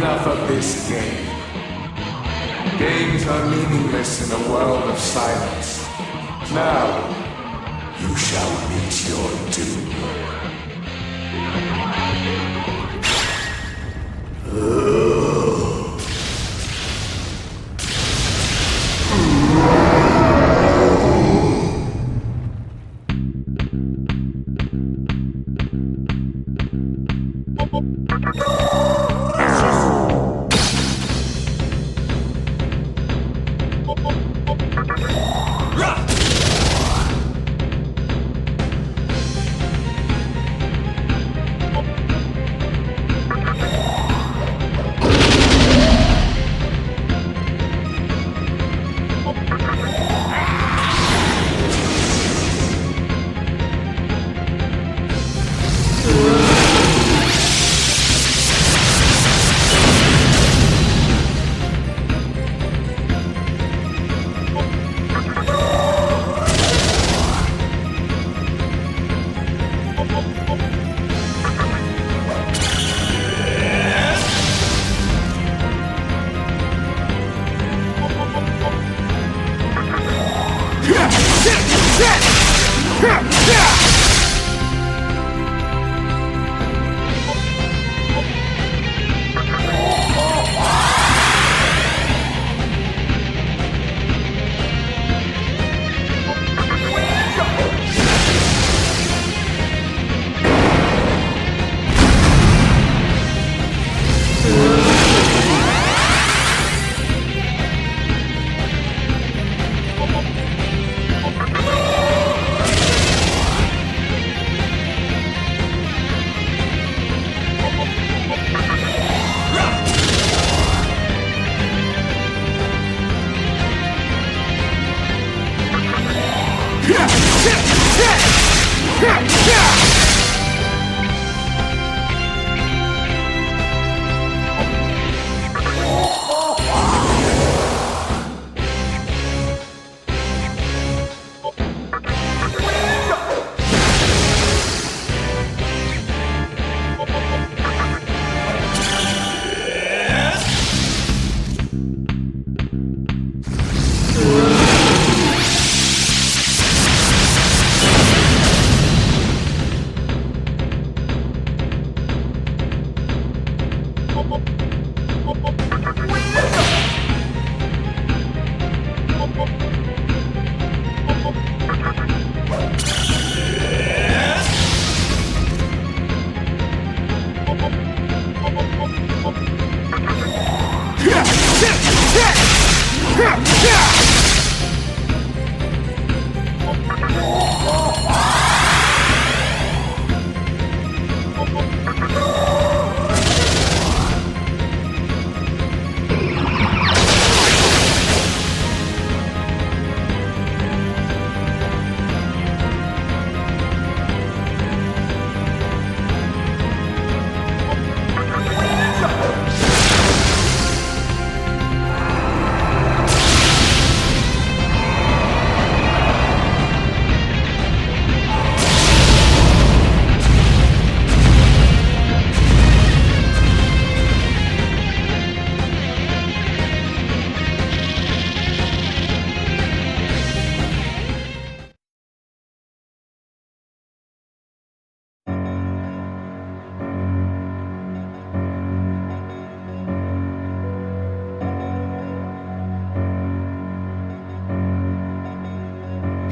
Enough of this game. Games are meaningless in a world of silence. Now, you shall meet your doom.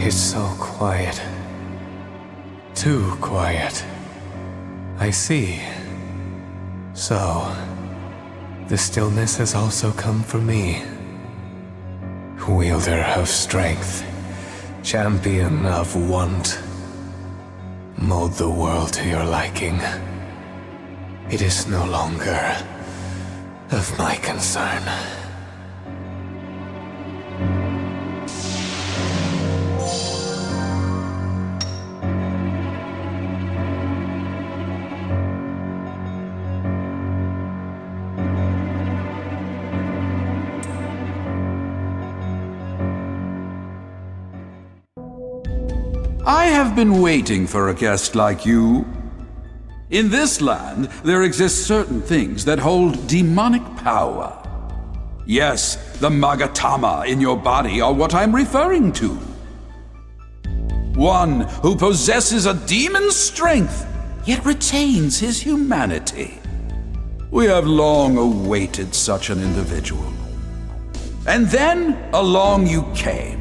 is so quiet. Too quiet. I see. So, the stillness has also come for me. Wielder of strength, champion of want. Mold the world to your liking. It is no longer of my concern. I have been waiting for a guest like you. In this land, there exist certain things that hold demonic power. Yes, the Magatama in your body are what I'm referring to. One who possesses a demon's strength, yet retains his humanity. We have long awaited such an individual. And then along you came.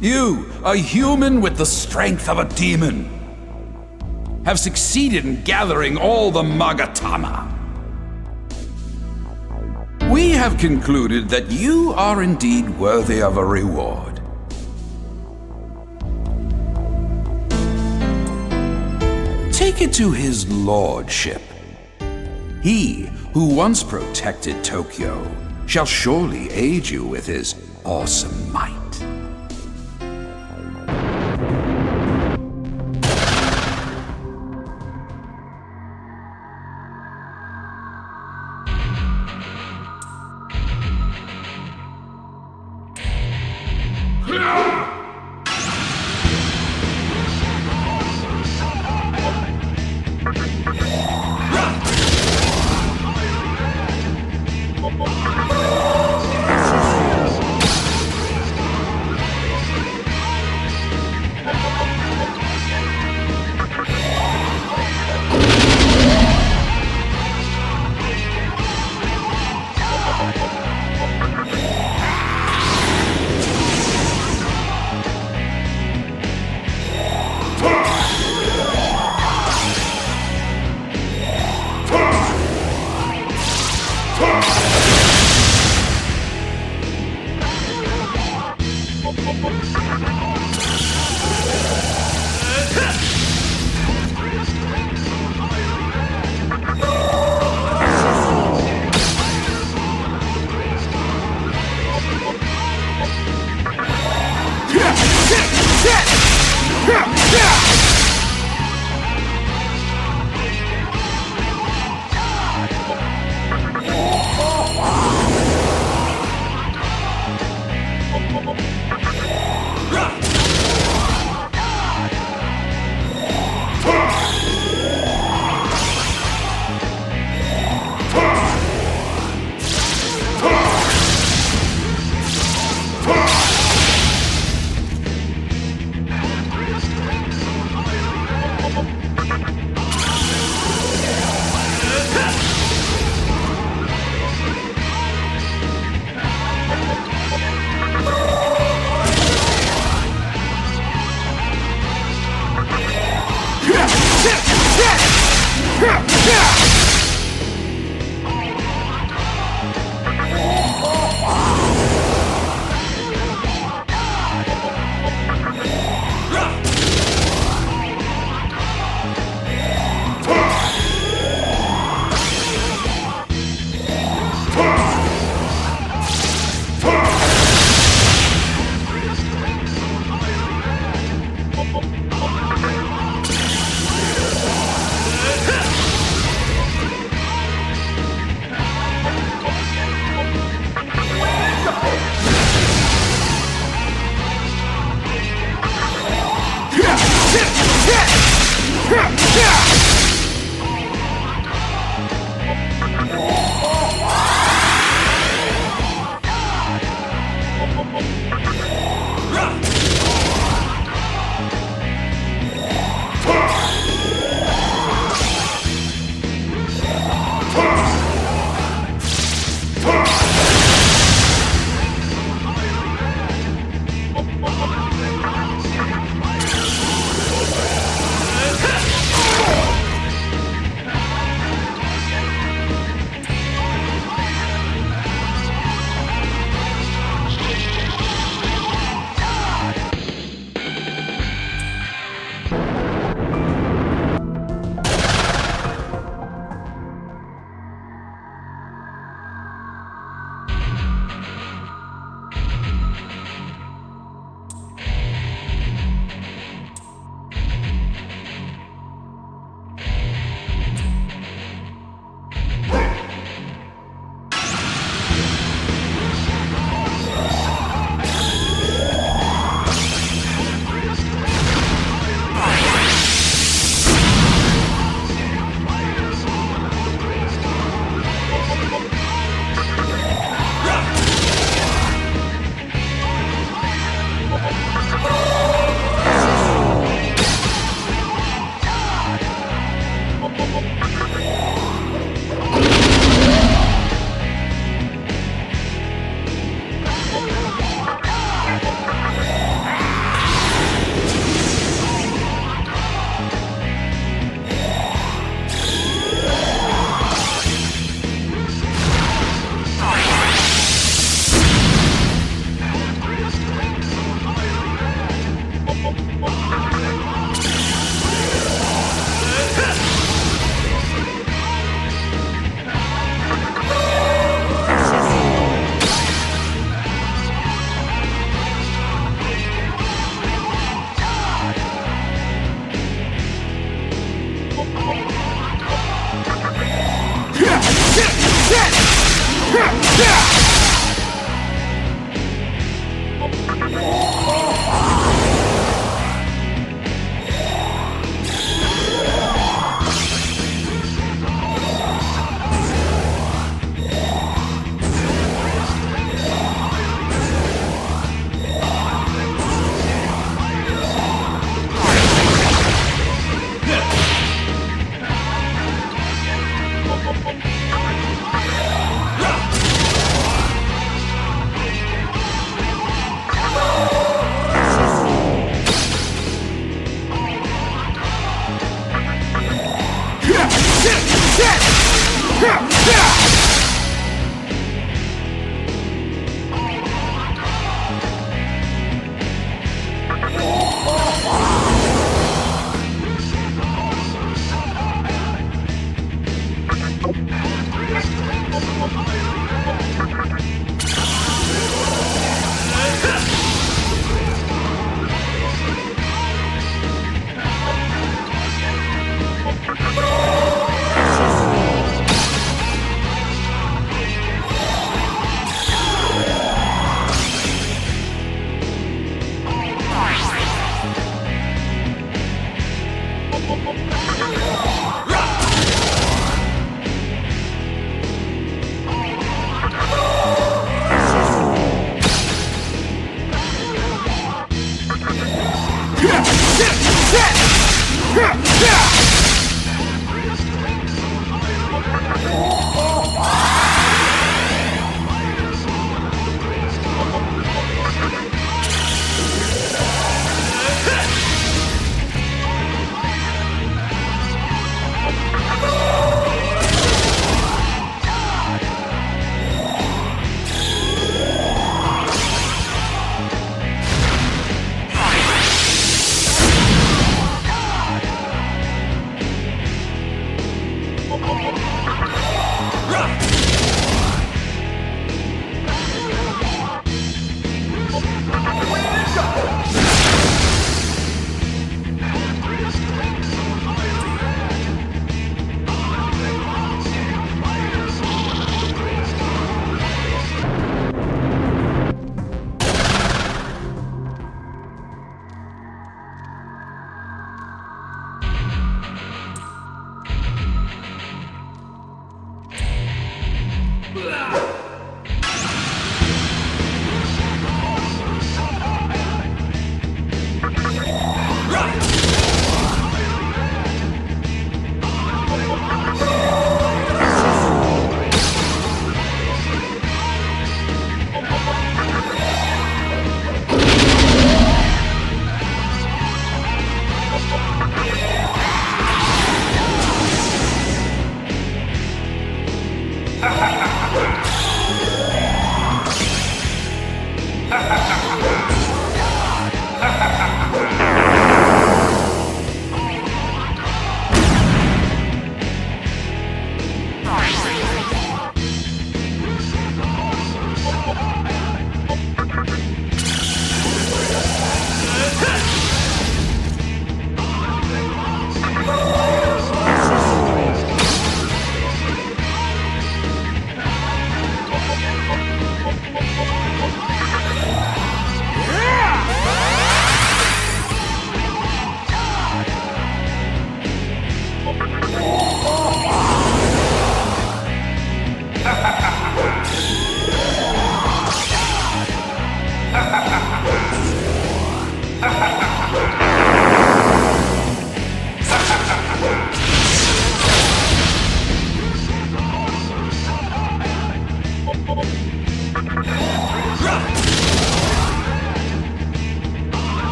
You, a human with the strength of a demon, have succeeded in gathering all the Magatama. We have concluded that you are indeed worthy of a reward. Take it to his lordship. He who once protected Tokyo shall surely aid you with his awesome might.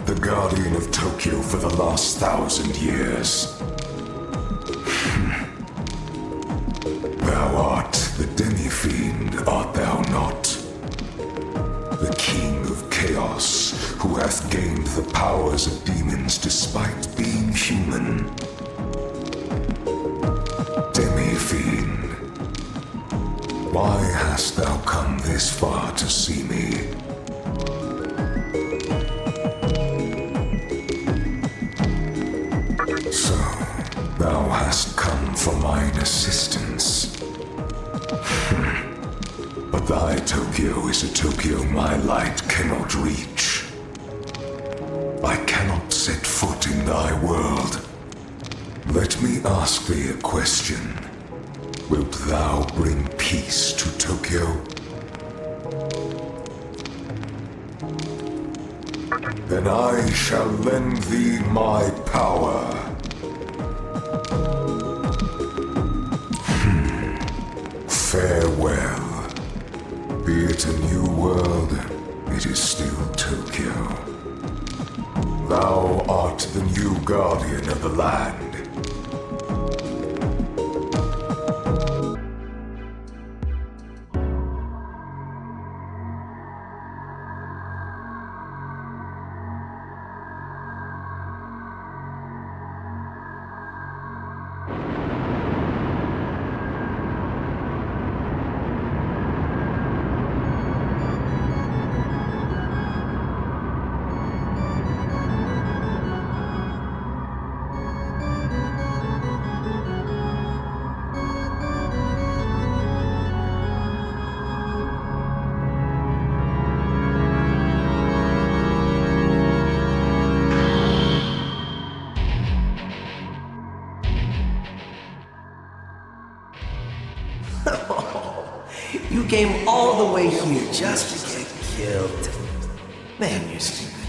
The guardian of Tokyo for the last 1,000 years. Thou art the Demi-fiend, art thou not? The king of chaos, who hath gained the powers of demons despite being human. Demi-fiend, why hast thou come this far to see me? Thou hast come for mine assistance. But thy Tokyo is a Tokyo my light cannot reach. I cannot set foot in thy world. Let me ask thee a question. Wilt thou bring peace to Tokyo? Then I shall lend thee my power. Farewell. Be it a new world, it is still Tokyo. Thou art the new guardian of the land. You came all the way here just to get killed. Man, you're stupid.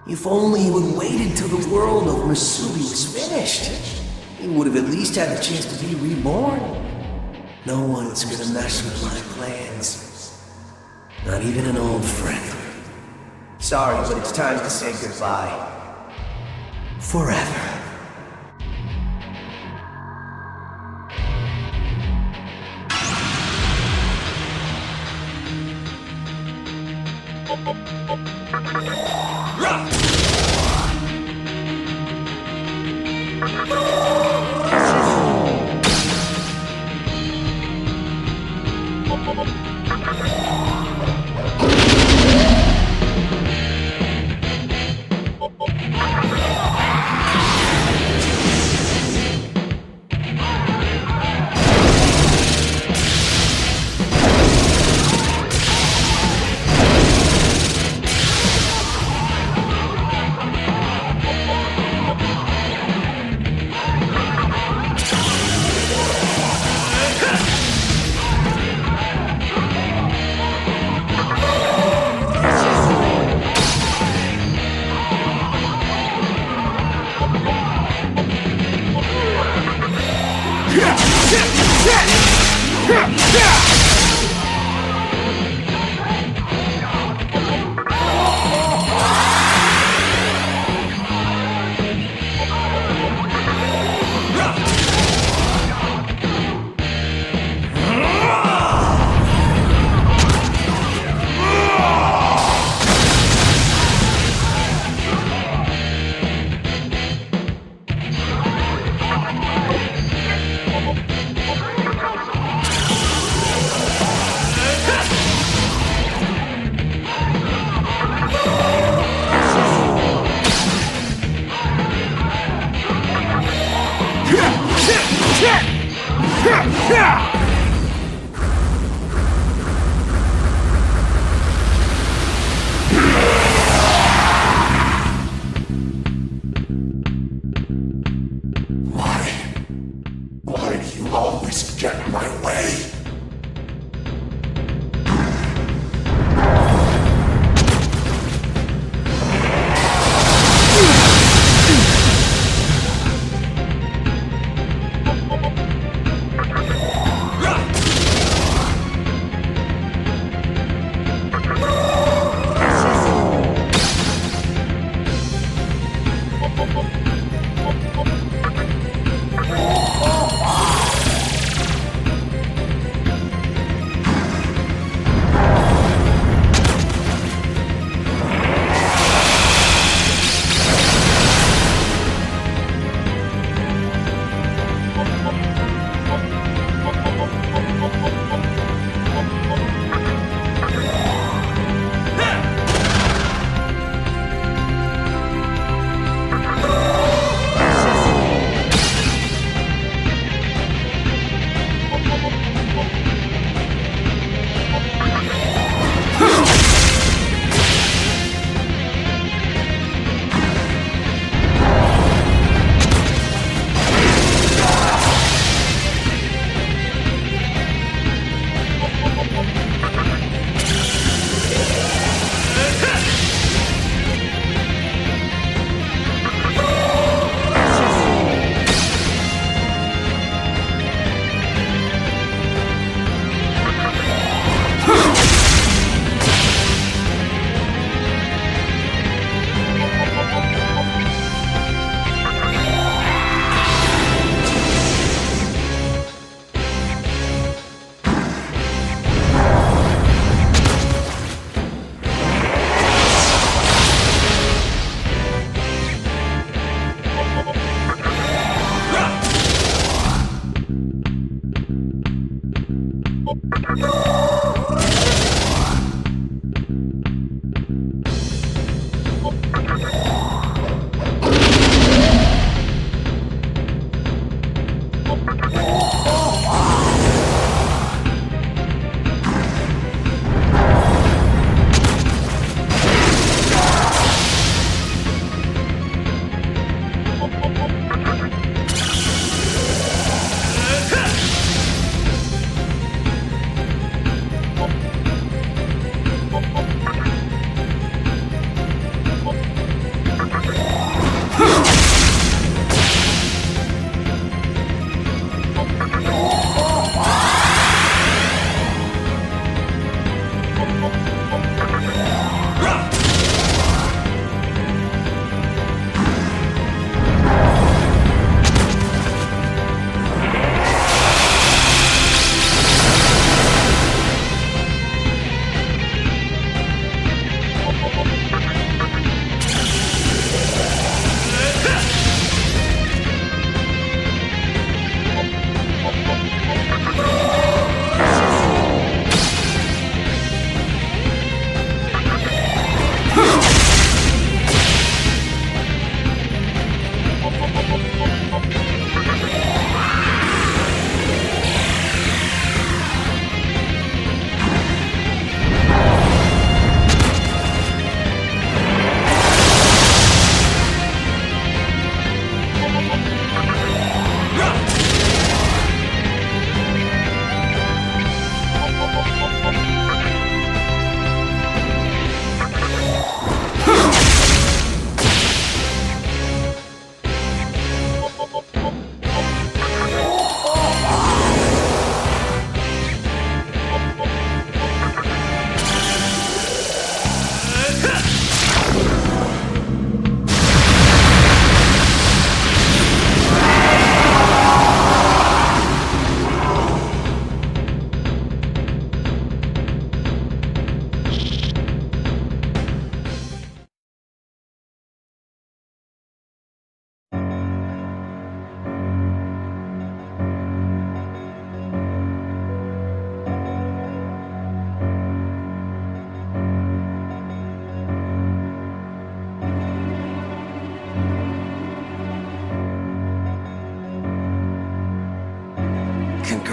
If only you had waited till the world of Masubi was finished, you would have at least had the chance to be reborn. No one's gonna mess with my plans. Not even an old friend. Sorry, but it's time to say goodbye. Forever.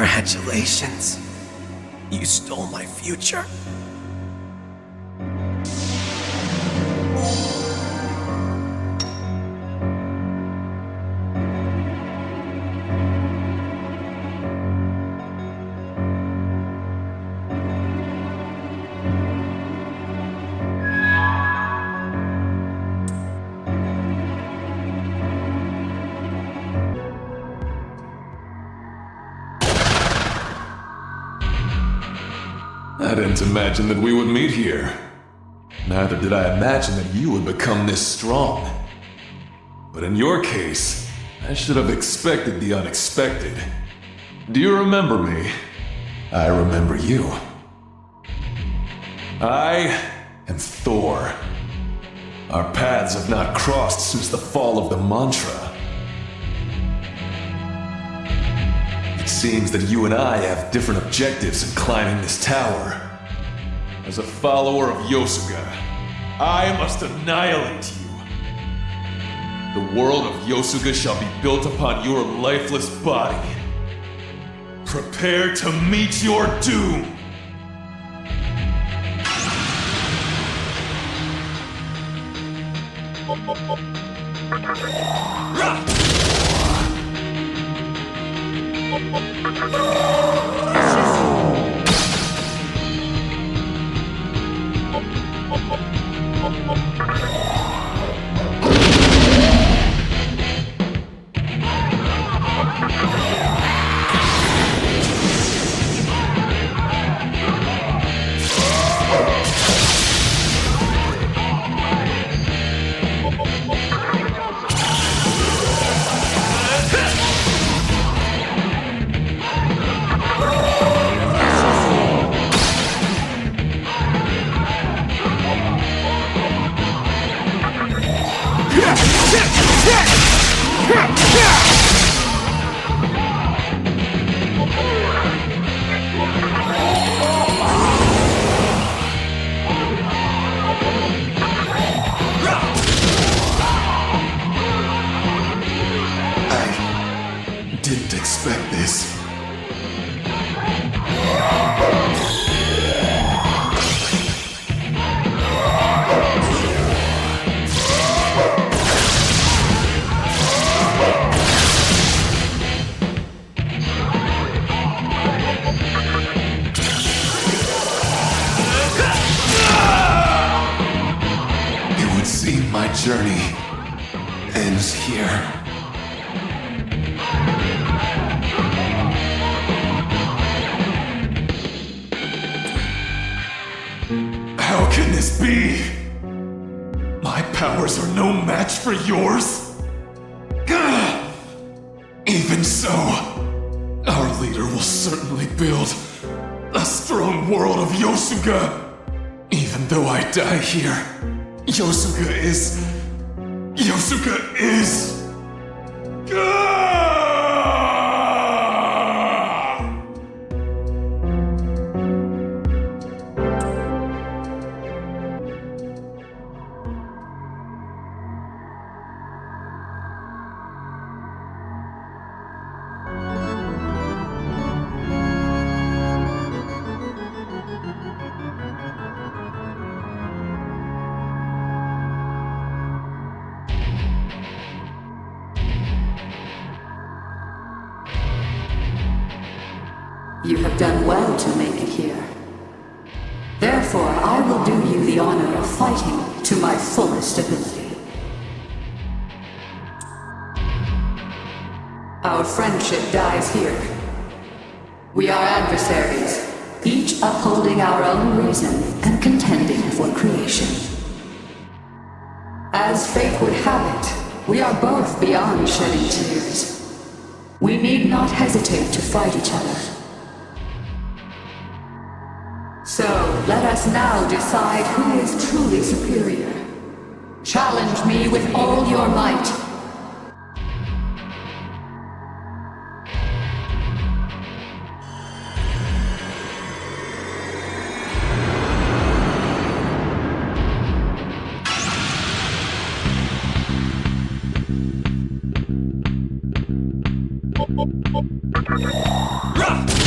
Congratulations. You stole my future. I didn't imagine that we would meet here. Neither did I imagine that you would become this strong. But in your case, I should have expected the unexpected. Do you remember me? I remember you. I am Thor. Our paths have not crossed since the fall of the mantra. It seems that you and I have different objectives in climbing this tower. As a follower of Yosuga, I must annihilate you. The world of Yosuga shall be built upon your lifeless body. Prepare to meet your doom! Journey ends here. How can this be? My powers are no match for yours? Even so, our leader will certainly build a strong world of Yosuga. Even though I die here, Yosuga is... You have done well to make it here. Therefore, I will do you the honor of fighting to my fullest ability. Our friendship dies here. We are adversaries, each upholding our own reason and contending for creation. As fate would have it, we are both beyond shedding tears. We need not hesitate to fight each other. So, let us now decide who is truly superior. Challenge me with all your might. Run!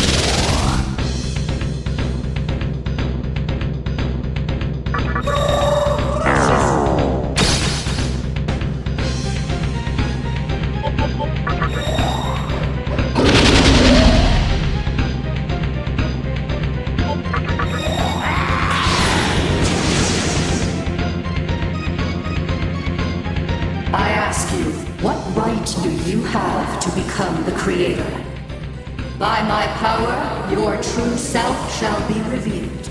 ask you, what right do you have to become the creator? By my power, your true self shall be revealed.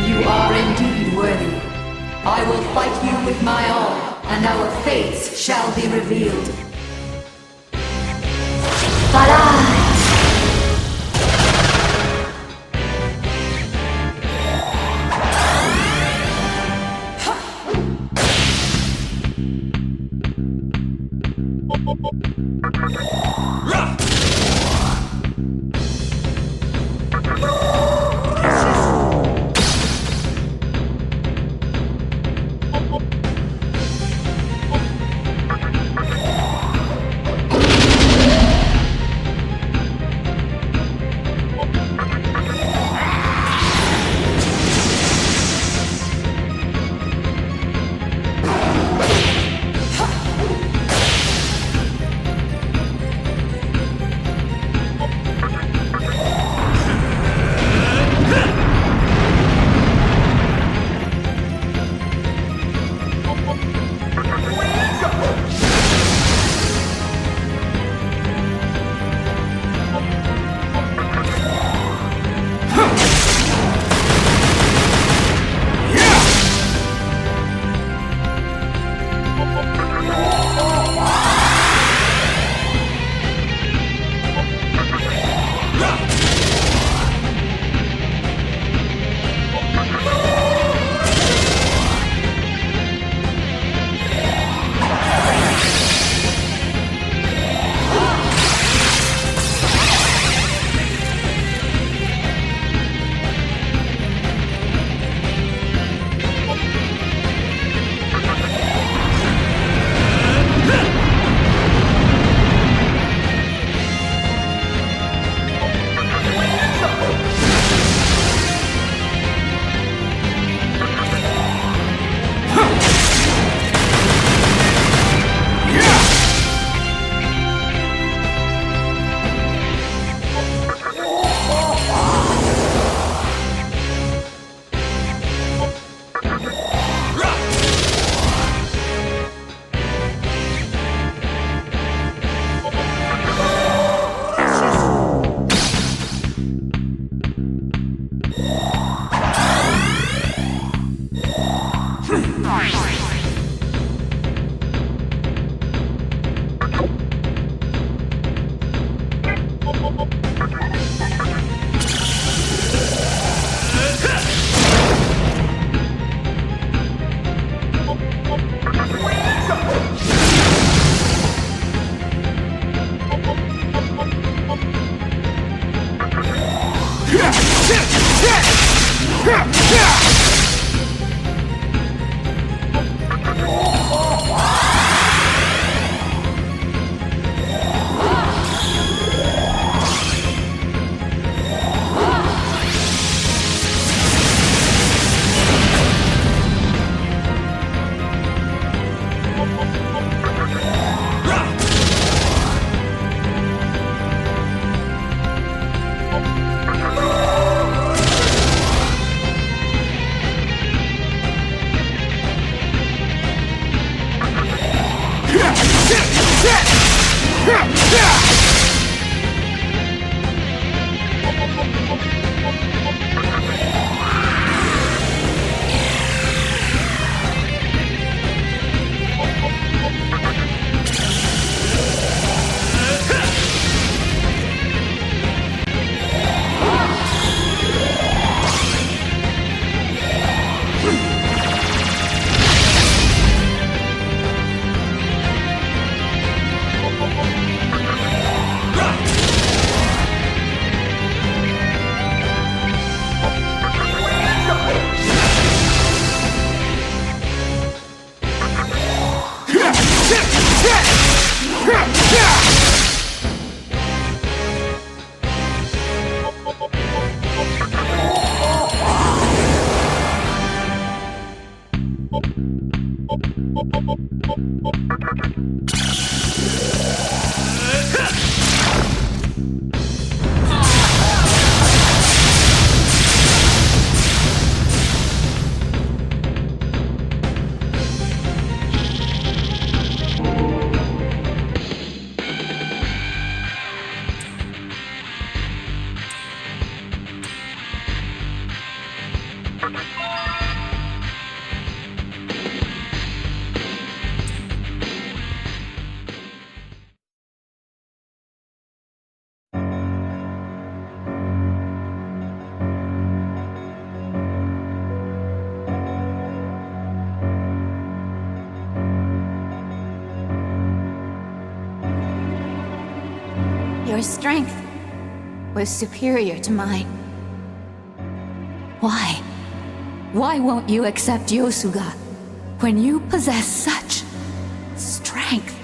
You are indeed worthy. I will fight you with my all, and our fates shall be revealed. But Your strength was superior to mine. Why? Why won't you accept Yosuga when you possess such strength?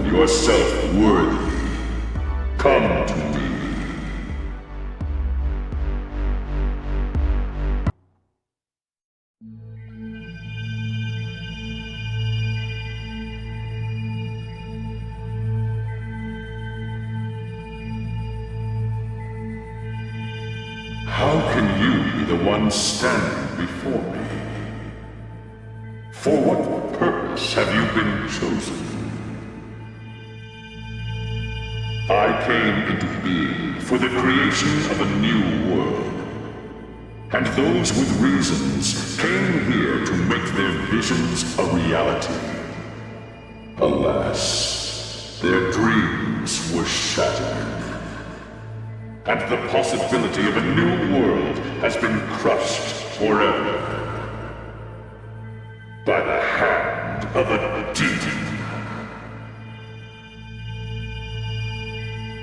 Yourself worthy. Come to me. How can you be the one standing before me? For what purpose have you been chosen? I came into being for the creation of a new world. And those with reasons came here to make their visions a reality. Alas, their dreams were shattered. And the possibility of a new world has been crushed forever. By the hand of a demon.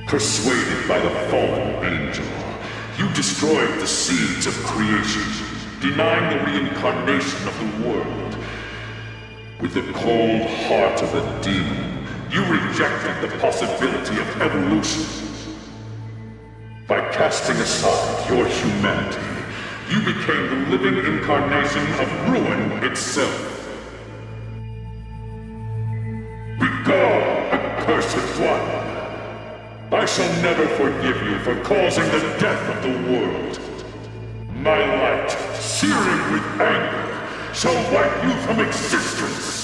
Persuaded by the fallen angel, you destroyed the seeds of creation, denying the reincarnation of the world. With the cold heart of a demon, you rejected the possibility of evolution. By casting aside your humanity, you became the living incarnation of ruin itself. Begone, accursed one! I shall never forgive you for causing the death of the world. My light, searing with anger, shall wipe you from existence.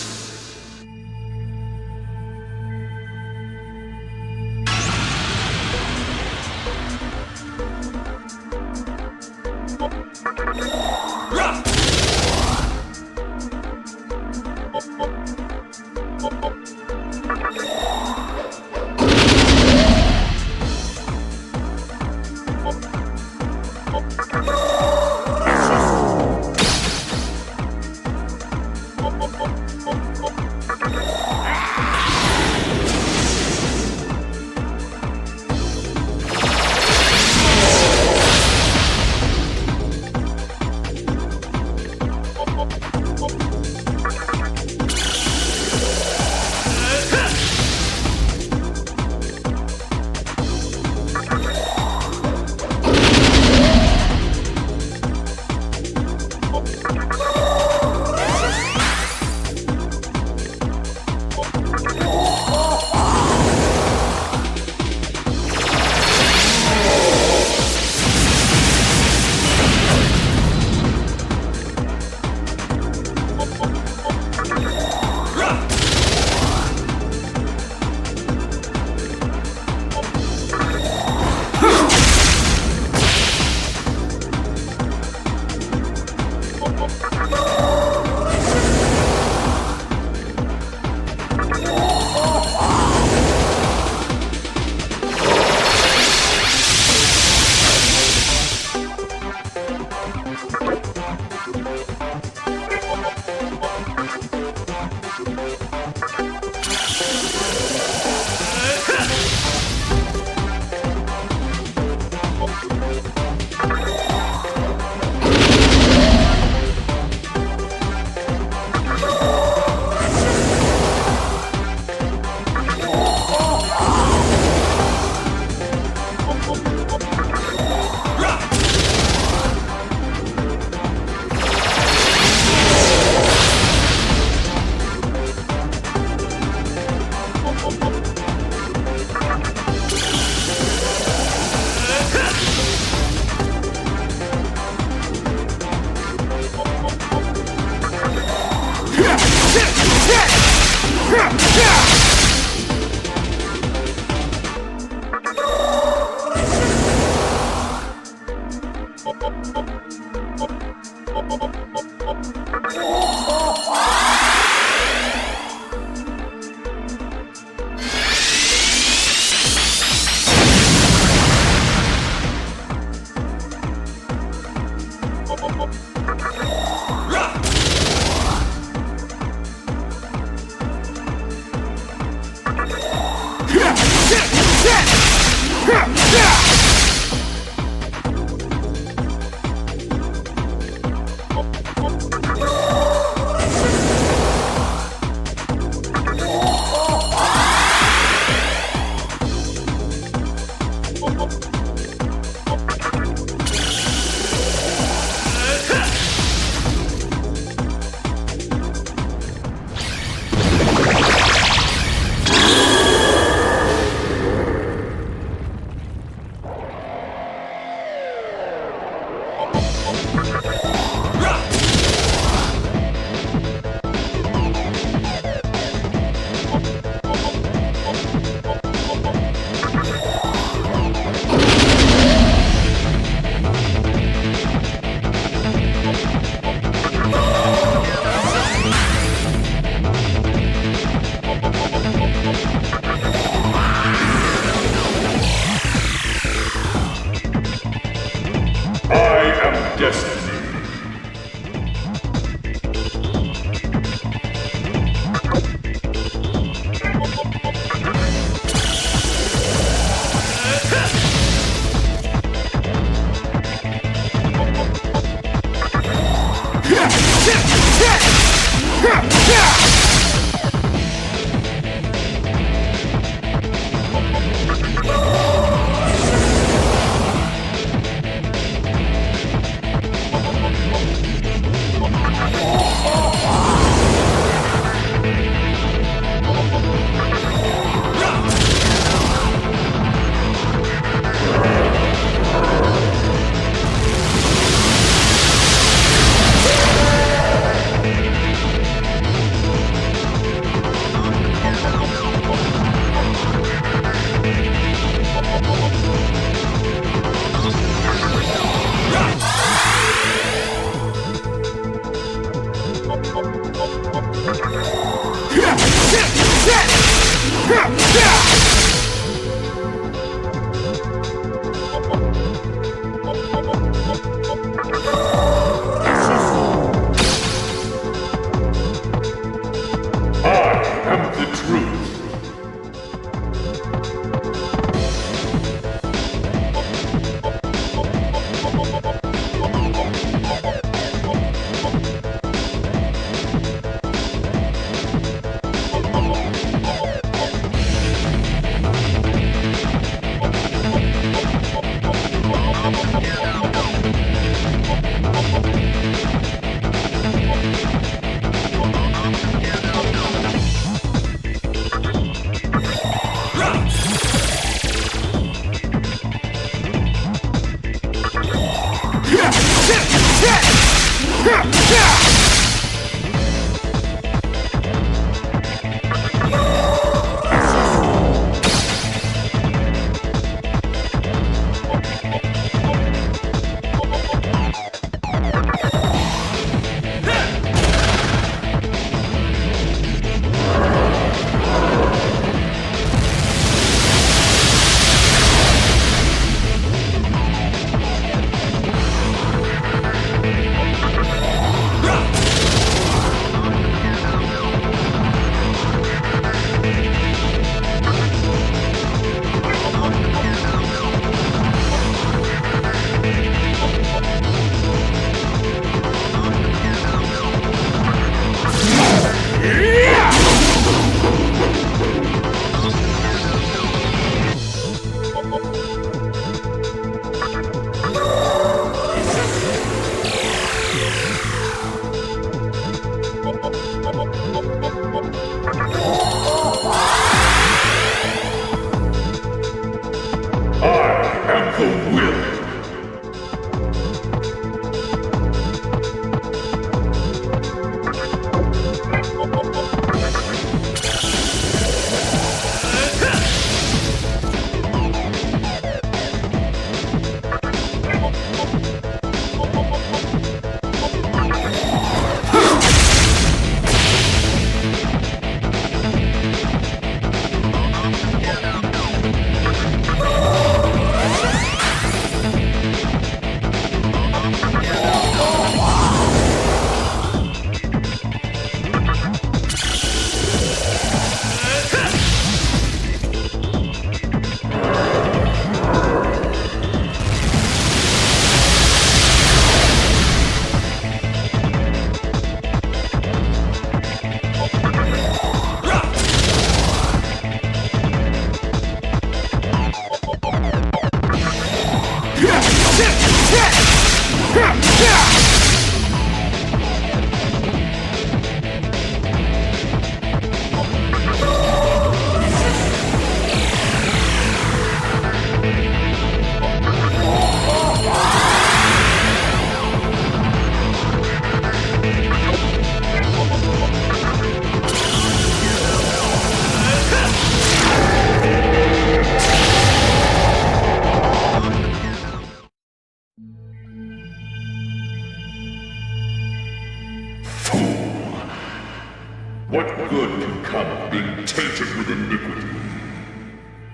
What good can come of being tainted with iniquity?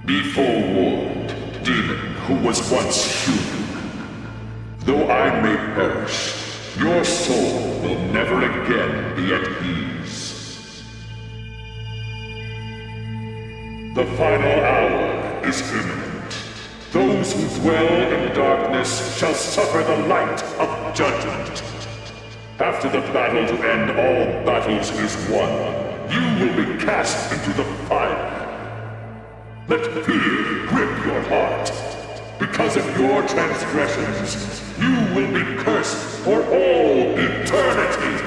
Be forewarned, demon who was once human. Though I may perish, your soul will never again be at ease. The final hour is imminent. Those who dwell in darkness shall suffer the light of judgment. After the battle to end all battles is won, you will be cast into the fire. Let fear grip your heart. Because of your transgressions, you will be cursed for all eternity.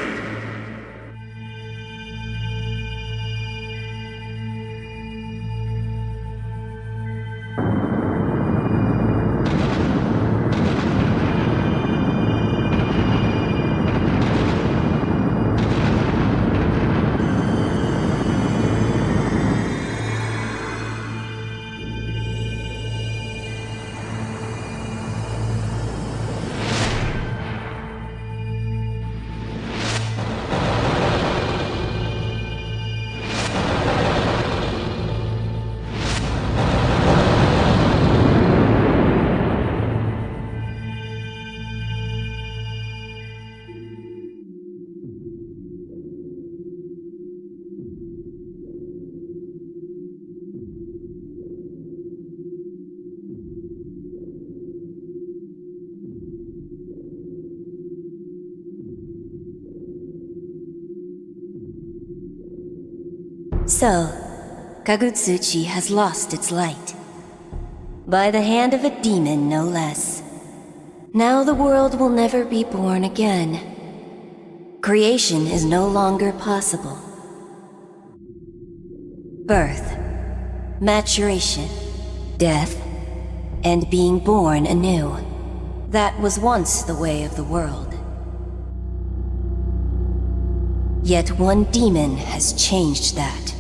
So, Kagutsuchi has lost its light. By the hand of a demon, no less. Now the world will never be born again. Creation is no longer possible. Birth, maturation, death, and being born anew. That was once the way of the world. Yet one demon has changed that.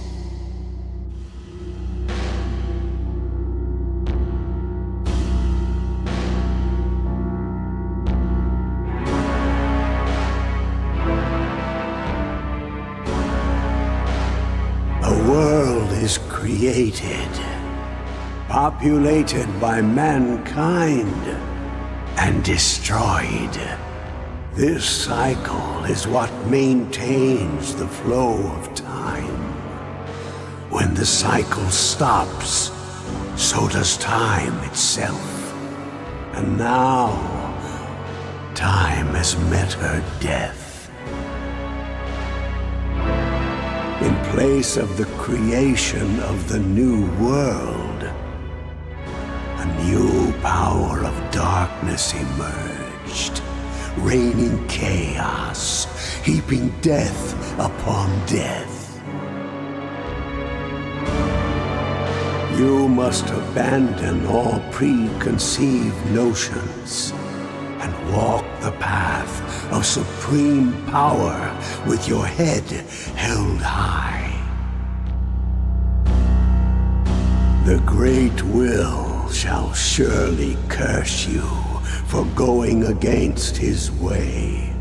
A world is created, populated by mankind, and destroyed. This cycle is what maintains the flow of time. When the cycle stops, so does time itself. And now, time has met her death. In place of the creation of the new world, a new power of darkness emerged. Raining chaos, heaping death upon death. You must abandon all preconceived notions and walk the path of supreme power with your head held high. The great will shall surely curse you for going against his way.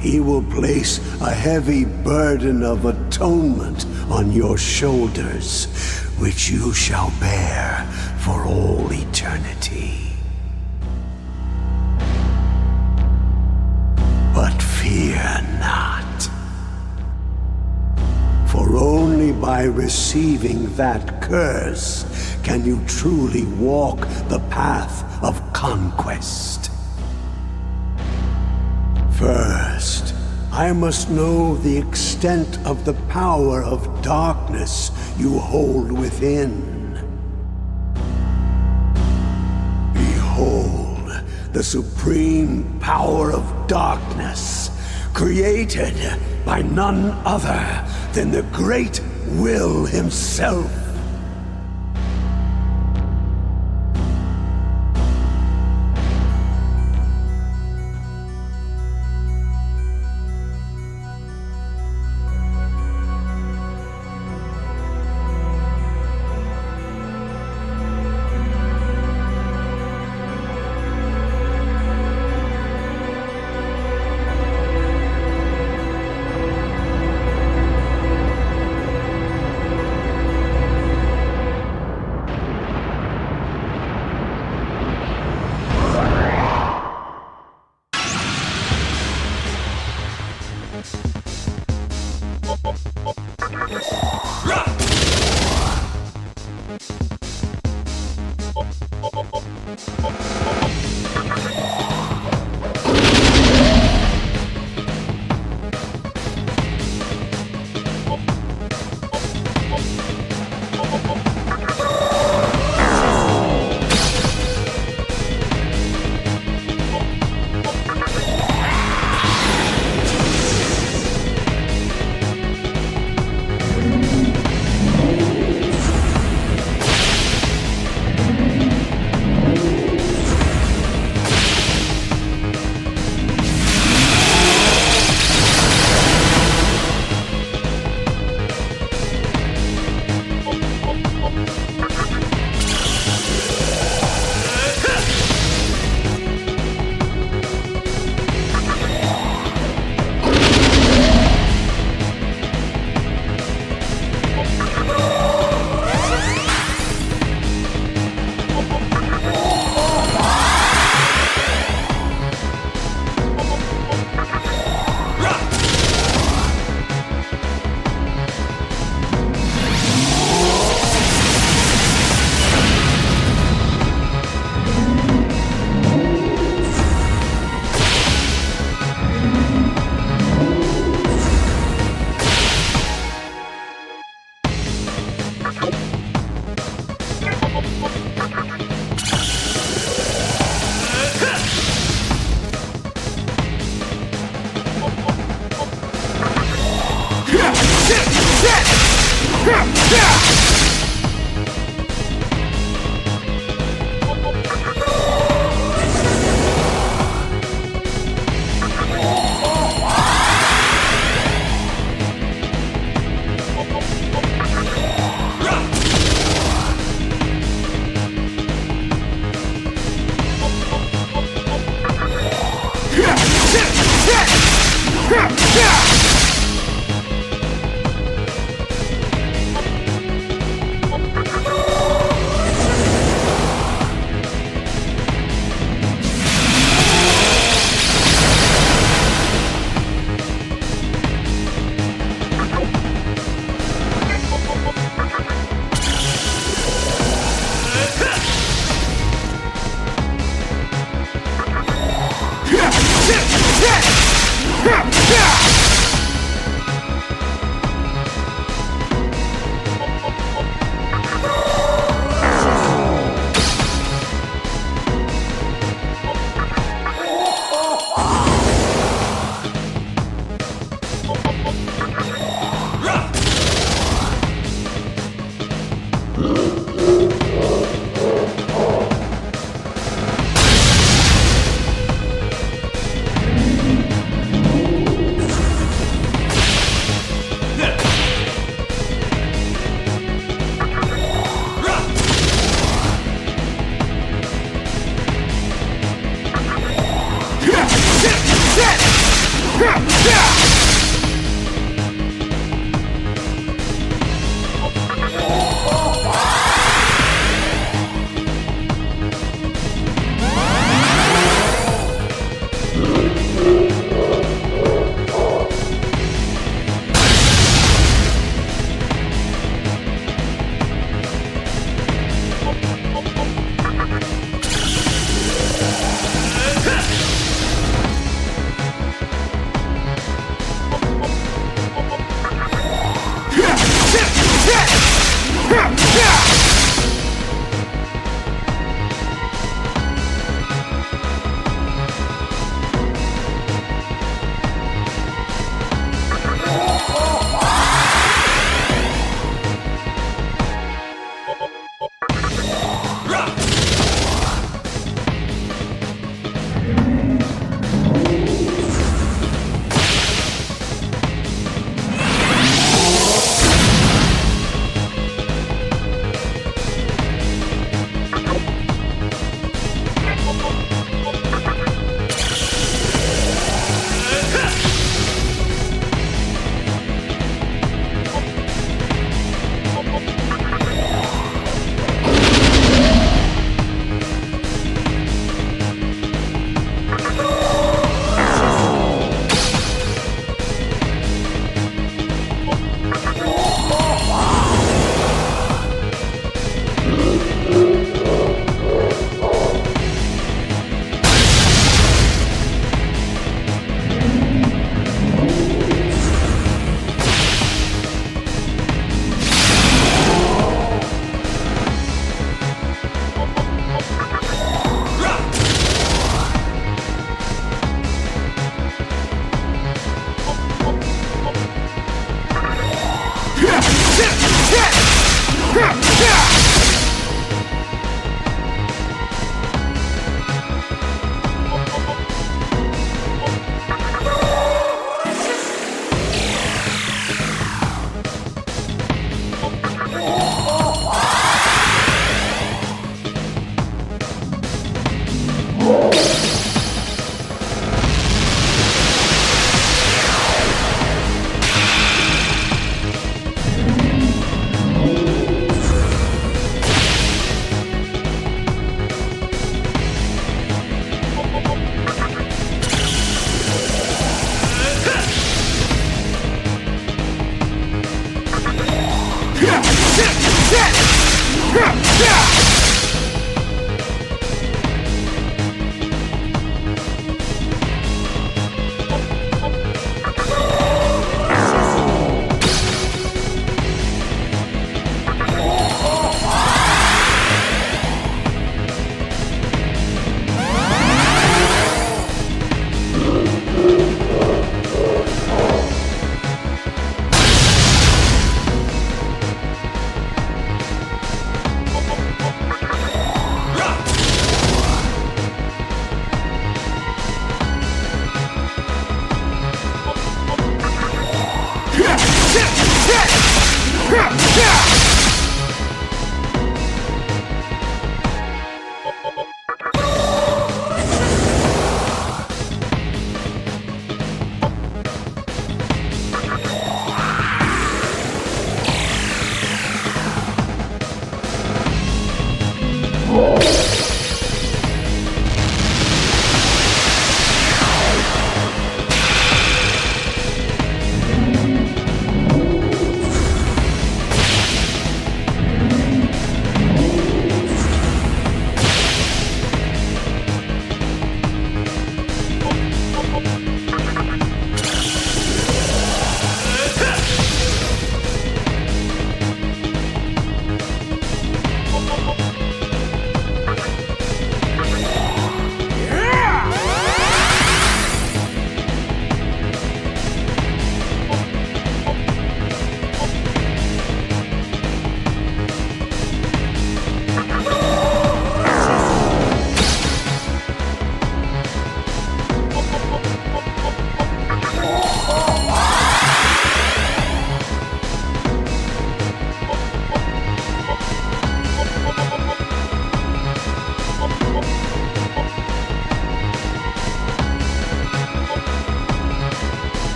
He will place a heavy burden of atonement on your shoulders, which you shall bear for all eternity. But fear not, for only by receiving that curse can you truly walk the path of conquest. First, I must know the extent of the power of darkness you hold within. Behold, the supreme power of darkness, created by none other than the great will himself.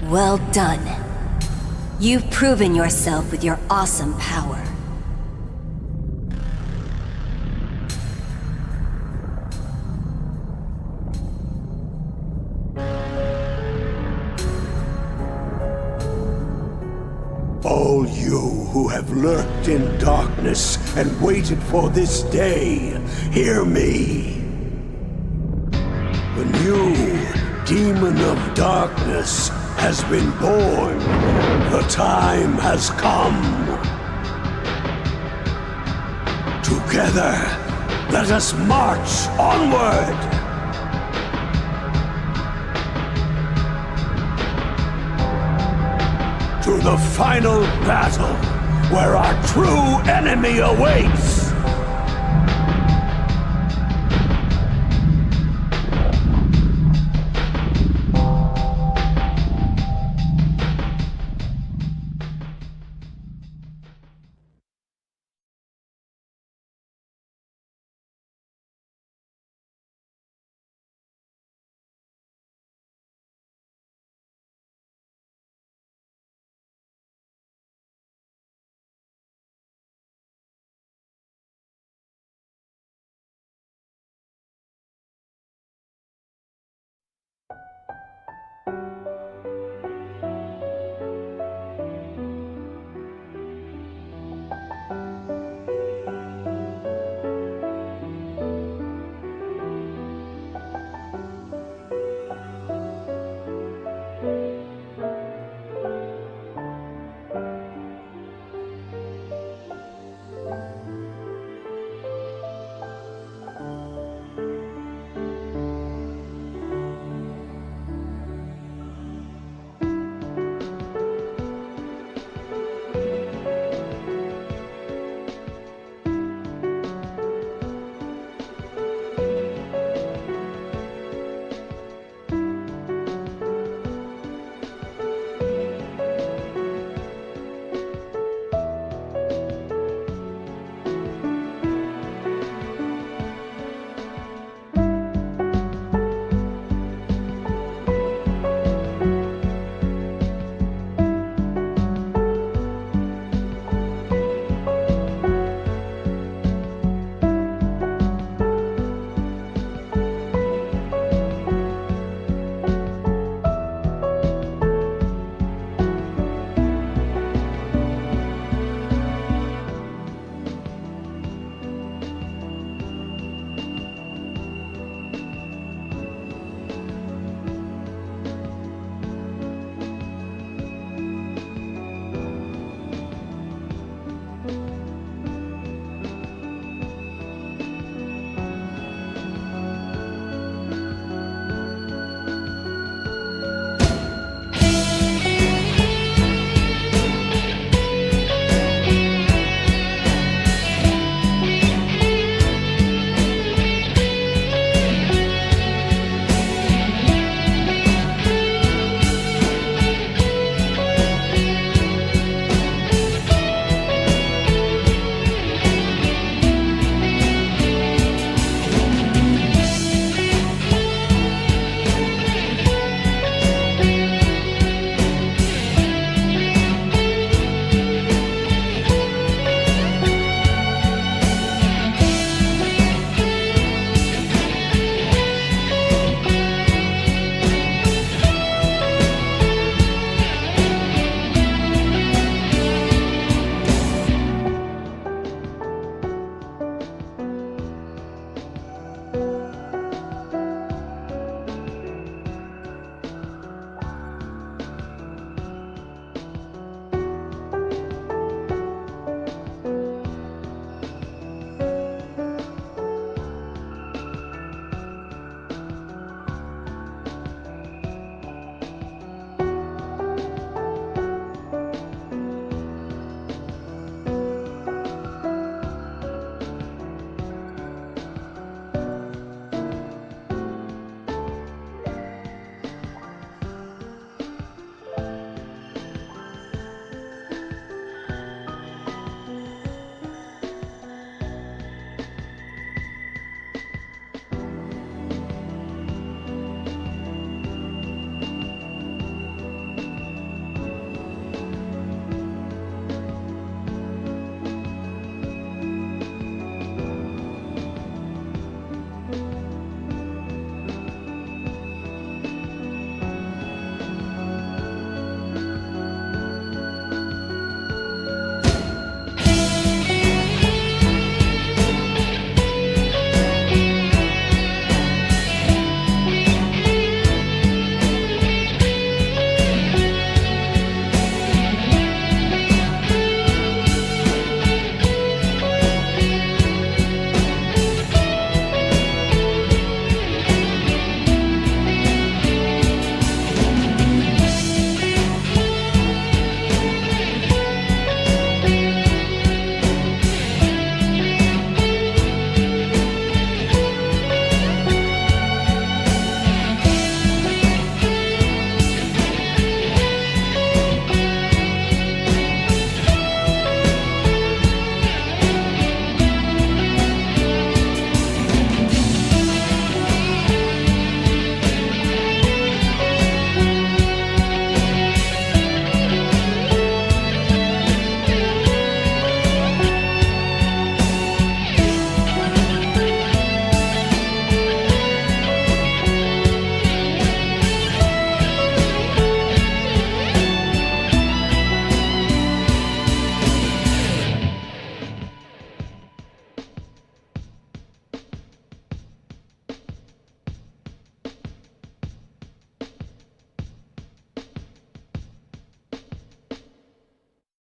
Well done. You've proven yourself with your awesome power. All you who have lurked in darkness and waited for this day, hear me. The new demon of darkness has been born. The time has come. Together, let us march onward. To the final battle, where our true enemy awaits!